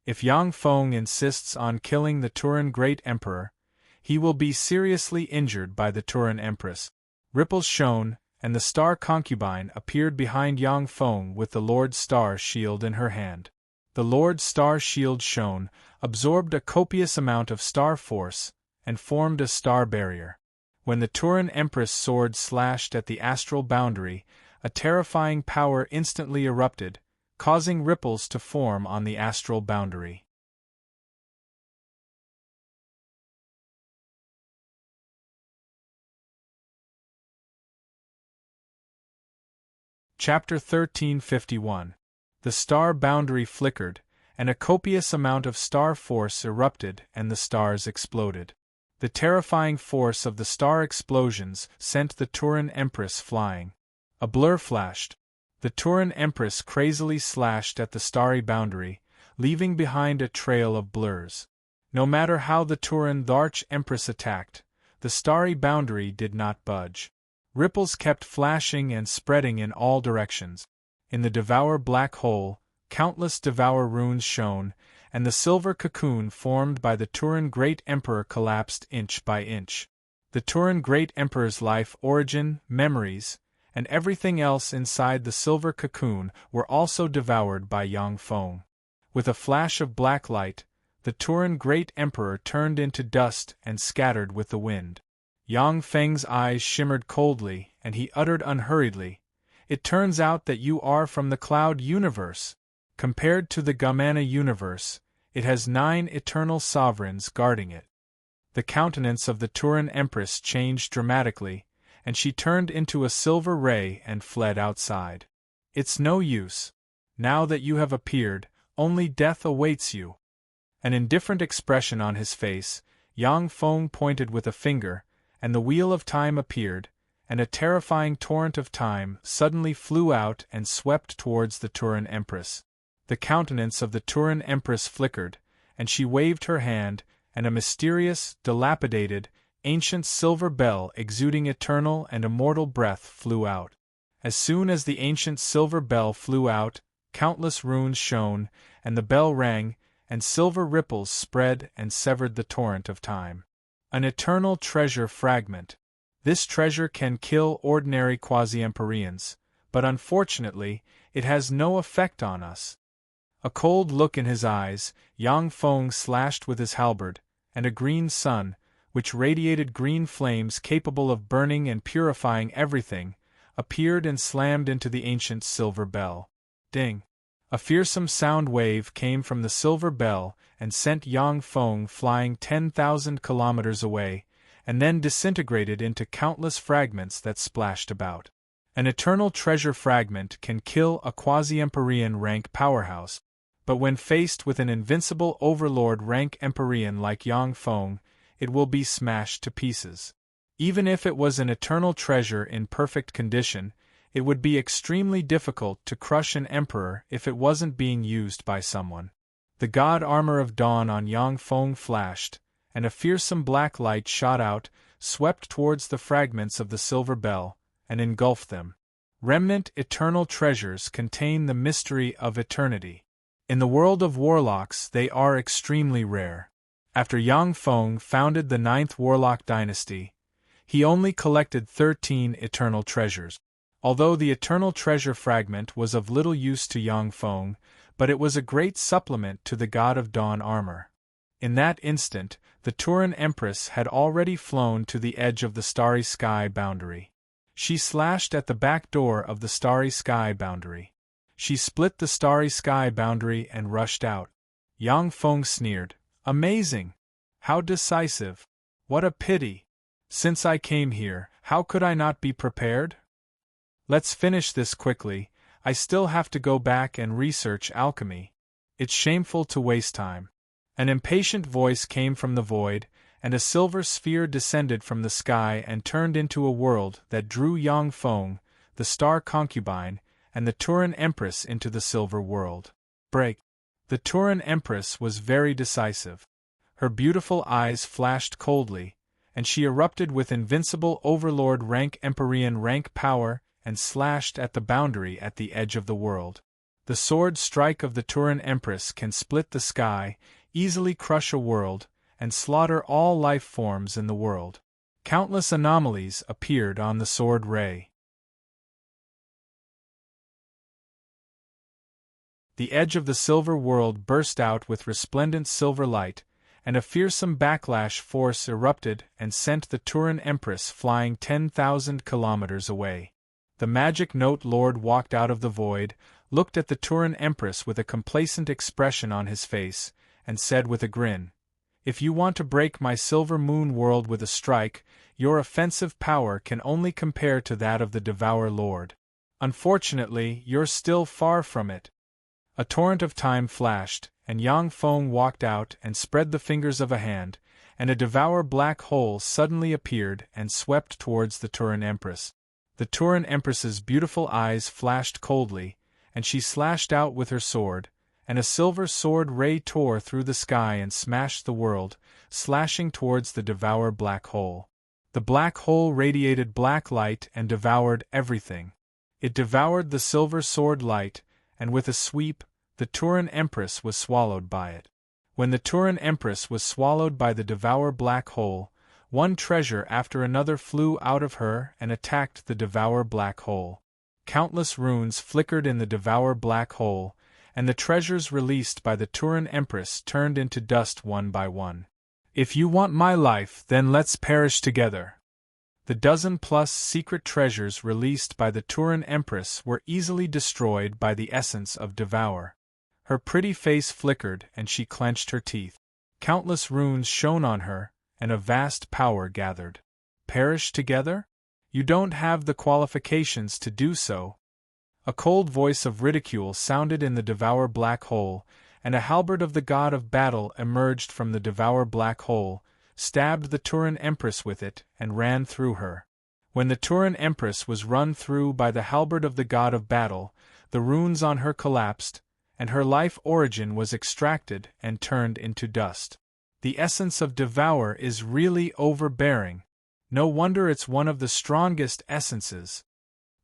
If Yang Feng insists on killing the Turan Great Emperor, he will be seriously injured by the Turan Empress. Ripples shone, and the Star Concubine appeared behind Yang Feng with the Lord Star Shield in her hand. The Lord Star Shield shone, absorbed a copious amount of star force, and formed a star barrier. When the Turan Empress' sword slashed at the astral boundary, a terrifying power instantly erupted, causing ripples to form on the astral boundary. Chapter 1351. The star boundary flickered, and a copious amount of star force erupted and the stars exploded. The terrifying force of the star explosions sent the Turan Empress flying. A blur flashed. The Turan Empress crazily slashed at the starry boundary, leaving behind a trail of blurs. No matter how the Turan Arch Empress attacked, the starry boundary did not budge. Ripples kept flashing and spreading in all directions. In the devour black hole, countless devour runes shone, and the silver cocoon formed by the Turan Great Emperor collapsed inch by inch. The Turan Great Emperor's life origin, memories, and everything else inside the silver cocoon were also devoured by Yang Feng. With a flash of black light, the Turan Great Emperor turned into dust and scattered with the wind. Yang Feng's eyes shimmered coldly, and he uttered unhurriedly, "It turns out that you are from the Cloud Universe. Compared to the Gamana Universe, it has 9 eternal sovereigns guarding it." The countenance of the Turan Empress changed dramatically, and she turned into a silver ray and fled outside. It's no use. Now that you have appeared, only death awaits you. An indifferent expression on his face, Yang Feng pointed with a finger, and the wheel of time appeared, and a terrifying torrent of time suddenly flew out and swept towards the Turan Empress. The countenance of the Turan Empress flickered, and she waved her hand, and a mysterious, dilapidated, ancient silver bell exuding eternal and immortal breath flew out. As soon as the ancient silver bell flew out, countless runes shone, and the bell rang, and silver ripples spread and severed the torrent of time. An eternal treasure fragment. This treasure can kill ordinary quasi-empyreans, but unfortunately, it has no effect on us. A cold look in his eyes, Yang Feng slashed with his halberd, and a green sun, which radiated green flames capable of burning and purifying everything, appeared and slammed into the ancient silver bell. Ding! A fearsome sound wave came from the silver bell and sent Yang Feng flying 10,000 kilometers away, and then disintegrated into countless fragments that splashed about. An eternal treasure fragment can kill a quasi-empyrean rank powerhouse, but when faced with an invincible overlord rank empyrean like Yang Feng, it will be smashed to pieces. Even if it was an eternal treasure in perfect condition, it would be extremely difficult to crush an emperor if it wasn't being used by someone. The god armor of dawn on Yang Feng flashed, and a fearsome black light shot out, swept towards the fragments of the silver bell, and engulfed them. Remnant eternal treasures contain the mystery of eternity. In the world of warlocks they are extremely rare. After Yang Feng founded the 9th Warlock dynasty, he only collected 13 eternal treasures. Although the eternal treasure fragment was of little use to Yang Feng, but it was a great supplement to the God of Dawn armor. In that instant, the Turan Empress had already flown to the edge of the starry sky boundary. She slashed at the back door of the starry sky boundary. She split the starry sky boundary and rushed out. Yang Feng sneered. Amazing! How decisive! What a pity! Since I came here, how could I not be prepared? Let's finish this quickly. I still have to go back and research alchemy. It's shameful to waste time. An impatient voice came from the void, and a silver sphere descended from the sky and turned into a world that drew Yang Feng, the star concubine, and the Turan Empress into the silver world. Break. The Turan Empress was very decisive. Her beautiful eyes flashed coldly, and she erupted with invincible overlord rank empyrean rank power and slashed at the boundary at the edge of the world. The sword strike of the Turan Empress can split the sky, easily crush a world, and slaughter all life forms in the world. Countless anomalies appeared on the sword ray. The edge of the silver world burst out with resplendent silver light, and a fearsome backlash force erupted and sent the Turan Empress flying 10,000 kilometers away. The magic note lord walked out of the void, looked at the Turan Empress with a complacent expression on his face, and said with a grin, "If you want to break my silver moon world with a strike, your offensive power can only compare to that of the Devour Lord. Unfortunately, you're still far from it." A torrent of time flashed, and Yang Feng walked out and spread the fingers of a hand, and a devour black hole suddenly appeared and swept towards the Turan Empress. The Turan Empress's beautiful eyes flashed coldly, and she slashed out with her sword, and a silver sword ray tore through the sky and smashed the world, slashing towards the devour black hole. The black hole radiated black light and devoured everything. It devoured the silver sword light, and with a sweep, the Turan Empress was swallowed by it. When the Turan Empress was swallowed by the devour black hole, one treasure after another flew out of her and attacked the devour black hole. Countless runes flickered in the devour black hole, and the treasures released by the Turan Empress turned into dust one by one. "If you want my life, then let's perish together." The dozen-plus secret treasures released by the Turan Empress were easily destroyed by the essence of Devour. Her pretty face flickered and she clenched her teeth. Countless runes shone on her, and a vast power gathered. Perish together? You don't have the qualifications to do so. A cold voice of ridicule sounded in the Devour Black Hole, and a halberd of the god of battle emerged from the Devour Black Hole, stabbed the Turan Empress with it, and ran through her. When the Turan Empress was run through by the halberd of the god of battle, the runes on her collapsed, and her life origin was extracted and turned into dust. The essence of Devour is really overbearing. No wonder it's one of the strongest essences.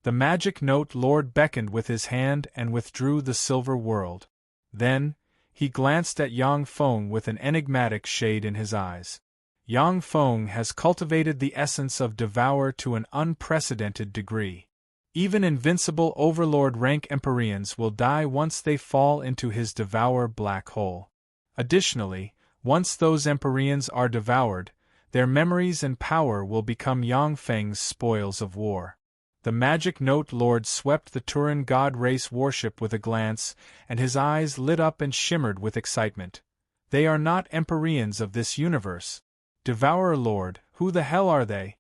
The magic note lord beckoned with his hand and withdrew the silver world. Then, he glanced at Yang Feng with an enigmatic shade in his eyes. Yang Feng has cultivated the essence of Devour to an unprecedented degree. Even invincible overlord rank Empyreans will die once they fall into his Devour Black Hole. Additionally, once those Empyreans are devoured, their memories and power will become Yang Feng's spoils of war. The magic note lord swept the Turan god race warship with a glance, and his eyes lit up and shimmered with excitement. They are not Empyreans of this universe. Devourer Lord, who the hell are they?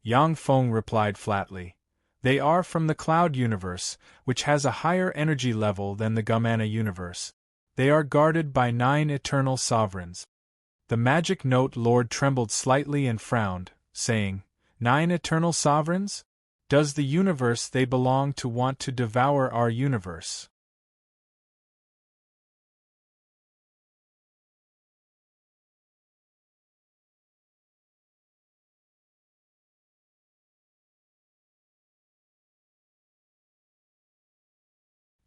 Yang Feng replied flatly. They are from the Cloud universe, which has a higher energy level than the Gumana universe. They are guarded by 9 eternal sovereigns. The magic note lord trembled slightly and frowned, saying, 9 eternal sovereigns? Does the universe they belong to want to devour our universe?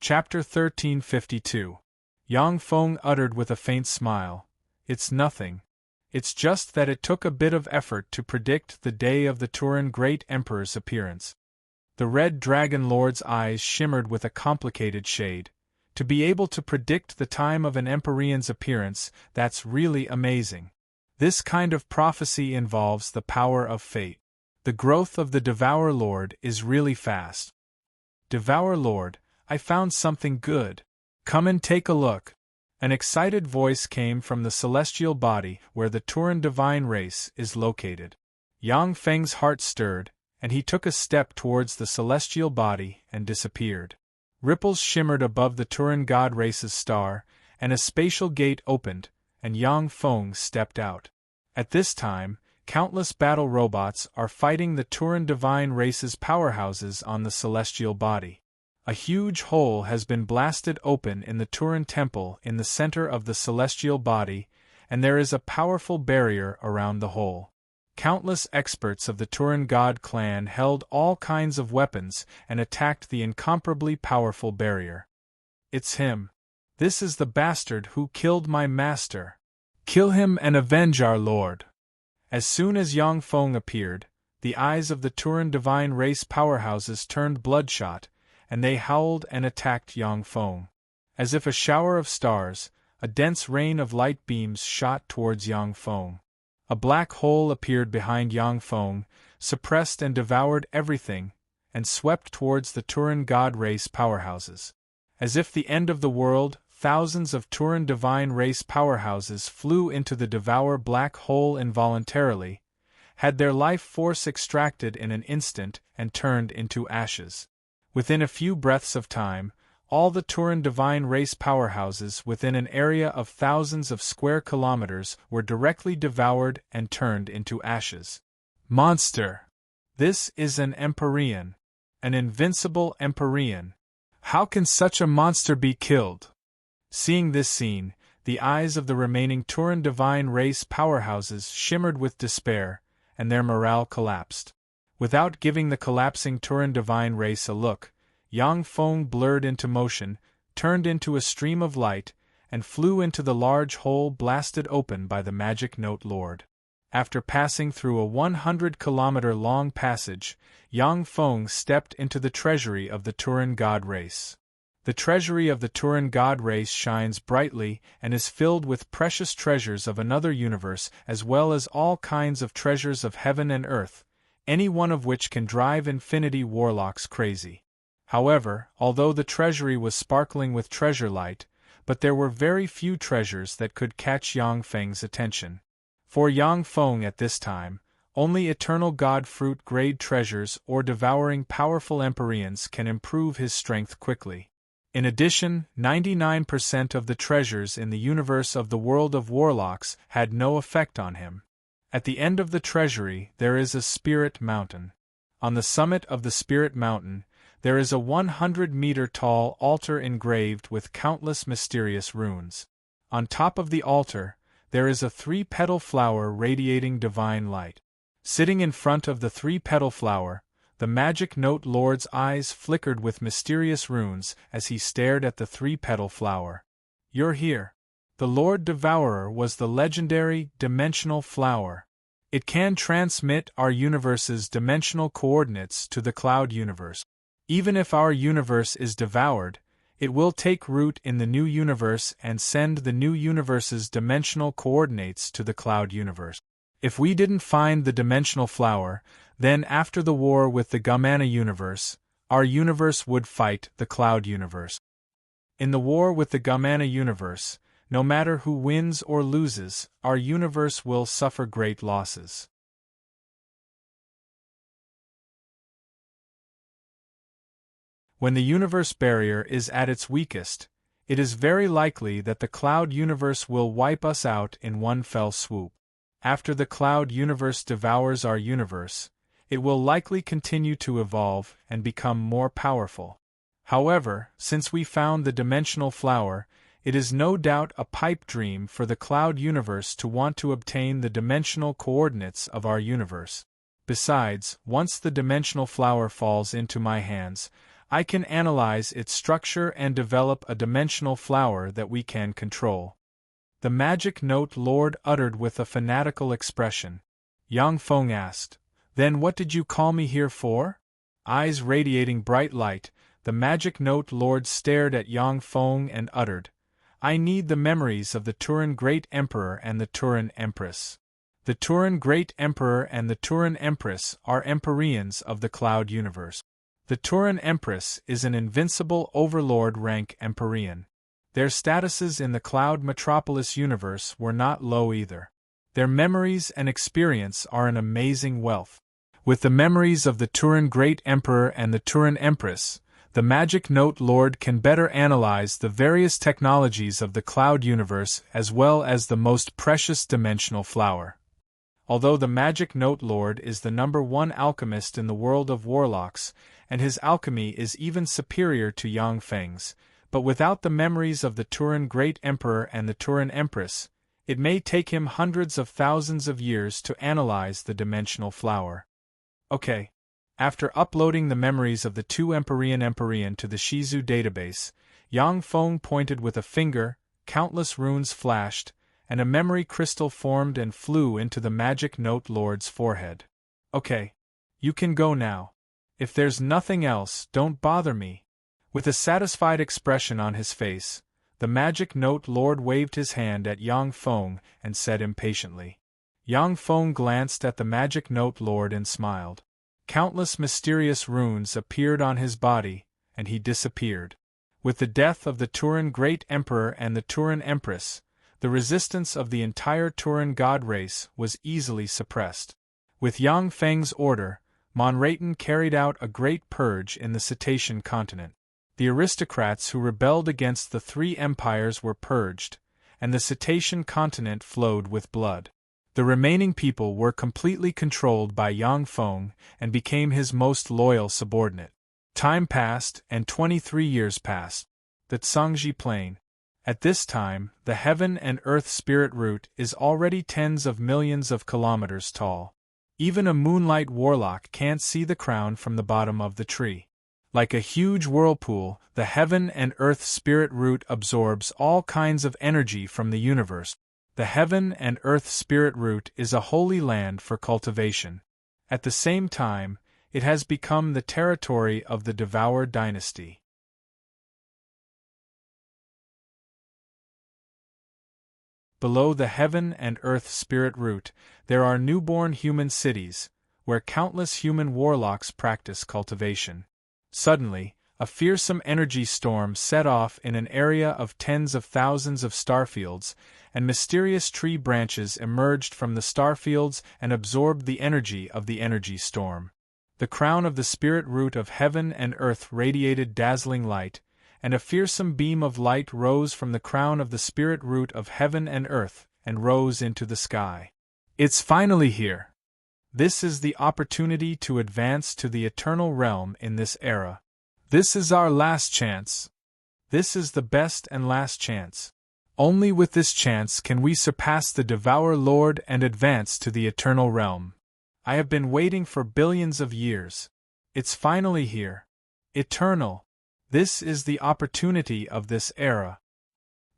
Chapter 1352. Yang Feng uttered with a faint smile, "It's nothing. It's just that it took a bit of effort to predict the day of the Turan Great Emperor's appearance." The Red Dragon Lord's eyes shimmered with a complicated shade. To be able to predict the time of an Empyrean's appearance, that's really amazing. This kind of prophecy involves the power of fate. The growth of the Devour Lord is really fast. Devour Lord, I found something good. Come and take a look. An excited voice came from the celestial body where the Turan divine race is located. Yang Feng's heart stirred, and he took a step towards the celestial body and disappeared. Ripples shimmered above the Turan god race's star, and a spatial gate opened, and Yang Feng stepped out. At this time, countless battle robots are fighting the Turan divine race's powerhouses on the celestial body. A huge hole has been blasted open in the Turan temple in the center of the celestial body, and there is a powerful barrier around the hole. Countless experts of the Turan god clan held all kinds of weapons and attacked the incomparably powerful barrier. It's him. This is the bastard who killed my master. Kill him and avenge our lord. As soon as Yang Feng appeared, the eyes of the Turan divine race powerhouses turned bloodshot, and they howled and attacked Yang Feng. As if a shower of stars, a dense rain of light beams shot towards Yang Feng. A black hole appeared behind Yang Feng, suppressed and devoured everything, and swept towards the Turan god race powerhouses. As if the end of the world, thousands of Turan divine race powerhouses flew into the Devour Black Hole involuntarily, had their life force extracted in an instant and turned into ashes. Within a few breaths of time, all the Turan divine race powerhouses within an area of thousands of square kilometers were directly devoured and turned into ashes. Monster! This is an Empyrean. An invincible Empyrean. How can such a monster be killed? Seeing this scene, the eyes of the remaining Turan divine race powerhouses shimmered with despair, and their morale collapsed. Without giving the collapsing Turan divine race a look, Yang Feng blurred into motion, turned into a stream of light, and flew into the large hole blasted open by the magic note lord. After passing through a 100-kilometer-long passage, Yang Feng stepped into the treasury of the Turan god race. The treasury of the Turan god race shines brightly and is filled with precious treasures of another universe as well as all kinds of treasures of heaven and earth, any one of which can drive infinity warlocks crazy. However, although the treasury was sparkling with treasure light, but there were very few treasures that could catch Yang Feng's attention. For Yang Feng at this time, only eternal god fruit grade treasures or devouring powerful empyreans can improve his strength quickly. In addition, 99% of the treasures in the universe of the world of warlocks had no effect on him. At the end of the treasury there is a spirit mountain. On the summit of the spirit mountain, there is a 100-meter-tall altar engraved with countless mysterious runes. On top of the altar, there is a 3-petal flower radiating divine light. Sitting in front of the 3-petal flower, the magic note lord's eyes flickered with mysterious runes as he stared at the 3-petal flower. "You're here." The Lord Devourer was the legendary dimensional flower. It can transmit our universe's dimensional coordinates to the cloud universe. Even if our universe is devoured, it will take root in the new universe and send the new universe's dimensional coordinates to the cloud universe. If we didn't find the dimensional flower, then after the war with the Gamana universe, our universe would fight the cloud universe. In the war with the Gamana universe, no matter who wins or loses, our universe will suffer great losses. When the universe barrier is at its weakest, it is very likely that the cloud universe will wipe us out in one fell swoop. After the cloud universe devours our universe, it will likely continue to evolve and become more powerful. However, since we found the dimensional flower, it is no doubt a pipe dream for the cloud universe to want to obtain the dimensional coordinates of our universe. Besides, once the dimensional flower falls into my hands, I can analyze its structure and develop a dimensional flower that we can control. The magic note lord uttered with a fanatical expression. Yang Feng asked, "Then what did you call me here for?" Eyes radiating bright light, the magic note lord stared at Yang Feng and uttered, "I need the memories of the Turan Great Emperor and the Turan Empress." The Turan Great Emperor and the Turan Empress are empyreans of the cloud universe. The Turan Empress is an invincible overlord rank empyrean. Their statuses in the cloud metropolis universe were not low either. Their memories and experience are an amazing wealth. With the memories of the Turan Great Emperor and the Turan Empress, the Magic Note Lord can better analyze the various technologies of the cloud universe as well as the most precious dimensional flower. Although the Magic Note Lord is the #1 alchemist in the world of warlocks, and his alchemy is even superior to Yang Feng's, but without the memories of the Turan Great Emperor and the Turan Empress, it may take him hundreds of thousands of years to analyze the dimensional flower. Okay. After uploading the memories of the two Empyrean to the Shizu database, Yang Feng pointed with a finger, countless runes flashed, and a memory crystal formed and flew into the Magic Note Lord's forehead. Okay. You can go now. If there's nothing else, don't bother me. With a satisfied expression on his face, the Magic Note Lord waved his hand at Yang Feng and said impatiently. Yang Feng glanced at the Magic Note Lord and smiled. Countless mysterious runes appeared on his body, and he disappeared. With the death of the Turan Great Emperor and the Turan Empress, the resistance of the entire Turan god race was easily suppressed. With Yang Feng's order, Monrayton carried out a great purge in the Cetacean continent. The aristocrats who rebelled against the three empires were purged, and the Cetacean continent flowed with blood. The remaining people were completely controlled by Yang Feng and became his most loyal subordinate. Time passed, and 23 years passed. The Tsangji Plain. At this time, the heaven and earth spirit root is already tens of millions of kilometers tall. Even a moonlight warlock can't see the crown from the bottom of the tree. Like a huge whirlpool, the heaven and earth spirit root absorbs all kinds of energy from the universe. The heaven and earth spirit root is a holy land for cultivation. At the same time, it has become the territory of the Devourer dynasty. Below the heaven and earth spirit root, there are newborn human cities, where countless human warlocks practice cultivation. Suddenly, A fearsome energy storm set off in an area of tens of thousands of starfields, and mysterious tree branches emerged from the starfields and absorbed the energy of the energy storm. The crown of the spirit root of heaven and earth radiated dazzling light, and a fearsome beam of light rose from the crown of the spirit root of heaven and earth, and rose into the sky. It's finally here. This is the opportunity to advance to the eternal realm in this era. This is our last chance. This is the best and last chance. Only with this chance can we surpass the Devourer Lord and advance to the eternal realm. I have been waiting for billions of years. It's finally here. Eternal. This is the opportunity of this era.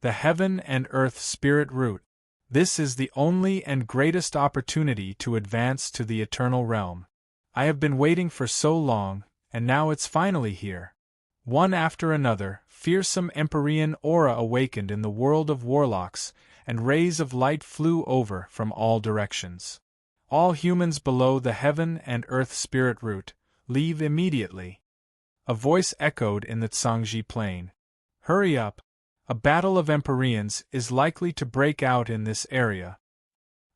The heaven and earth spirit root. This is the only and greatest opportunity to advance to the eternal realm. I have been waiting for so long, and now it's finally here. One after another, fearsome Empyrean aura awakened in the world of warlocks, and rays of light flew over from all directions. All humans below the heaven and earth spirit root, leave immediately. A voice echoed in the Tsangji plain. Hurry up. A battle of Empyreans is likely to break out in this area.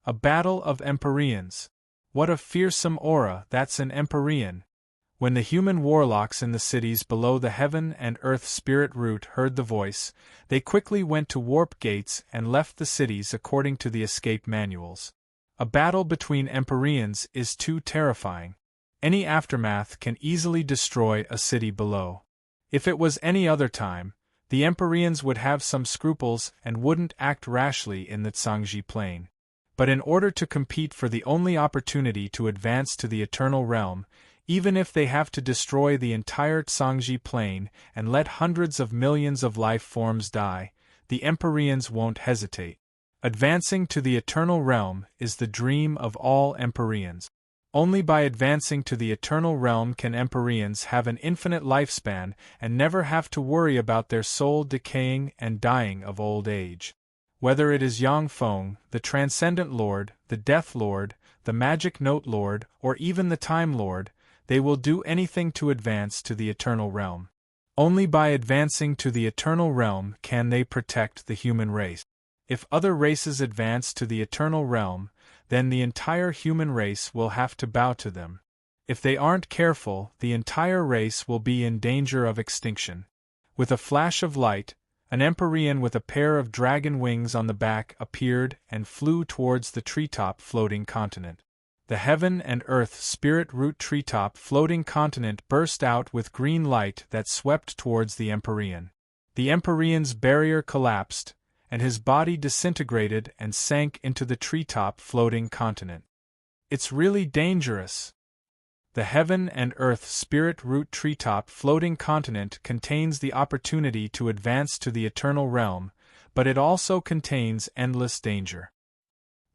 A battle of Empyreans. What a fearsome aura, that's an Empyrean. When the human warlocks in the cities below the heaven and earth spirit root heard the voice, they quickly went to warp gates and left the cities according to the escape manuals. A battle between Empyreans is too terrifying. Any aftermath can easily destroy a city below. If it was any other time, the Empyreans would have some scruples and wouldn't act rashly in the Tsangji plain. But in order to compete for the only opportunity to advance to the eternal realm, even if they have to destroy the entire Tsangji plain and let hundreds of millions of life forms die, the Empyreans won't hesitate. Advancing to the eternal realm is the dream of all Empyreans. Only by advancing to the eternal realm can Empyreans have an infinite lifespan and never have to worry about their soul decaying and dying of old age. Whether it is Yang Feng, the Transcendent Lord, the Death Lord, the Magic Note Lord, or even the Time Lord, they will do anything to advance to the eternal realm. Only by advancing to the eternal realm can they protect the human race. If other races advance to the eternal realm, then the entire human race will have to bow to them. If they aren't careful, the entire race will be in danger of extinction. With a flash of light, an Empyrean with a pair of dragon wings on the back appeared and flew towards the treetop floating continent. The heaven and earth spirit root treetop floating continent burst out with green light that swept towards the Empyrean. The Empyrean's barrier collapsed, and his body disintegrated and sank into the treetop floating continent. It's really dangerous. The heaven and earth spirit root treetop floating continent contains the opportunity to advance to the eternal realm, but it also contains endless danger.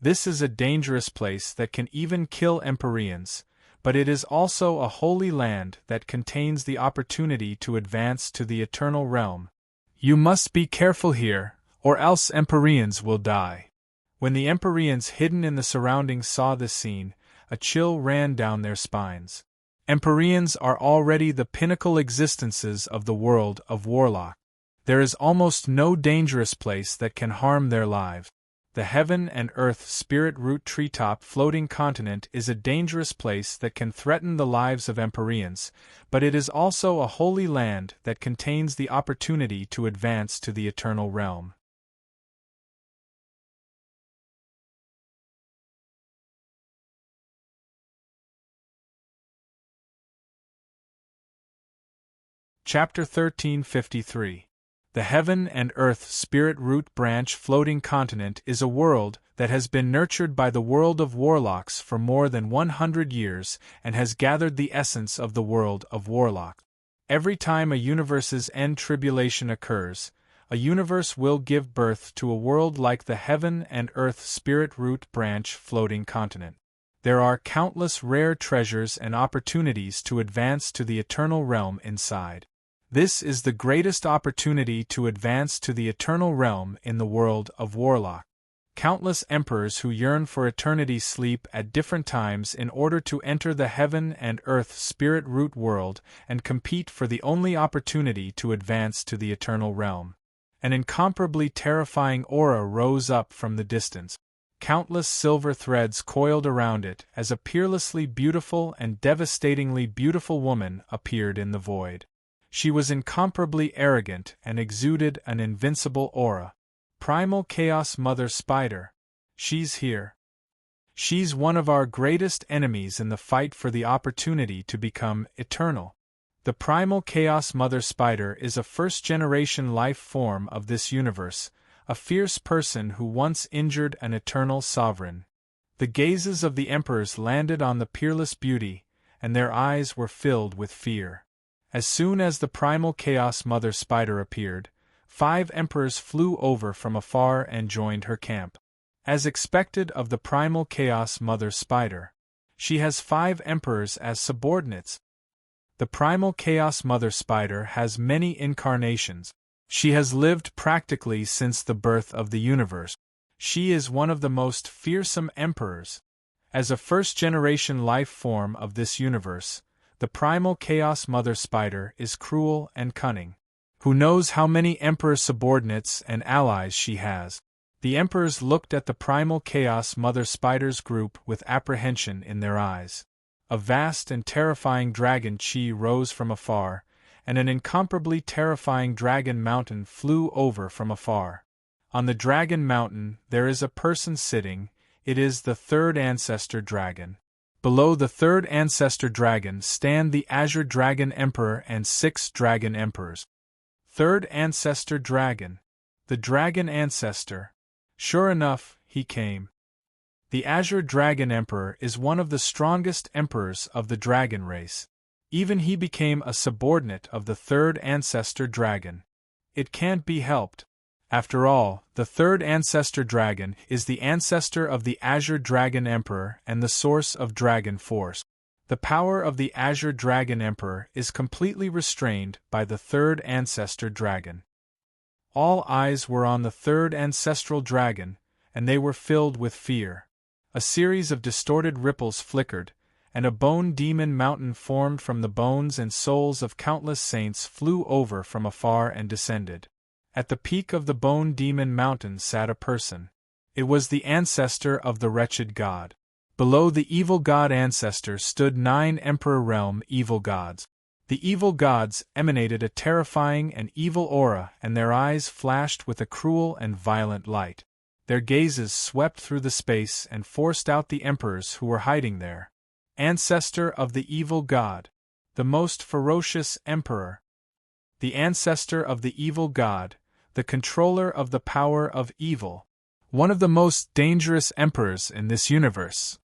This is a dangerous place that can even kill Empyreans, but it is also a holy land that contains the opportunity to advance to the eternal realm. You must be careful here, or else Empyreans will die. When the Empyreans hidden in the surroundings saw this scene, a chill ran down their spines. Empyreans are already the pinnacle existences of the world of Warlock. There is almost no dangerous place that can harm their lives. The heaven and earth spirit root treetop floating continent is a dangerous place that can threaten the lives of Empyreans, but it is also a holy land that contains the opportunity to advance to the eternal realm. Chapter 1353. The heaven and earth spirit root branch floating continent is a world that has been nurtured by the world of warlocks for more than 100 years and has gathered the essence of the world of warlock. Every time a universe's end tribulation occurs, a universe will give birth to a world like the heaven and earth spirit root branch floating continent. There are countless rare treasures and opportunities to advance to the eternal realm inside. This is the greatest opportunity to advance to the eternal realm in the world of Warlock. Countless emperors who yearn for eternity sleep at different times in order to enter the heaven and earth spirit root world and compete for the only opportunity to advance to the eternal realm. An incomparably terrifying aura rose up from the distance. Countless silver threads coiled around it as a peerlessly beautiful and devastatingly beautiful woman appeared in the void. She was incomparably arrogant and exuded an invincible aura. Primal Chaos Mother Spider. She's here. She's one of our greatest enemies in the fight for the opportunity to become eternal. The Primal Chaos Mother Spider is a first-generation life form of this universe, a fierce person who once injured an eternal sovereign. The gazes of the emperors landed on the peerless beauty, and their eyes were filled with fear. As soon as the Primal Chaos Mother Spider appeared, 5 emperors flew over from afar and joined her camp. As expected of the Primal Chaos Mother Spider, she has 5 emperors as subordinates. The Primal Chaos Mother Spider has many incarnations. She has lived practically since the birth of the universe. She is one of the most fearsome emperors. As a first-generation life form of this universe, the Primal Chaos Mother Spider is cruel and cunning. Who knows how many emperor subordinates and allies she has? The emperors looked at the Primal Chaos Mother Spider's group with apprehension in their eyes. A vast and terrifying dragon chi rose from afar, and an incomparably terrifying dragon mountain flew over from afar. On the dragon mountain there is a person sitting. It is the 3rd ancestor dragon. Below the 3rd ancestor dragon stand the Azure Dragon Emperor and 6 dragon emperors. 3rd ancestor dragon. The dragon ancestor. Sure enough, he came. The Azure Dragon Emperor is one of the strongest emperors of the dragon race. Even he became a subordinate of the 3rd ancestor dragon. It can't be helped. After all, the 3rd ancestor dragon is the ancestor of the Azure Dragon Emperor and the source of dragon force. The power of the Azure Dragon Emperor is completely restrained by the 3rd ancestor dragon. All eyes were on the 3rd ancestral dragon, and they were filled with fear. A series of distorted ripples flickered, and a bone demon mountain formed from the bones and souls of countless saints flew over from afar and descended. At the peak of the bone demon mountain sat a person. It was the ancestor of the wretched god. Below the evil god ancestor stood 9 Emperor Realm evil gods. The evil gods emanated a terrifying and evil aura, and their eyes flashed with a cruel and violent light. Their gazes swept through the space and forced out the emperors who were hiding there. Ancestor of the evil god. The most ferocious emperor. The ancestor of the evil god, the controller of the power of evil. One of the most dangerous emperors in this universe.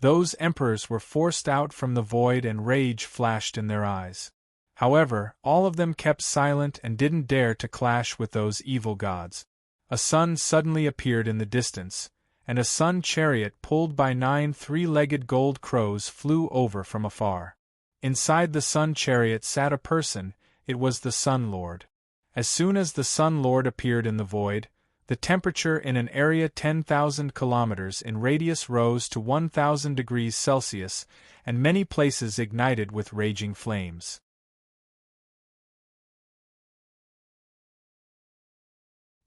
Those emperors were forced out from the void and rage flashed in their eyes. However, all of them kept silent and didn't dare to clash with those evil gods. A sun suddenly appeared in the distance, and a sun chariot pulled by 9 3-legged gold crows flew over from afar. Inside the sun chariot sat a person. It was the Sun Lord. As soon as the Sun Lord appeared in the void, the temperature in an area 10,000 kilometers in radius rose to 1,000 degrees Celsius, and many places ignited with raging flames.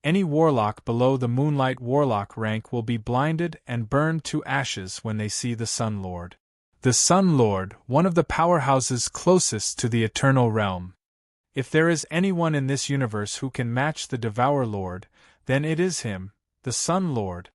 Any warlock below the Moonlight Warlock rank will be blinded and burned to ashes when they see the Sun Lord. The Sun Lord, one of the powerhouses closest to the Eternal Realm. If there is anyone in this universe who can match the Devour Lord, then it is him, the Sun Lord.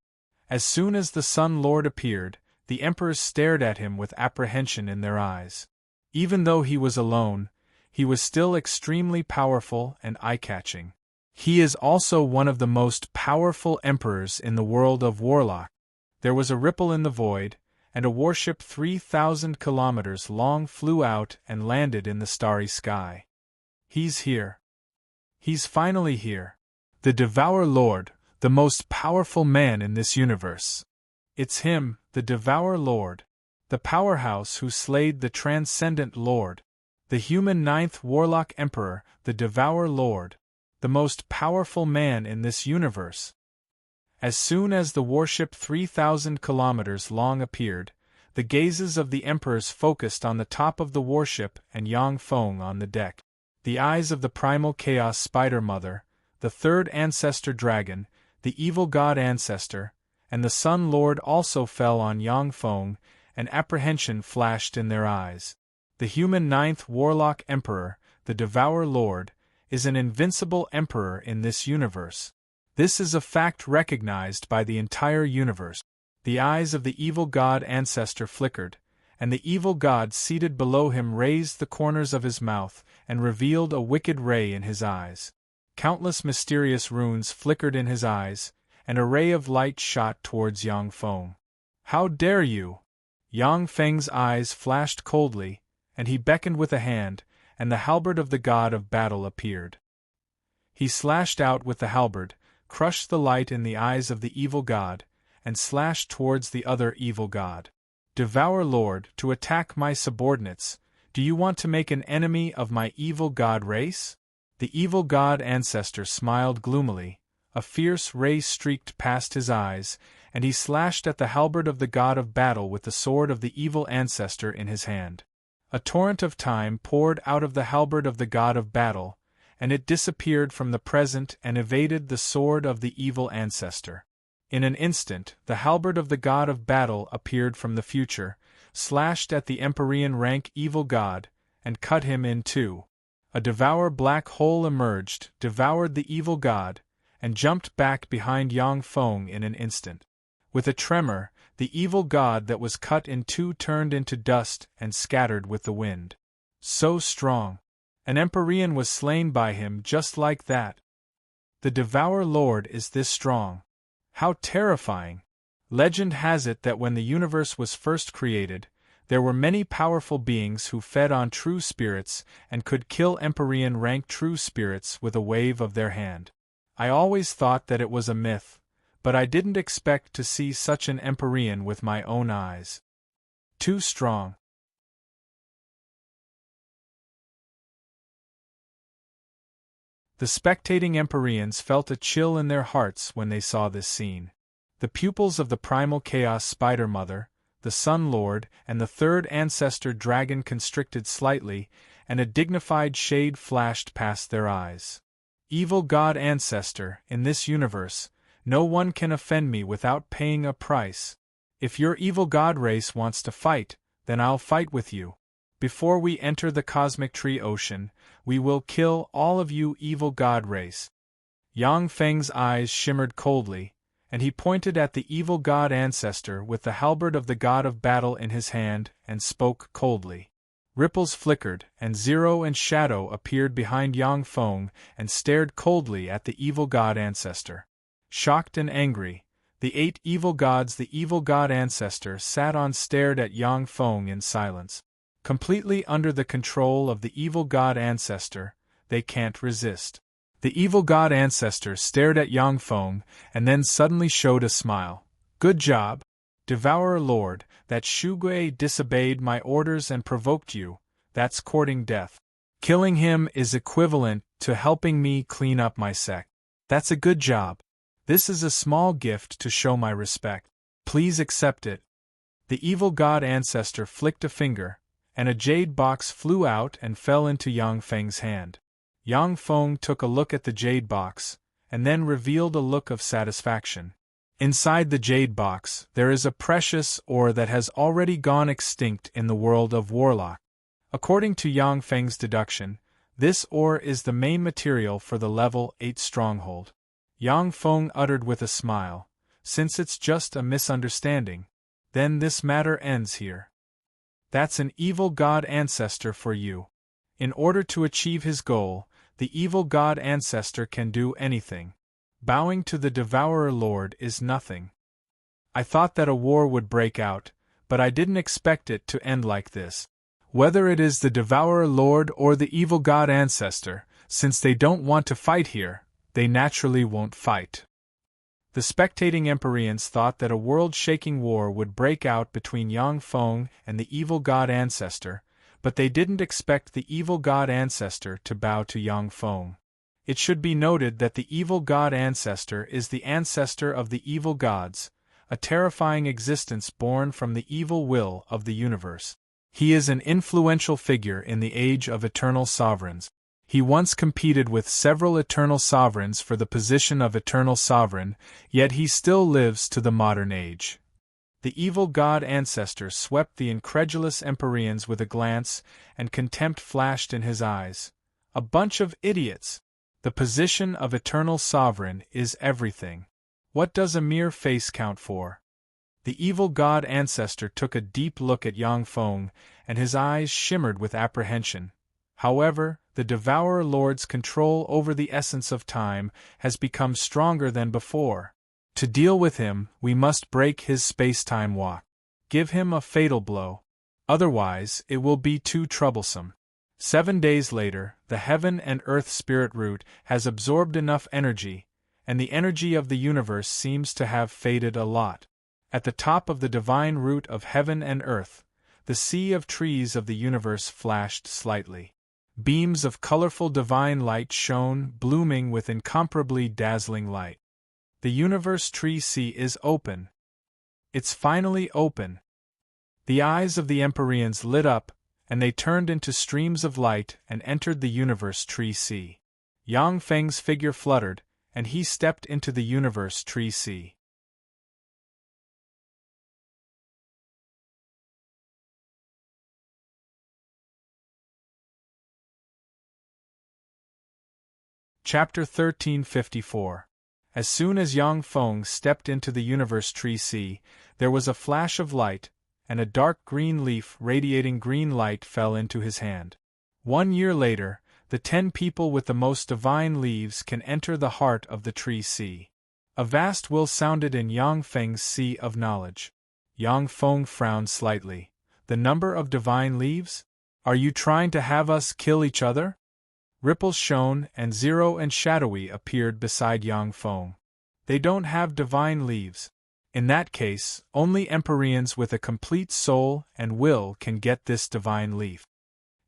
As soon as the Sun Lord appeared, the emperors stared at him with apprehension in their eyes. Even though he was alone, he was still extremely powerful and eye-catching. He is also one of the most powerful emperors in the world of Warlock. There was a ripple in the void, and a warship 3,000 kilometers long flew out and landed in the starry sky. He's here. He's finally here. The Devour Lord, the most powerful man in this universe. It's him, the Devour Lord. The powerhouse who slayed the Transcendent Lord. The human 9th Warlock Emperor, the Devour Lord. The most powerful man in this universe. As soon as the warship 3,000 kilometers long appeared, the gazes of the emperors focused on the top of the warship and Yang Feng on the deck. The eyes of the primal chaos spider mother, the third ancestor dragon, the evil god ancestor, and the Sun Lord also fell on Yang Feng, and apprehension flashed in their eyes. The human ninth warlock emperor, the Devourer Lord, is an invincible emperor in this universe. This is a fact recognized by the entire universe. The eyes of the evil god ancestor flickered, and the evil god seated below him raised the corners of his mouth and revealed a wicked ray in his eyes. Countless mysterious runes flickered in his eyes, and a ray of light shot towards Yang Feng. "How dare you!" Yang Feng's eyes flashed coldly, and he beckoned with a hand, and the halberd of the god of battle appeared. He slashed out with the halberd, crushed the light in the eyes of the evil god, and slashed towards the other evil god. "Devourer Lord, to attack my subordinates, do you want to make an enemy of my evil god race?" The evil god ancestor smiled gloomily, a fierce ray streaked past his eyes, and he slashed at the halberd of the god of battle with the sword of the evil ancestor in his hand. A torrent of time poured out of the halberd of the god of battle, and it disappeared from the present and evaded the sword of the evil ancestor. In an instant, the halberd of the god of battle appeared from the future, slashed at the Empyrean rank evil god, and cut him in two. A devour black hole emerged, devoured the evil god, and jumped back behind Yang Feng in an instant. With a tremor, the evil god that was cut in two turned into dust and scattered with the wind. So strong! An Empyrean was slain by him just like that. The Devourer Lord is this strong. How terrifying! Legend has it that when the universe was first created, there were many powerful beings who fed on true spirits and could kill Empyrean rank true spirits with a wave of their hand. I always thought that it was a myth, but I didn't expect to see such an Empyrean with my own eyes. Too strong. The spectating Empyreans felt a chill in their hearts when they saw this scene. The pupils of the primal chaos spider mother, the Sun Lord, and the third ancestor dragon constricted slightly, and a dignified shade flashed past their eyes. Evil god ancestor, in this universe, no one can offend me without paying a price. If your evil god race wants to fight, then I'll fight with you. Before we enter the cosmic tree ocean, we will kill all of you evil god race. Yang Feng's eyes shimmered coldly, and he pointed at the evil god ancestor with the halberd of the god of battle in his hand and spoke coldly. Ripples flickered, and Zero and Shadow appeared behind Yang Feng and stared coldly at the evil god ancestor. Shocked and angry, the 8 evil gods the evil god ancestor sat on stared at Yang Feng in silence. Completely under the control of the evil god ancestor, they can't resist. The evil god ancestor stared at Yang Feng and then suddenly showed a smile. "Good job, Devourer Lord, that Shugui disobeyed my orders and provoked you, that's courting death. Killing him is equivalent to helping me clean up my sect. That's a good job. This is a small gift to show my respect. Please accept it." The evil god ancestor flicked a finger, and a jade box flew out and fell into Yang Feng's hand. Yang Feng took a look at the jade box, and then revealed a look of satisfaction. Inside the jade box, there is a precious ore that has already gone extinct in the world of Warlock. According to Yang Feng's deduction, this ore is the main material for the level 8 stronghold. Yang Feng uttered with a smile, "Since it's just a misunderstanding, then this matter ends here." That's an evil god ancestor for you. In order to achieve his goal, the evil god ancestor can do anything. Bowing to the Devourer Lord is nothing. I thought that a war would break out, but I didn't expect it to end like this. Whether it is the Devourer Lord or the evil god ancestor, since they don't want to fight here, they naturally won't fight. The spectating Empyreans thought that a world-shaking war would break out between Yang Feng and the evil god ancestor, but they didn't expect the evil god ancestor to bow to Yang Feng. It should be noted that the evil god ancestor is the ancestor of the evil gods, a terrifying existence born from the evil will of the universe. He is an influential figure in the age of eternal sovereigns. He once competed with several eternal sovereigns for the position of eternal sovereign, yet he still lives to the modern age. The evil god ancestor swept the incredulous Empyreans with a glance, and contempt flashed in his eyes. A bunch of idiots! The position of eternal sovereign is everything. What does a mere face count for? The evil god ancestor took a deep look at Yang Feng, and his eyes shimmered with apprehension. However, the Devourer Lord's control over the essence of time has become stronger than before. To deal with him, we must break his space-time walk. Give him a fatal blow. Otherwise, it will be too troublesome. 7 days later, the Heaven and Earth Spirit Root has absorbed enough energy, and the energy of the universe seems to have faded a lot. At the top of the divine root of Heaven and Earth, the sea of trees of the universe flashed slightly. Beams of colorful divine light shone, blooming with incomparably dazzling light. The universe tree sea is open. It's finally open. The eyes of the Empyreans lit up, and they turned into streams of light and entered the universe tree sea. Yang Feng's figure fluttered, and he stepped into the universe tree sea. Chapter 1354. As soon as Yang Feng stepped into the universe tree sea, there was a flash of light, and a dark green leaf radiating green light fell into his hand. 1 year later, the 10 people with the most divine leaves can enter the heart of the tree sea. A vast will sounded in Yang Feng's sea of knowledge. Yang Feng frowned slightly. The number of divine leaves? Are you trying to have us kill each other? Ripples shone, and Zero and Shadowy appeared beside Yang Feng. They don't have divine leaves. In that case, only Empyreans with a complete soul and will can get this divine leaf.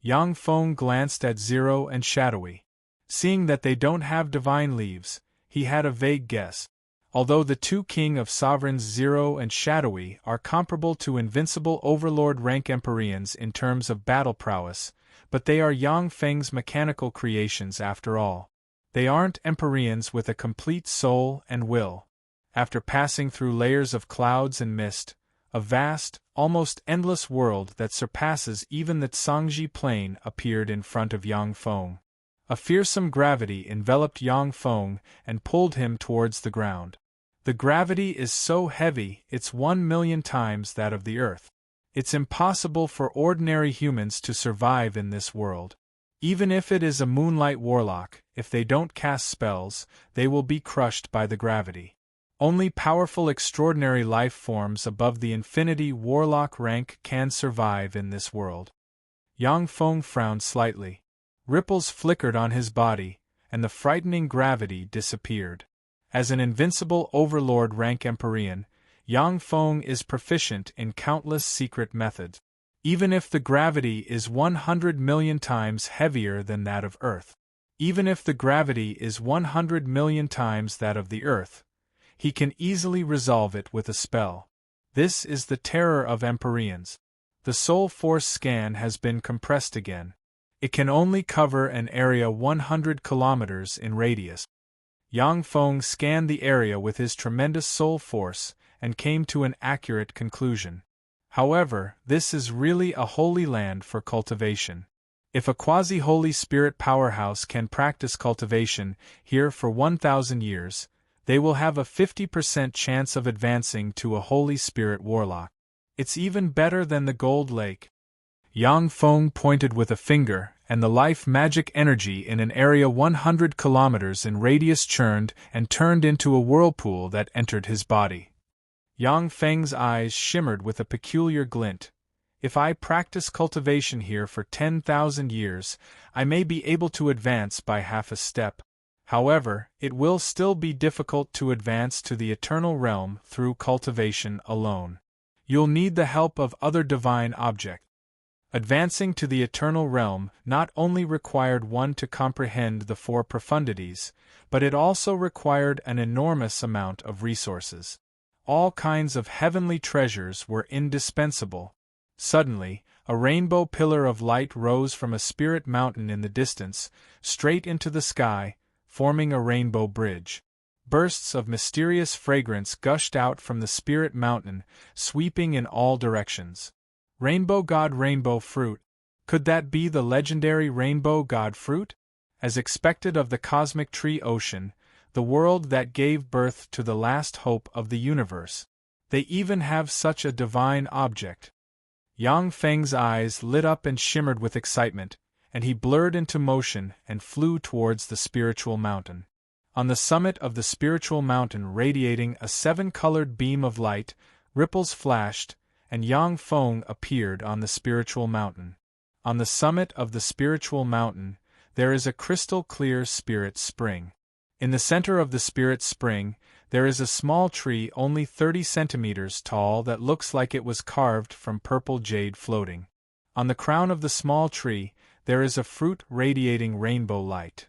Yang Feng glanced at Zero and Shadowy. Seeing that they don't have divine leaves, he had a vague guess. Although the 2 King of Sovereigns Zero and Shadowy are comparable to invincible Overlord rank Empyreans in terms of battle prowess, but they are Yang Feng's mechanical creations after all. They aren't Empyreans with a complete soul and will. After passing through layers of clouds and mist, a vast, almost endless world that surpasses even the Tsangji Plain appeared in front of Yang Feng. A fearsome gravity enveloped Yang Feng and pulled him towards the ground. The gravity is so heavy it's 1,000,000 times that of the Earth. It's impossible for ordinary humans to survive in this world. Even if it is a moonlight warlock, if they don't cast spells, they will be crushed by the gravity. Only powerful extraordinary life forms above the infinity warlock rank can survive in this world. Yang Feng frowned slightly. Ripples flickered on his body, and the frightening gravity disappeared. As an invincible overlord rank Empyrean, Yang Feng is proficient in countless secret methods. Even if the gravity is 100,000,000 times heavier than that of Earth, even if the gravity is 100,000,000 times that of the Earth, he can easily resolve it with a spell. This is the terror of Empyreans. The soul force scan has been compressed again. It can only cover an area 100 kilometers in radius. Yang Feng scanned the area with his tremendous soul force and came to an accurate conclusion. However, this is really a holy land for cultivation. If a quasi-holy spirit powerhouse can practice cultivation here for 1,000 years, they will have a 50% chance of advancing to a Holy Spirit Warlock. It's even better than the Gold Lake. Yang Feng pointed with a finger, and the life magic energy in an area 100 kilometers in radius churned and turned into a whirlpool that entered his body. Yang Feng's eyes shimmered with a peculiar glint. If I practice cultivation here for 10,000 years, I may be able to advance by half a step. However, it will still be difficult to advance to the eternal realm through cultivation alone. You'll need the help of other divine objects. Advancing to the eternal realm not only required one to comprehend the four profundities, but it also required an enormous amount of resources. All kinds of heavenly treasures were indispensable. Suddenly, a rainbow pillar of light rose from a spirit mountain in the distance, straight into the sky, forming a rainbow bridge. Bursts of mysterious fragrance gushed out from the spirit mountain, sweeping in all directions. Rainbow God Rainbow Fruit. Could that be the legendary Rainbow God Fruit? As expected of the cosmic tree ocean, the world that gave birth to the last hope of the universe. They even have such a divine object. Yang Feng's eyes lit up and shimmered with excitement, and he blurred into motion and flew towards the spiritual mountain. On the summit of the spiritual mountain, radiating a seven-colored beam of light, ripples flashed, and Yang Feng appeared on the spiritual mountain. On the summit of the spiritual mountain, there is a crystal-clear spirit spring. In the center of the spirit spring, there is a small tree only 30 centimeters tall that looks like it was carved from purple jade floating. On the crown of the small tree, there is a fruit radiating rainbow light.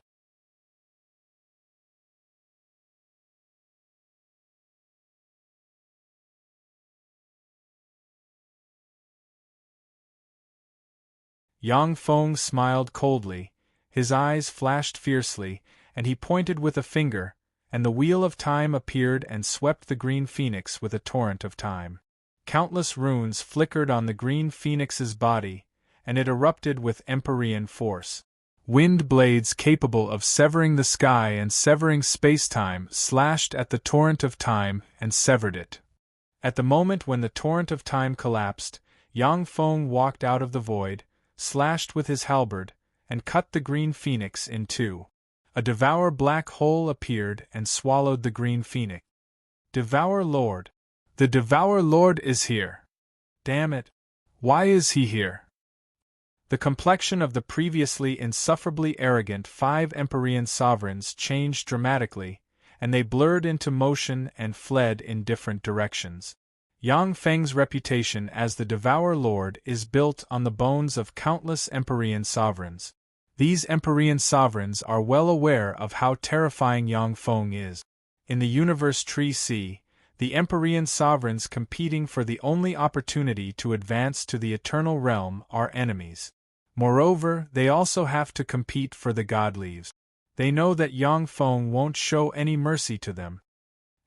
Yang Feng smiled coldly, his eyes flashed fiercely, and he pointed with a finger, and the wheel of time appeared and swept the green phoenix with a torrent of time. Countless runes flickered on the green phoenix's body, and it erupted with empyrean force. Wind blades capable of severing the sky and severing space-time slashed at the torrent of time and severed it. At the moment when the torrent of time collapsed, Yang Feng walked out of the void, slashed with his halberd, and cut the green phoenix in two. A devour black hole appeared and swallowed the green phoenix. Devour Lord. The Devour Lord is here. Damn it. Why is he here? The complexion of the previously insufferably arrogant 5 Empyrean sovereigns changed dramatically, and they blurred into motion and fled in different directions. Yang Feng's reputation as the Devour Lord is built on the bones of countless Empyrean sovereigns. These Empyrean sovereigns are well aware of how terrifying Yang Feng is. In the Universe Tree Sea, the Empyrean sovereigns competing for the only opportunity to advance to the eternal realm are enemies. Moreover, they also have to compete for the God Leaves. They know that Yang Feng won't show any mercy to them.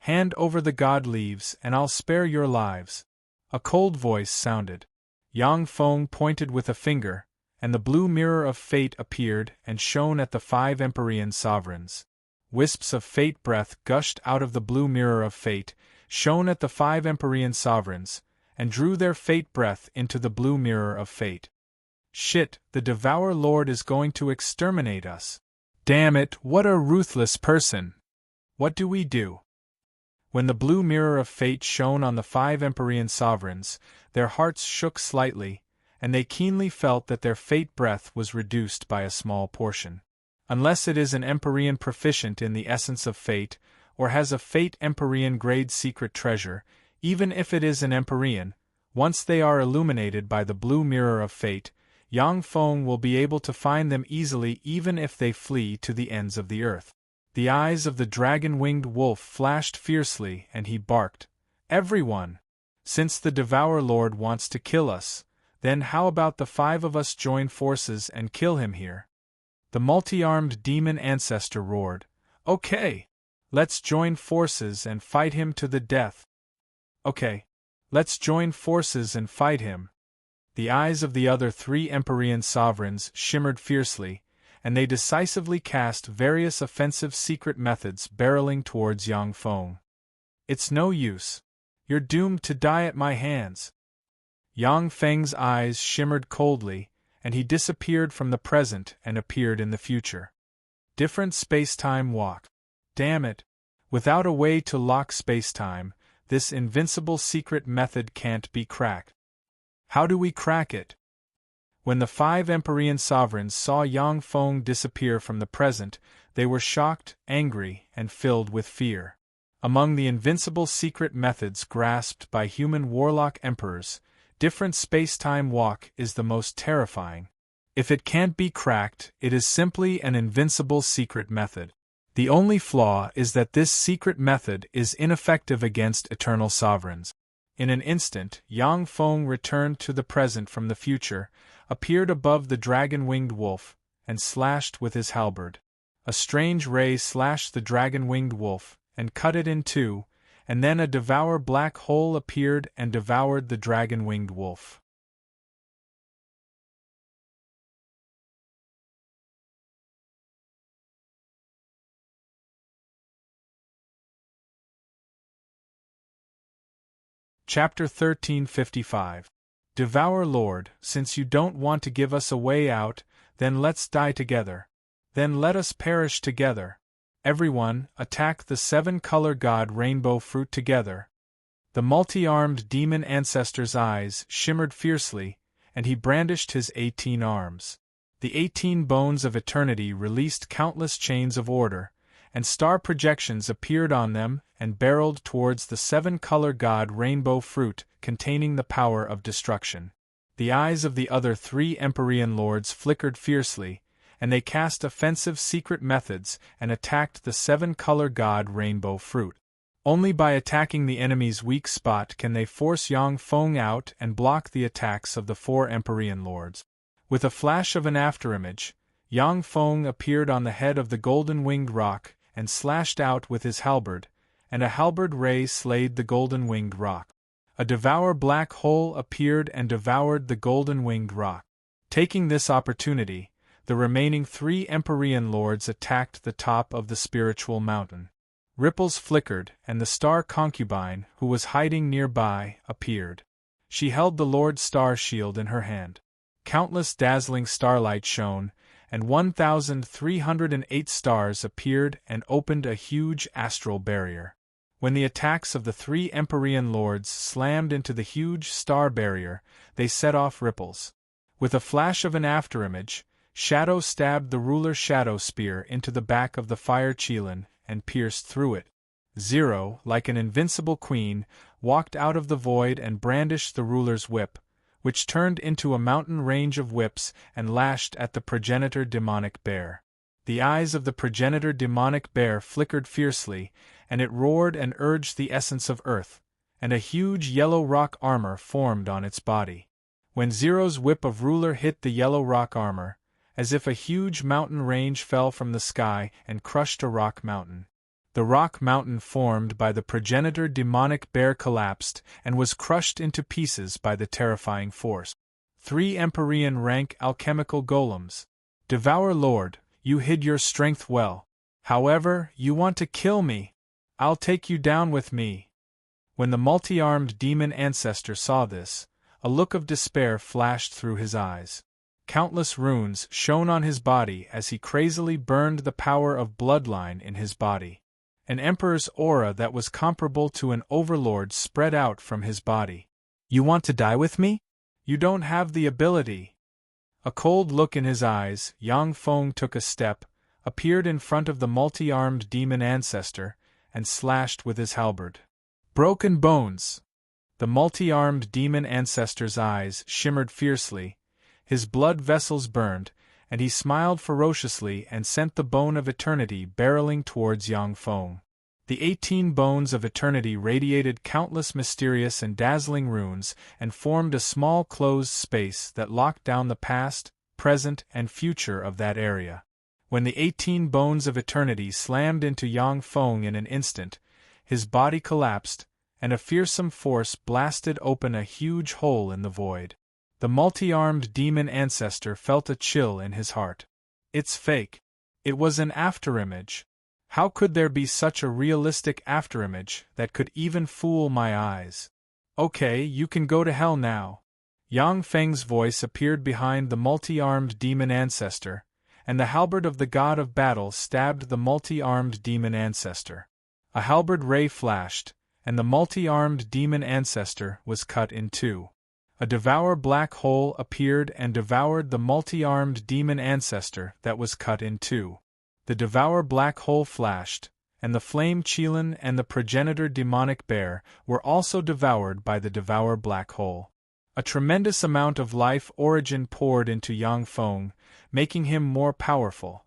Hand over the God Leaves and I'll spare your lives. A cold voice sounded. Yang Feng pointed with a finger, and the blue mirror of fate appeared and shone at the 5 Empyrean sovereigns. Wisps of fate breath gushed out of the blue mirror of fate, shone at the 5 Empyrean sovereigns, and drew their fate breath into the blue mirror of fate. Shit, the Devour Lord is going to exterminate us. Damn it, what a ruthless person. What do we do? When the blue mirror of fate shone on the 5 Empyrean sovereigns, their hearts shook slightly, and they keenly felt that their fate breath was reduced by a small portion. Unless it is an Empyrean proficient in the essence of fate, or has a fate Empyrean grade secret treasure, even if it is an Empyrean, once they are illuminated by the blue mirror of fate, Yang Feng will be able to find them easily even if they flee to the ends of the earth. The eyes of the dragon-winged wolf flashed fiercely and he barked, "Everyone! Since the Devour Lord wants to kill us, then how about the 5 of us join forces and kill him here?" The multi-armed demon ancestor roared, "Okay! Let's join forces and fight him to the death." "Okay. Let's join forces and fight him." The eyes of the other 3 Empyrean sovereigns shimmered fiercely, and they decisively cast various offensive secret methods barreling towards Yang Feng. "It's no use. You're doomed to die at my hands." Yang Feng's eyes shimmered coldly, and he disappeared from the present and appeared in the future. Different space-time walk. Damn it! Without a way to lock space-time, this invincible secret method can't be cracked. How do we crack it? When the 5 Empyrean sovereigns saw Yang Feng disappear from the present, they were shocked, angry, and filled with fear. Among the invincible secret methods grasped by human warlock emperors, different space-time walk is the most terrifying. If it can't be cracked, it is simply an invincible secret method. The only flaw is that this secret method is ineffective against eternal sovereigns. In an instant, Yang Feng returned to the present from the future, appeared above the dragon-winged wolf, and slashed with his halberd. A strange ray slashed the dragon-winged wolf, and cut it in two, and then a devour black hole appeared and devoured the dragon-winged wolf. Chapter 1355. Devour Lord, since you don't want to give us a way out, then let's die together. Then let us perish together. Everyone, attack the seven-color god rainbow fruit together. The multi-armed demon ancestor's eyes shimmered fiercely, and he brandished his 18 arms. The 18 bones of eternity released countless chains of order, and star projections appeared on them and barreled towards the seven-color god rainbow fruit containing the power of destruction. The eyes of the other 3 Empyrean lords flickered fiercely, and they cast offensive secret methods and attacked the seven-color god rainbow fruit. Only by attacking the enemy's weak spot can they force Yang Feng out and block the attacks of the 4 Empyrean lords. With a flash of an afterimage, Yang Feng appeared on the head of the golden-winged rock and slashed out with his halberd, and a halberd ray slayed the golden-winged rock. A devour black hole appeared and devoured the golden-winged rock. Taking this opportunity, the remaining 3 Empyrean lords attacked the top of the spiritual mountain. Ripples flickered, and the star concubine, who was hiding nearby, appeared. She held the Lord's star shield in her hand. Countless dazzling starlight shone, and 1,308 stars appeared and opened a huge astral barrier. When the attacks of the 3 Empyrean lords slammed into the huge star barrier, they set off ripples. With a flash of an afterimage, Shadow stabbed the ruler Shadow Spear into the back of the fire Qilin and pierced through it. Zero, like an invincible queen, walked out of the void and brandished the ruler's whip, which turned into a mountain range of whips and lashed at the progenitor demonic bear. The eyes of the progenitor demonic bear flickered fiercely, and it roared and urged the essence of earth, and a huge yellow rock armor formed on its body. When Zero's whip of ruler hit the yellow rock armor, as if a huge mountain range fell from the sky and crushed a rock mountain. The rock mountain formed by the progenitor demonic bear collapsed and was crushed into pieces by the terrifying force. 3 Empyrean rank alchemical golems. Devour Lord, you hid your strength well. However, you want to kill me. I'll take you down with me. When the multi-armed demon ancestor saw this, a look of despair flashed through his eyes. Countless runes shone on his body as he crazily burned the power of bloodline in his body. An emperor's aura that was comparable to an overlord spread out from his body. You want to die with me? You don't have the ability. A cold look in his eyes, Yang Feng took a step, appeared in front of the multi-armed demon ancestor, and slashed with his halberd. Broken bones! The multi-armed demon ancestor's eyes shimmered fiercely, his blood vessels burned, and he smiled ferociously and sent the bone of eternity barreling towards Yang Feng. The 18 bones of eternity radiated countless mysterious and dazzling runes and formed a small closed space that locked down the past, present, and future of that area. When the 18 bones of eternity slammed into Yang Feng in an instant, his body collapsed, and a fearsome force blasted open a huge hole in the void. The multi-armed demon ancestor felt a chill in his heart. It's fake. It was an afterimage. How could there be such a realistic afterimage that could even fool my eyes? Okay, you can go to hell now. Yang Feng's voice appeared behind the multi-armed demon ancestor, and the halberd of the god of battle stabbed the multi-armed demon ancestor. A halberd ray flashed, and the multi-armed demon ancestor was cut in two. A devour black hole appeared and devoured the multi-armed demon ancestor that was cut in two. The devour black hole flashed, and the flame Qilin and the progenitor demonic bear were also devoured by the devour black hole. A tremendous amount of life origin poured into Yang Feng, making him more powerful.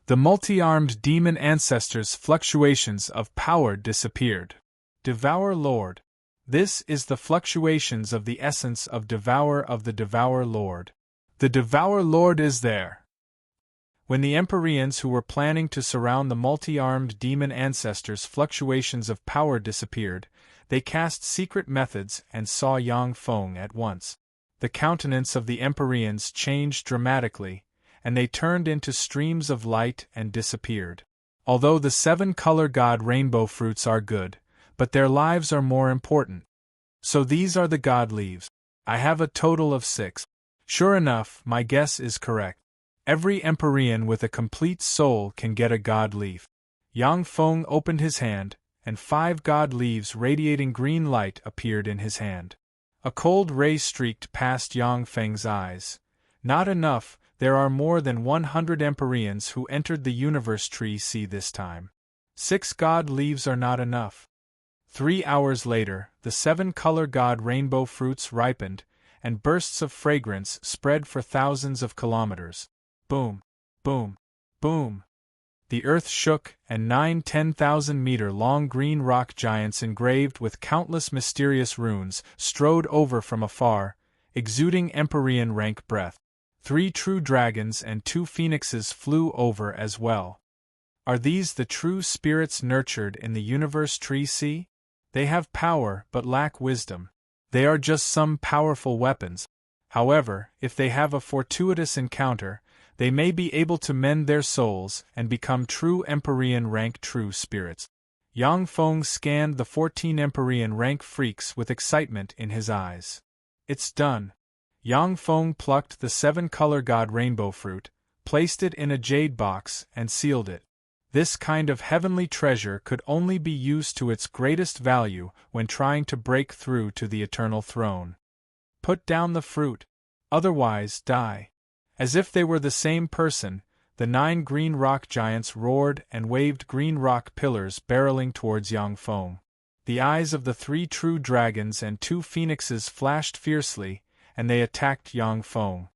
The multi-armed demon ancestor's fluctuations of power disappeared. Devour Lord. This is the fluctuations of the essence of the Devour Lord. The Devour Lord is there. When the Empyreans who were planning to surround the multi-armed demon ancestor's fluctuations of power disappeared, they cast secret methods and saw Yang Feng at once. The countenance of the Empyreans changed dramatically, and they turned into streams of light and disappeared. Although the 7-color god rainbow fruits are good, but their lives are more important. So these are the god leaves. I have a total of 6. Sure enough, my guess is correct. Every Empyrean with a complete soul can get a god leaf. Yang Feng opened his hand, and 5 god leaves radiating green light appeared in his hand. A cold ray streaked past Yang Feng's eyes. Not enough. There are more than 100 Empyreans who entered the universe tree sea this time. 6 god leaves are not enough. 3 hours later, the 7-color god rainbow fruits ripened, and bursts of fragrance spread for thousands of kilometers. Boom, boom, boom. The earth shook, and 9 10,000-meter-long green rock giants engraved with countless mysterious runes strode over from afar, exuding Empyrean rank breath. 3 true dragons and 2 phoenixes flew over as well. Are these the true spirits nurtured in the universe tree sea? They have power but lack wisdom. They are just some powerful weapons. However, if they have a fortuitous encounter, they may be able to mend their souls and become true Empyrean rank true spirits. Yang Feng scanned the 14 Empyrean rank freaks with excitement in his eyes. It's done. Yang Feng plucked the 7-color god rainbow fruit, placed it in a jade box, and sealed it. This kind of heavenly treasure could only be used to its greatest value when trying to break through to the eternal throne. Put down the fruit. Otherwise, die. As if they were the same person, the 9 green rock giants roared and waved green rock pillars barreling towards Yang Feng. The eyes of the 3 true dragons and 2 phoenixes flashed fiercely, and they attacked Yang Feng.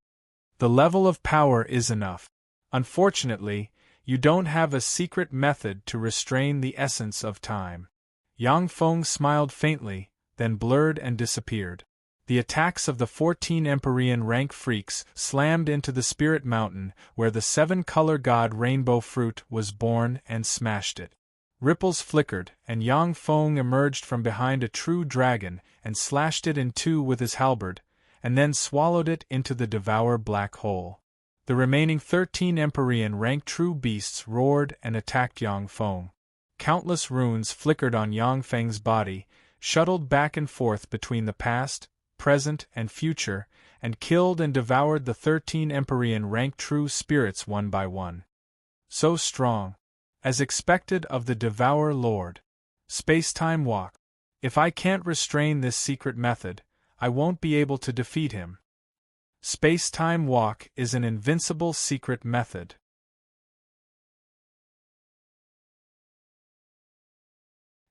The level of power is enough. Unfortunately, you don't have a secret method to restrain the essence of time. Yang Feng smiled faintly, then blurred and disappeared. The attacks of the 14 Empyrean rank freaks slammed into the Spirit Mountain where the 7-color god rainbow fruit was born and smashed it. Ripples flickered, and Yang Feng emerged from behind a true dragon and slashed it in 2 with his halberd, and then swallowed it into the Devour black hole. The remaining 13 Empyrean rank true beasts roared and attacked Yang Feng. Countless runes flickered on Yang Feng's body, shuttled back and forth between the past, present, and future, and killed and devoured the 13 Empyrean rank true spirits one by one. So strong. As expected of the Devour Lord. Space-time walk. If I can't restrain this secret method, I won't be able to defeat him. Space-time walk is an invincible secret method.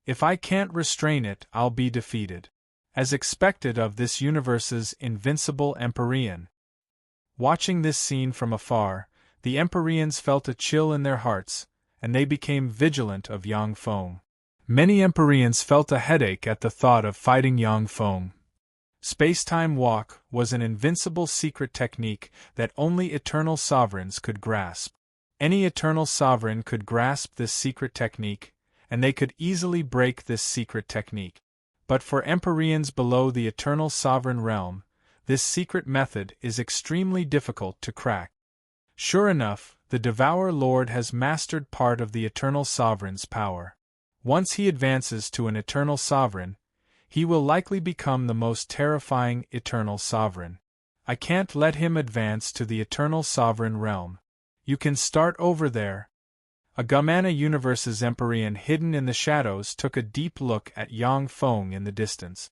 If I can't restrain it, I'll be defeated. As expected of this universe's invincible Empyrean. Watching this scene from afar, the Empyreans felt a chill in their hearts, and they became vigilant of Yang Feng. Many Empyreans felt a headache at the thought of fighting Yang Feng. Space-time walk was an invincible secret technique that only eternal sovereigns could grasp. Any eternal sovereign could grasp this secret technique, and they could easily break this secret technique. But for Empyreans below the eternal sovereign realm, this secret method is extremely difficult to crack. Sure enough, the Devour Lord has mastered part of the eternal sovereign's power. Once he advances to an eternal sovereign, he will likely become the most terrifying eternal sovereign. I can't let him advance to the eternal sovereign realm. You can start over there. A Gamana Universe's Empyrean hidden in the shadows took a deep look at Yang Feng in the distance.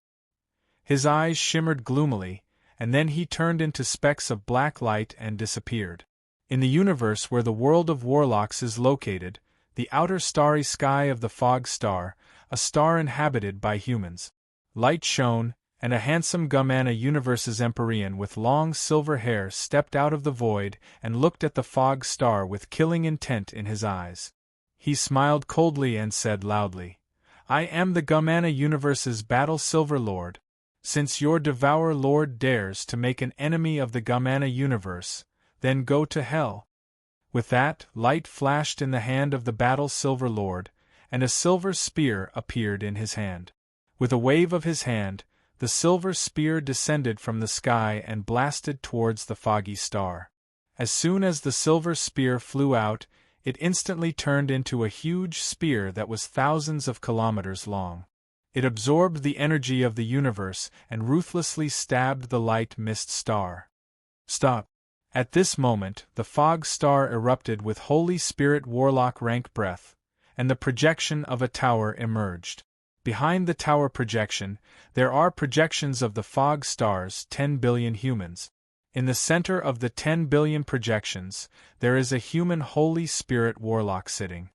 His eyes shimmered gloomily, and then he turned into specks of black light and disappeared. In the universe where the world of warlocks is located, the outer starry sky of the fog star, a star inhabited by humans. Light shone, and a handsome Gumana Universe's Empyrean with long silver hair stepped out of the void and looked at the fog star with killing intent in his eyes. He smiled coldly and said loudly, "I am the Gumana Universe's Battle Silver Lord. Since your Devourer Lord dares to make an enemy of the Gumana Universe, then go to hell." With that, light flashed in the hand of the Battle Silver Lord, and a silver spear appeared in his hand. With a wave of his hand, the silver spear descended from the sky and blasted towards the foggy star. As soon as the silver spear flew out, it instantly turned into a huge spear that was thousands of kilometers long. It absorbed the energy of the universe and ruthlessly stabbed the light mist star. Stop! At this moment, the fog star erupted with Holy Spirit Warlock rank breath, and the projection of a tower emerged. Behind the tower projection, there are projections of the fog star's 10 billion humans. In the center of the 10 billion projections, there is a human Holy Spirit Warlock sitting.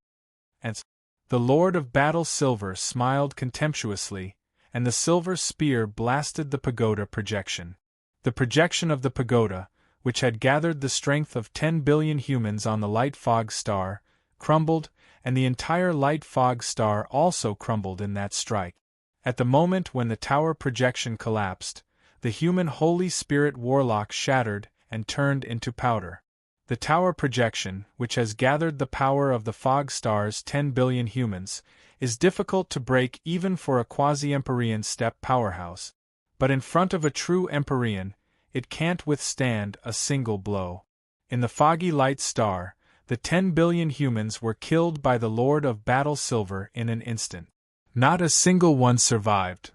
And the Lord of Battle Silver smiled contemptuously, and the silver spear blasted the pagoda projection. The projection of the pagoda, which had gathered the strength of 10 billion humans on the light fog star, crumbled, and the entire light fog star also crumbled in that strike. At the moment when the tower projection collapsed, the human Holy Spirit Warlock shattered and turned into powder. The tower projection, which has gathered the power of the fog star's 10 billion humans, is difficult to break even for a quasi-Empyrean step powerhouse. But in front of a true Empyrean, it can't withstand a single blow. In the foggy light star, the 10 billion humans were killed by the Lord of Battle Silver in an instant. Not a single one survived.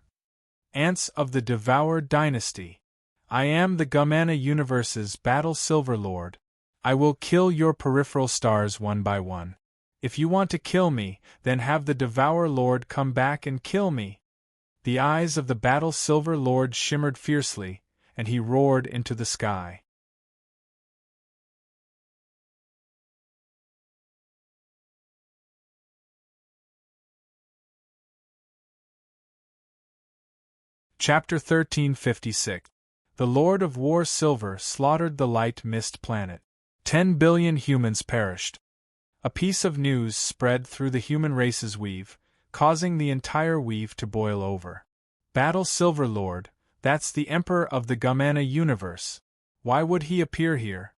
Ants of the Devourer dynasty. I am the Gumana Universe's Battle Silver Lord. I will kill your peripheral stars one by one. If you want to kill me, then have the Devourer Lord come back and kill me. The eyes of the Battle Silver Lord shimmered fiercely, and he roared into the sky. Chapter 1356. The Lord of War Silver slaughtered the light mist planet. 10 billion humans perished. A piece of news spread through the human race's weave, causing the entire weave to boil over. Battle Silver Lord, that's the Emperor of the Gumana Universe. Why would he appear here?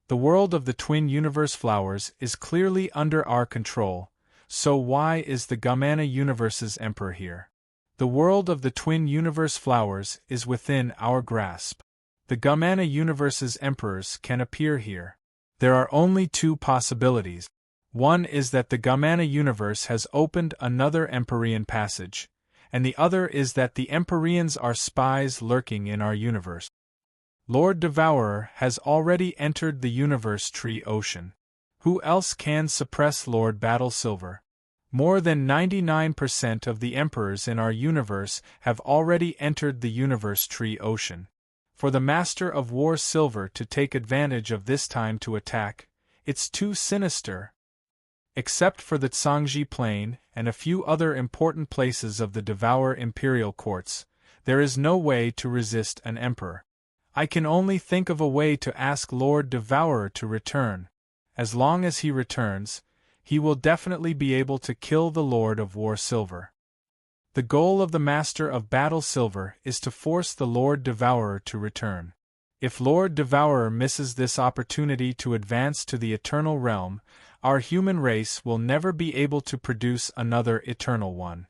The world of the Twin Universe flowers is clearly under our control, so why is the Gumana Universe's Emperor here? The world of the Twin Universe flowers is within our grasp. The Gumana Universe's emperors can appear here. There are only two possibilities. One is that the Gumana Universe has opened another Empyrean passage, and the other is that the Empyreans are spies lurking in our universe. Lord Devourer has already entered the Universe Tree Ocean. Who else can suppress Lord Battle Silver? More than 99% of the emperors in our universe have already entered the Universe Tree Ocean. For the Master of War Silver to take advantage of this time to attack, it's too sinister. Except for the Tsangji Plain and a few other important places of the Devourer Imperial Courts, there is no way to resist an emperor. I can only think of a way to ask Lord Devourer to return. As long as he returns, he will definitely be able to kill the Lord of War Silver. The goal of the Master of Battle Silver is to force the Lord Devourer to return. If Lord Devourer misses this opportunity to advance to the Eternal Realm, our human race will never be able to produce another Eternal One.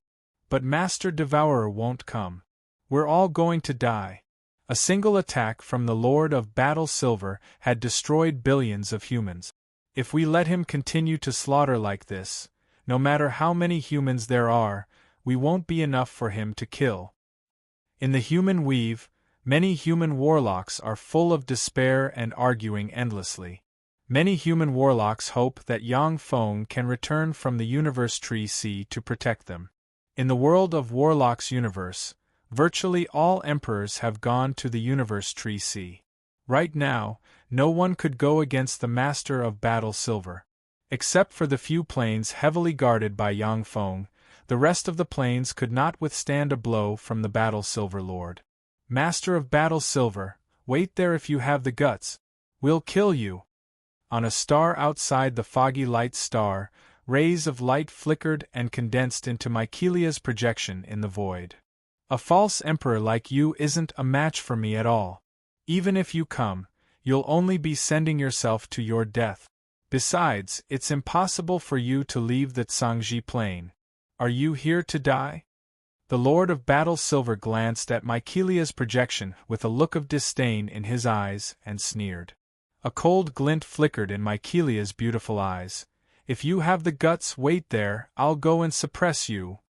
But Master Devourer won't come. We're all going to die. A single attack from the Lord of Battle Silver had destroyed billions of humans. If we let him continue to slaughter like this, no matter how many humans there are, we won't be enough for him to kill. In the human weave, many human warlocks are full of despair and arguing endlessly. Many human warlocks hope that Yang Feng can return from the Universe Tree Sea to protect them. In the world of Warlock's universe, virtually all emperors have gone to the Universe Tree Sea. Right now, no one could go against the Master of Battle Silver. Except for the few planes heavily guarded by Yang Feng, The rest of the planes could not withstand a blow from the Battle Silver Lord. Master of Battle Silver, wait there if you have the guts. We'll kill you. On a star outside the foggy light star, rays of light flickered and condensed into Mycelia's projection in the void. A false emperor like you isn't a match for me at all. Even if you come, you'll only be sending yourself to your death. Besides, it's impossible for you to leave the Tsangji plain. Are you here to die? The Lord of Battle Silver glanced at Mycelia's projection with a look of disdain in his eyes and sneered. A cold glint flickered in Mycelia's beautiful eyes. If you have the guts, wait there, I'll go and suppress you.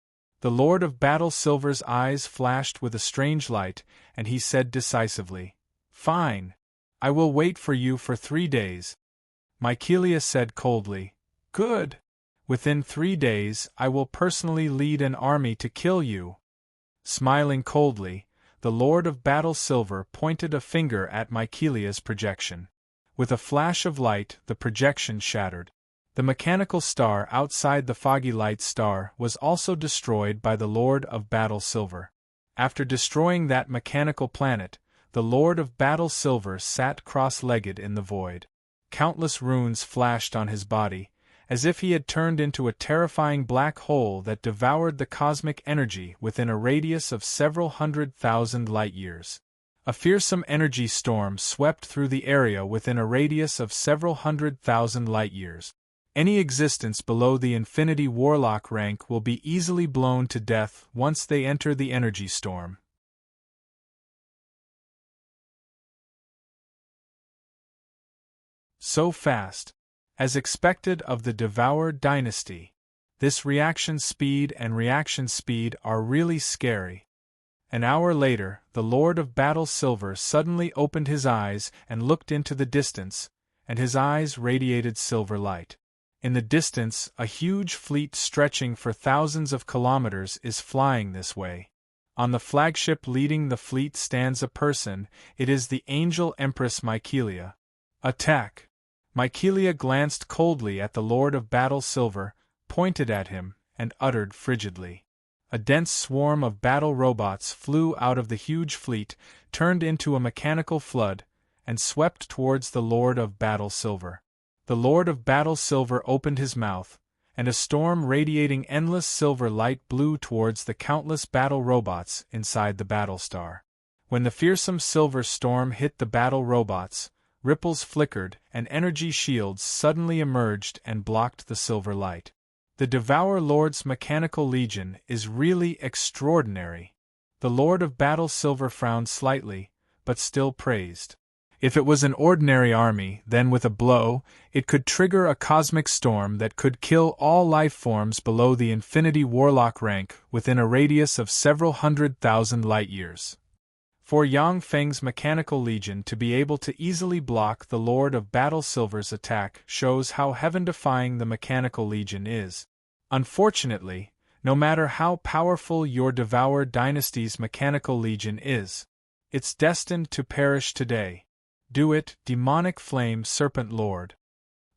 The Lord of Battle Silver's eyes flashed with a strange light, and he said decisively, Fine. I will wait for you for 3 days. Mycelia said coldly, Good. Within 3 days, I will personally lead an army to kill you. Smiling coldly, the Lord of Battle Silver pointed a finger at Mycelia's projection. With a flash of light, the projection shattered. The mechanical star outside the foggy light star was also destroyed by the Lord of Battle Silver. After destroying that mechanical planet, the Lord of Battle Silver sat cross-legged in the void. Countless runes flashed on his body, as if he had turned into a terrifying black hole that devoured the cosmic energy within a radius of several 100,000 light-years. A fearsome energy storm swept through the area within a radius of several 100,000 light-years. Any existence below the Infinity Warlock rank will be easily blown to death once they enter the energy storm. So fast. As expected of the Devoured dynasty. This reaction speed and reaction speed are really scary. An hour later, the Lord of Battle Silver suddenly opened his eyes and looked into the distance, and his eyes radiated silver light. In the distance, a huge fleet stretching for thousands of kilometers is flying this way. On the flagship leading the fleet stands a person, it is the Angel Empress Mycelia. Attack! Mycelia glanced coldly at the Lord of Battle Silver, pointed at him, and uttered frigidly. A dense swarm of battle robots flew out of the huge fleet, turned into a mechanical flood, and swept towards the Lord of Battle Silver. The Lord of Battle Silver opened his mouth, and a storm radiating endless silver light blew towards the countless battle robots inside the battlestar. When the fearsome silver storm hit the battle robots, ripples flickered and energy shields suddenly emerged and blocked the silver light. The Devour Lord's Mechanical Legion is really extraordinary. The Lord of Battle Silver frowned slightly, but still praised. If it was an ordinary army, then with a blow, it could trigger a cosmic storm that could kill all life forms below the Infinity Warlock rank within a radius of several 100,000 light-years. For Yang Feng's Mechanical Legion to be able to easily block the Lord of Battle Silver's attack shows how heaven-defying the Mechanical Legion is. Unfortunately, no matter how powerful your Devour Dynasty's Mechanical Legion is, it's destined to perish today. Do it, demonic flame serpent lord.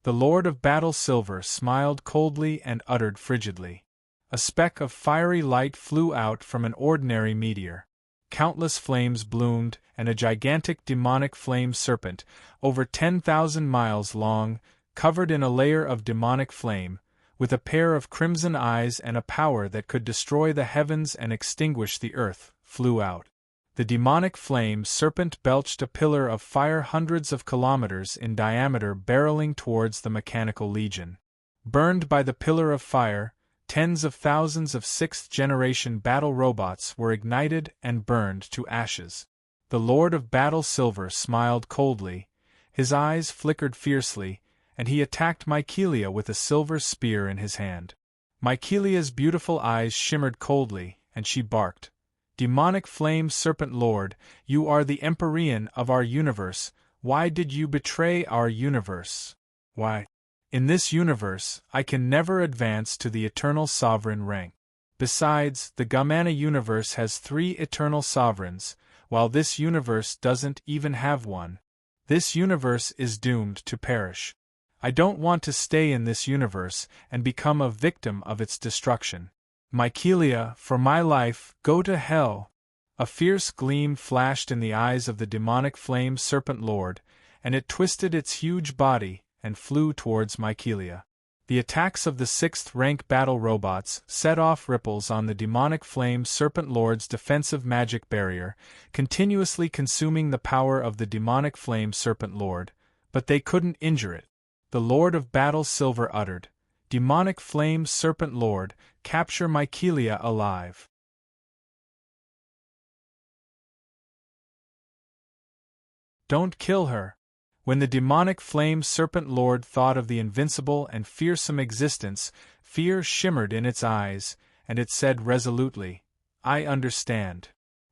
The Lord of Battle Silver smiled coldly and uttered frigidly. A speck of fiery light flew out from an ordinary meteor. Countless flames bloomed, and a gigantic demonic flame serpent, over 10,000 miles long, covered in a layer of demonic flame, with a pair of crimson eyes and a power that could destroy the heavens and extinguish the earth, flew out. The demonic flame serpent belched a pillar of fire hundreds of kilometers in diameter barreling towards the Mechanical Legion. Burned by the pillar of fire, tens of thousands of sixth-generation battle robots were ignited and burned to ashes. The Lord of Battle Silver smiled coldly, his eyes flickered fiercely, and he attacked Mycelia with a silver spear in his hand. Mycelia's beautiful eyes shimmered coldly, and she barked, "Demonic flame serpent lord, you are the Empyrean of our universe, why did you betray our universe? Why? In this universe, I can never advance to the eternal sovereign rank. Besides, the Gamana universe has 3 eternal sovereigns, while this universe doesn't even have one. This universe is doomed to perish. I don't want to stay in this universe and become a victim of its destruction. Mycelia, for my life, go to hell! A fierce gleam flashed in the eyes of the demonic flame serpent lord, and it twisted its huge body and flew towards Mycelia. The attacks of the 6th-rank battle robots set off ripples on the demonic flame serpent lord's defensive magic barrier, continuously consuming the power of the demonic flame serpent lord, but they couldn't injure it. The Lord of Battle Silver uttered, "Demonic flame serpent lord, capture Mycelia alive." Don't kill her. When the demonic flame serpent lord thought of the invincible and fearsome existence, fear shimmered in its eyes, and it said resolutely, "I understand.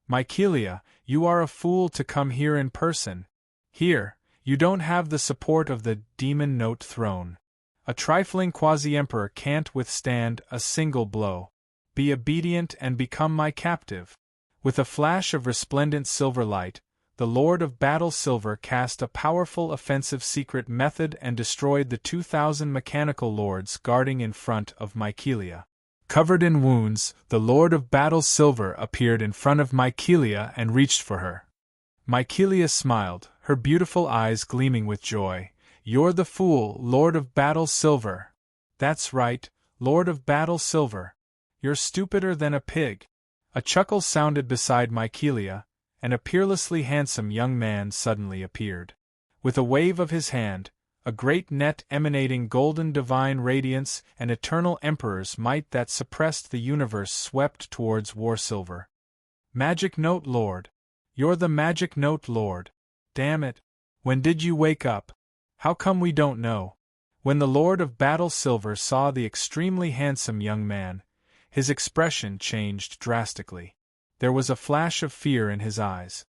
Mycelia, you are a fool to come here in person. Here, you don't have the support of the demon note throne. A trifling quasi-emperor can't withstand a single blow. Be obedient and become my captive." With a flash of resplendent silver light, the Lord of Battle Silver cast a powerful offensive secret method and destroyed the 2,000 mechanical lords guarding in front of Mycelia. Covered in wounds, the Lord of Battle Silver appeared in front of Mycelia and reached for her. Mycelia smiled, her beautiful eyes gleaming with joy. "You're the fool, Lord of Battle Silver." "That's right, Lord of Battle Silver. You're stupider than a pig." A chuckle sounded beside Mycelia, and a peerlessly handsome young man suddenly appeared. With a wave of his hand, a great net emanating golden divine radiance and eternal emperor's might that suppressed the universe swept towards Warsilver. "Magic Note Lord. You're the Magic Note Lord. Damn it. When did you wake up? How come we don't know?" When the Lord of Battle Silver saw the extremely handsome young man, his expression changed drastically. There was a flash of fear in his eyes.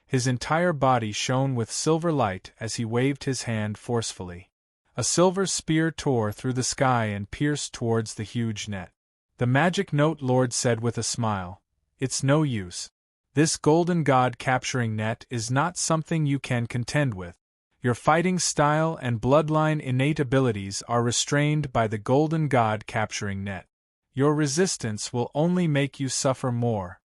His entire body shone with silver light as he waved his hand forcefully. A silver spear tore through the sky and pierced towards the huge net. The Magic Note Lord said with a smile, "It's no use. This golden god capturing net is not something you can contend with. Your fighting style and bloodline innate abilities are restrained by the golden god capturing net. Your resistance will only make you suffer more."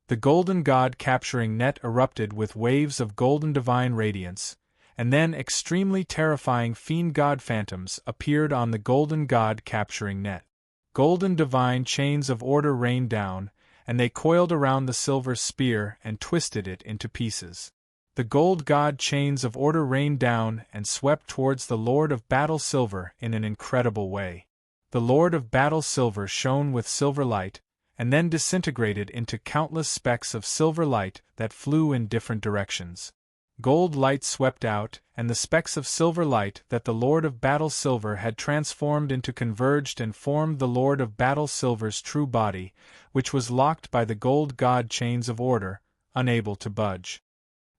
The golden god capturing net erupted with waves of golden divine radiance, and then extremely terrifying fiend god phantoms appeared on the golden god capturing net. Golden divine chains of order rained down, and they coiled around the silver spear and twisted it into pieces. The gold god chains of order rained down and swept towards the Lord of Battle Silver in an incredible way. The Lord of Battle Silver shone with silver light, and then disintegrated into countless specks of silver light that flew in different directions. Gold light swept out, and the specks of silver light that the Lord of Battle Silver had transformed into converged and formed the Lord of Battle Silver's true body, which was locked by the gold god chains of order, unable to budge.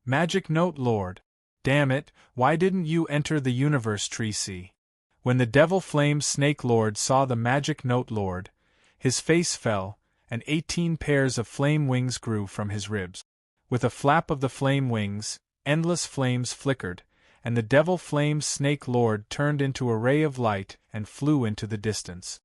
"Magic Note Lord. Damn it, why didn't you enter the universe tree? See?" When the Devil Flame Snake Lord saw the Magic Note Lord, his face fell, and 18 pairs of flame wings grew from his ribs. With a flap of the flame wings, endless flames flickered, and the Devil Flame Snake Lord turned into a ray of light and flew into the distance.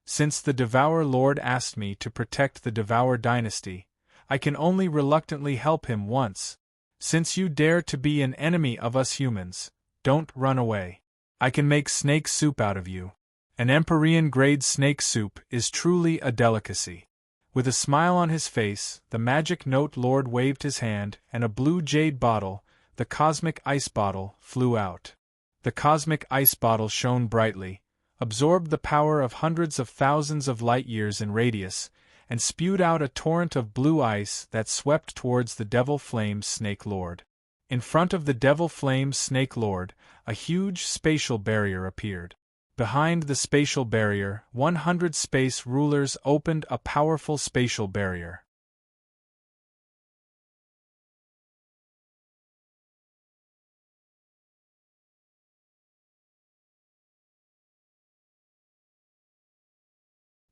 "Since the Devour Lord asked me to protect the Devour dynasty, I can only reluctantly help him once. Since you dare to be an enemy of us humans, don't run away. I can make snake soup out of you. An Empyrean-grade snake soup is truly a delicacy." With a smile on his face, the Magic Note Lord waved his hand, and a blue jade bottle, the Cosmic Ice Bottle, flew out. The Cosmic Ice Bottle shone brightly, absorbed the power of hundreds of thousands of light-years in radius, and spewed out a torrent of blue ice that swept towards the Devil Flame Snake Lord. In front of the Devil Flame Snake Lord, a huge spatial barrier appeared. Behind the spatial barrier, 100 space rulers opened a powerful spatial barrier.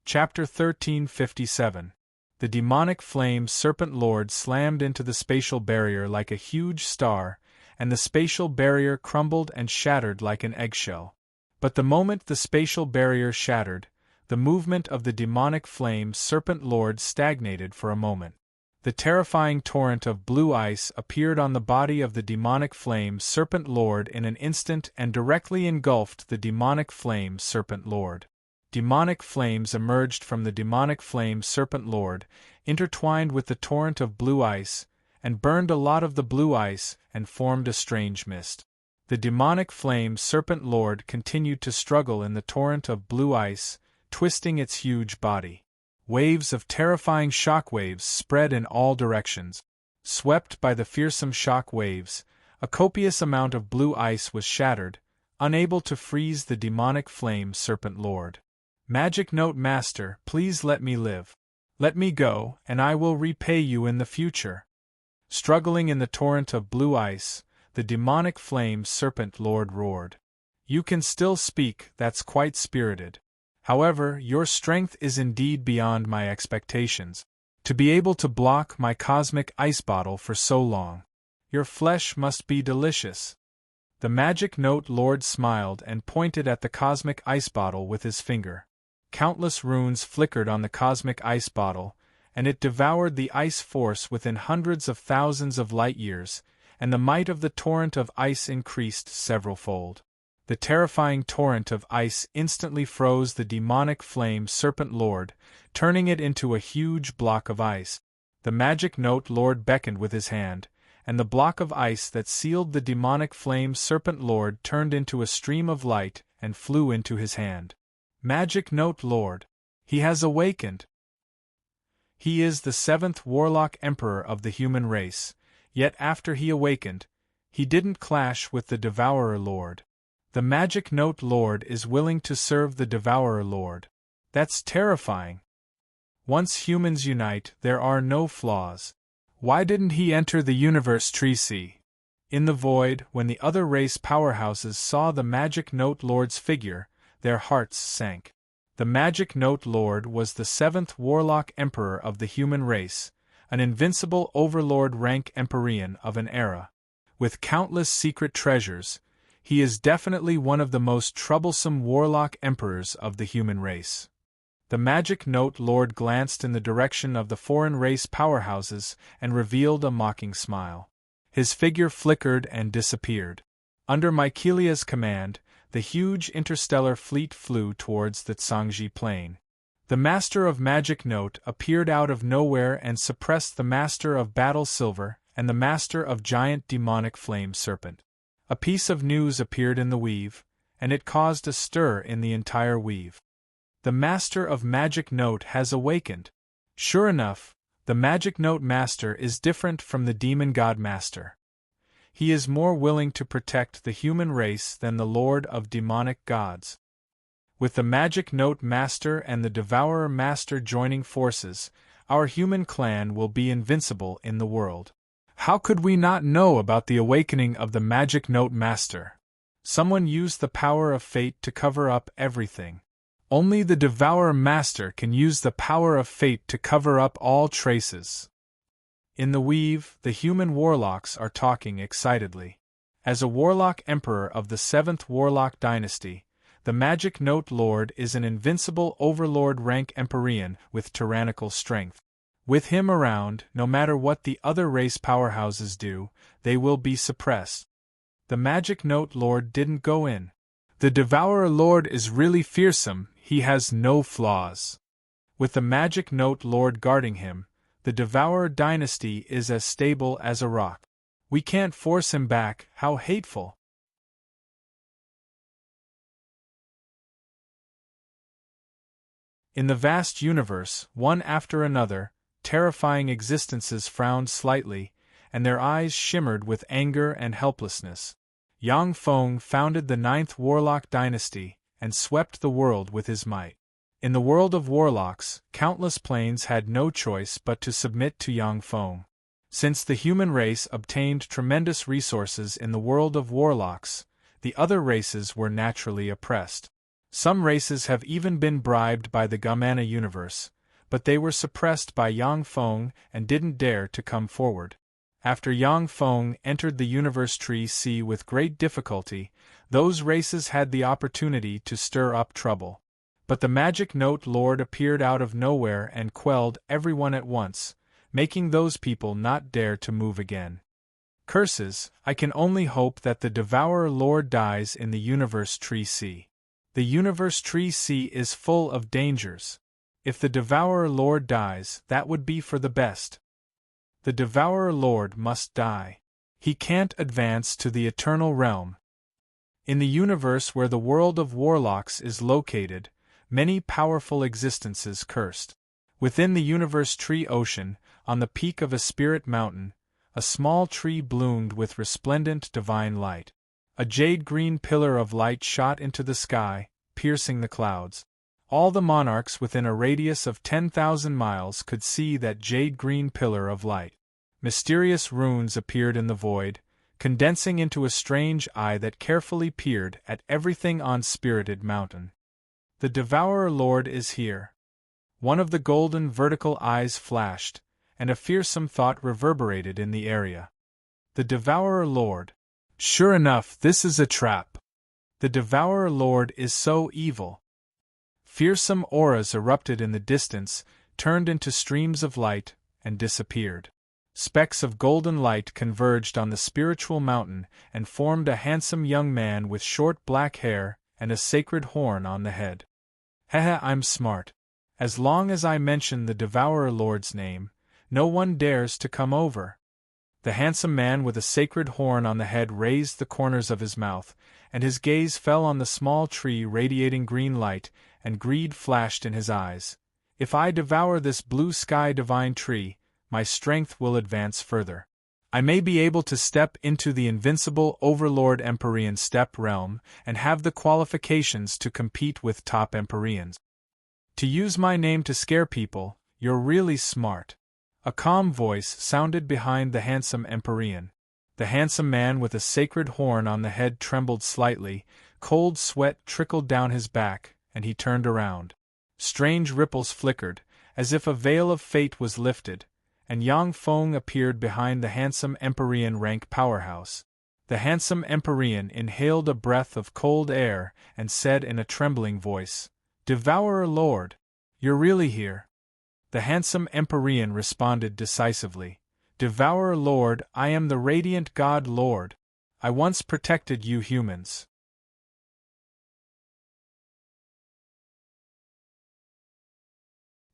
Chapter 1357. The demonic flame serpent lord slammed into the spatial barrier like a huge star, and the spatial barrier crumbled and shattered like an eggshell. But the moment the spatial barrier shattered, The movement of the demonic flame serpent lord stagnated for a moment. The terrifying torrent of blue ice appeared on the body of the demonic flame serpent lord in an instant and directly engulfed the demonic flame serpent lord. Demonic flames emerged from the demonic flame serpent lord, intertwined with the torrent of blue ice, and burned a lot of the blue ice and formed a strange mist. The demonic flame serpent lord continued to struggle in the torrent of blue ice, twisting its huge body. Waves of terrifying shock waves spread in all directions. Swept by the fearsome shock waves, a copious amount of blue ice was shattered, unable to freeze the demonic flame serpent lord. Magic Note Master, please let me live. Let me go, and I will repay you in the future. Struggling in the torrent of blue ice, the demonic flame serpent lord roared. You can still speak, that's quite spirited. However, your strength is indeed beyond my expectations. To be able to block my cosmic ice bottle for so long. Your flesh must be delicious. The Magic Note Lord smiled and pointed at the cosmic ice bottle with his finger. Countless runes flickered on the cosmic ice bottle, and it devoured the ice force within hundreds of thousands of light years, and the might of the torrent of ice increased several-fold. The terrifying torrent of ice instantly froze the demonic flame serpent lord, turning it into a huge block of ice. The Magic Note Lord beckoned with his hand, and the block of ice that sealed the demonic flame serpent lord turned into a stream of light and flew into his hand. Magic Note Lord. He has awakened. He is the 7th Warlock Emperor of the human race, yet after he awakened, he didn't clash with the Devourer Lord. The Magic Note Lord is willing to serve the Devourer Lord. That's terrifying. Once humans unite, there are no flaws. Why didn't he enter the universe tree sea? In the void, when the other race powerhouses saw the Magic Note Lord's figure, their hearts sank. The Magic Note Lord was the 7th Warlock Emperor of the human race, an invincible overlord rank Empyrean of an era. With countless secret treasures, he is definitely one of the most troublesome warlock emperors of the human race. The Magic Note Lord glanced in the direction of the foreign race powerhouses and revealed a mocking smile. His figure flickered and disappeared. Under Mycelia's command, the huge interstellar fleet flew towards the Tsangji Plain. The Master of Magic Note appeared out of nowhere and suppressed the Master of Battle Silver and the Master of Giant Demonic Flame Serpent. A piece of news appeared in the weave, and it caused a stir in the entire weave. The Master of Magic Note has awakened. Sure enough, the Magic Note Master is different from the Demon God Master. He is more willing to protect the human race than the Lord of Demonic Gods. With the Magic Note Master and the Devourer Master joining forces, our human clan will be invincible in the world. How could we not know about the awakening of the Magic Note Master? Someone used the power of fate to cover up everything. Only the Devourer Master can use the power of fate to cover up all traces. In the weave, the human warlocks are talking excitedly. As a warlock emperor of the 7th Warlock Dynasty, the Magic Note Lord is an invincible overlord rank Empyrean with tyrannical strength. With him around, no matter what the other race powerhouses do, they will be suppressed. The Magic Note Lord didn't go in. The Devourer Lord is really fearsome, he has no flaws. With the Magic Note Lord guarding him, the Devourer dynasty is as stable as a rock. We can't force him back, how hateful. In the vast universe, one after another, terrifying existences frowned slightly, and their eyes shimmered with anger and helplessness. Yang Feng founded the 9th Warlock Dynasty, and swept the world with his might. In the world of warlocks, countless planes had no choice but to submit to Yang Feng. Since the human race obtained tremendous resources in the world of warlocks, the other races were naturally oppressed. Some races have even been bribed by the Gamana universe, but they were suppressed by Yang Feng and didn't dare to come forward. After Yang Feng entered the universe tree sea with great difficulty, those races had the opportunity to stir up trouble. But the magic note lord appeared out of nowhere and quelled everyone at once, making those people not dare to move again. Curses, I can only hope that the Devourer Lord dies in the Universe Tree Sea. The Universe Tree Sea is full of dangers. If the Devourer Lord dies, that would be for the best. The Devourer Lord must die. He can't advance to the Eternal Realm. In the universe where the world of warlocks is located, many powerful existences cursed. Within the Universe Tree Ocean, on the peak of a spirit mountain, a small tree bloomed with resplendent divine light. A jade-green pillar of light shot into the sky, piercing the clouds. All the monarchs within a radius of 10,000 miles could see that jade-green pillar of light. Mysterious runes appeared in the void, condensing into a strange eye that carefully peered at everything on Spirited Mountain. The Devourer Lord is here. One of the golden vertical eyes flashed, and a fearsome thought reverberated in the area. The Devourer Lord. Sure enough, this is a trap. The Devourer Lord is so evil. Fearsome auras erupted in the distance, turned into streams of light, and disappeared. Specks of golden light converged on the spiritual mountain and formed a handsome young man with short black hair and a sacred horn on the head. Haha, I'm smart. As long as I mention the Devourer Lord's name, no one dares to come over. The handsome man with a sacred horn on the head raised the corners of his mouth, and his gaze fell on the small tree radiating green light, and greed flashed in his eyes. If I devour this blue sky divine tree, my strength will advance further. I may be able to step into the invincible Overlord Empyrean Steppe realm and have the qualifications to compete with top Empyreans. To use my name to scare people, you're really smart. A calm voice sounded behind the handsome Empyrean. The handsome man with a sacred horn on the head trembled slightly, cold sweat trickled down his back, and he turned around. Strange ripples flickered, as if a veil of fate was lifted, and Yang Feng appeared behind the handsome Empyrean rank powerhouse. The handsome Empyrean inhaled a breath of cold air and said in a trembling voice, "Devourer Lord, you're really here." The handsome Empyrean responded decisively, "Devourer Lord, I am the Radiant God Lord. I once protected you humans.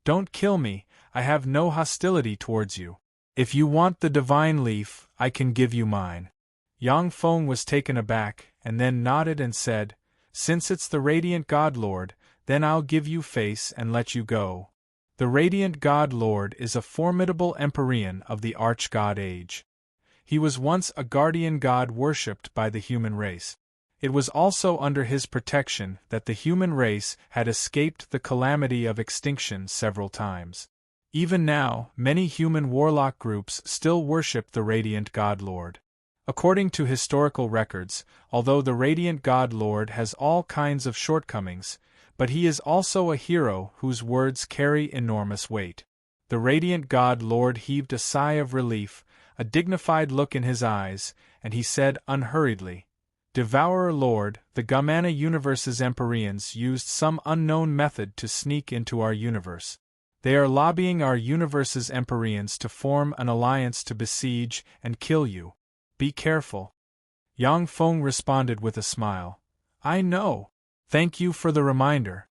Don't kill me, I have no hostility towards you. If you want the divine leaf, I can give you mine." Yang Feng was taken aback, and then nodded and said, "Since it's the Radiant God Lord, then I'll give you face and let you go." The Radiant God Lord is a formidable Empyrean of the Arch-God Age. He was once a guardian god worshipped by the human race. It was also under his protection that the human race had escaped the calamity of extinction several times. Even now, many human warlock groups still worship the Radiant God Lord. According to historical records, although the Radiant God Lord has all kinds of shortcomings, but he is also a hero whose words carry enormous weight. The Radiant God Lord heaved a sigh of relief, a dignified look in his eyes, and he said unhurriedly, "Devourer Lord, the Gamana Universe's Empyreans used some unknown method to sneak into our universe. They are lobbying our universe's Empyreans to form an alliance to besiege and kill you. Be careful." Yang Feng responded with a smile, "I know. Thank you for the reminder."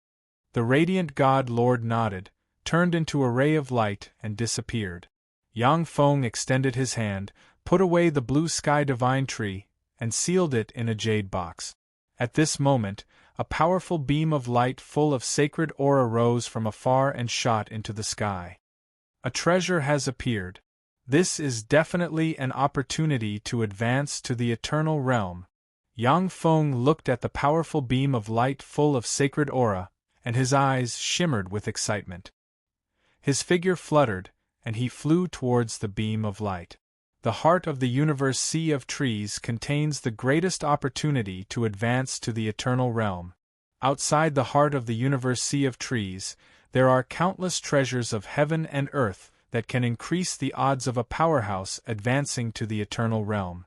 The Radiant God Lord nodded, turned into a ray of light, and disappeared. Yang Feng extended his hand, put away the blue sky divine tree, and sealed it in a jade box. At this moment, a powerful beam of light full of sacred aura rose from afar and shot into the sky. A treasure has appeared. This is definitely an opportunity to advance to the Eternal Realm. Yang Feng looked at the powerful beam of light full of sacred aura, and his eyes shimmered with excitement. His figure fluttered, and he flew towards the beam of light. The heart of the universe sea of trees contains the greatest opportunity to advance to the Eternal Realm. Outside the heart of the universe sea of trees, there are countless treasures of heaven and earth that can increase the odds of a powerhouse advancing to the Eternal Realm.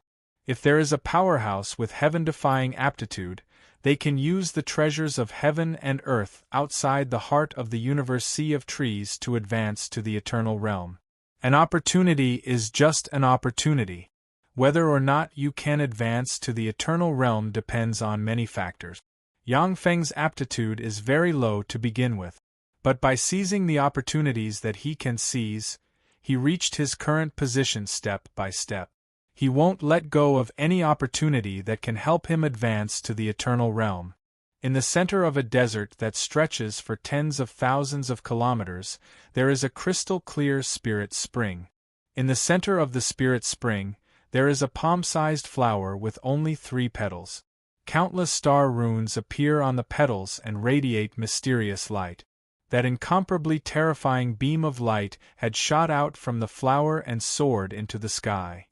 If there is a powerhouse with heaven-defying aptitude, they can use the treasures of heaven and earth outside the heart of the universe sea of trees to advance to the eternal realm. An opportunity is just an opportunity. Whether or not you can advance to the eternal realm depends on many factors. Yang Feng's aptitude is very low to begin with, but by seizing the opportunities that he can seize, he reached his current position step by step. He won't let go of any opportunity that can help him advance to the eternal realm. In the center of a desert that stretches for tens of thousands of kilometers, there is a crystal-clear spirit spring. In the center of the spirit spring, there is a palm-sized flower with only 3 petals. Countless star runes appear on the petals and radiate mysterious light. That incomparably terrifying beam of light had shot out from the flower and soared into the sky.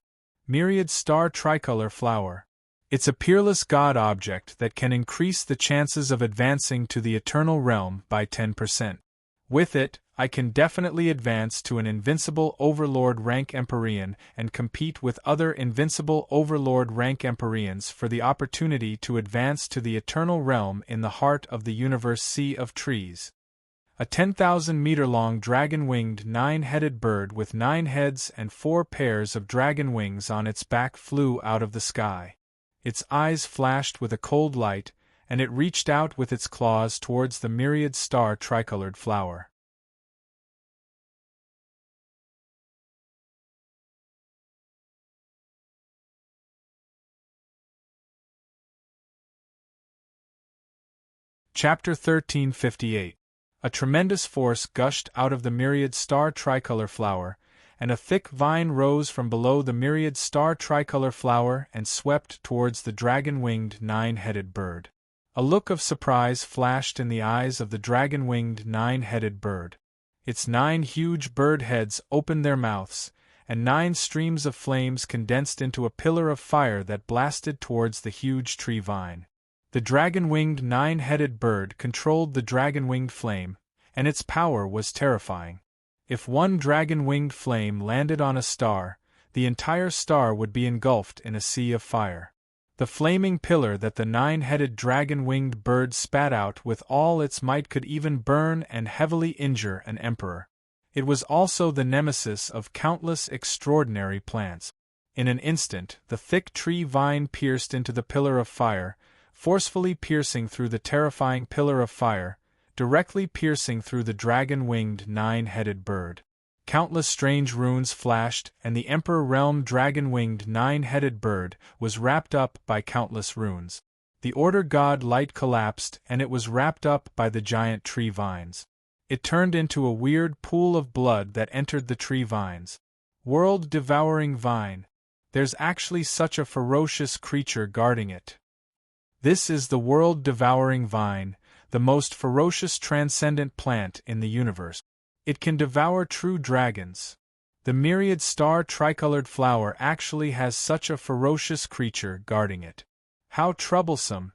Myriad star tricolor flower. It's a peerless God object that can increase the chances of advancing to the eternal realm by 10%. With it, I can definitely advance to an invincible overlord rank Empyrean and compete with other invincible overlord rank Empyreans for the opportunity to advance to the eternal realm in the heart of the universe sea of trees. A 10,000-meter-long dragon-winged 9-headed bird with 9 heads and 4 pairs of dragon wings on its back flew out of the sky. Its eyes flashed with a cold light, and it reached out with its claws towards the myriad star tricolored flower. Chapter 1358. A tremendous force gushed out of the myriad star tricolor flower, and a thick vine rose from below the myriad star tricolor flower and swept towards the dragon-winged 9-headed bird. A look of surprise flashed in the eyes of the dragon-winged 9-headed bird. Its 9 huge bird heads opened their mouths, and 9 streams of flames condensed into a pillar of fire that blasted towards the huge tree vine. The dragon-winged 9-headed bird controlled the dragon-winged flame, and its power was terrifying. If one dragon-winged flame landed on a star, the entire star would be engulfed in a sea of fire. The flaming pillar that the 9-headed dragon-winged bird spat out with all its might could even burn and heavily injure an emperor. It was also the nemesis of countless extraordinary plants. In an instant, the thick tree vine pierced into the pillar of fire, forcefully piercing through the terrifying pillar of fire, directly piercing through the dragon-winged 9-headed bird. Countless strange runes flashed, and the Emperor Realm dragon-winged 9-headed bird was wrapped up by countless runes. The Order God light collapsed, and it was wrapped up by the giant tree vines. It turned into a weird pool of blood that entered the tree vines. World-devouring vine. There's actually such a ferocious creature guarding it. This is the world-devouring vine, the most ferocious transcendent plant in the universe. It can devour true dragons. The myriad star tricolored flower actually has such a ferocious creature guarding it. How troublesome!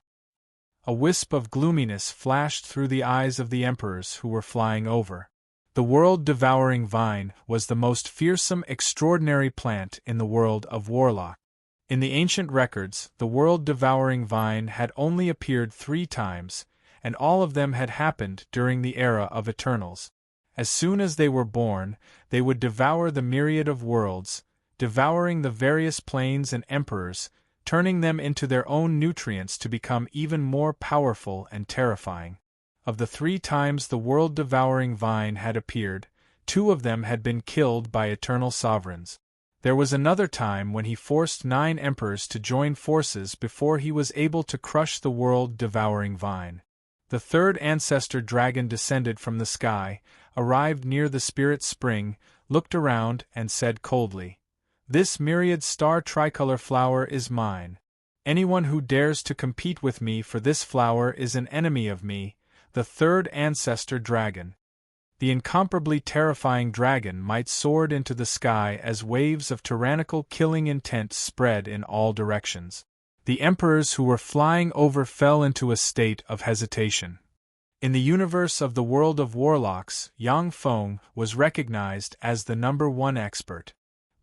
A wisp of gloominess flashed through the eyes of the emperors who were flying over. The world-devouring vine was the most fearsome extraordinary plant in the world of Warlock. In the ancient records, the world-devouring vine had only appeared 3 times, and all of them had happened during the era of Eternals. As soon as they were born, they would devour the myriad of worlds, devouring the various planes and emperors, turning them into their own nutrients to become even more powerful and terrifying. Of the 3 times the world-devouring vine had appeared, 2 of them had been killed by eternal sovereigns. There was another time when he forced 9 emperors to join forces before he was able to crush the world-devouring vine. The 3rd ancestor dragon descended from the sky, arrived near the spirit spring, looked around, and said coldly, "This myriad star tricolor flower is mine. Anyone who dares to compete with me for this flower is an enemy of me, the 3rd ancestor dragon." The incomparably terrifying dragon might soared into the sky as waves of tyrannical killing intent spread in all directions. The emperors who were flying over fell into a state of hesitation. In the universe of the world of warlocks, Yang Feng was recognized as the #1 expert.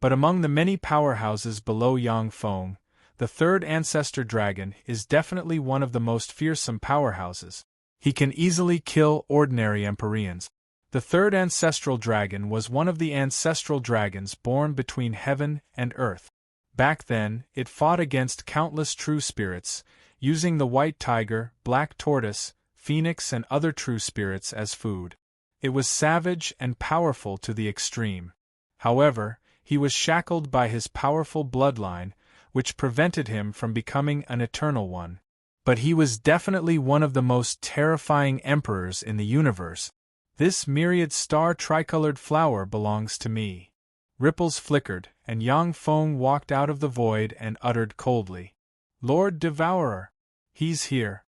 But among the many powerhouses below Yang Feng, the third ancestor dragon is definitely one of the most fearsome powerhouses. He can easily kill ordinary Empyreans. The third ancestral dragon was one of the ancestral dragons born between heaven and earth. Back then, it fought against countless true spirits, using the white tiger, black tortoise, phoenix and other true spirits as food. It was savage and powerful to the extreme. However, he was shackled by his powerful bloodline, which prevented him from becoming an eternal one. But he was definitely one of the most terrifying emperors in the universe. This myriad star tricolored flower belongs to me. Ripples flickered, and Yang Feng walked out of the void and uttered coldly, "Lord Devourer! He's here.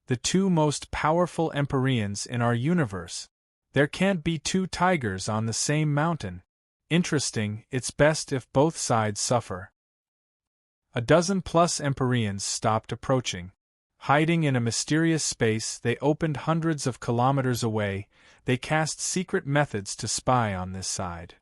The two most powerful Empyreans in our universe. There can't be two tigers on the same mountain. Interesting, it's best if both sides suffer." A dozen plus Empyreans stopped approaching. Hiding in a mysterious space they opened hundreds of kilometers away, they cast secret methods to spy on this side.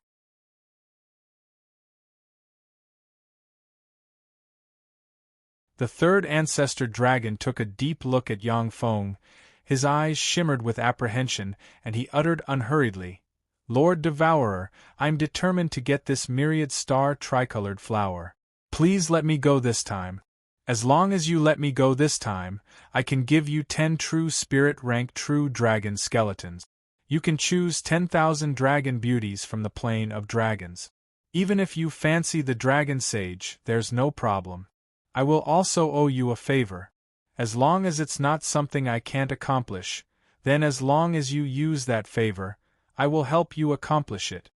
The third ancestor dragon took a deep look at Yang Feng. His eyes shimmered with apprehension, and he uttered unhurriedly, "Lord Devourer, I'm determined to get this myriad star tricolored flower. Please let me go this time. As long as you let me go this time, I can give you 10 true spirit rank true dragon skeletons. You can choose 10,000 dragon beauties from the plane of dragons. Even if you fancy the dragon sage, there's no problem. I will also owe you a favor. As long as it's not something I can't accomplish, then as long as you use that favor, I will help you accomplish it."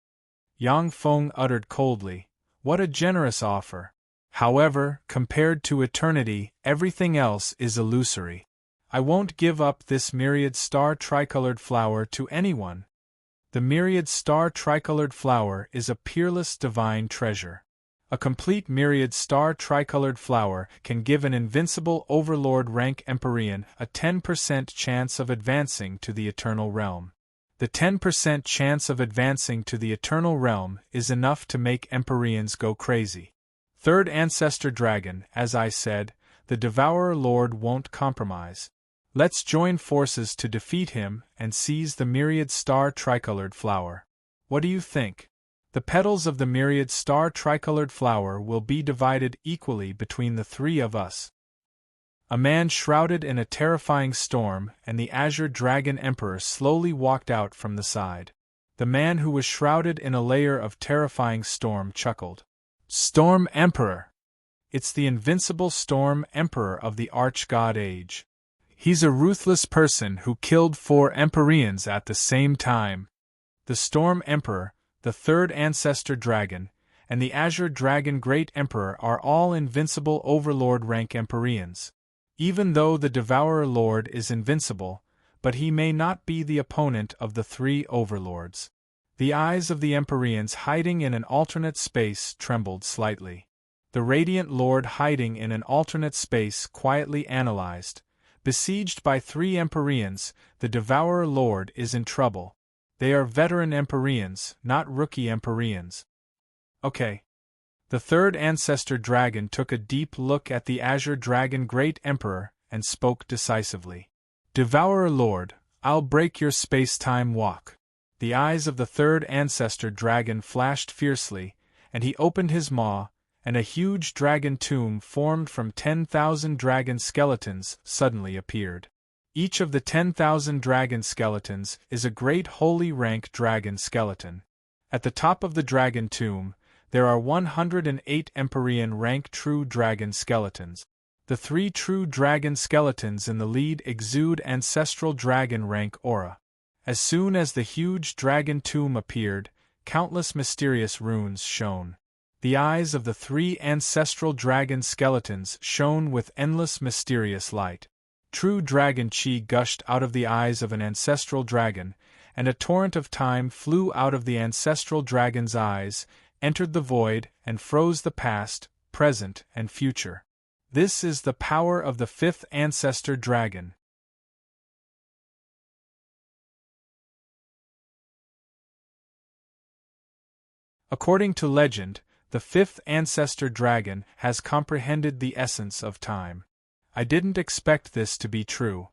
Yang Feng uttered coldly, "What a generous offer. However, compared to eternity, everything else is illusory. I won't give up this myriad star tricolored flower to anyone. The myriad star tricolored flower is a peerless divine treasure. A complete myriad star tricolored flower can give an invincible overlord rank Empyrean a 10% chance of advancing to the eternal realm. The 10% chance of advancing to the eternal realm is enough to make Empyreans go crazy. Third ancestor dragon, as I said, the Devourer Lord won't compromise. Let's join forces to defeat him and seize the myriad star tricolored flower. What do you think? The petals of the myriad star tricolored flower will be divided equally between the three of us." A man shrouded in a terrifying storm and the azure dragon emperor slowly walked out from the side. The man who was shrouded in a layer of terrifying storm chuckled. "Storm Emperor! It's the invincible Storm Emperor of the Arch-God Age. He's a ruthless person who killed 4 Empyreans at the same time." The Storm Emperor, the third ancestor dragon, and the Azure Dragon Great Emperor are all invincible overlord rank Empyreans. Even though the Devourer Lord is invincible, but he may not be the opponent of the 3 overlords. The eyes of the Empyreans hiding in an alternate space trembled slightly. The Radiant Lord hiding in an alternate space quietly analyzed. Besieged by 3 Empyreans, the Devourer Lord is in trouble. They are veteran Empyreans, not rookie Empyreans. Okay. The third ancestor dragon took a deep look at the Azure Dragon Great Emperor and spoke decisively. "Devourer Lord, I'll break your space-time walk." The eyes of the third ancestor dragon flashed fiercely, and he opened his maw, and a huge dragon tomb formed from 10,000 dragon skeletons suddenly appeared. Each of the 10,000 dragon skeletons is a great holy rank dragon skeleton. At the top of the dragon tomb, there are 108 Empyrean rank true dragon skeletons. The 3 true dragon skeletons in the lead exude ancestral dragon rank aura. As soon as the huge dragon tomb appeared, countless mysterious runes shone. The eyes of the 3 ancestral dragon skeletons shone with endless mysterious light. True dragon chi gushed out of the eyes of an ancestral dragon, and a torrent of time flew out of the ancestral dragon's eyes, entered the void, and froze the past, present, and future. This is the power of the 5th ancestor dragon. According to legend, The fifth ancestor dragon has comprehended the essence of time. I didn't expect this to be true.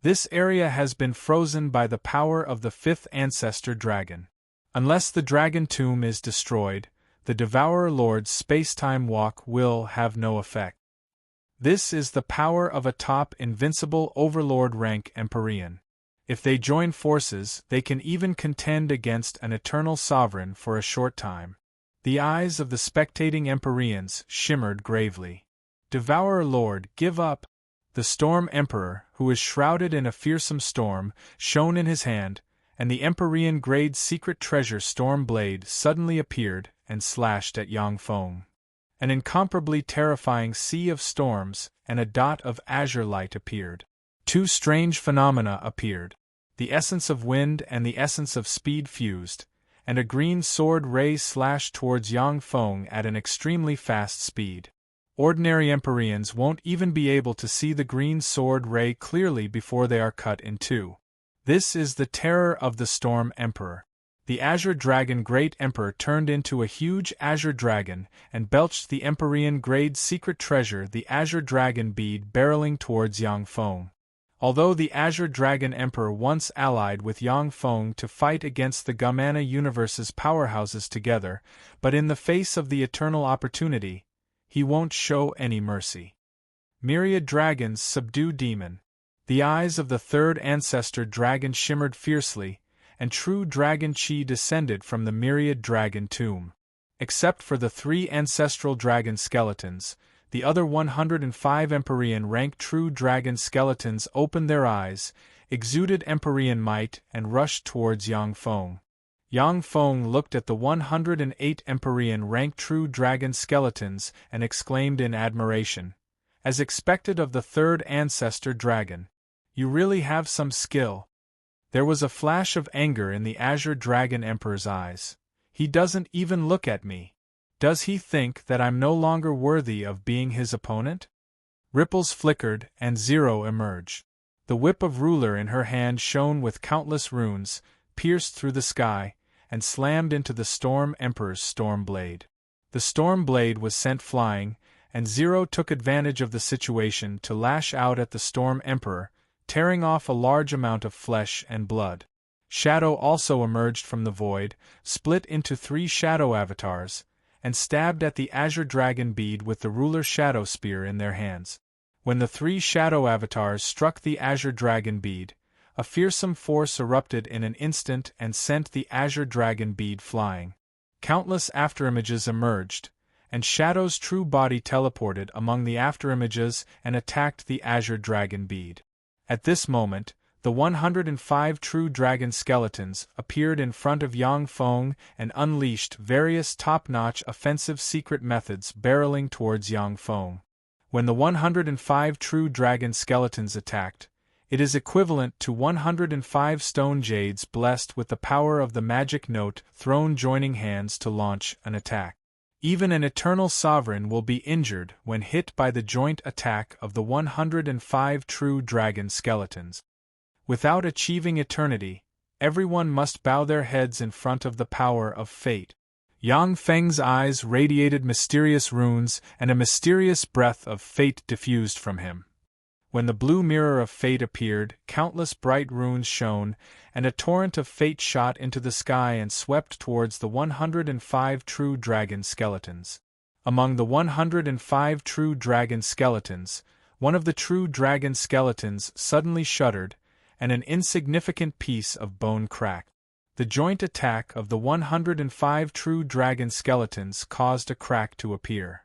This area has been frozen by the power of the fifth ancestor dragon. Unless the dragon tomb is destroyed, the Devourer Lord's space-time walk will have no effect. This is the power of a top invincible overlord rank Empyrean. If they join forces, they can even contend against an eternal sovereign for a short time. The eyes of the spectating Empyreans shimmered gravely. Devourer Lord, give up! The Storm Emperor, who is shrouded in a fearsome storm, shone in his hand, and the Empyrean grade secret treasure Storm Blade suddenly appeared and slashed at Yang Feng. An incomparably terrifying sea of storms and a dot of azure light appeared. Two strange phenomena appeared. The essence of wind and the essence of speed fused, and a green sword ray slashed towards Yang Feng at an extremely fast speed. Ordinary Empyreans won't even be able to see the green sword ray clearly before they are cut in two. This is the terror of the Storm Emperor. The Azure Dragon Great Emperor turned into a huge Azure Dragon and belched the Empyrean grade secret treasure, the Azure Dragon bead, barreling towards Yang Feng. Although the Azure Dragon Emperor once allied with Yang Feng to fight against the Gamana universe's powerhouses together, but in the face of the eternal opportunity, he won't show any mercy. Myriad dragons subdue demon. The eyes of the third ancestor dragon shimmered fiercely, and true dragon chi descended from the myriad dragon tomb. Except for the 3 ancestral dragon skeletons, the other 105 Empyrean rank true dragon skeletons opened their eyes, exuded Empyrean might, and rushed towards Yang Feng. Yang Feng looked at the 108 Empyrean rank true dragon skeletons and exclaimed in admiration, as expected of the third ancestor dragon, "You really have some skill." There was a flash of anger in the Azure Dragon Emperor's eyes. He doesn't even look at me. Does he think that I'm no longer worthy of being his opponent? Ripples flickered, and Zero emerged. The whip of ruler in her hand shone with countless runes, pierced through the sky, and slammed into the Storm Emperor's Storm Blade. The Storm Blade was sent flying, and Zero took advantage of the situation to lash out at the Storm Emperor, tearing off a large amount of flesh and blood. Shadow also emerged from the void, split into 3 shadow avatars, and stabbed at the Azure Dragon bead with the ruler Shadow Spear in their hands. When the 3 shadow avatars struck the Azure Dragon bead, a fearsome force erupted in an instant and sent the Azure Dragon bead flying. Countless afterimages emerged, and Shadow's true body teleported among the afterimages and attacked the Azure Dragon bead. At this moment, the 105 true dragon skeletons appeared in front of Yang Feng and unleashed various top-notch offensive secret methods barreling towards Yang Feng. When the 105 true dragon skeletons attacked, it is equivalent to 105 stone jades blessed with the power of the magic note throne joining hands to launch an attack. Even an eternal sovereign will be injured when hit by the joint attack of the 105 true dragon skeletons. Without achieving eternity, everyone must bow their heads in front of the power of fate. Yang Feng's eyes radiated mysterious runes, and a mysterious breath of fate diffused from him. When the blue mirror of fate appeared, countless bright runes shone, and a torrent of fate shot into the sky and swept towards the 105 true dragon skeletons. Among the 105 true dragon skeletons, one of the true dragon skeletons suddenly shuddered, and an insignificant piece of bone cracked. The joint attack of the 105 true dragon skeletons caused a crack to appear.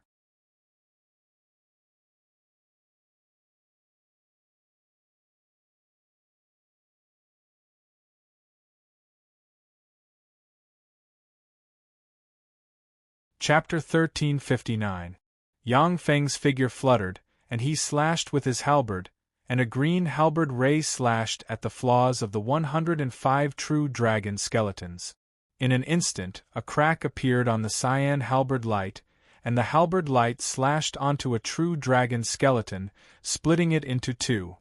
Chapter 1359. Yang Feng's figure fluttered, and he slashed with his halberd, and a green halberd ray slashed at the flaws of the 105 true dragon skeletons. In an instant, a crack appeared on the cyan halberd light, and the halberd light slashed onto a true dragon skeleton, splitting it into 2.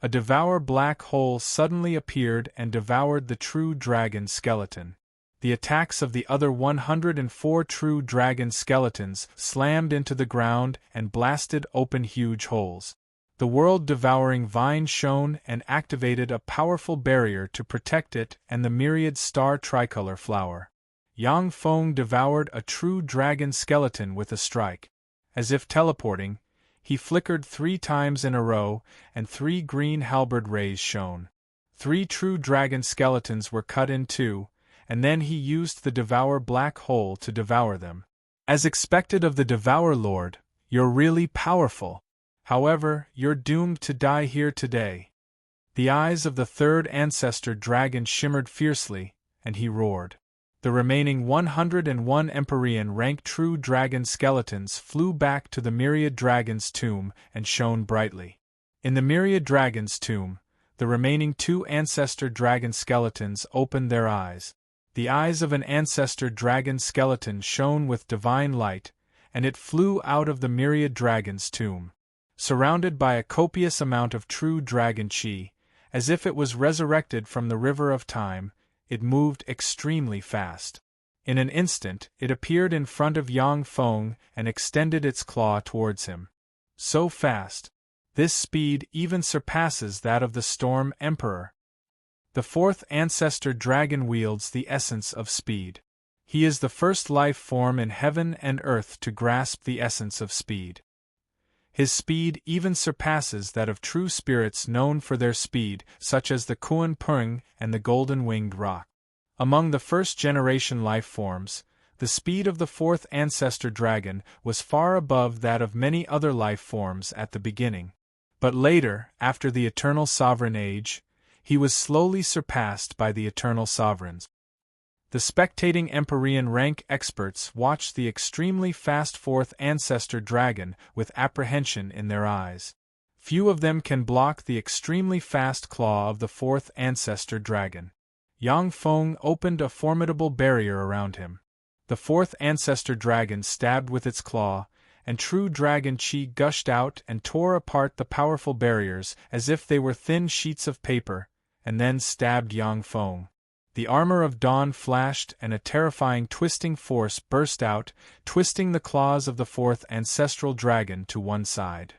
A devour black hole suddenly appeared and devoured the true dragon skeleton. The attacks of the other 104 true dragon skeletons slammed into the ground and blasted open huge holes. The world-devouring vine shone and activated a powerful barrier to protect it and the myriad star tricolor flower. Yang Feng devoured a true dragon skeleton with a strike. As if teleporting, he flickered 3 times in a row, and 3 green halberd rays shone. 3 true dragon skeletons were cut in 2, and then he used the Devour Black Hole to devour them. As expected of the Devour Lord, you're really powerful. However, you're doomed to die here today. The eyes of the 3rd ancestor dragon shimmered fiercely, and he roared. The remaining 101 Empyrean rank true dragon skeletons flew back to the Myriad Dragon's tomb and shone brightly. In the Myriad Dragon's tomb, the remaining 2 ancestor dragon skeletons opened their eyes. The eyes of an ancestor dragon skeleton shone with divine light, and it flew out of the Myriad Dragon's tomb. Surrounded by a copious amount of true dragon chi, as if it was resurrected from the river of time, it moved extremely fast. In an instant, it appeared in front of Yang Feng and extended its claw towards him. So fast. This speed even surpasses that of the Storm Emperor. The 4th ancestor dragon wields the essence of speed. He is the first life form in heaven and earth to grasp the essence of speed. His speed even surpasses that of true spirits known for their speed, such as the Kuan Pung and the golden-winged roc. Among the first-generation life forms, the speed of the 4th ancestor dragon was far above that of many other life forms at the beginning. But later, after the Eternal Sovereign Age, he was slowly surpassed by the Eternal Sovereigns. The spectating Empyrean rank experts watched the extremely fast 4th ancestor dragon with apprehension in their eyes. Few of them can block the extremely fast claw of the 4th ancestor dragon. Yang Feng opened a formidable barrier around him. The 4th ancestor dragon stabbed with its claw, and true dragon chi gushed out and tore apart the powerful barriers as if they were thin sheets of paper, and then stabbed Yang Feng. The armor of dawn flashed and a terrifying twisting force burst out, twisting the claws of the 4th ancestral dragon to one side.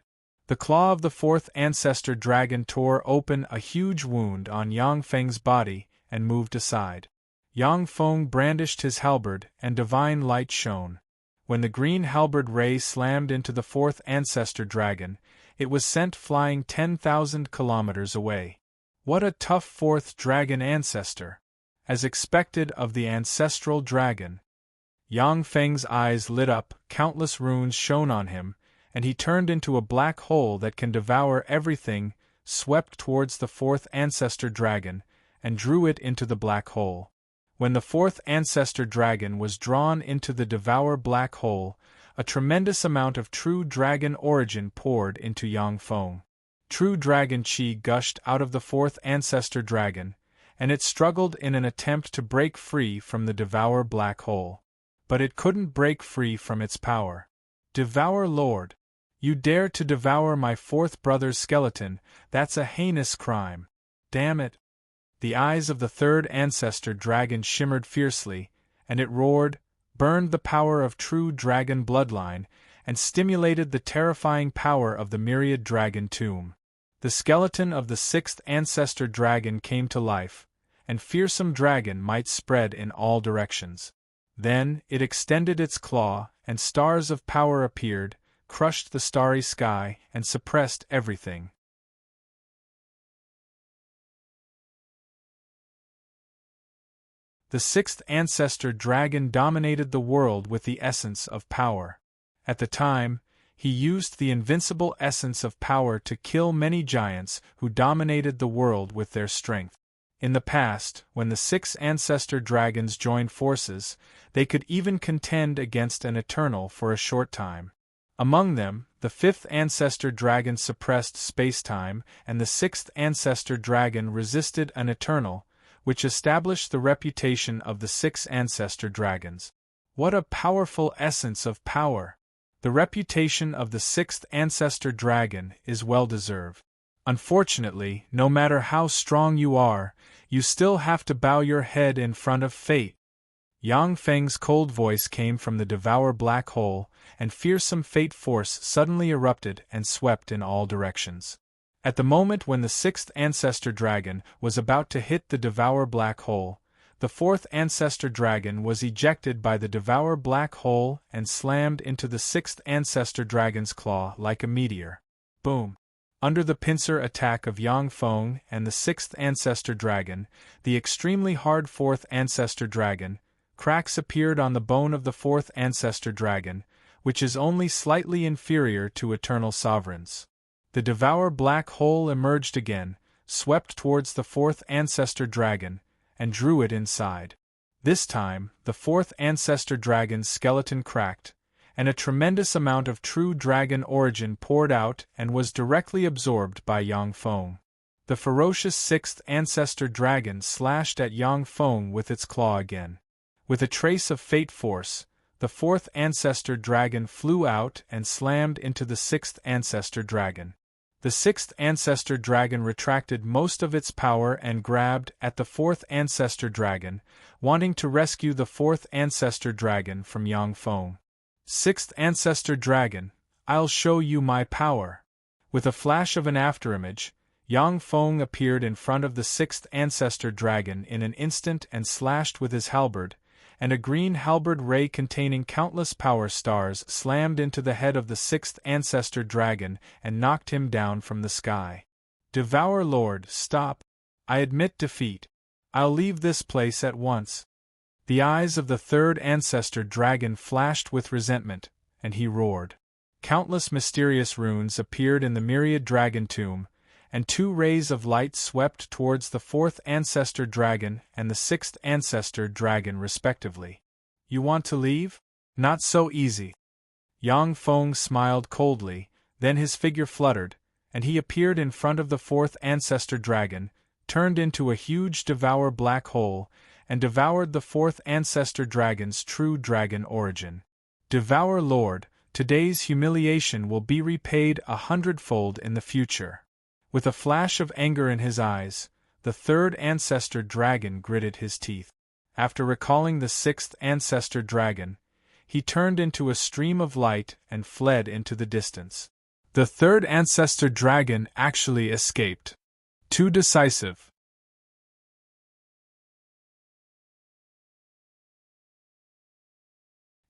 The claw of the 4th ancestor dragon tore open a huge wound on Yang Feng's body and moved aside. Yang Feng brandished his halberd and divine light shone. When the green halberd ray slammed into the 4th ancestor dragon, it was sent flying 10,000 kilometers away. What a tough 4th dragon ancestor! As expected of the ancestral dragon. Yang Feng's eyes lit up, countless runes shone on him, and he turned into a black hole that can devour everything, swept towards the 4th ancestor dragon, and drew it into the black hole. When the 4th ancestor dragon was drawn into the devour black hole, a tremendous amount of true dragon origin poured into Yang Feng. True dragon chi gushed out of the 4th ancestor dragon, and it struggled in an attempt to break free from the devour black hole. But it couldn't break free from its power. Devour Lord! You dare to devour my 4th brother's skeleton, that's a heinous crime. Damn it! The eyes of the 3rd ancestor dragon shimmered fiercely, and it roared, burned the power of true dragon bloodline, and stimulated the terrifying power of the myriad dragon tomb. The skeleton of the 6th ancestor dragon came to life, and fearsome dragon might spread in all directions. Then it extended its claw, and stars of power appeared, crushed the starry sky, and suppressed everything. The 6th ancestor dragon dominated the world with the essence of power. At the time, he used the invincible essence of power to kill many giants who dominated the world with their strength. In the past, when the 6 ancestor dragons joined forces, they could even contend against an eternal for a short time. Among them, the 5th ancestor dragon suppressed space-time, and the 6th ancestor dragon resisted an eternal, which established the reputation of the 6 ancestor dragons. What a powerful essence of power! The reputation of the 6th ancestor dragon is well-deserved. Unfortunately, no matter how strong you are, you still have to bow your head in front of fate. Yang Feng's cold voice came from the Devour Black Hole, and fearsome fate force suddenly erupted and swept in all directions. At the moment when the sixth Ancestor Dragon was about to hit the Devour Black Hole, the fourth Ancestor Dragon was ejected by the Devour Black Hole and slammed into the sixth Ancestor Dragon's claw like a meteor. Boom! Under the pincer attack of Yang Feng and the sixth Ancestor Dragon, the extremely hard fourth Ancestor Dragon, cracks appeared on the bone of the fourth Ancestor Dragon, which is only slightly inferior to Eternal Sovereign's. The Devour Black Hole emerged again, swept towards the fourth Ancestor Dragon, and drew it inside. This time, the fourth Ancestor Dragon's skeleton cracked, and a tremendous amount of true dragon origin poured out and was directly absorbed by Yang Feng. The ferocious sixth Ancestor Dragon slashed at Yang Feng with its claw again. With a trace of fate force, the fourth Ancestor Dragon flew out and slammed into the sixth Ancestor Dragon. The sixth Ancestor Dragon retracted most of its power and grabbed at the fourth Ancestor Dragon, wanting to rescue the fourth Ancestor Dragon from Yang Feng. Sixth Ancestor Dragon, I'll show you my power. With a flash of an afterimage, Yang Feng appeared in front of the sixth Ancestor Dragon in an instant and slashed with his halberd, and a green halberd ray containing countless power stars slammed into the head of the sixth Ancestor Dragon and knocked him down from the sky. Devour Lord, stop! I admit defeat. I'll leave this place at once. The eyes of the third Ancestor Dragon flashed with resentment, and he roared. Countless mysterious runes appeared in the myriad dragon tomb, and two rays of light swept towards the fourth Ancestor Dragon and the sixth Ancestor Dragon respectively. You want to leave? Not so easy. Yang Feng smiled coldly, then his figure fluttered, and he appeared in front of the fourth Ancestor Dragon, turned into a huge Devour Black Hole, and devoured the fourth Ancestor Dragon's true dragon origin. Devour Lord, today's humiliation will be repaid 100-fold in the future. With a flash of anger in his eyes, the third Ancestor Dragon gritted his teeth. After recalling the sixth Ancestor Dragon, he turned into a stream of light and fled into the distance. The third Ancestor Dragon actually escaped. Too decisive.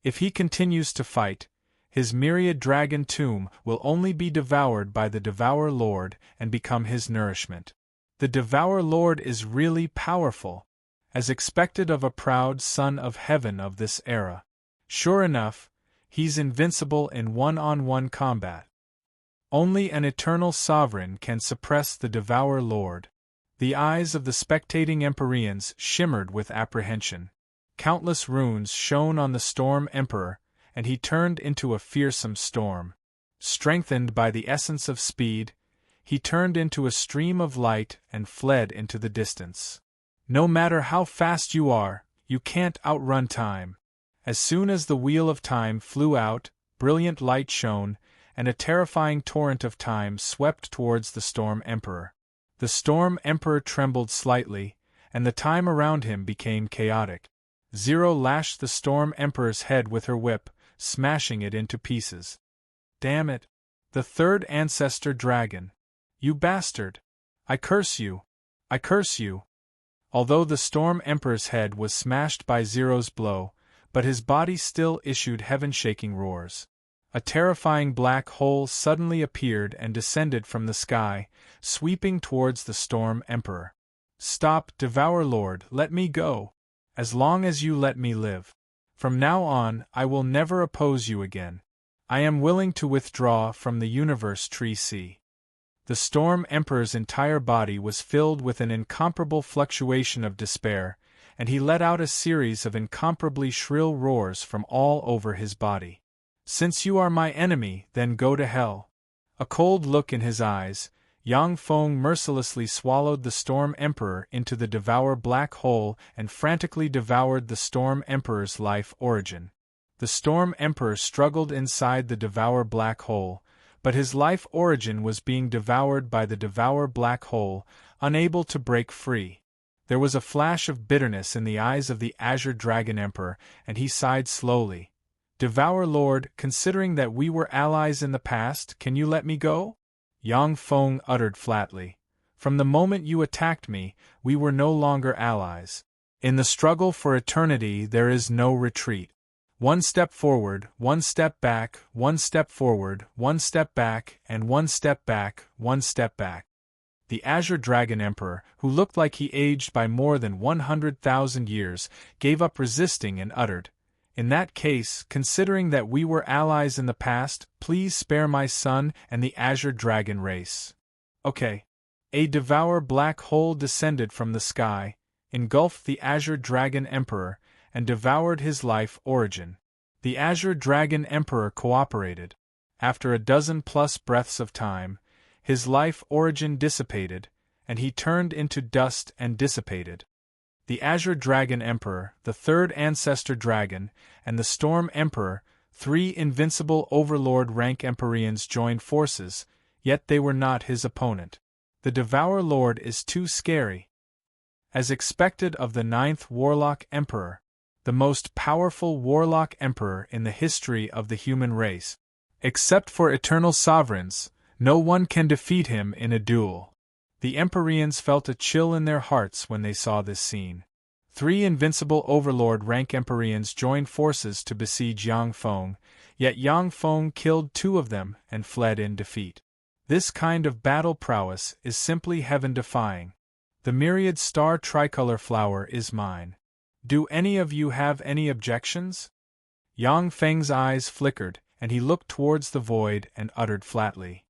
If he continues to fight, his myriad dragon tomb will only be devoured by the Devour Lord and become his nourishment. The Devour Lord is really powerful, as expected of a proud son of heaven of this era. Sure enough, he's invincible in one-on-one combat. Only an eternal sovereign can suppress the Devour Lord. The eyes of the spectating Empyreans shimmered with apprehension. Countless runes shone on the Storm Emperor, and he turned into a fearsome storm. Strengthened by the essence of speed, he turned into a stream of light and fled into the distance. No matter how fast you are, you can't outrun time. As soon as the wheel of time flew out, brilliant light shone, and a terrifying torrent of time swept towards the Storm Emperor. The Storm Emperor trembled slightly, and the time around him became chaotic. Zero lashed the Storm Emperor's head with her whip, smashing it into pieces. Damn it! The third Ancestor Dragon! You bastard! I curse you! I curse you! Although the Storm Emperor's head was smashed by Zero's blow, but his body still issued heaven-shaking roars. A terrifying black hole suddenly appeared and descended from the sky, sweeping towards the Storm Emperor. Stop, Devour Lord, let me go! As long as you let me live. From now on, I will never oppose you again. I am willing to withdraw from the Universe Tree Sea. The Storm Emperor's entire body was filled with an incomparable fluctuation of despair, and he let out a series of incomparably shrill roars from all over his body. Since you are my enemy, then go to hell. A cold look in his eyes, Yang Feng mercilessly swallowed the Storm Emperor into the Devour Black Hole and frantically devoured the Storm Emperor's life origin. The Storm Emperor struggled inside the Devour Black Hole, but his life origin was being devoured by the Devour Black Hole, unable to break free. There was a flash of bitterness in the eyes of the Azure Dragon Emperor, and he sighed slowly. Devour Lord, considering that we were allies in the past, can you let me go? Yang Feng uttered flatly. From the moment you attacked me, we were no longer allies. In the struggle for eternity there is no retreat. One step forward, one step back, one step forward, one step back, and one step back, one step back. The Azure Dragon Emperor, who looked like he aged by more than 100,000 years, gave up resisting and uttered, "In that case, considering that we were allies in the past, please spare my son and the Azure Dragon race." Okay. A devour black hole descended from the sky, engulfed the Azure Dragon Emperor, and devoured his life origin. The Azure Dragon Emperor cooperated. After a dozen-plus breaths of time, his life origin dissipated, and he turned into dust and dissipated. The Azure Dragon Emperor, the third ancestor dragon, and the Storm Emperor, 3 invincible overlord rank Empyreans joined forces, yet they were not his opponent. The Devour Lord is too scary. As expected of the 9th Warlock Emperor, the most powerful Warlock Emperor in the history of the human race. Except for eternal sovereigns, no one can defeat him in a duel. The Empyreans felt a chill in their hearts when they saw this scene. 3 invincible overlord rank Empyreans joined forces to besiege Yang Feng, yet Yang Feng killed 2 of them and fled in defeat. This kind of battle prowess is simply heaven-defying. The myriad star tricolor flower is mine. Do any of you have any objections? Yang Feng's eyes flickered, and he looked towards the void and uttered flatly.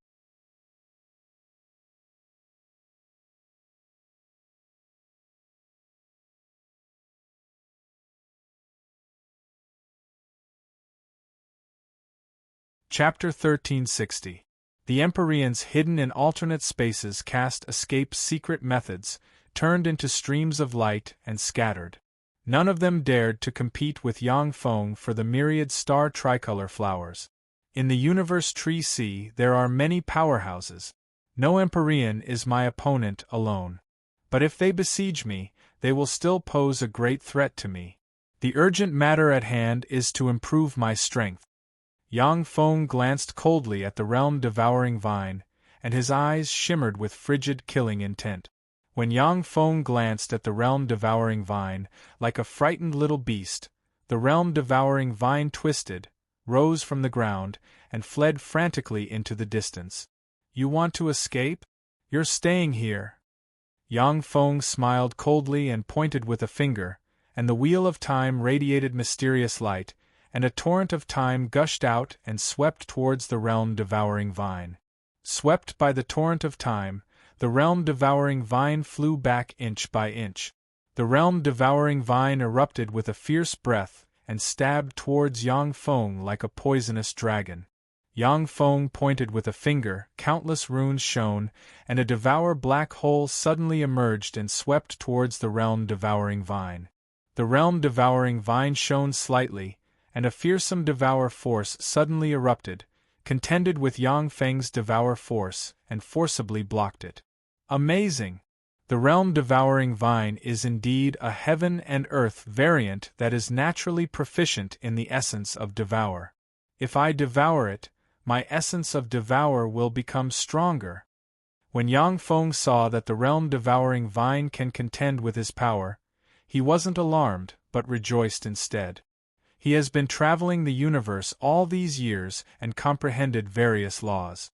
Chapter 1360. The Empyreans hidden in alternate spaces cast escape secret methods, turned into streams of light and scattered. None of them dared to compete with Yang Feng for the myriad star tricolor flowers. In the universe tree sea there are many powerhouses. No Empyrean is my opponent alone. But if they besiege me, they will still pose a great threat to me. The urgent matter at hand is to improve my strength. Yang Feng glanced coldly at the realm-devouring vine, and his eyes shimmered with frigid killing intent. When Yang Feng glanced at the realm-devouring vine, like a frightened little beast, the realm-devouring vine twisted, rose from the ground, and fled frantically into the distance. You want to escape? You're staying here. Yang Feng smiled coldly and pointed with a finger, and the wheel of time radiated mysterious light, and a torrent of time gushed out and swept towards the realm-devouring vine. Swept by the torrent of time, the realm-devouring vine flew back inch by inch. The realm-devouring vine erupted with a fierce breath and stabbed towards Yang Feng like a poisonous dragon. Yang Feng pointed with a finger, countless runes shone, and a devour black hole suddenly emerged and swept towards the realm-devouring vine. The realm-devouring vine shone slightly, and a fearsome devour force suddenly erupted, contended with Yang Feng's devour force, and forcibly blocked it. Amazing! The realm-devouring vine is indeed a heaven and earth variant that is naturally proficient in the essence of devour. If I devour it, my essence of devour will become stronger. When Yang Feng saw that the realm-devouring vine can contend with his power, he wasn't alarmed, but rejoiced instead. He has been traveling the universe all these years and comprehended various laws.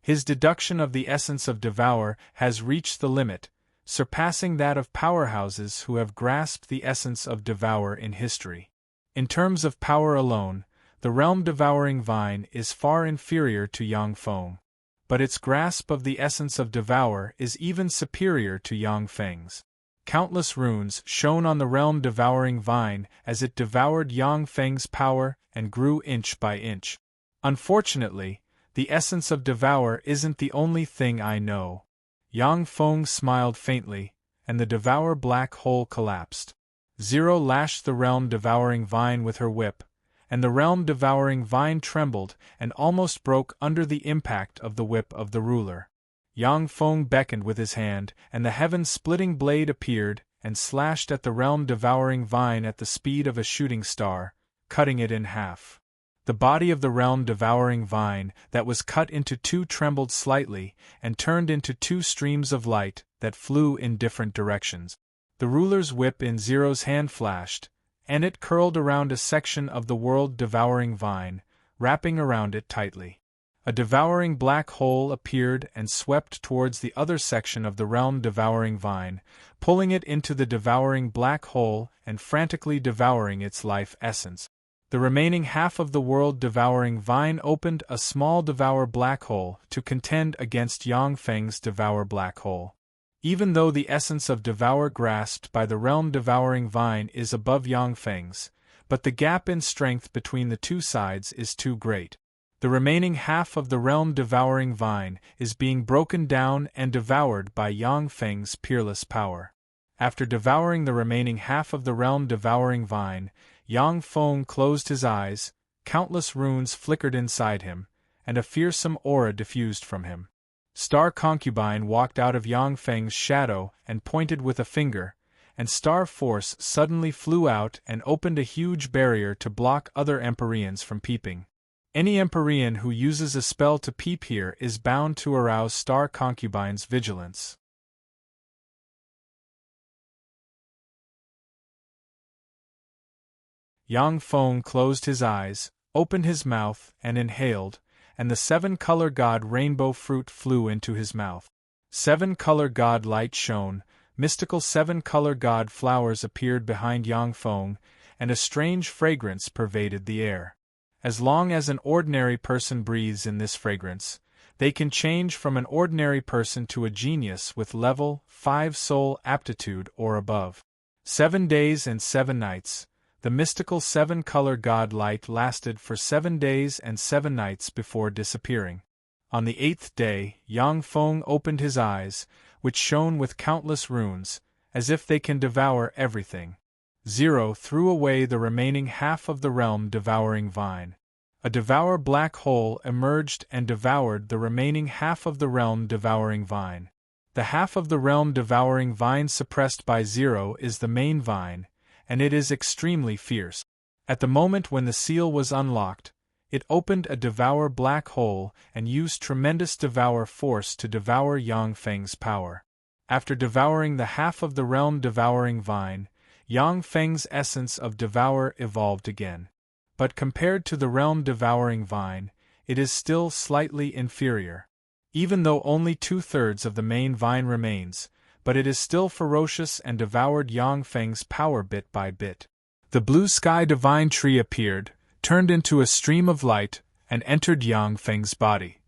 His deduction of the essence of devour has reached the limit, surpassing that of powerhouses who have grasped the essence of devour in history. In terms of power alone, the realm-devouring vine is far inferior to Yang Feng, but its grasp of the essence of devour is even superior to Yang Feng's. Countless runes shone on the realm-devouring vine as it devoured Yang Feng's power and grew inch by inch. Unfortunately, the essence of devour isn't the only thing I know. Yang Feng smiled faintly, and the devour black hole collapsed. Zero lashed the realm-devouring vine with her whip, and the realm-devouring vine trembled and almost broke under the impact of the whip of the ruler. Yang Feng beckoned with his hand, and the heaven-splitting blade appeared and slashed at the realm-devouring vine at the speed of a shooting star, cutting it in half. The body of the realm-devouring vine that was cut into two trembled slightly and turned into two streams of light that flew in different directions. The ruler's whip in Zero's hand flashed, and it curled around a section of the world-devouring vine, wrapping around it tightly. A devouring black hole appeared and swept towards the other section of the realm-devouring vine, pulling it into the devouring black hole and frantically devouring its life essence. The remaining half of the world-devouring vine opened a small devour black hole to contend against Yang Feng's devour black hole. Even though the essence of devour grasped by the realm-devouring vine is above Yang Feng's, but the gap in strength between the two sides is too great. The remaining half of the realm-devouring vine is being broken down and devoured by Yang Feng's peerless power. After devouring the remaining half of the realm-devouring vine, Yang Feng closed his eyes, countless runes flickered inside him, and a fearsome aura diffused from him. Star Concubine walked out of Yang Feng's shadow and pointed with a finger, and Star Force suddenly flew out and opened a huge barrier to block other Empyreans from peeping. Any Empyrean who uses a spell to peep here is bound to arouse Star Concubine's vigilance. Yang Feng closed his eyes, opened his mouth, and inhaled, and the seven-color god rainbow fruit flew into his mouth. Seven-color god light shone, mystical seven-color god flowers appeared behind Yang Feng, and a strange fragrance pervaded the air. As long as an ordinary person breathes in this fragrance, they can change from an ordinary person to a genius with level 5 soul aptitude or above. 7 days and 7 nights. The mystical seven-color god light lasted for 7 days and 7 nights before disappearing. On the 8th day, Yang Feng opened his eyes, which shone with countless runes, as if they can devour everything. Zero threw away the remaining half of the realm-devouring vine. A devour black hole emerged and devoured the remaining half of the realm-devouring vine. The half of the realm-devouring vine suppressed by Zero is the main vine, and it is extremely fierce. At the moment when the seal was unlocked, it opened a devour black hole and used tremendous devour force to devour Yang Feng's power. After devouring the half of the realm-devouring vine, Yang Feng's essence of devour evolved again. But compared to the realm-devouring vine, it is still slightly inferior. Even though only 2/3 of the main vine remains, but it is still ferocious and devoured Yang Feng's power bit by bit. The blue sky divine tree appeared, turned into a stream of light, and entered Yang Feng's body.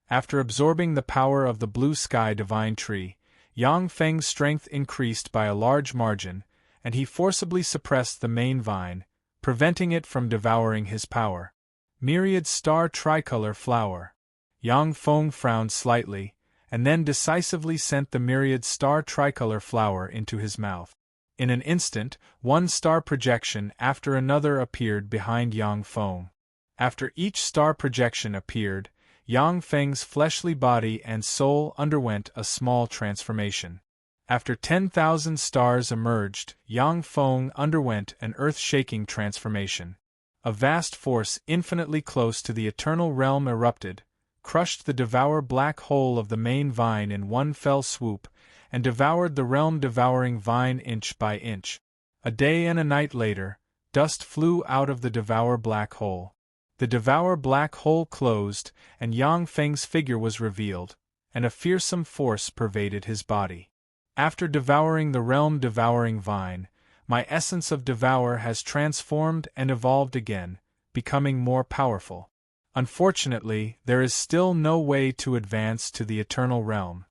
After absorbing the power of the blue sky divine tree, Yang Feng's strength increased by a large margin, and he forcibly suppressed the main vine, preventing it from devouring his power. Myriad star tricolor flower. Yang Feng frowned slightly, and then decisively sent the myriad star tricolor flower into his mouth. In an instant, one star projection after another appeared behind Yang Feng. After each star projection appeared, Yang Feng's fleshly body and soul underwent a small transformation. After 10,000 stars emerged, Yang Feng underwent an earth-shaking transformation. A vast force infinitely close to the eternal realm erupted, crushed the devour black hole of the main vine in one fell swoop, and devoured the realm-devouring vine inch by inch. A day and a night later, dust flew out of the devour black hole. The devour black hole closed, and Yang Feng's figure was revealed, and a fearsome force pervaded his body. After devouring the realm-devouring vine, my essence of devour has transformed and evolved again, becoming more powerful. Unfortunately, there is still no way to advance to the eternal realm.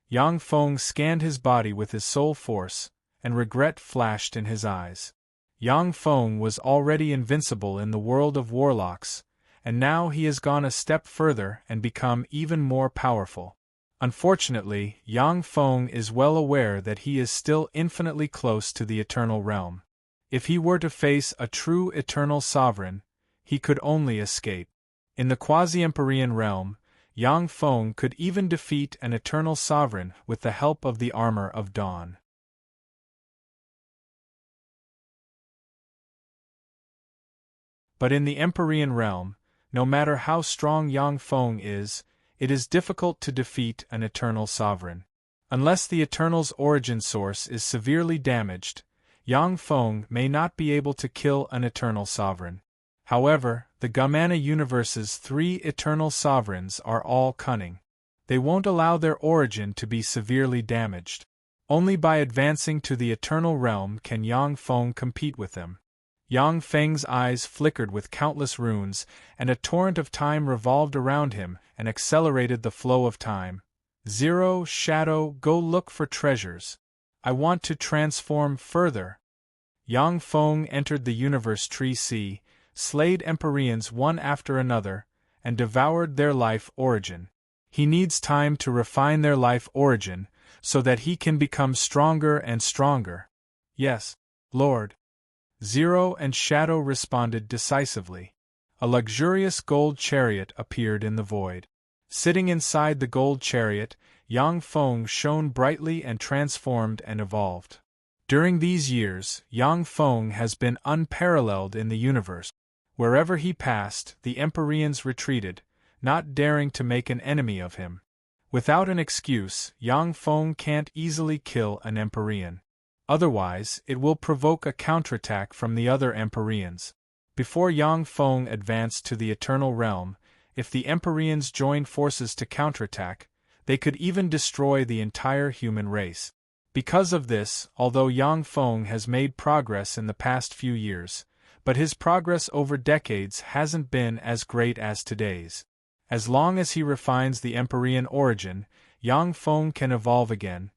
Yang Feng scanned his body with his soul force, and regret flashed in his eyes. Yang Feng was already invincible in the world of warlocks, and now he has gone a step further and become even more powerful. Unfortunately, Yang Feng is well aware that he is still infinitely close to the eternal realm. If he were to face a true eternal sovereign, he could only escape. In the quasi-Empyrean realm, Yang Feng could even defeat an eternal sovereign with the help of the armor of dawn. But in the Empyrean realm, no matter how strong Yang Feng is, it is difficult to defeat an eternal sovereign. Unless the Eternal's origin source is severely damaged, Yang Feng may not be able to kill an eternal sovereign. However, the Gamana universe's 3 eternal sovereigns are all cunning. They won't allow their origin to be severely damaged. Only by advancing to the eternal realm can Yang Feng compete with them. Yang Feng's eyes flickered with countless runes, and a torrent of time revolved around him and accelerated the flow of time. Zero, Shadow, go look for treasures. I want to transform further. Yang Feng entered the universe tree sea, slayed Empyreans one after another, and devoured their life origin. He needs time to refine their life origin, so that he can become stronger and stronger. Yes, Lord. Zero and Shadow responded decisively. A luxurious gold chariot appeared in the void. Sitting inside the gold chariot, Yang Feng shone brightly and transformed and evolved. During these years, Yang Feng has been unparalleled in the universe. Wherever he passed, the Empyreans retreated, not daring to make an enemy of him. Without an excuse, Yang Feng can't easily kill an Empyrean. Otherwise, it will provoke a counterattack from the other Empyreans. Before Yang Feng advanced to the Eternal Realm, if the Empyreans joined forces to counterattack, they could even destroy the entire human race. Because of this, although Yang Feng has made progress in the past few years, but his progress over decades hasn't been as great as today's. As long as he refines the Empyrean origin, Yang Feng can evolve again.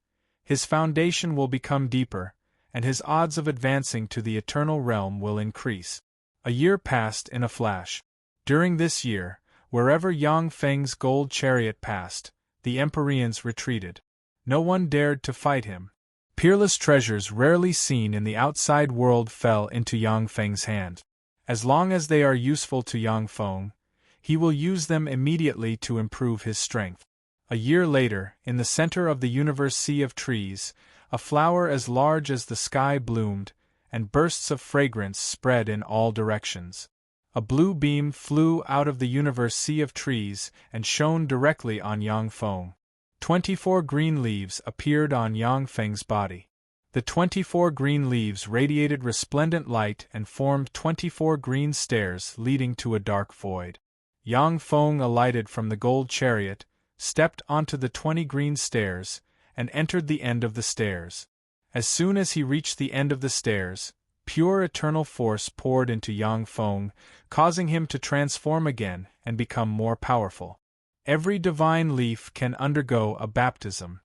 His foundation will become deeper, and his odds of advancing to the Eternal Realm will increase. A year passed in a flash. During this year, wherever Yang Feng's gold chariot passed, the Empyreans retreated. No one dared to fight him. Peerless treasures rarely seen in the outside world fell into Yang Feng's hand. As long as they are useful to Yang Feng, he will use them immediately to improve his strength. A year later, in the center of the universe sea of trees, a flower as large as the sky bloomed, and bursts of fragrance spread in all directions. A blue beam flew out of the universe sea of trees and shone directly on Yang Feng. 24 green leaves appeared on Yang Feng's body. The 24 green leaves radiated resplendent light and formed 24 green stairs leading to a dark void. Yang Feng alighted from the gold chariot, stepped onto the 20 green stairs, and entered the end of the stairs. As soon as he reached the end of the stairs, pure eternal force poured into Yang Feng, causing him to transform again and become more powerful. Every divine leaf can undergo a baptism.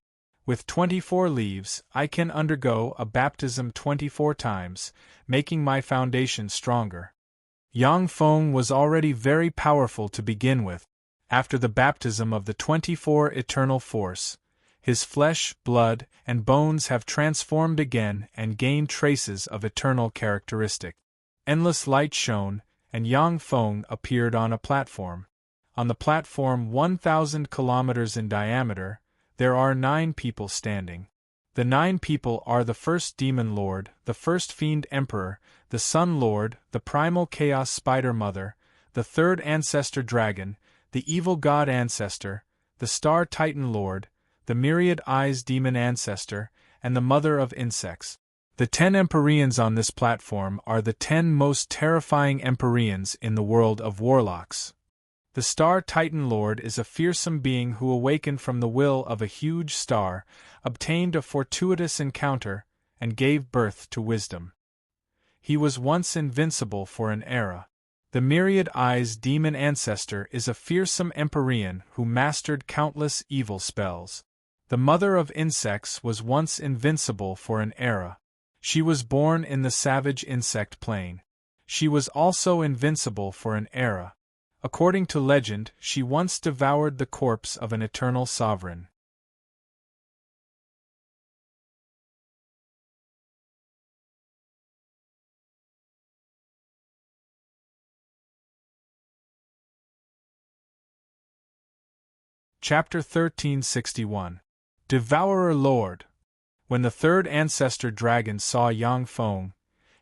With 24 leaves, I can undergo a baptism 24 times, making my foundation stronger. Yang Feng was already very powerful to begin with. After the baptism of the 24 eternal force, his flesh, blood, and bones have transformed again and gained traces of eternal characteristic. Endless light shone, and Yang Feng appeared on a platform. On the platform 1,000 kilometers in diameter, there are 9 people standing. The 9 people are the first Demon Lord, the first Fiend Emperor, the Sun Lord, the Primal Chaos Spider Mother, the third Ancestor Dragon, the Evil God Ancestor, the Star Titan Lord, the Myriad Eyes Demon Ancestor, and the Mother of Insects. The 10 Empyreans on this platform are the 10 most terrifying Empyreans in the world of warlocks. The Star Titan Lord is a fearsome being who awakened from the will of a huge star, obtained a fortuitous encounter, and gave birth to wisdom. He was once invincible for an era. The Myriad Eyes Demon Ancestor is a fearsome Empyrean who mastered countless evil spells. The Mother of Insects was once invincible for an era. She was born in the savage insect plane. She was also invincible for an era. According to legend, she once devoured the corpse of an eternal sovereign. Chapter 1361. Devourer Lord. When the third ancestor dragon saw Yang Feng,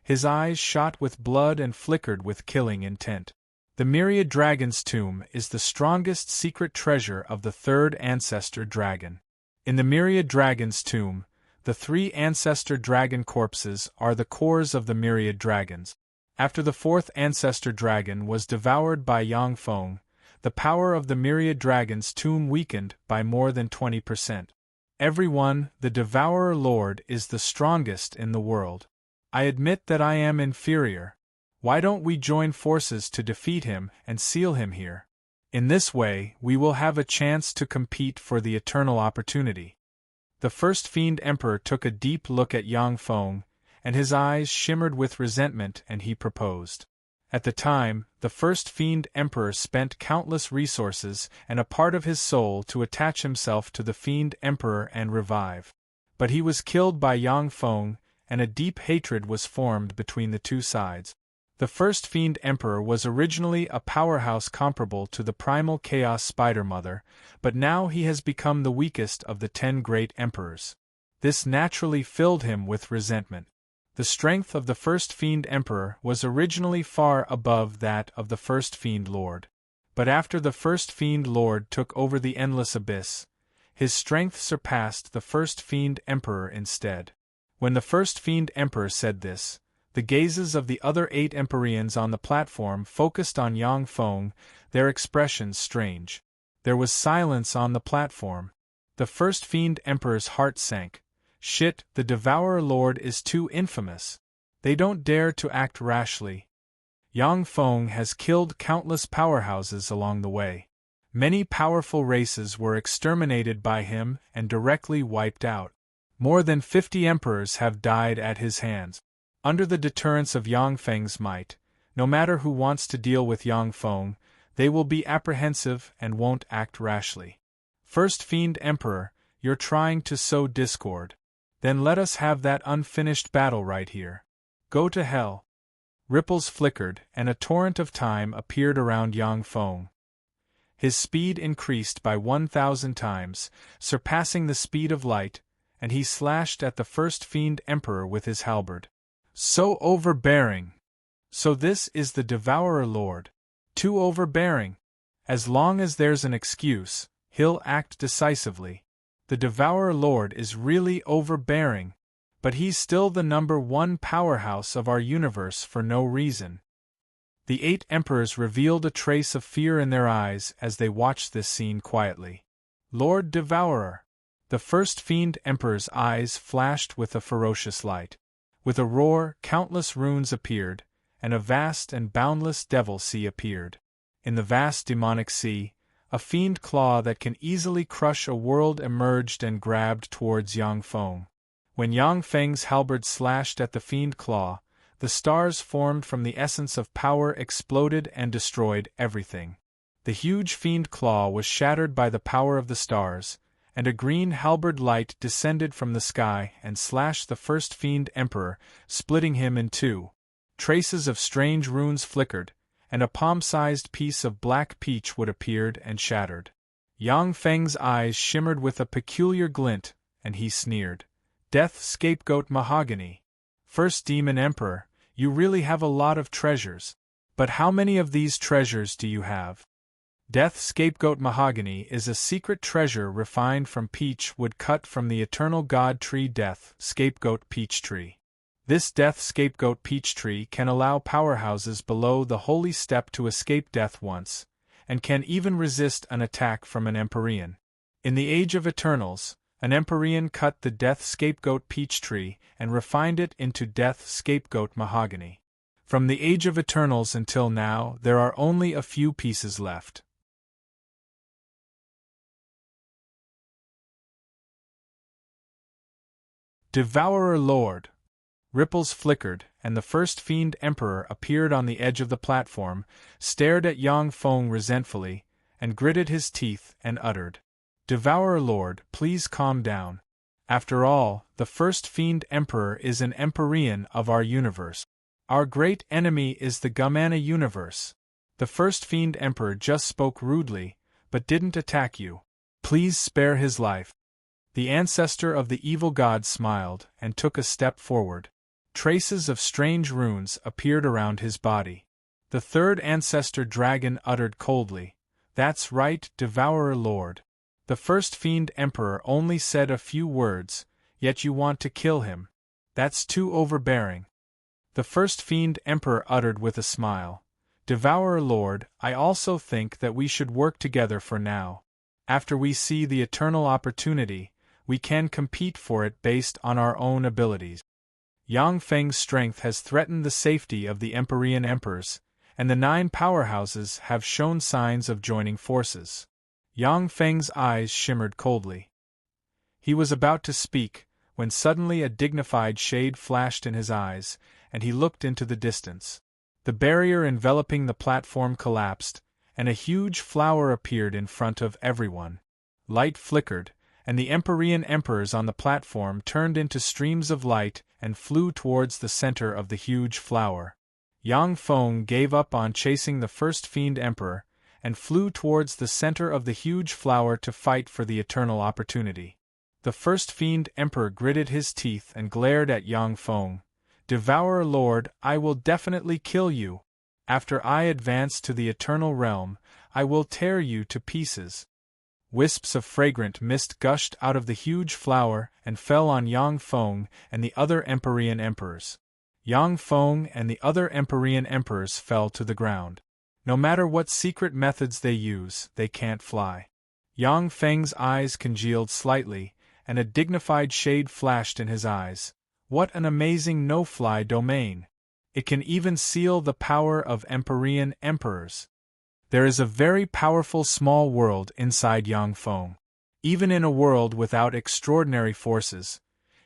his eyes shot with blood and flickered with killing intent. The myriad dragon's tomb is the strongest secret treasure of the third ancestor dragon. In the myriad dragon's tomb, the three ancestor dragon corpses are the cores of the myriad dragons. After the fourth ancestor dragon was devoured by Yang Feng, the power of the myriad dragon's tomb weakened by more than 20%. Everyone, the Devourer Lord is the strongest in the world. I admit that I am inferior. Why don't we join forces to defeat him and seal him here? In this way, we will have a chance to compete for the eternal opportunity. The first Fiend Emperor took a deep look at Yang Feng, and his eyes shimmered with resentment, and he proposed. At the time, the first Fiend Emperor spent countless resources and a part of his soul to attach himself to the Fiend Emperor and revive. But he was killed by Yang Feng, and a deep hatred was formed between the two sides. The first Fiend Emperor was originally a powerhouse comparable to the primal Chaos Spider Mother, but now he has become the weakest of the 10 great emperors. This naturally filled him with resentment. The strength of the first Fiend Emperor was originally far above that of the first Fiend Lord. But after the first Fiend Lord took over the Endless Abyss, his strength surpassed the first Fiend Emperor instead. When the first Fiend Emperor said this, the gazes of the other 8 Empyreans on the platform focused on Yang Feng, their expressions strange. There was silence on the platform. The first Fiend Emperor's heart sank. Shit, the Devourer Lord is too infamous. They don't dare to act rashly. Yang Feng has killed countless powerhouses along the way. Many powerful races were exterminated by him and directly wiped out. More than 50 emperors have died at his hands. Under the deterrence of Yang Feng's might, no matter who wants to deal with Yang Feng, they will be apprehensive and won't act rashly. First Fiend Emperor, you're trying to sow discord. Then let us have that unfinished battle right here. Go to hell. Ripples flickered, and a torrent of time appeared around Yang Feng. His speed increased by 1,000 times, surpassing the speed of light, and he slashed at the first Fiend Emperor with his halberd. So overbearing! So this is the Devourer Lord. Too overbearing. As long as there's an excuse, he'll act decisively. The Devourer Lord is really overbearing, but he's still the #1 powerhouse of our universe for no reason. The 8 emperors revealed a trace of fear in their eyes as they watched this scene quietly. Lord Devourer! The first Fiend Emperor's eyes flashed with a ferocious light. With a roar, countless runes appeared, and a vast and boundless devil sea appeared. In the vast demonic sea, a fiend claw that can easily crush a world emerged and grabbed towards Yang Feng. When Yang Feng's halberd slashed at the fiend claw, the stars formed from the essence of power exploded and destroyed everything. The huge fiend claw was shattered by the power of the stars, and a green halberd light descended from the sky and slashed the first Fiend Emperor, splitting him in two. Traces of strange runes flickered, and a palm-sized piece of black peach wood appeared and shattered. Yang Feng's eyes shimmered with a peculiar glint, and he sneered. Death Scapegoat Mahogany. First Demon Emperor, you really have a lot of treasures. But how many of these treasures do you have? Death Scapegoat Mahogany is a secret treasure refined from peach wood cut from the eternal god tree Death Scapegoat Peach Tree. This Death Scapegoat Peach Tree can allow powerhouses below the holy step to escape death once, and can even resist an attack from an Empyrean. In the Age of Eternals, an Empyrean cut the Death Scapegoat Peach Tree and refined it into Death Scapegoat Mahogany. From the Age of Eternals until now, there are only a few pieces left. Devourer Lord. Ripples flickered, and the first Fiend Emperor appeared on the edge of the platform, stared at Yang Feng resentfully, and gritted his teeth and uttered, Devourer Lord, please calm down. After all, the first Fiend Emperor is an Empyrean of our universe. Our great enemy is the Gamana universe. The first Fiend Emperor just spoke rudely, but didn't attack you. Please spare his life. The ancestor of the evil god smiled and took a step forward. Traces of strange runes appeared around his body. The third ancestor dragon uttered coldly, "That's right, Devourer Lord. The first fiend emperor only said a few words, yet you want to kill him. That's too overbearing." The first fiend emperor uttered with a smile, "Devourer Lord, I also think that we should work together for now. After we see the eternal opportunity, we can compete for it based on our own abilities. Yang Feng's strength has threatened the safety of the Empyrean emperors, and the 9 powerhouses have shown signs of joining forces." Yang Feng's eyes shimmered coldly. He was about to speak, when suddenly a dignified shade flashed in his eyes, and he looked into the distance. The barrier enveloping the platform collapsed, and a huge flower appeared in front of everyone. Light flickered, and the Empyrean emperors on the platform turned into streams of light and flew towards the center of the huge flower. Yang Feng gave up on chasing the first fiend emperor, and flew towards the center of the huge flower to fight for the eternal opportunity. The first fiend emperor gritted his teeth and glared at Yang Feng. "Devourer Lord, I will definitely kill you. After I advance to the eternal realm, I will tear you to pieces." Wisps of fragrant mist gushed out of the huge flower and fell on Yang Feng and the other Empyrean emperors. Yang Feng and the other Empyrean emperors fell to the ground. No matter what secret methods they use, they can't fly. Yang Feng's eyes congealed slightly, and a dignified shade flashed in his eyes. What an amazing no-fly domain! It can even seal the power of Empyrean emperors. There is a very powerful small world inside Yang Feng. Even in a world without extraordinary forces,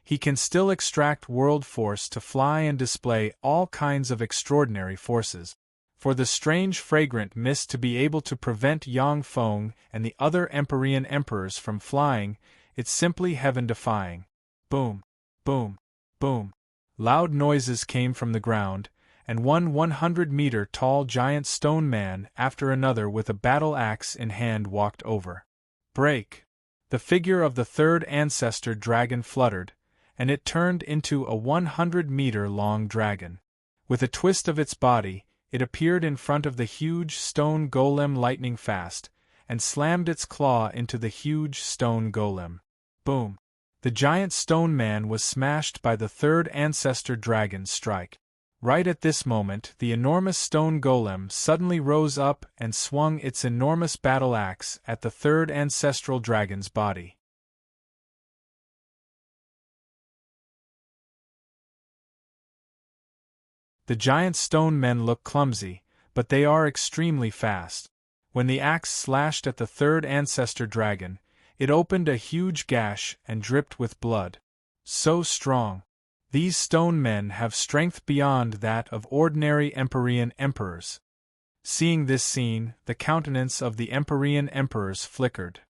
he can still extract world force to fly and display all kinds of extraordinary forces. For the strange fragrant mist to be able to prevent Yang Feng and the other Empyrean emperors from flying, it's simply heaven-defying. Boom, boom, boom. Loud noises came from the ground, and one 100-meter-tall giant stone man after another with a battle axe in hand walked over. Break! The figure of the third ancestor dragon fluttered, and it turned into a 100-meter-long dragon. With a twist of its body, it appeared in front of the huge stone golem lightning fast, and slammed its claw into the huge stone golem. Boom! The giant stone man was smashed by the third ancestor dragon's strike. Right at this moment, the enormous stone golem suddenly rose up and swung its enormous battle axe at the third ancestral dragon's body. The giant stone men look clumsy, but they are extremely fast. When the axe slashed at the third ancestor dragon, it opened a huge gash and dripped with blood. So strong! These stone men have strength beyond that of ordinary Empyrean emperors. Seeing this scene, the countenance of the Empyrean emperors flickered.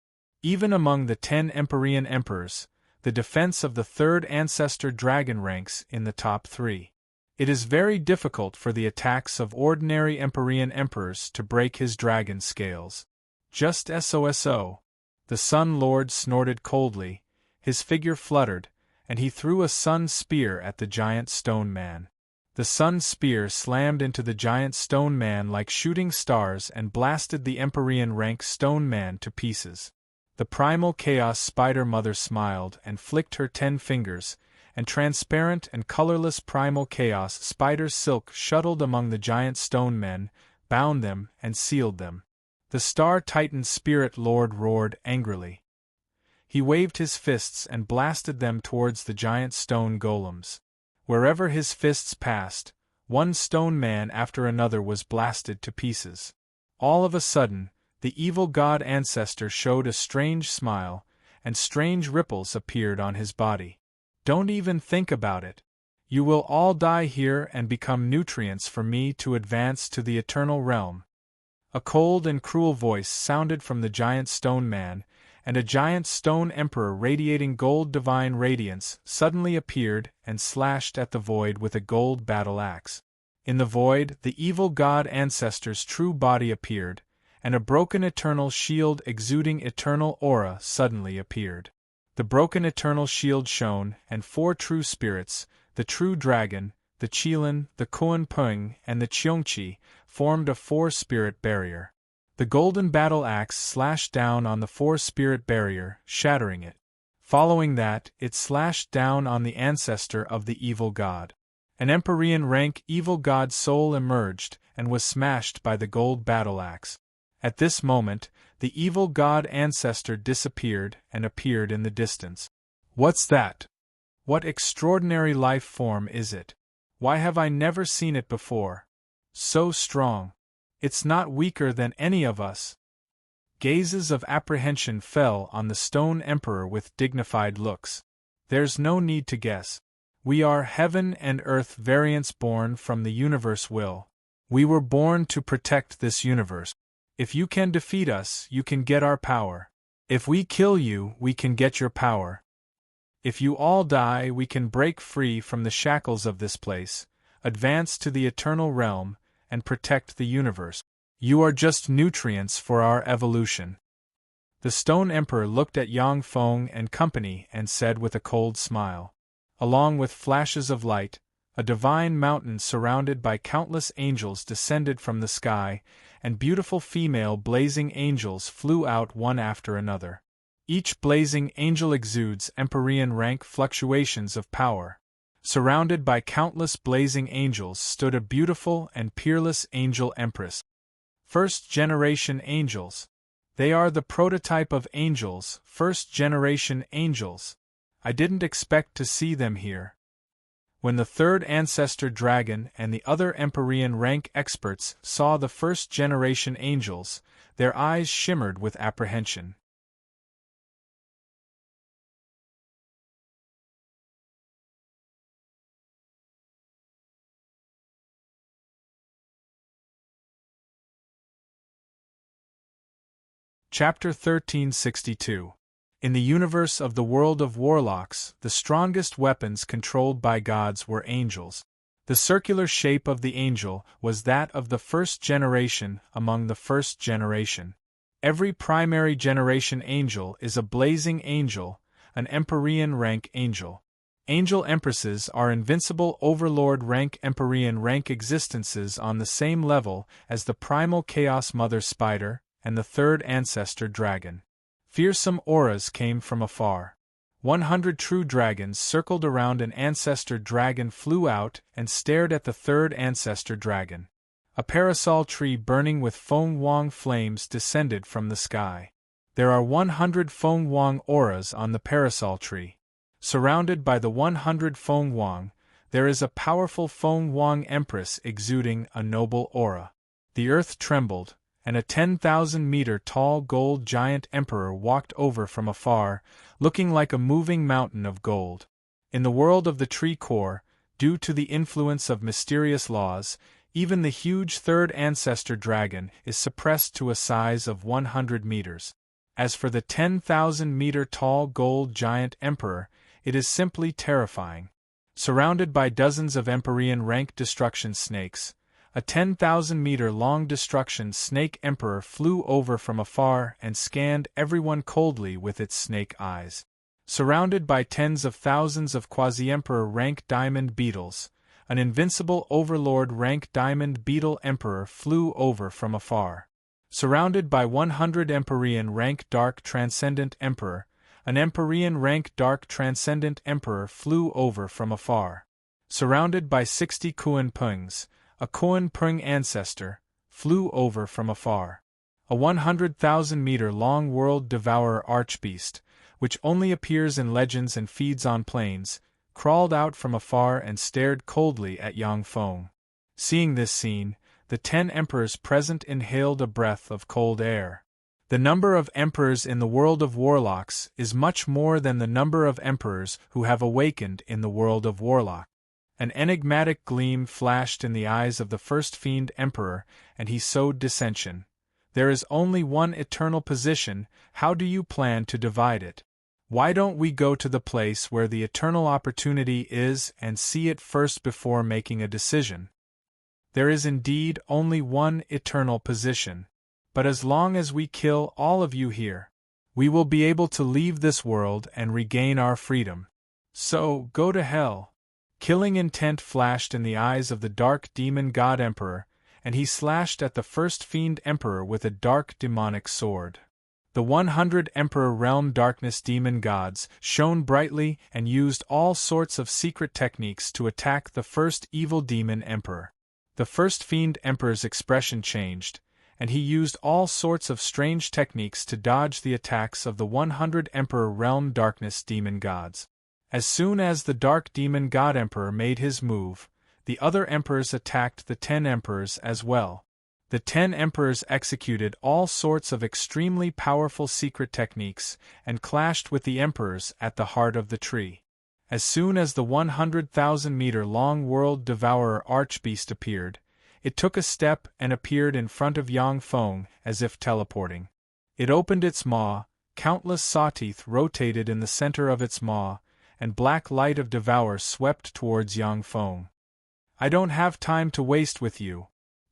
Even among the 10 Empyrean emperors, the defense of the third ancestor dragon ranks in the top 3. It is very difficult for the attacks of ordinary Empyrean emperors to break his dragon scales. Just SOSO. The Sun Lord snorted coldly, his figure fluttered, and he threw a sun spear at the giant stone man. The sun spear slammed into the giant stone man like shooting stars and blasted the Empyrean rank stone man to pieces. The primal chaos spider mother smiled and flicked her 10 fingers, and transparent and colorless primal chaos spider silk shuttled among the giant stone men, bound them, and sealed them. The Star Titan Spirit Lord roared angrily. He waved his fists and blasted them towards the giant stone golems. Wherever his fists passed, one stone man after another was blasted to pieces. All of a sudden, the evil god ancestor showed a strange smile, and strange ripples appeared on his body. Don't even think about it. You will all die here and become nutrients for me to advance to the eternal realm. A cold and cruel voice sounded from the giant stone man, and a giant stone emperor radiating gold divine radiance suddenly appeared and slashed at the void with a gold battle axe. In the void, the evil god ancestor's true body appeared, and a broken eternal shield exuding eternal aura suddenly appeared. The broken eternal shield shone, and 4 true spirits, the true dragon, the Qilin, the Kuan Peng, and the Qiongqi, formed a 4-spirit barrier. The golden battle axe slashed down on the 4-spirit barrier, shattering it. Following that, it slashed down on the ancestor of the evil god. An Empyrean rank evil god soul emerged and was smashed by the gold battle axe. At this moment, the evil god ancestor disappeared and appeared in the distance. What's that? What extraordinary life form is it? Why have I never seen it before? So strong. It's not weaker than any of us. Gazes of apprehension fell on the stone emperor with dignified looks. There's no need to guess. We are heaven and earth variants born from the universe will. We were born to protect this universe. If you can defeat us, you can get our power. If we kill you, we can get your power. If you all die, we can break free from the shackles of this place, advance to the eternal realm, and protect the universe. You are just nutrients for our evolution. The Stone Emperor looked at Yang Feng and company and said with a cold smile. Along with flashes of light, a divine mountain surrounded by countless angels descended from the sky, and beautiful female blazing angels flew out one after another. Each blazing angel exudes Empyrean rank fluctuations of power. Surrounded by countless blazing angels stood a beautiful and peerless angel empress. First-generation angels. They are the prototype of angels, first-generation angels. I didn't expect to see them here. When the third ancestor dragon and the other Empyrean rank experts saw the first-generation angels, their eyes shimmered with apprehension. Chapter 1362. In the universe of the world of warlocks, the strongest weapons controlled by gods were angels. The circular shape of the angel was that of the first generation among the first generation. Every primary generation angel is a blazing angel, an Empyrean rank angel. Angel empresses are invincible overlord rank Empyrean rank existences on the same level as the primal chaos mother spider and the third ancestor dragon. Fearsome auras came from afar. 100 true dragons circled around an ancestor dragon flew out and stared at the third ancestor dragon. A parasol tree burning with Feng Wang flames descended from the sky. There are 100 Feng Wang auras on the parasol tree. Surrounded by the 100 Feng Wang, there is a powerful Feng Wang empress exuding a noble aura. The earth trembled, and a 10,000-meter-tall gold giant emperor walked over from afar, looking like a moving mountain of gold. In the world of the tree core, due to the influence of mysterious laws, even the huge third ancestor dragon is suppressed to a size of 100 meters. As for the 10,000-meter-tall gold giant emperor, it is simply terrifying. Surrounded by dozens of Empyrean rank destruction snakes, a 10,000-meter-long destruction snake emperor flew over from afar and scanned everyone coldly with its snake eyes. Surrounded by tens of thousands of quasi-emperor rank diamond beetles, an invincible overlord rank diamond beetle emperor flew over from afar. Surrounded by 100 Empyrean rank dark transcendent emperor, an Empyrean rank dark transcendent emperor flew over from afar. Surrounded by 60 Kuan Pengs, a Kuan Peng ancestor, flew over from afar. A 100,000-meter-long world devourer archbeast, which only appears in legends and feeds on plains, crawled out from afar and stared coldly at Yang Feng. Seeing this scene, the 10 emperors present inhaled a breath of cold air. The number of emperors in the world of warlocks is much more than the number of emperors who have awakened in the world of warlock. An enigmatic gleam flashed in the eyes of the first fiend emperor, and he sowed dissension. There is only one eternal position, how do you plan to divide it? Why don't we go to the place where the eternal opportunity is and see it first before making a decision? There is indeed only one eternal position. but as long as we kill all of you here, we will be able to leave this world and regain our freedom. So, go to hell." Killing intent flashed in the eyes of the dark demon god emperor, and he slashed at the first fiend emperor with a dark demonic sword. The 100 Emperor Realm Darkness demon gods shone brightly and used all sorts of secret techniques to attack the first evil demon emperor. The first fiend emperor's expression changed, and he used all sorts of strange techniques to dodge the attacks of the 100 Emperor Realm Darkness demon gods. As soon as the Dark Demon God Emperor made his move, the other emperors attacked the 10 emperors as well. The 10 emperors executed all sorts of extremely powerful secret techniques and clashed with the emperors at the heart of the tree. As soon as the 100,000-meter-long World Devourer Archbeast appeared, it took a step and appeared in front of Yang Feng as if teleporting. It opened its maw, countless sawteeth rotated in the center of its maw, and black light of devour swept towards Yang Feng. "I don't have time to waste with you."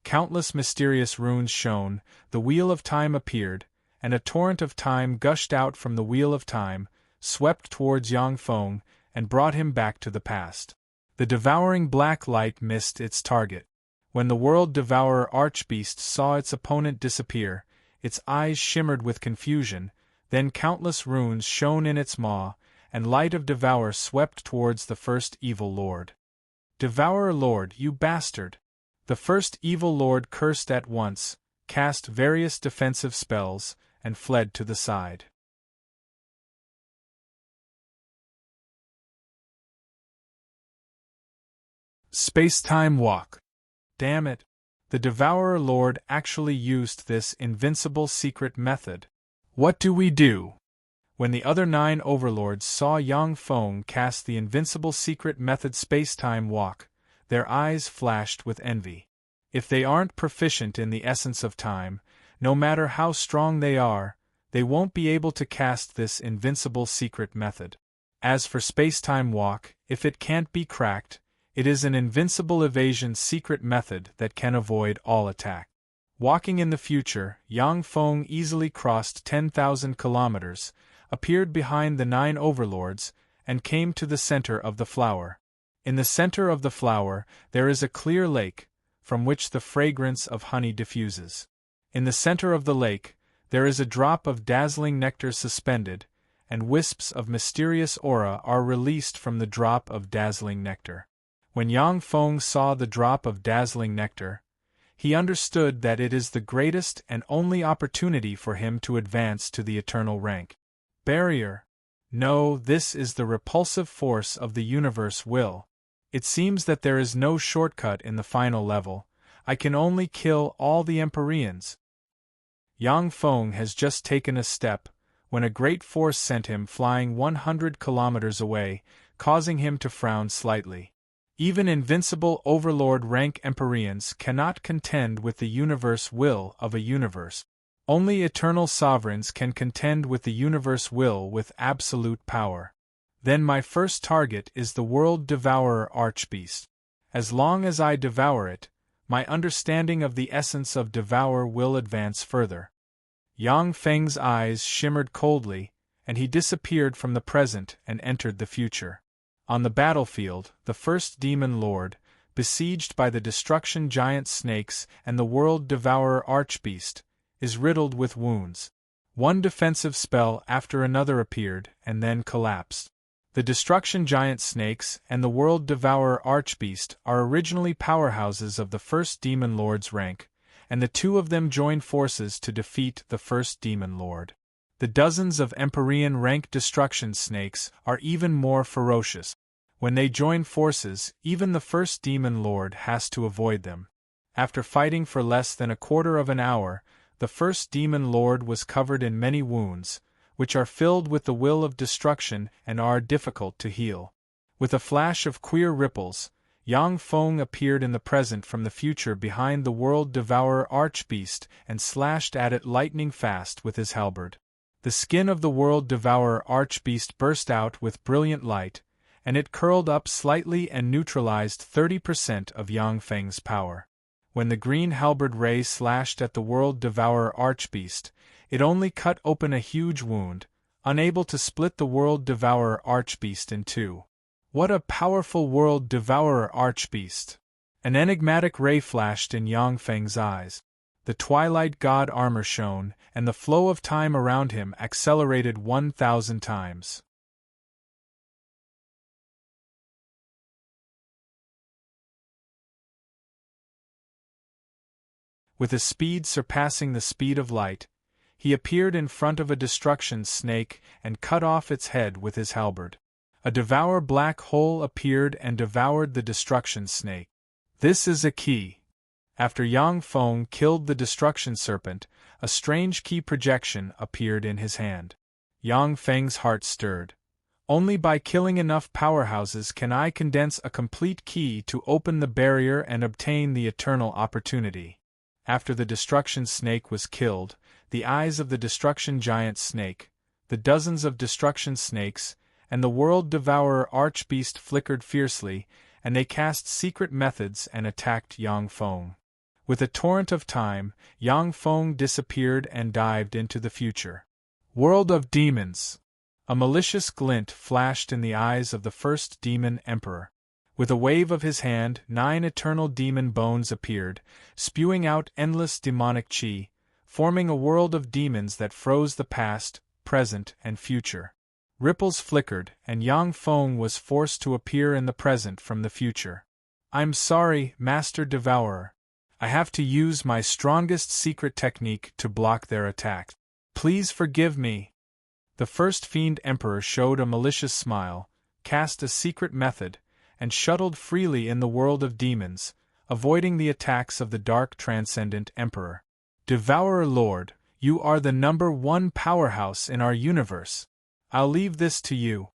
Countless mysterious runes shone, the Wheel of Time appeared, and a torrent of time gushed out from the Wheel of Time, swept towards Yang Feng, and brought him back to the past. The devouring black light missed its target. When the World Devourer Archbeast saw its opponent disappear, its eyes shimmered with confusion, then countless runes shone in its maw, and light of devour swept towards the first evil lord. "Devourer Lord, you bastard!" The first evil lord cursed at once, cast various defensive spells, and fled to the side. Space-time walk. Damn it! The Devourer Lord actually used this invincible secret method. What do we do? When the other 9 overlords saw Yang Feng cast the invincible secret method space-time walk, their eyes flashed with envy. If they aren't proficient in the essence of time, no matter how strong they are, they won't be able to cast this invincible secret method. As for space-time walk, if it can't be cracked, it is an invincible evasion secret method that can avoid all attack. Walking in the future, Yang Feng easily crossed 10,000 kilometers, appeared behind the 9 overlords, and came to the center of the flower. In the center of the flower, there is a clear lake, from which the fragrance of honey diffuses. In the center of the lake, there is a drop of dazzling nectar suspended, and wisps of mysterious aura are released from the drop of dazzling nectar. When Yang Feng saw the drop of dazzling nectar, he understood that it is the greatest and only opportunity for him to advance to the eternal rank. Barrier. No, this is the repulsive force of the universe will. It seems that there is no shortcut in the final level. I can only kill all the Empyreans. Yang Feng has just taken a step, when a great force sent him flying 100 kilometers away, causing him to frown slightly. Even invincible overlord rank Empyreans cannot contend with the universe will of a universe. Only eternal sovereigns can contend with the universe will with absolute power. Then my first target is the World Devourer Archbeast. As long as I devour it, my understanding of the essence of devour will advance further. Yang Feng's eyes shimmered coldly, and he disappeared from the present and entered the future. On the battlefield, the first demon lord, besieged by the destruction giant snakes and the World Devourer Archbeast, is riddled with wounds. One defensive spell after another appeared and then collapsed. The destruction giant snakes and the World Devourer Archbeast are originally powerhouses of the first demon lord's rank, and the two of them join forces to defeat the first demon lord. The dozens of Empyrean rank destruction snakes are even more ferocious. When they join forces, even the first demon lord has to avoid them. After fighting for less than a quarter of an hour, the first demon lord was covered in many wounds, which are filled with the will of destruction and are difficult to heal. With a flash of queer ripples, Yang Feng appeared in the present from the future behind the World Devourer Archbeast and slashed at it lightning fast with his halberd. The skin of the World Devourer Archbeast burst out with brilliant light, and it curled up slightly and neutralized 30% of Yang Feng's power. When the green halberd ray slashed at the world devourer archbeast, it only cut open a huge wound, unable to split the world devourer archbeast in two. What a powerful world devourer archbeast! An enigmatic ray flashed in Yang Feng's eyes. The twilight god armor shone, and the flow of time around him accelerated 1,000 times. With a speed surpassing the speed of light, he appeared in front of a destruction snake and cut off its head with his halberd. A devour black hole appeared and devoured the destruction snake. This is a key. After Yang Feng killed the destruction serpent, a strange key projection appeared in his hand. Yang Feng's heart stirred. Only by killing enough powerhouses can I condense a complete key to open the barrier and obtain the eternal opportunity. After the destruction snake was killed, the eyes of the destruction giant snake, the dozens of destruction snakes, and the world devourer archbeast flickered fiercely, and they cast secret methods and attacked Yang Feng. With a torrent of time, Yang Feng disappeared and dived into the future. World of demons! A malicious glint flashed in the eyes of the first demon emperor. With a wave of his hand, 9 eternal demon bones appeared, spewing out endless demonic chi, forming a world of demons that froze the past, present, and future. Ripples flickered, and Yang Feng was forced to appear in the present from the future. I'm sorry, Master Devourer. I have to use my strongest secret technique to block their attack. Please forgive me. The first Fiend Emperor showed a malicious smile, cast a secret method, and shuttled freely in the world of demons, avoiding the attacks of the Dark Transcendent Emperor. Devourer Lord, you are the #1 powerhouse in our universe. I'll leave this to you.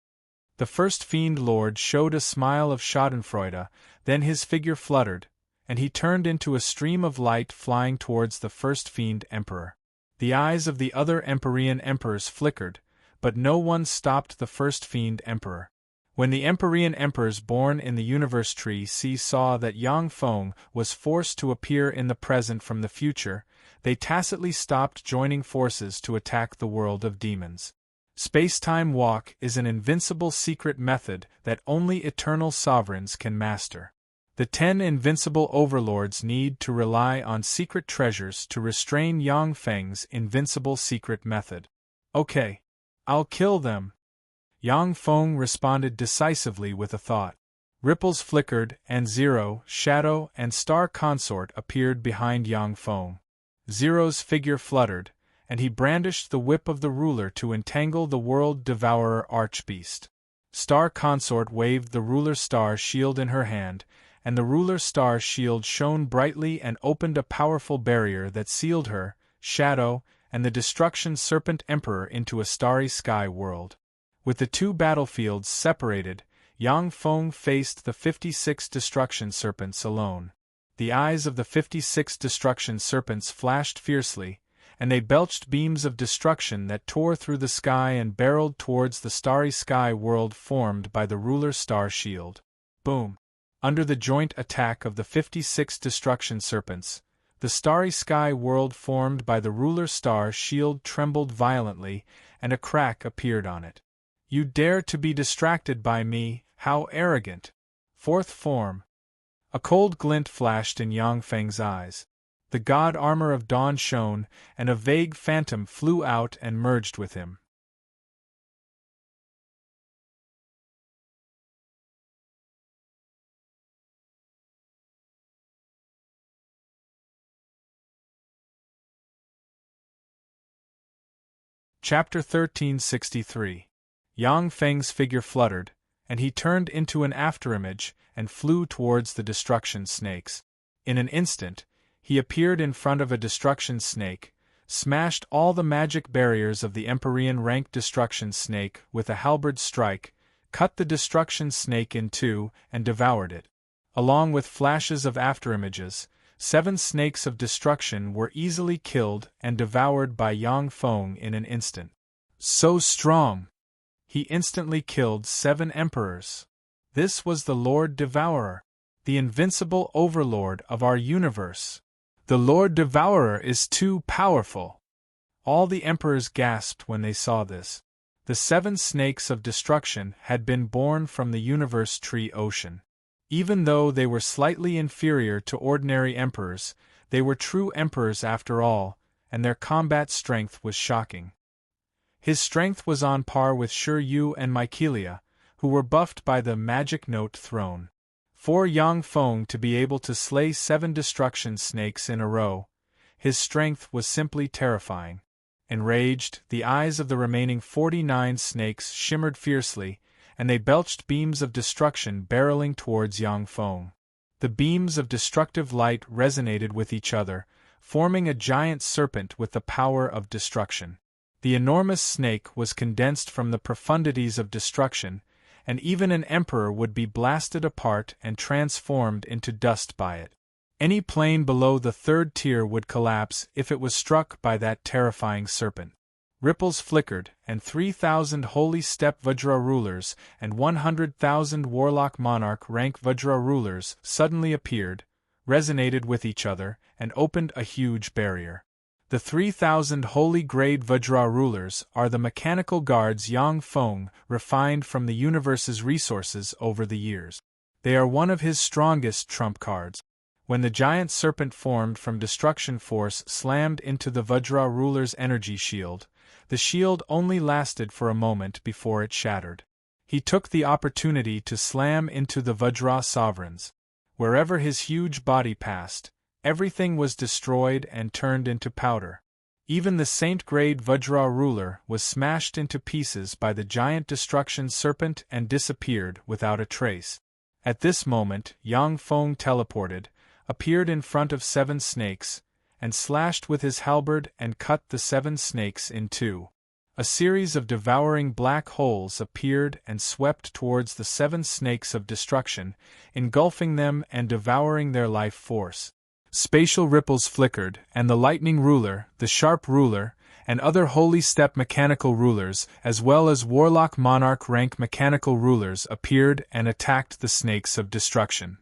The first Fiend Lord showed a smile of schadenfreude, then his figure fluttered, and he turned into a stream of light flying towards the first Fiend Emperor. The eyes of the other Empyrean Emperors flickered, but no one stopped the first Fiend Emperor. When the Empyrean Emperors born in the Universe Tree saw that Yang Feng was forced to appear in the present from the future, they tacitly stopped joining forces to attack the world of demons. Space-time walk is an invincible secret method that only eternal sovereigns can master. The 10 invincible overlords need to rely on secret treasures to restrain Yang Feng's invincible secret method. Okay, I'll kill them. Yang Feng responded decisively with a thought. Ripples flickered, and Zero, Shadow, and Star Consort appeared behind Yang Feng. Zero's figure fluttered, and he brandished the whip of the ruler to entangle the world devourer archbeast. Star Consort waved the ruler star shield in her hand, and the ruler star shield shone brightly and opened a powerful barrier that sealed her, Shadow, and the destruction serpent emperor into a starry sky world. With the 2 battlefields separated, Yang Feng faced the 56 destruction serpents alone. The eyes of the 56 destruction serpents flashed fiercely, and they belched beams of destruction that tore through the sky and barreled towards the starry sky world formed by the ruler star shield. Boom! Under the joint attack of the 56 destruction serpents, the starry sky world formed by the ruler star shield trembled violently, and a crack appeared on it. You dare to be distracted by me, how arrogant! Fourth form. A cold glint flashed in Yang Feng's eyes. The god armor of dawn shone, and a vague phantom flew out and merged with him. Chapter 1363. Yang Feng's figure fluttered, and he turned into an afterimage and flew towards the destruction snakes. In an instant, he appeared in front of a destruction snake, smashed all the magic barriers of the Empyrean rank destruction snake with a halberd strike, cut the destruction snake in two, and devoured it. Along with flashes of afterimages, 7 snakes of destruction were easily killed and devoured by Yang Feng in an instant. So strong! He instantly killed 7 emperors. This was the Lord Devourer. the invincible overlord of our universe. The Lord Devourer is too powerful. All the emperors gasped when they saw this. The 7 snakes of destruction had been born from the universe tree ocean. Even though they were slightly inferior to ordinary emperors, they were true emperors after all, and their combat strength was shocking. His strength was on par with Shur Yu and Mykelia, who were buffed by the magic note throne. For Yang Feng to be able to slay 7 destruction snakes in a row, his strength was simply terrifying. Enraged, the eyes of the remaining 49 snakes shimmered fiercely, and they belched beams of destruction barreling towards Yang Feng. The beams of destructive light resonated with each other, forming a giant serpent with the power of destruction. The enormous snake was condensed from the profundities of destruction, and even an emperor would be blasted apart and transformed into dust by it. Any plane below the 3rd tier would collapse if it was struck by that terrifying serpent. Ripples flickered, and 3,000 holy step Vajra rulers and 100,000 warlock monarch rank Vajra rulers suddenly appeared, resonated with each other, and opened a huge barrier. The 3,000 holy grade Vajra rulers are the mechanical guards Yang Feng refined from the universe's resources over the years. They are one of his strongest trump cards. When the giant serpent formed from destruction force slammed into the Vajra ruler's energy shield, the shield only lasted for a moment before it shattered. He took the opportunity to slam into the Vajra sovereigns. Wherever his huge body passed, everything was destroyed and turned into powder. Even the saint-grade Vajra ruler was smashed into pieces by the giant destruction serpent and disappeared without a trace. At this moment, Yang Feng teleported, appeared in front of 7 snakes, and slashed with his halberd and cut the 7 snakes in 2. A series of devouring black holes appeared and swept towards the 7 snakes of destruction, engulfing them and devouring their life force. Spatial ripples flickered, and the lightning ruler, the sharp ruler, and other holy step mechanical rulers, as well as warlock monarch rank mechanical rulers appeared and attacked the snakes of destruction.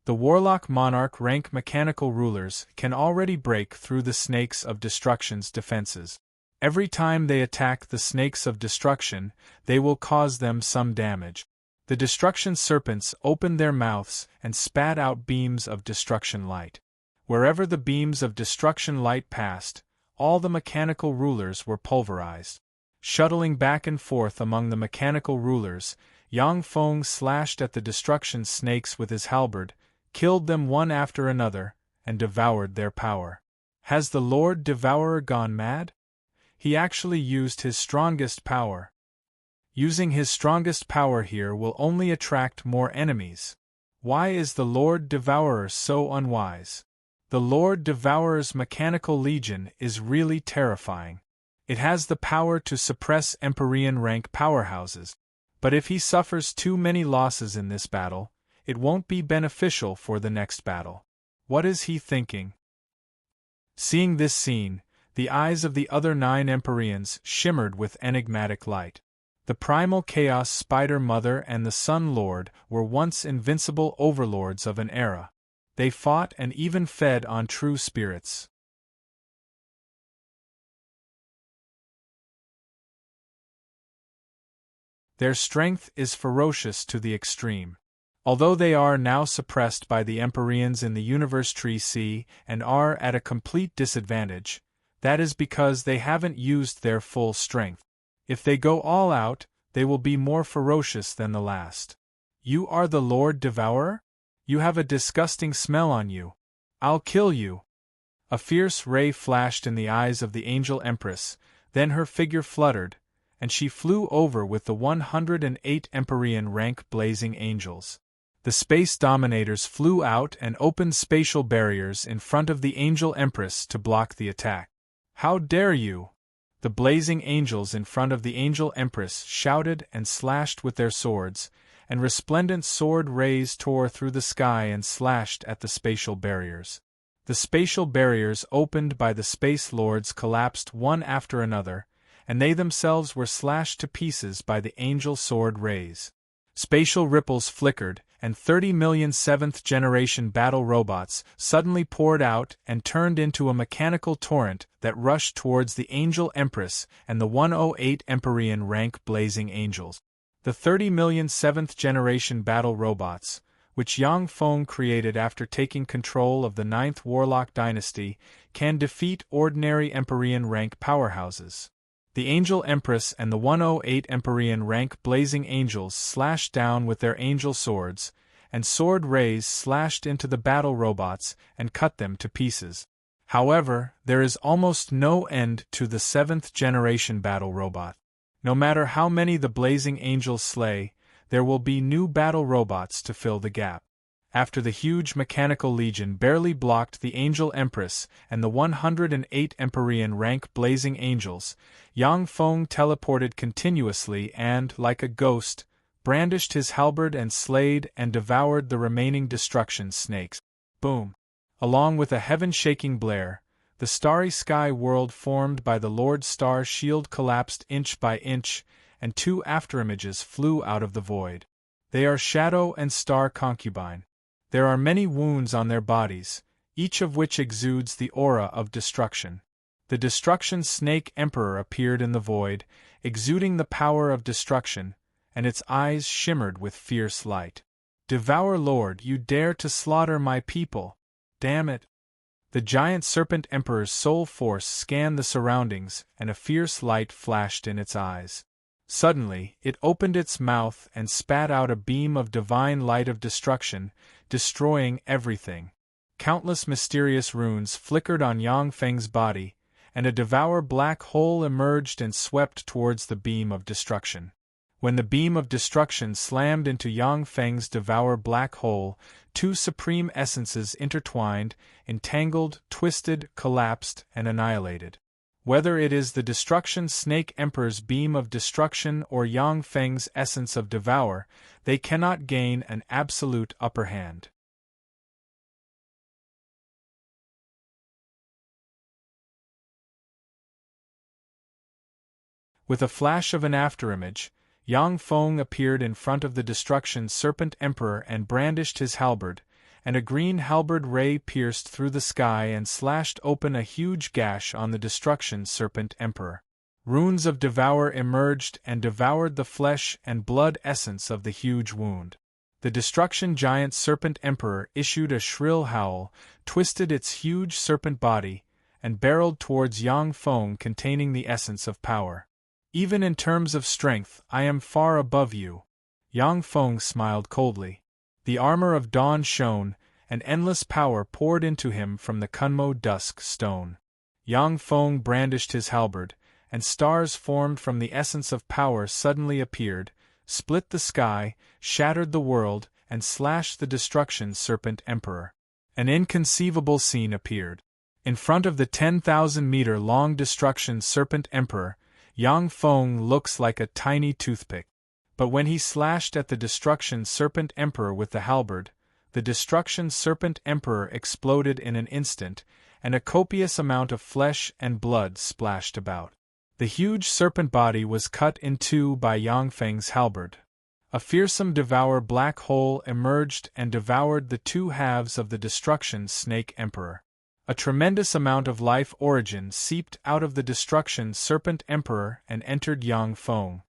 The warlock monarch rank mechanical rulers can already break through the snakes of destruction's defenses. Every time they attack the snakes of destruction, they will cause them some damage. The destruction serpents opened their mouths and spat out beams of destruction light. Wherever the beams of destruction light passed, all the mechanical rulers were pulverized. Shuttling back and forth among the mechanical rulers, Yang Feng slashed at the destruction snakes with his halberd, killed them one after another, and devoured their power. Has the Lord Devourer gone mad? He actually used his strongest power. Using his strongest power here will only attract more enemies. Why is the Lord Devourer so unwise? The Lord Devourer's mechanical legion is really terrifying. It has the power to suppress Empyrean rank powerhouses. But if he suffers too many losses in this battle, it won't be beneficial for the next battle. What is he thinking? Seeing this scene, the eyes of the other 9 Empyreans shimmered with enigmatic light. The primal Chaos Spider Mother and the Sun Lord were once invincible overlords of an era. They fought and even fed on true spirits. Their strength is ferocious to the extreme. Although they are now suppressed by the Empyreans in the Universe Tree C and are at a complete disadvantage, that is because they haven't used their full strength. If they go all out, they will be more ferocious than the last. You are the Lord Devourer? You have a disgusting smell on you. I'll kill you. A fierce ray flashed in the eyes of the Angel Empress, then her figure fluttered, and she flew over with the 108 Empyrean rank blazing angels. The space dominators flew out and opened spatial barriers in front of the Angel Empress to block the attack. How dare you! The blazing angels in front of the Angel Empress shouted and slashed with their swords, and resplendent sword rays tore through the sky and slashed at the spatial barriers. The spatial barriers opened by the Space Lords collapsed one after another, and they themselves were slashed to pieces by the angel sword rays. Spatial ripples flickered, and 30 million 7th-generation battle robots suddenly poured out and turned into a mechanical torrent that rushed towards the Angel Empress and the 108 Empyrean rank blazing angels. The 30 million 7th-generation battle robots, which Yang Feng created after taking control of the 9th Warlock dynasty, can defeat ordinary Empyrean rank powerhouses. The Angel Empress and the 108 Empyrean rank blazing angels slashed down with their angel swords, and sword rays slashed into the battle robots and cut them to pieces. However, there is almost no end to the 7th-generation battle robot. No matter how many the blazing angels slay, there will be new battle robots to fill the gap. After the huge mechanical legion barely blocked the Angel Empress and the 108 Empyrean rank blazing angels, Yang Feng teleported continuously and, like a ghost, brandished his halberd and slayed and devoured the remaining destruction snakes. Boom! Along with a heaven-shaking blare, the starry sky world formed by the Lord Star's shield collapsed inch by inch, and two afterimages flew out of the void. They are Shadow and Star Concubine. There are many wounds on their bodies, each of which exudes the aura of destruction. The Destruction Snake Emperor appeared in the void, exuding the power of destruction, and its eyes shimmered with fierce light. "Devour Lord, you dare to slaughter my people! Damn it!" The giant Serpent Emperor's soul force scanned the surroundings, and a fierce light flashed in its eyes. Suddenly, it opened its mouth and spat out a beam of divine light of destruction, destroying everything. Countless mysterious runes flickered on Yang Feng's body, and a devour black hole emerged and swept towards the beam of destruction. When the beam of destruction slammed into Yang Feng's devour black hole, two supreme essences intertwined, entangled, twisted, collapsed, and annihilated. Whether it is the Destruction Snake Emperor's beam of destruction or Yang Feng's essence of devour, they cannot gain an absolute upper hand. With a flash of an afterimage, Yang Feng appeared in front of the Destruction Serpent Emperor and brandished his halberd, and a green halberd ray pierced through the sky and slashed open a huge gash on the Destruction Serpent Emperor. Runes of Devour emerged and devoured the flesh and blood essence of the huge wound. The Destruction Giant Serpent Emperor issued a shrill howl, twisted its huge serpent body, and barreled towards Yang Feng containing the essence of power. "Even in terms of strength, I am far above you." Yang Feng smiled coldly. The armor of dawn shone, and endless power poured into him from the Kunmo Dusk Stone. Yang Feng brandished his halberd, and stars formed from the essence of power suddenly appeared, split the sky, shattered the world, and slashed the Destruction Serpent Emperor. An inconceivable scene appeared. In front of the 10,000-meter-long Destruction Serpent Emperor, Yang Feng looks like a tiny toothpick. But when he slashed at the Destruction Serpent Emperor with the halberd, the Destruction Serpent Emperor exploded in an instant, and a copious amount of flesh and blood splashed about. The huge serpent body was cut in two by Yang Feng's halberd. A fearsome devour black hole emerged and devoured the two halves of the Destruction Snake Emperor. A tremendous amount of life origin seeped out of the Destruction Serpent Emperor and entered Yang Feng.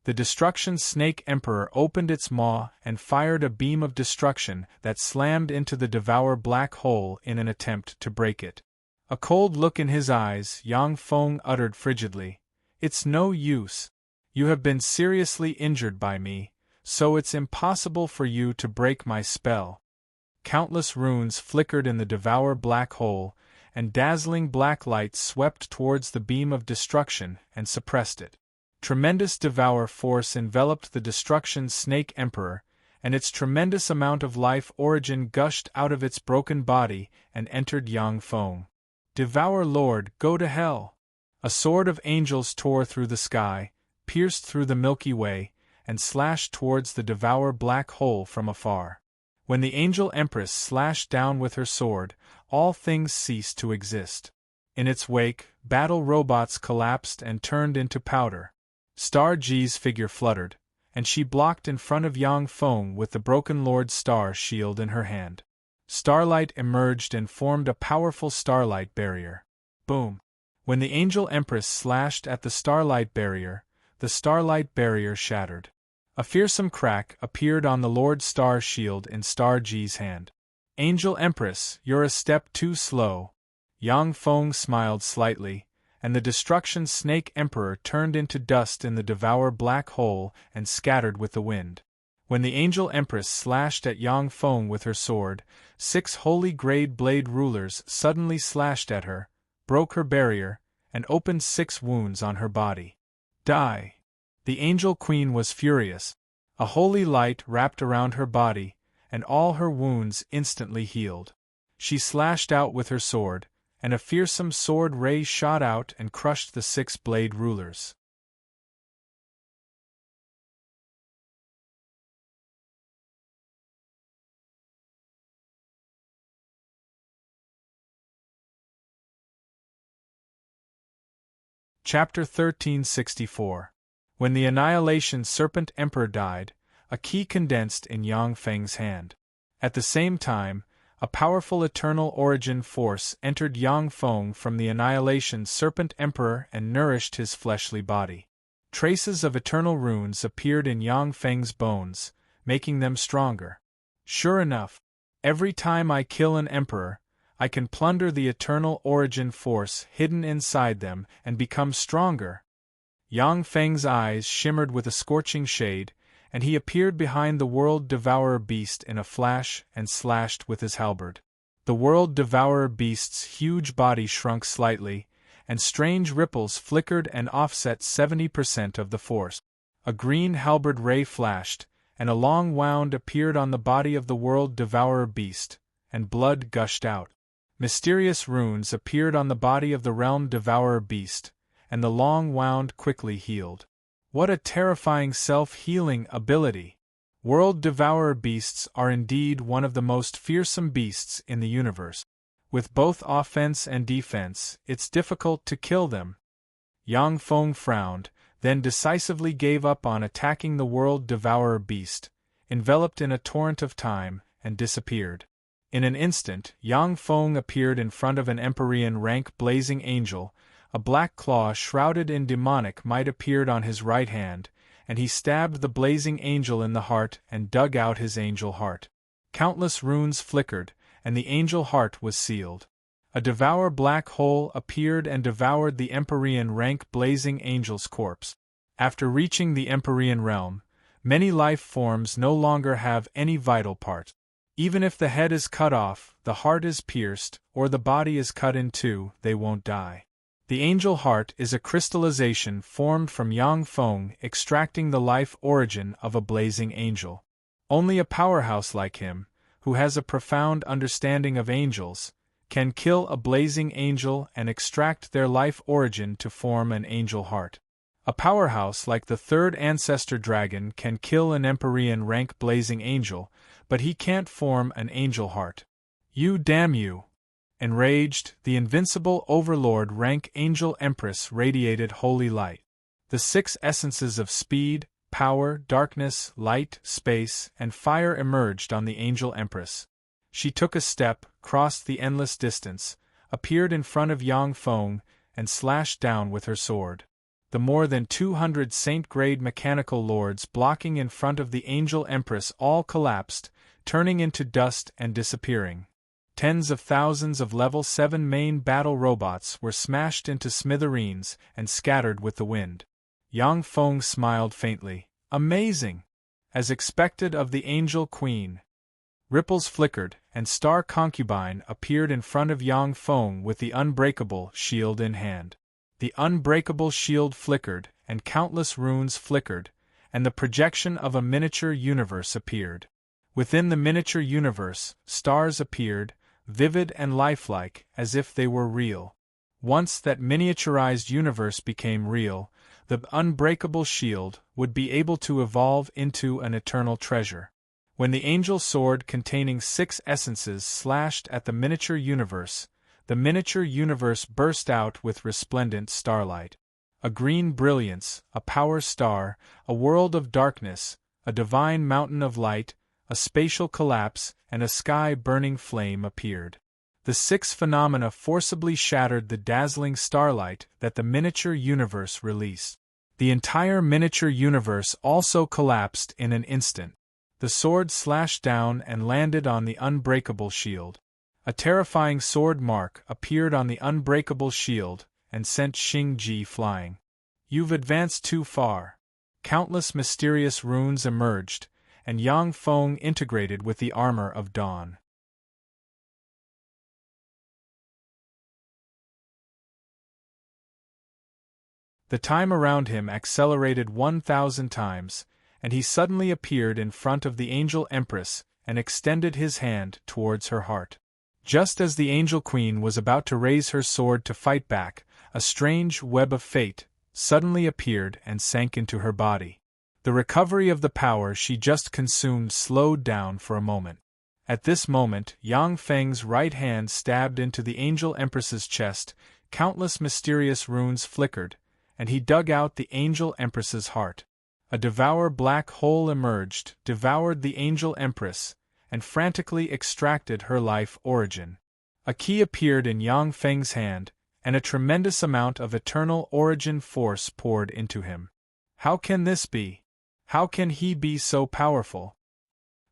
The Destruction Snake Emperor opened its maw and fired a beam of destruction that slammed into the devour black hole in an attempt to break it. A cold look in his eyes, Yang Feng uttered frigidly, "It's no use. You have been seriously injured by me, so it's impossible for you to break my spell." Countless runes flickered in the devour black hole, and dazzling black light swept towards the beam of destruction and suppressed it. Tremendous devour force enveloped the Destruction Snake Emperor, and its tremendous amount of life origin gushed out of its broken body and entered Yang Feng. "Devour Lord, go to hell!" A sword of angels tore through the sky, pierced through the Milky Way, and slashed towards the devour black hole from afar. When the Angel Empress slashed down with her sword, all things ceased to exist. In its wake, battle robots collapsed and turned into powder. Star G's figure fluttered, and she blocked in front of Yang Feng with the Broken Lord Star shield in her hand. Starlight emerged and formed a powerful starlight barrier. Boom! When the Angel Empress slashed at the starlight barrier shattered. A fearsome crack appeared on the Lord Star shield in Star G's hand. Angel Empress, you're a step too slow. Yang Feng smiled slightly, and the Destruction Snake Emperor turned into dust in the Devour Black Hole and scattered with the wind. When the Angel Empress slashed at Yang Feng with her sword, 6 Holy Grade Blade Rulers suddenly slashed at her, broke her barrier, and opened 6 wounds on her body. Die! The Angel Queen was furious. A holy light wrapped around her body, and all her wounds instantly healed. She slashed out with her sword, and a fearsome sword ray shot out and crushed the 6 blade rulers. Chapter 1364. When the Annihilation Serpent Emperor died, a key condensed in Yang Feng's hand. At the same time, a powerful eternal origin force entered Yang Feng from the Annihilation Serpent Emperor and nourished his fleshly body. Traces of eternal runes appeared in Yang Feng's bones, making them stronger. Sure enough, every time I kill an emperor, I can plunder the eternal origin force hidden inside them and become stronger. Yang Feng's eyes shimmered with a scorching shade, and he appeared behind the World Devourer Beast in a flash and slashed with his halberd. The World Devourer Beast's huge body shrunk slightly, and strange ripples flickered and offset 70% of the force. A green halberd ray flashed, and a long wound appeared on the body of the World Devourer Beast, and blood gushed out. Mysterious runes appeared on the body of the Realm Devourer Beast, and the long wound quickly healed. What a terrifying self-healing ability! World Devourer Beasts are indeed one of the most fearsome beasts in the universe. With both offense and defense, it's difficult to kill them. Yang Feng frowned, then decisively gave up on attacking the World Devourer Beast, enveloped in a torrent of time, and disappeared. In an instant, Yang Feng appeared in front of an Empyrean rank blazing angel. A black claw shrouded in demonic might appeared on his right hand, and he stabbed the blazing angel in the heart and dug out his angel heart. Countless runes flickered, and the angel heart was sealed. A devour black hole appeared and devoured the Empyrean rank blazing angel's corpse. After reaching the Empyrean realm, many life forms no longer have any vital part. Even if the head is cut off, the heart is pierced, or the body is cut in two, they won't die. The angel heart is a crystallization formed from Yang Feng extracting the life origin of a blazing angel. Only a powerhouse like him, who has a profound understanding of angels, can kill a blazing angel and extract their life origin to form an angel heart. A powerhouse like the third ancestor dragon can kill an Empyrean rank blazing angel, but he can't form an angel heart. You damn you! Enraged, the invincible overlord rank angel empress radiated holy light. The 6 essences of speed, power, darkness, light, space, and fire emerged on the angel empress. She took a step, crossed the endless distance, appeared in front of Yang Feng, and slashed down with her sword. The more than 200 saint-grade mechanical lords blocking in front of the angel empress all collapsed, turning into dust and disappearing. Tens of thousands of level 7 main battle robots were smashed into smithereens and scattered with the wind. Yang Feng smiled faintly. Amazing! As expected of the Angel Queen. Ripples flickered, and Star Concubine appeared in front of Yang Feng with the unbreakable shield in hand. The unbreakable shield flickered, and countless runes flickered, and the projection of a miniature universe appeared. Within the miniature universe, stars appeared, vivid and lifelike, as if they were real. Once that miniaturized universe became real, the unbreakable shield would be able to evolve into an eternal treasure. When the angel sword containing 6 essences slashed at the miniature universe burst out with resplendent starlight. A green brilliance, a power star, a world of darkness, a divine mountain of light, a spatial collapse, and a sky-burning flame appeared. The six phenomena forcibly shattered the dazzling starlight that the miniature universe released. The entire miniature universe also collapsed in an instant. The sword slashed down and landed on the unbreakable shield. A terrifying sword mark appeared on the unbreakable shield and sent Xing-Ji flying. "You've advanced too far." Countless mysterious runes emerged, and Yang Feng integrated with the armor of dawn. The time around him accelerated 1,000 times, and he suddenly appeared in front of the Angel Empress and extended his hand towards her heart. Just as the Angel Queen was about to raise her sword to fight back, a strange web of fate suddenly appeared and sank into her body. The recovery of the power she just consumed slowed down for a moment. At this moment, Yang Feng's right hand stabbed into the Angel Empress's chest, countless mysterious runes flickered, and he dug out the Angel Empress's heart. A devour black hole emerged, devoured the Angel Empress, and frantically extracted her life origin. A key appeared in Yang Feng's hand, and a tremendous amount of eternal origin force poured into him. How can this be? How can he be so powerful?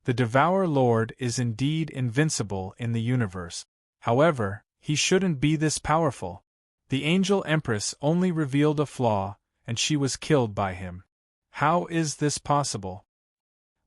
The Devourer Lord is indeed invincible in the universe. However, he shouldn't be this powerful. The Angel Empress only revealed a flaw, and she was killed by him. How is this possible?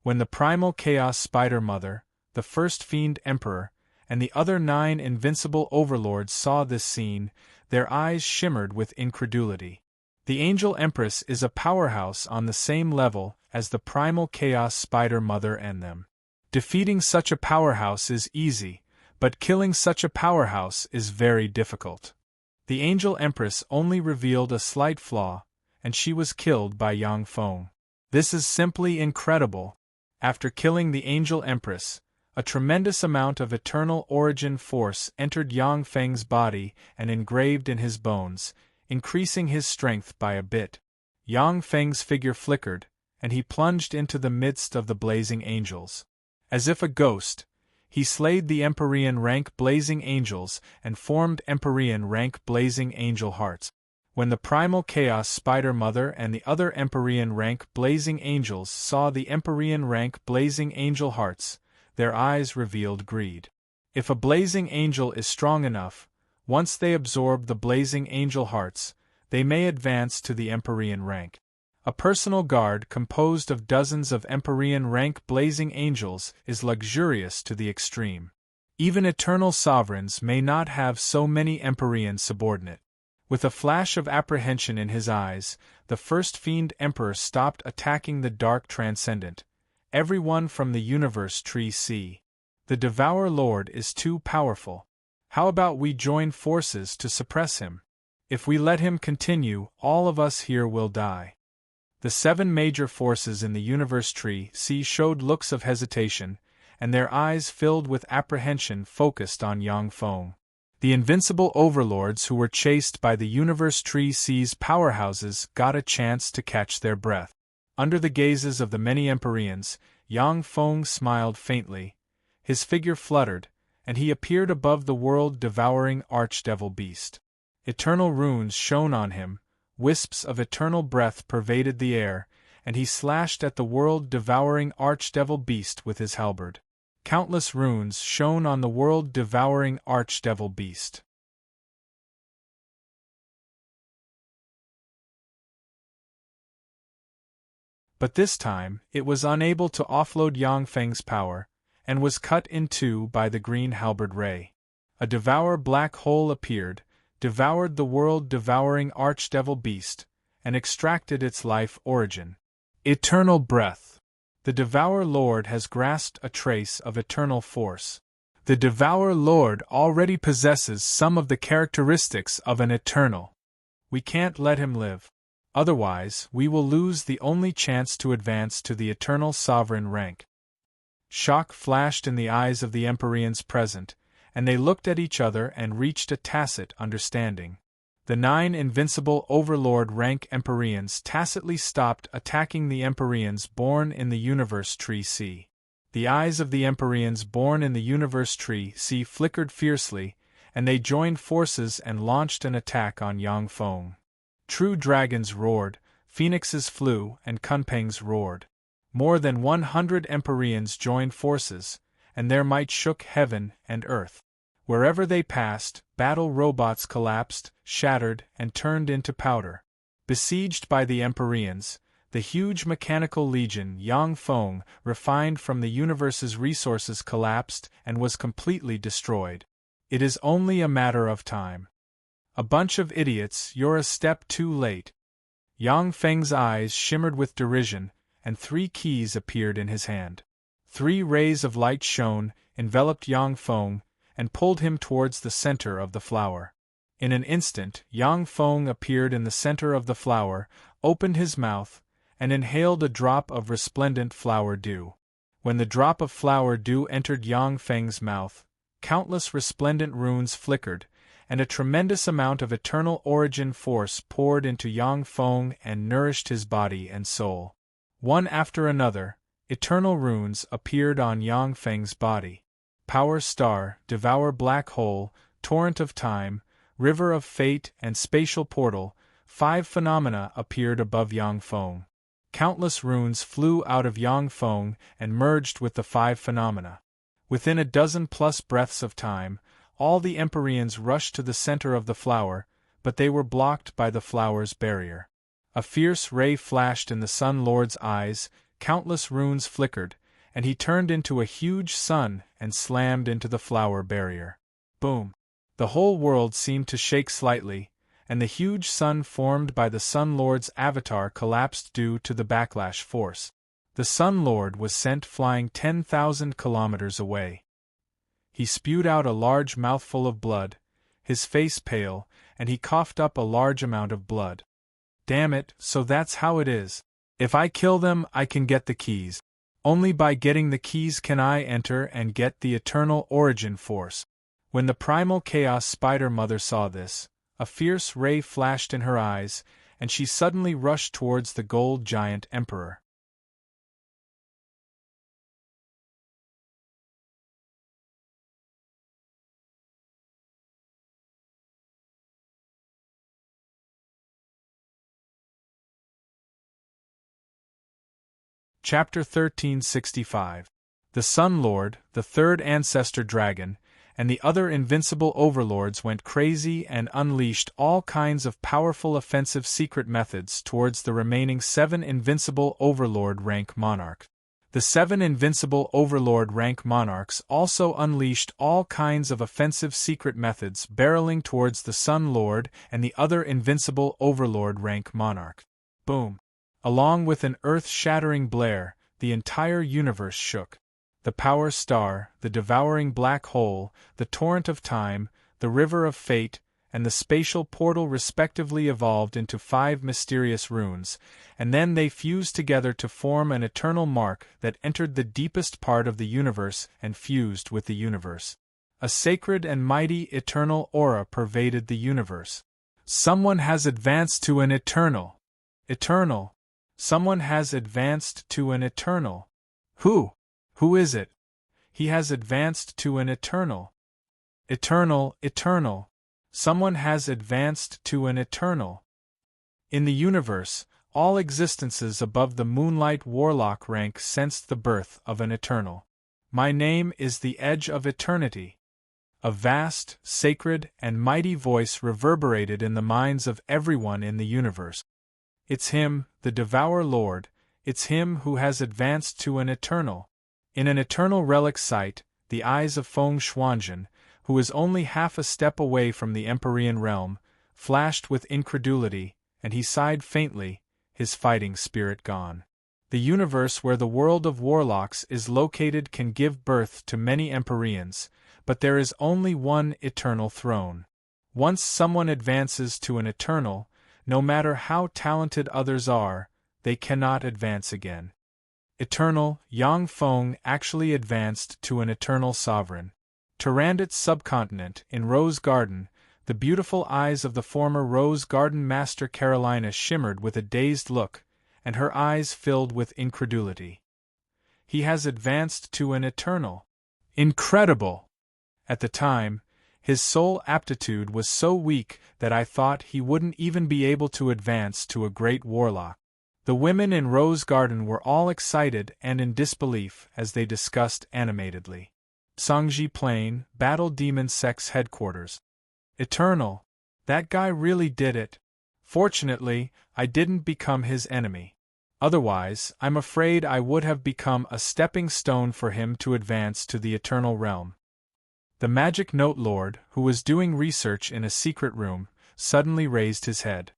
When the Primal Chaos Spider Mother, the First Fiend Emperor, and the other 9 invincible overlords saw this scene, their eyes shimmered with incredulity. The Angel Empress is a powerhouse on the same level as the Primal Chaos Spider Mother and them. Defeating such a powerhouse is easy, but killing such a powerhouse is very difficult. The Angel Empress only revealed a slight flaw, and she was killed by Yang Feng. This is simply incredible. After killing the Angel Empress, a tremendous amount of eternal origin force entered Yang Feng's body and engraved in his bones, increasing his strength by a bit. Yang Feng's figure flickered, and he plunged into the midst of the blazing angels. As if a ghost, he slayed the Empyrean rank blazing angels and formed Empyrean rank blazing angel hearts. When the Primal Chaos Spider Mother and the other Empyrean rank blazing angels saw the Empyrean rank blazing angel hearts, their eyes revealed greed. If a blazing angel is strong enough, once they absorb the blazing angel hearts, they may advance to the Empyrean rank. A personal guard composed of dozens of Empyrean rank blazing angels is luxurious to the extreme. Even eternal sovereigns may not have so many Empyrean subordinate. With a flash of apprehension in his eyes, the First Fiend Emperor stopped attacking the Dark Transcendent. Everyone from the Universe Tree see. The Devourer Lord is too powerful. How about we join forces to suppress him? If we let him continue, all of us here will die. The 7 major forces in the Universe Tree showed looks of hesitation, and their eyes filled with apprehension focused on Yang Feng. The invincible overlords who were chased by the Universe Tree C's powerhouses got a chance to catch their breath. Under the gazes of the many Empyreans, Yang Feng smiled faintly, his figure fluttered, and he appeared above the world-devouring archdevil beast. Eternal runes shone on him, wisps of eternal breath pervaded the air, and he slashed at the world-devouring archdevil beast with his halberd. Countless runes shone on the world-devouring archdevil beast. But this time, it was unable to offload Yang Feng's power, and was cut in two by the green halberd ray. A devour black hole appeared, devoured the world-devouring archdevil beast, and extracted its life origin. Eternal breath. The Devourer Lord has grasped a trace of eternal force. The Devourer Lord already possesses some of the characteristics of an eternal. We can't let him live. Otherwise, we will lose the only chance to advance to the eternal sovereign rank. Shock flashed in the eyes of the Empyreans present, and they looked at each other and reached a tacit understanding. the 9 invincible overlord rank Empyreans tacitly stopped attacking the Empyreans born in the Universe Tree C. The eyes of the Empyreans born in the Universe Tree C flickered fiercely, and they joined forces and launched an attack on Yangfeng. True dragons roared, phoenixes flew, and kunpangs roared. More than 100 Empyreans joined forces, and their might shook heaven and earth. Wherever they passed, battle robots collapsed, shattered, and turned into powder. Besieged by the Empyreans, the huge mechanical legion Yangfeng, refined from the universe's resources, collapsed and was completely destroyed. It is only a matter of time. A bunch of idiots, you're a step too late. Yang Feng's eyes shimmered with derision, and 3 keys appeared in his hand. 3 rays of light shone, enveloped Yang Feng, and pulled him towards the center of the flower. In an instant, Yang Feng appeared in the center of the flower, opened his mouth, and inhaled a drop of resplendent flower dew. When the drop of flower dew entered Yang Feng's mouth, countless resplendent runes flickered, and a tremendous amount of eternal origin force poured into Yang Feng and nourished his body and soul. One after another, eternal runes appeared on Yang Feng's body. Power Star, Devour Black Hole, Torrent of Time, River of Fate, and Spatial Portal, 5 phenomena appeared above Yang Feng. Countless runes flew out of Yang Feng and merged with the 5 phenomena. Within a dozen-plus breaths of time, all the Empyreans rushed to the center of the flower, but they were blocked by the flower's barrier. A fierce ray flashed in the Sun Lord's eyes, countless runes flickered, and he turned into a huge sun and slammed into the flower barrier. Boom! The whole world seemed to shake slightly, and the huge sun formed by the Sun Lord's avatar collapsed due to the backlash force. The Sun Lord was sent flying 10,000 kilometers away. He spewed out a large mouthful of blood, his face pale, and he coughed up a large amount of blood. Damn it, so that's how it is. If I kill them, I can get the keys. Only by getting the keys can I enter and get the eternal origin force. When the primal chaos spider mother saw this, a fierce ray flashed in her eyes, and she suddenly rushed towards the gold giant emperor. Chapter 1365. The Sun Lord, the 3rd ancestor dragon, and the other invincible overlords went crazy and unleashed all kinds of powerful offensive secret methods towards the remaining 7 invincible overlord rank monarchs. The 7 invincible overlord rank monarchs also unleashed all kinds of offensive secret methods barreling towards the Sun Lord and the other invincible overlord rank monarch. Boom! Along with an earth-shattering blare, the entire universe shook. The Power Star, the Devouring Black Hole, the Torrent of Time, the River of Fate, and the Spatial Portal respectively evolved into 5 mysterious runes, and then they fused together to form an eternal mark that entered the deepest part of the universe and fused with the universe. A sacred and mighty eternal aura pervaded the universe. Someone has advanced to an eternal. Someone has advanced to an eternal. Who? Who is it? He has advanced to an eternal. Eternal. Someone has advanced to an eternal. In the universe, all existences above the Moonlight Warlock rank sensed the birth of an eternal. My name is the Edge of Eternity. A vast, sacred, and mighty voice reverberated in the minds of everyone in the universe. It's him, the Devour Lord, it's him who has advanced to an eternal. In an eternal relic site, the eyes of Feng Xuanzhen, who is only half a step away from the Empyrean realm, flashed with incredulity, and he sighed faintly, his fighting spirit gone. The universe where the world of warlocks is located can give birth to many Empyreans, but there is only one eternal throne. Once someone advances to an eternal, no matter how talented others are, they cannot advance again. Eternal, Yang Feng actually advanced to an eternal sovereign. Tyrannet's subcontinent, in Rose Garden, The beautiful eyes of the former Rose Garden Master Carolina shimmered with a dazed look, and her eyes filled with incredulity. He has advanced to an eternal. Incredible! At the time, his soul aptitude was so weak that I thought he wouldn't even be able to advance to a great warlock. The women in Rose Garden were all excited and in disbelief as they discussed animatedly. Sangji Plain, Battle Demon Sect's headquarters. Eternal. That guy really did it. Fortunately, I didn't become his enemy. Otherwise, I'm afraid I would have become a stepping stone for him to advance to the Eternal Realm. The Magic Note Lord, who was doing research in a secret room, suddenly raised his head.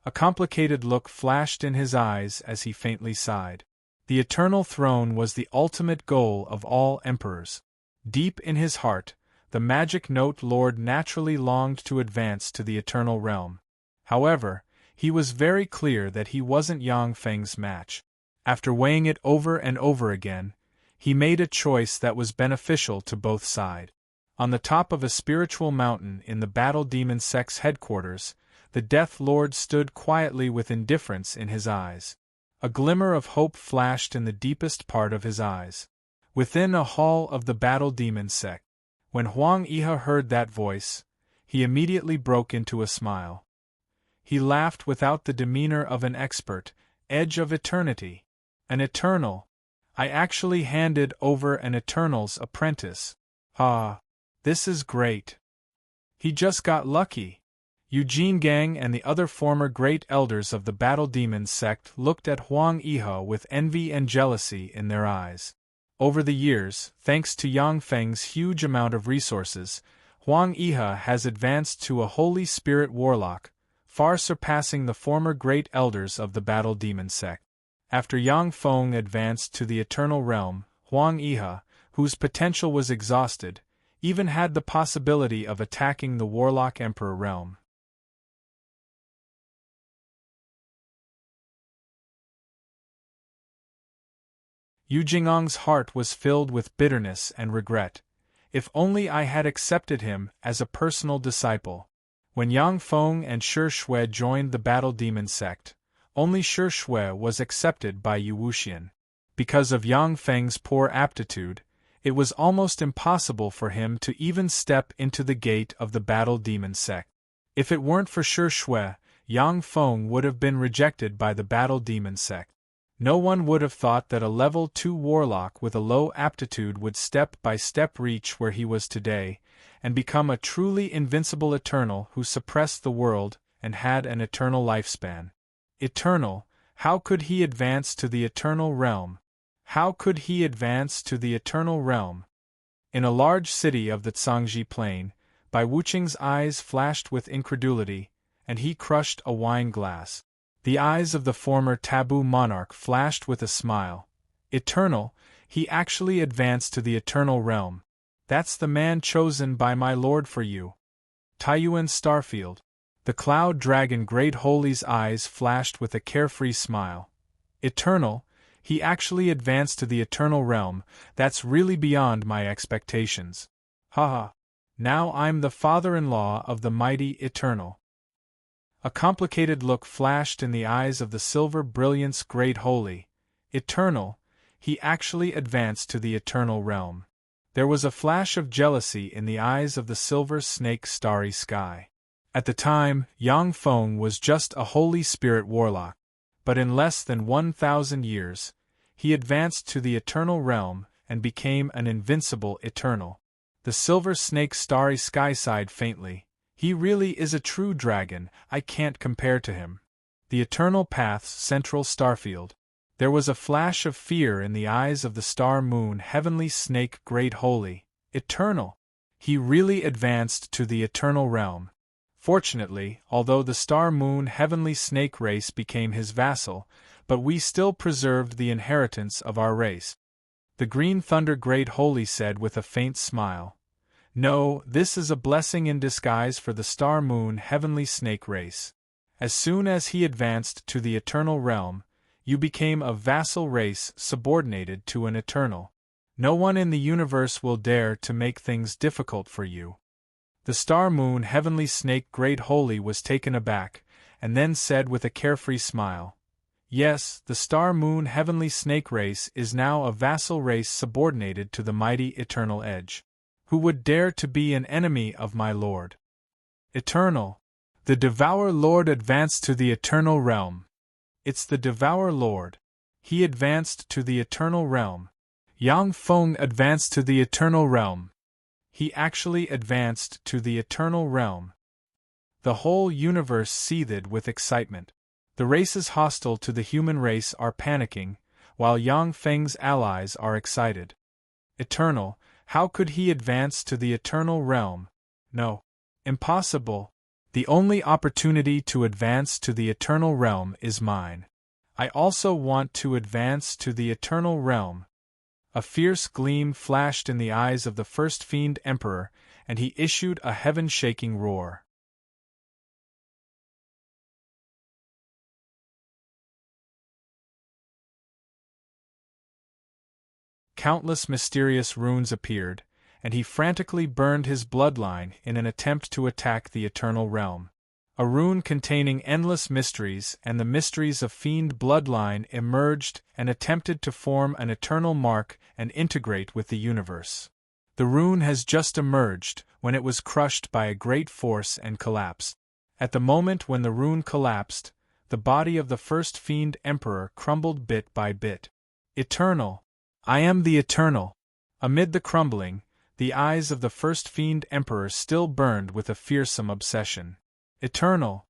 A complicated look flashed in his eyes as he faintly sighed. The Eternal Throne was the ultimate goal of all emperors. Deep in his heart, the Magic Note Lord naturally longed to advance to the Eternal Realm. However, he was very clear that he wasn't Yang Feng's match. After weighing it over and over again, he made a choice that was beneficial to both sides. On the top of a spiritual mountain in the Battle Demon Sect's headquarters, the Death Lord stood quietly with indifference in his eyes. A glimmer of hope flashed in the deepest part of his eyes. Within a hall of the Battle Demon Sect, when Huang Iha heard that voice, he immediately broke into a smile. He laughed without the demeanor of an expert. Edge of eternity. An eternal. I actually handed over an Eternal's apprentice. Ah, this is great. He just got lucky. Eugene Gang and the other former great elders of the Battle Demon Sect looked at Huang Iha with envy and jealousy in their eyes. Over the years, thanks to Yang Feng's huge amount of resources, Huang Iha has advanced to a Holy Spirit Warlock, far surpassing the former great elders of the Battle Demon Sect. After Yang Feng advanced to the Eternal Realm, Huang Iha, whose potential was exhausted, even had the possibility of attacking the Warlock Emperor realm. Yu Jingang's heart was filled with bitterness and regret. If only I had accepted him as a personal disciple. When Yang Feng and Shi Shui joined the Battle Demon Sect, only Shi Shui was accepted by Yu Wuxian. Because of Yang Feng's poor aptitude, it was almost impossible for him to even step into the gate of the Battle Demon Sect. If it weren't for Shi Shui, Yang Feng would have been rejected by the Battle Demon Sect. No one would have thought that a level 2 warlock with a low aptitude would step by step reach where he was today, and become a truly invincible Eternal who suppressed the world and had an eternal lifespan. Eternal, how could he advance to the Eternal Realm? How could he advance to the Eternal Realm? In a large city of the Zhangji Plain, Bai Wuqing's eyes flashed with incredulity, and he crushed a wine glass. The eyes of the former taboo monarch flashed with a smile. Eternal, he actually advanced to the Eternal Realm. That's the man chosen by my lord for you. Taiyuan Starfield. The Cloud Dragon Great Holy's eyes flashed with a carefree smile. Eternal, he actually advanced to the Eternal Realm. That's really beyond my expectations. Haha. Now I'm the father-in-law of the mighty Eternal. A complicated look flashed in the eyes of the Silver Brilliance Great Holy. Eternal, he actually advanced to the Eternal Realm. There was a flash of jealousy in the eyes of the Silver Snake Starry Sky. At the time, Yang Feng was just a Holy Spirit Warlock, but in less than 1,000 years, he advanced to the Eternal Realm and became an invincible Eternal. The Silver Snake Starry Sky sighed faintly. He really is a true dragon, I can't compare to him. The Eternal Path's Central Starfield. There was a flash of fear in the eyes of the Star Moon Heavenly Snake Great Holy. Eternal. He really advanced to the Eternal Realm. Fortunately, although the Star Moon Heavenly Snake race became his vassal, but we still preserved the inheritance of our race. The Green Thunder Great Holy said with a faint smile. No, this is a blessing in disguise for the Star Moon Heavenly Snake race. As soon as he advanced to the Eternal Realm, you became a vassal race subordinated to an Eternal. No one in the universe will dare to make things difficult for you. The star moon heavenly snake great holy was taken aback, and then said with a carefree smile, "Yes, the star moon heavenly snake race is now a vassal race subordinated to the mighty eternal edge. Who would dare to be an enemy of my lord? Eternal. The Devourer Lord advanced to the eternal realm. It's the Devourer Lord. He advanced to the eternal realm. Yang Feng advanced to the eternal realm. He actually advanced to the eternal realm." The whole universe seethed with excitement. The races hostile to the human race are panicking, while Yang Feng's allies are excited. Eternal, how could he advance to the eternal realm? No. Impossible. The only opportunity to advance to the eternal realm is mine. I also want to advance to the eternal realm. A fierce gleam flashed in the eyes of the first fiend emperor, and he issued a heaven-shaking roar. Countless mysterious runes appeared, and he frantically burned his bloodline in an attempt to attack the eternal realm. A rune containing endless mysteries and the mysteries of fiend bloodline emerged and attempted to form an eternal mark and integrate with the universe. The rune has just emerged when it was crushed by a great force and collapsed. At the moment when the rune collapsed, the body of the first fiend emperor crumbled bit by bit. Eternal. I am the eternal. Amid the crumbling, the eyes of the first fiend emperor still burned with a fearsome obsession. Eternal.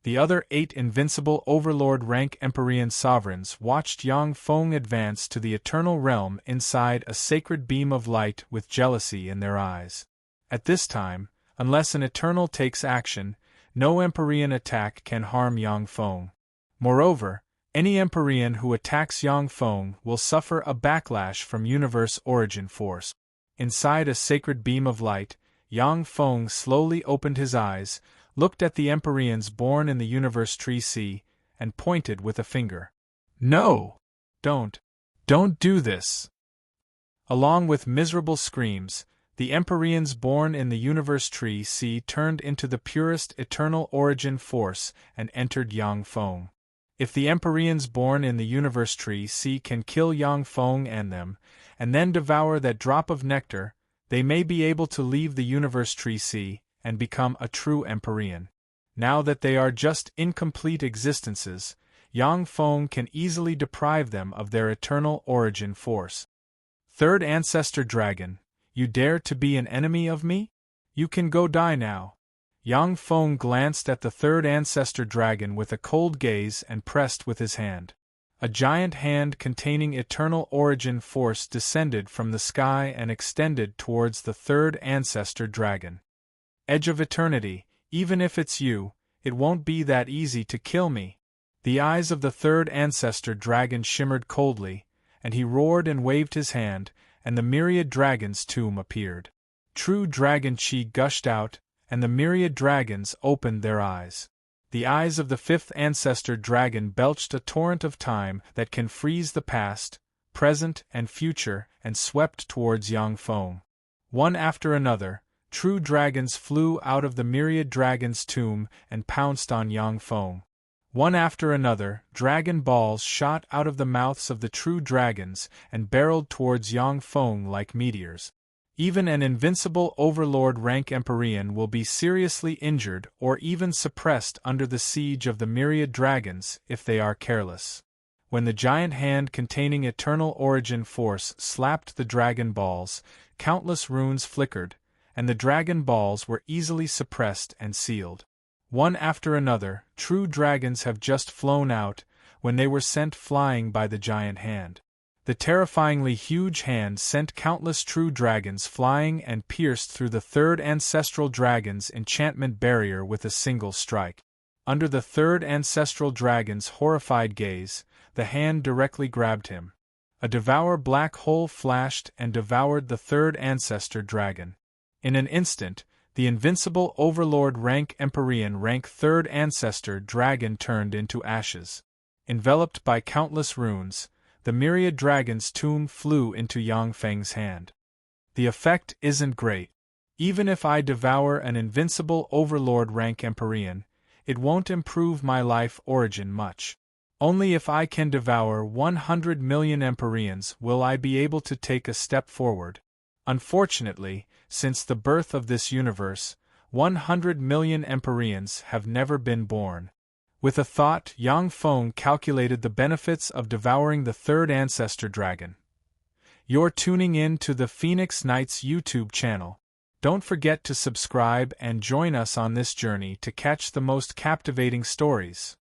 The other 8 invincible overlord rank Empyrean sovereigns watched Yang Feng advance to the eternal realm inside a sacred beam of light with jealousy in their eyes. At this time, unless an eternal takes action, no Empyrean attack can harm Yang Feng. Moreover, any Empyrean who attacks Yang Feng will suffer a backlash from universe origin force. Inside a sacred beam of light, Yang Feng slowly opened his eyes, looked at the Empyreans born in the universe tree sea, and pointed with a finger. "No! Don't do this!" Along with miserable screams, the Empyreans born in the universe tree sea turned into the purest eternal origin force and entered Yang Feng. If the Empyreans born in the universe tree sea can kill Yang Feng and then devour that drop of nectar, they may be able to leave the universe tree sea and become a true Empyrean. Now that they are just incomplete existences, Yang Feng can easily deprive them of their eternal origin force. Third Ancestor Dragon, you dare to be an enemy of me? You can go die now. Yang Feng glanced at the third Ancestor Dragon with a cold gaze and pressed with his hand. A giant hand containing eternal origin force descended from the sky and extended towards the third Ancestor Dragon. Edge of Eternity, even if it's you, it won't be that easy to kill me. The eyes of the third Ancestor Dragon shimmered coldly, and he roared and waved his hand, and the myriad dragons' tomb appeared. True dragon chi gushed out, and the myriad dragons opened their eyes. The eyes of the fifth Ancestor Dragon belched a torrent of time that can freeze the past, present, and future, and swept towards Yang Feng. One after another, true dragons flew out of the myriad dragons' tomb and pounced on Yang Feng. One after another, dragon balls shot out of the mouths of the true dragons and barreled towards Yang Feng like meteors. Even an invincible overlord rank Empyrean will be seriously injured or even suppressed under the siege of the myriad dragons if they are careless. When the giant hand containing eternal origin force slapped the dragon balls, countless runes flickered, and the dragon balls were easily suppressed and sealed. One after another, true dragons have just flown out, when they were sent flying by the giant hand. The terrifyingly huge hand sent countless true dragons flying and pierced through the third ancestral dragon's enchantment barrier with a single strike. Under the third ancestral dragon's horrified gaze, the hand directly grabbed him. A devour black hole flashed and devoured the third ancestor dragon. In an instant, the invincible overlord rank Empyrean rank third ancestor dragon turned into ashes. Enveloped by countless runes, the myriad dragon's tomb flew into Yang Feng's hand. The effect isn't great. Even if I devour an invincible overlord rank Empyrean, it won't improve my life origin much. Only if I can devour 100 million Empyreans will I be able to take a step forward. Unfortunately, since the birth of this universe, 100 million Empyreans have never been born. With a thought, Yang Feng calculated the benefits of devouring the third ancestor dragon. You're tuning in to the Phoenix Knights YouTube channel. Don't forget to subscribe and join us on this journey to catch the most captivating stories.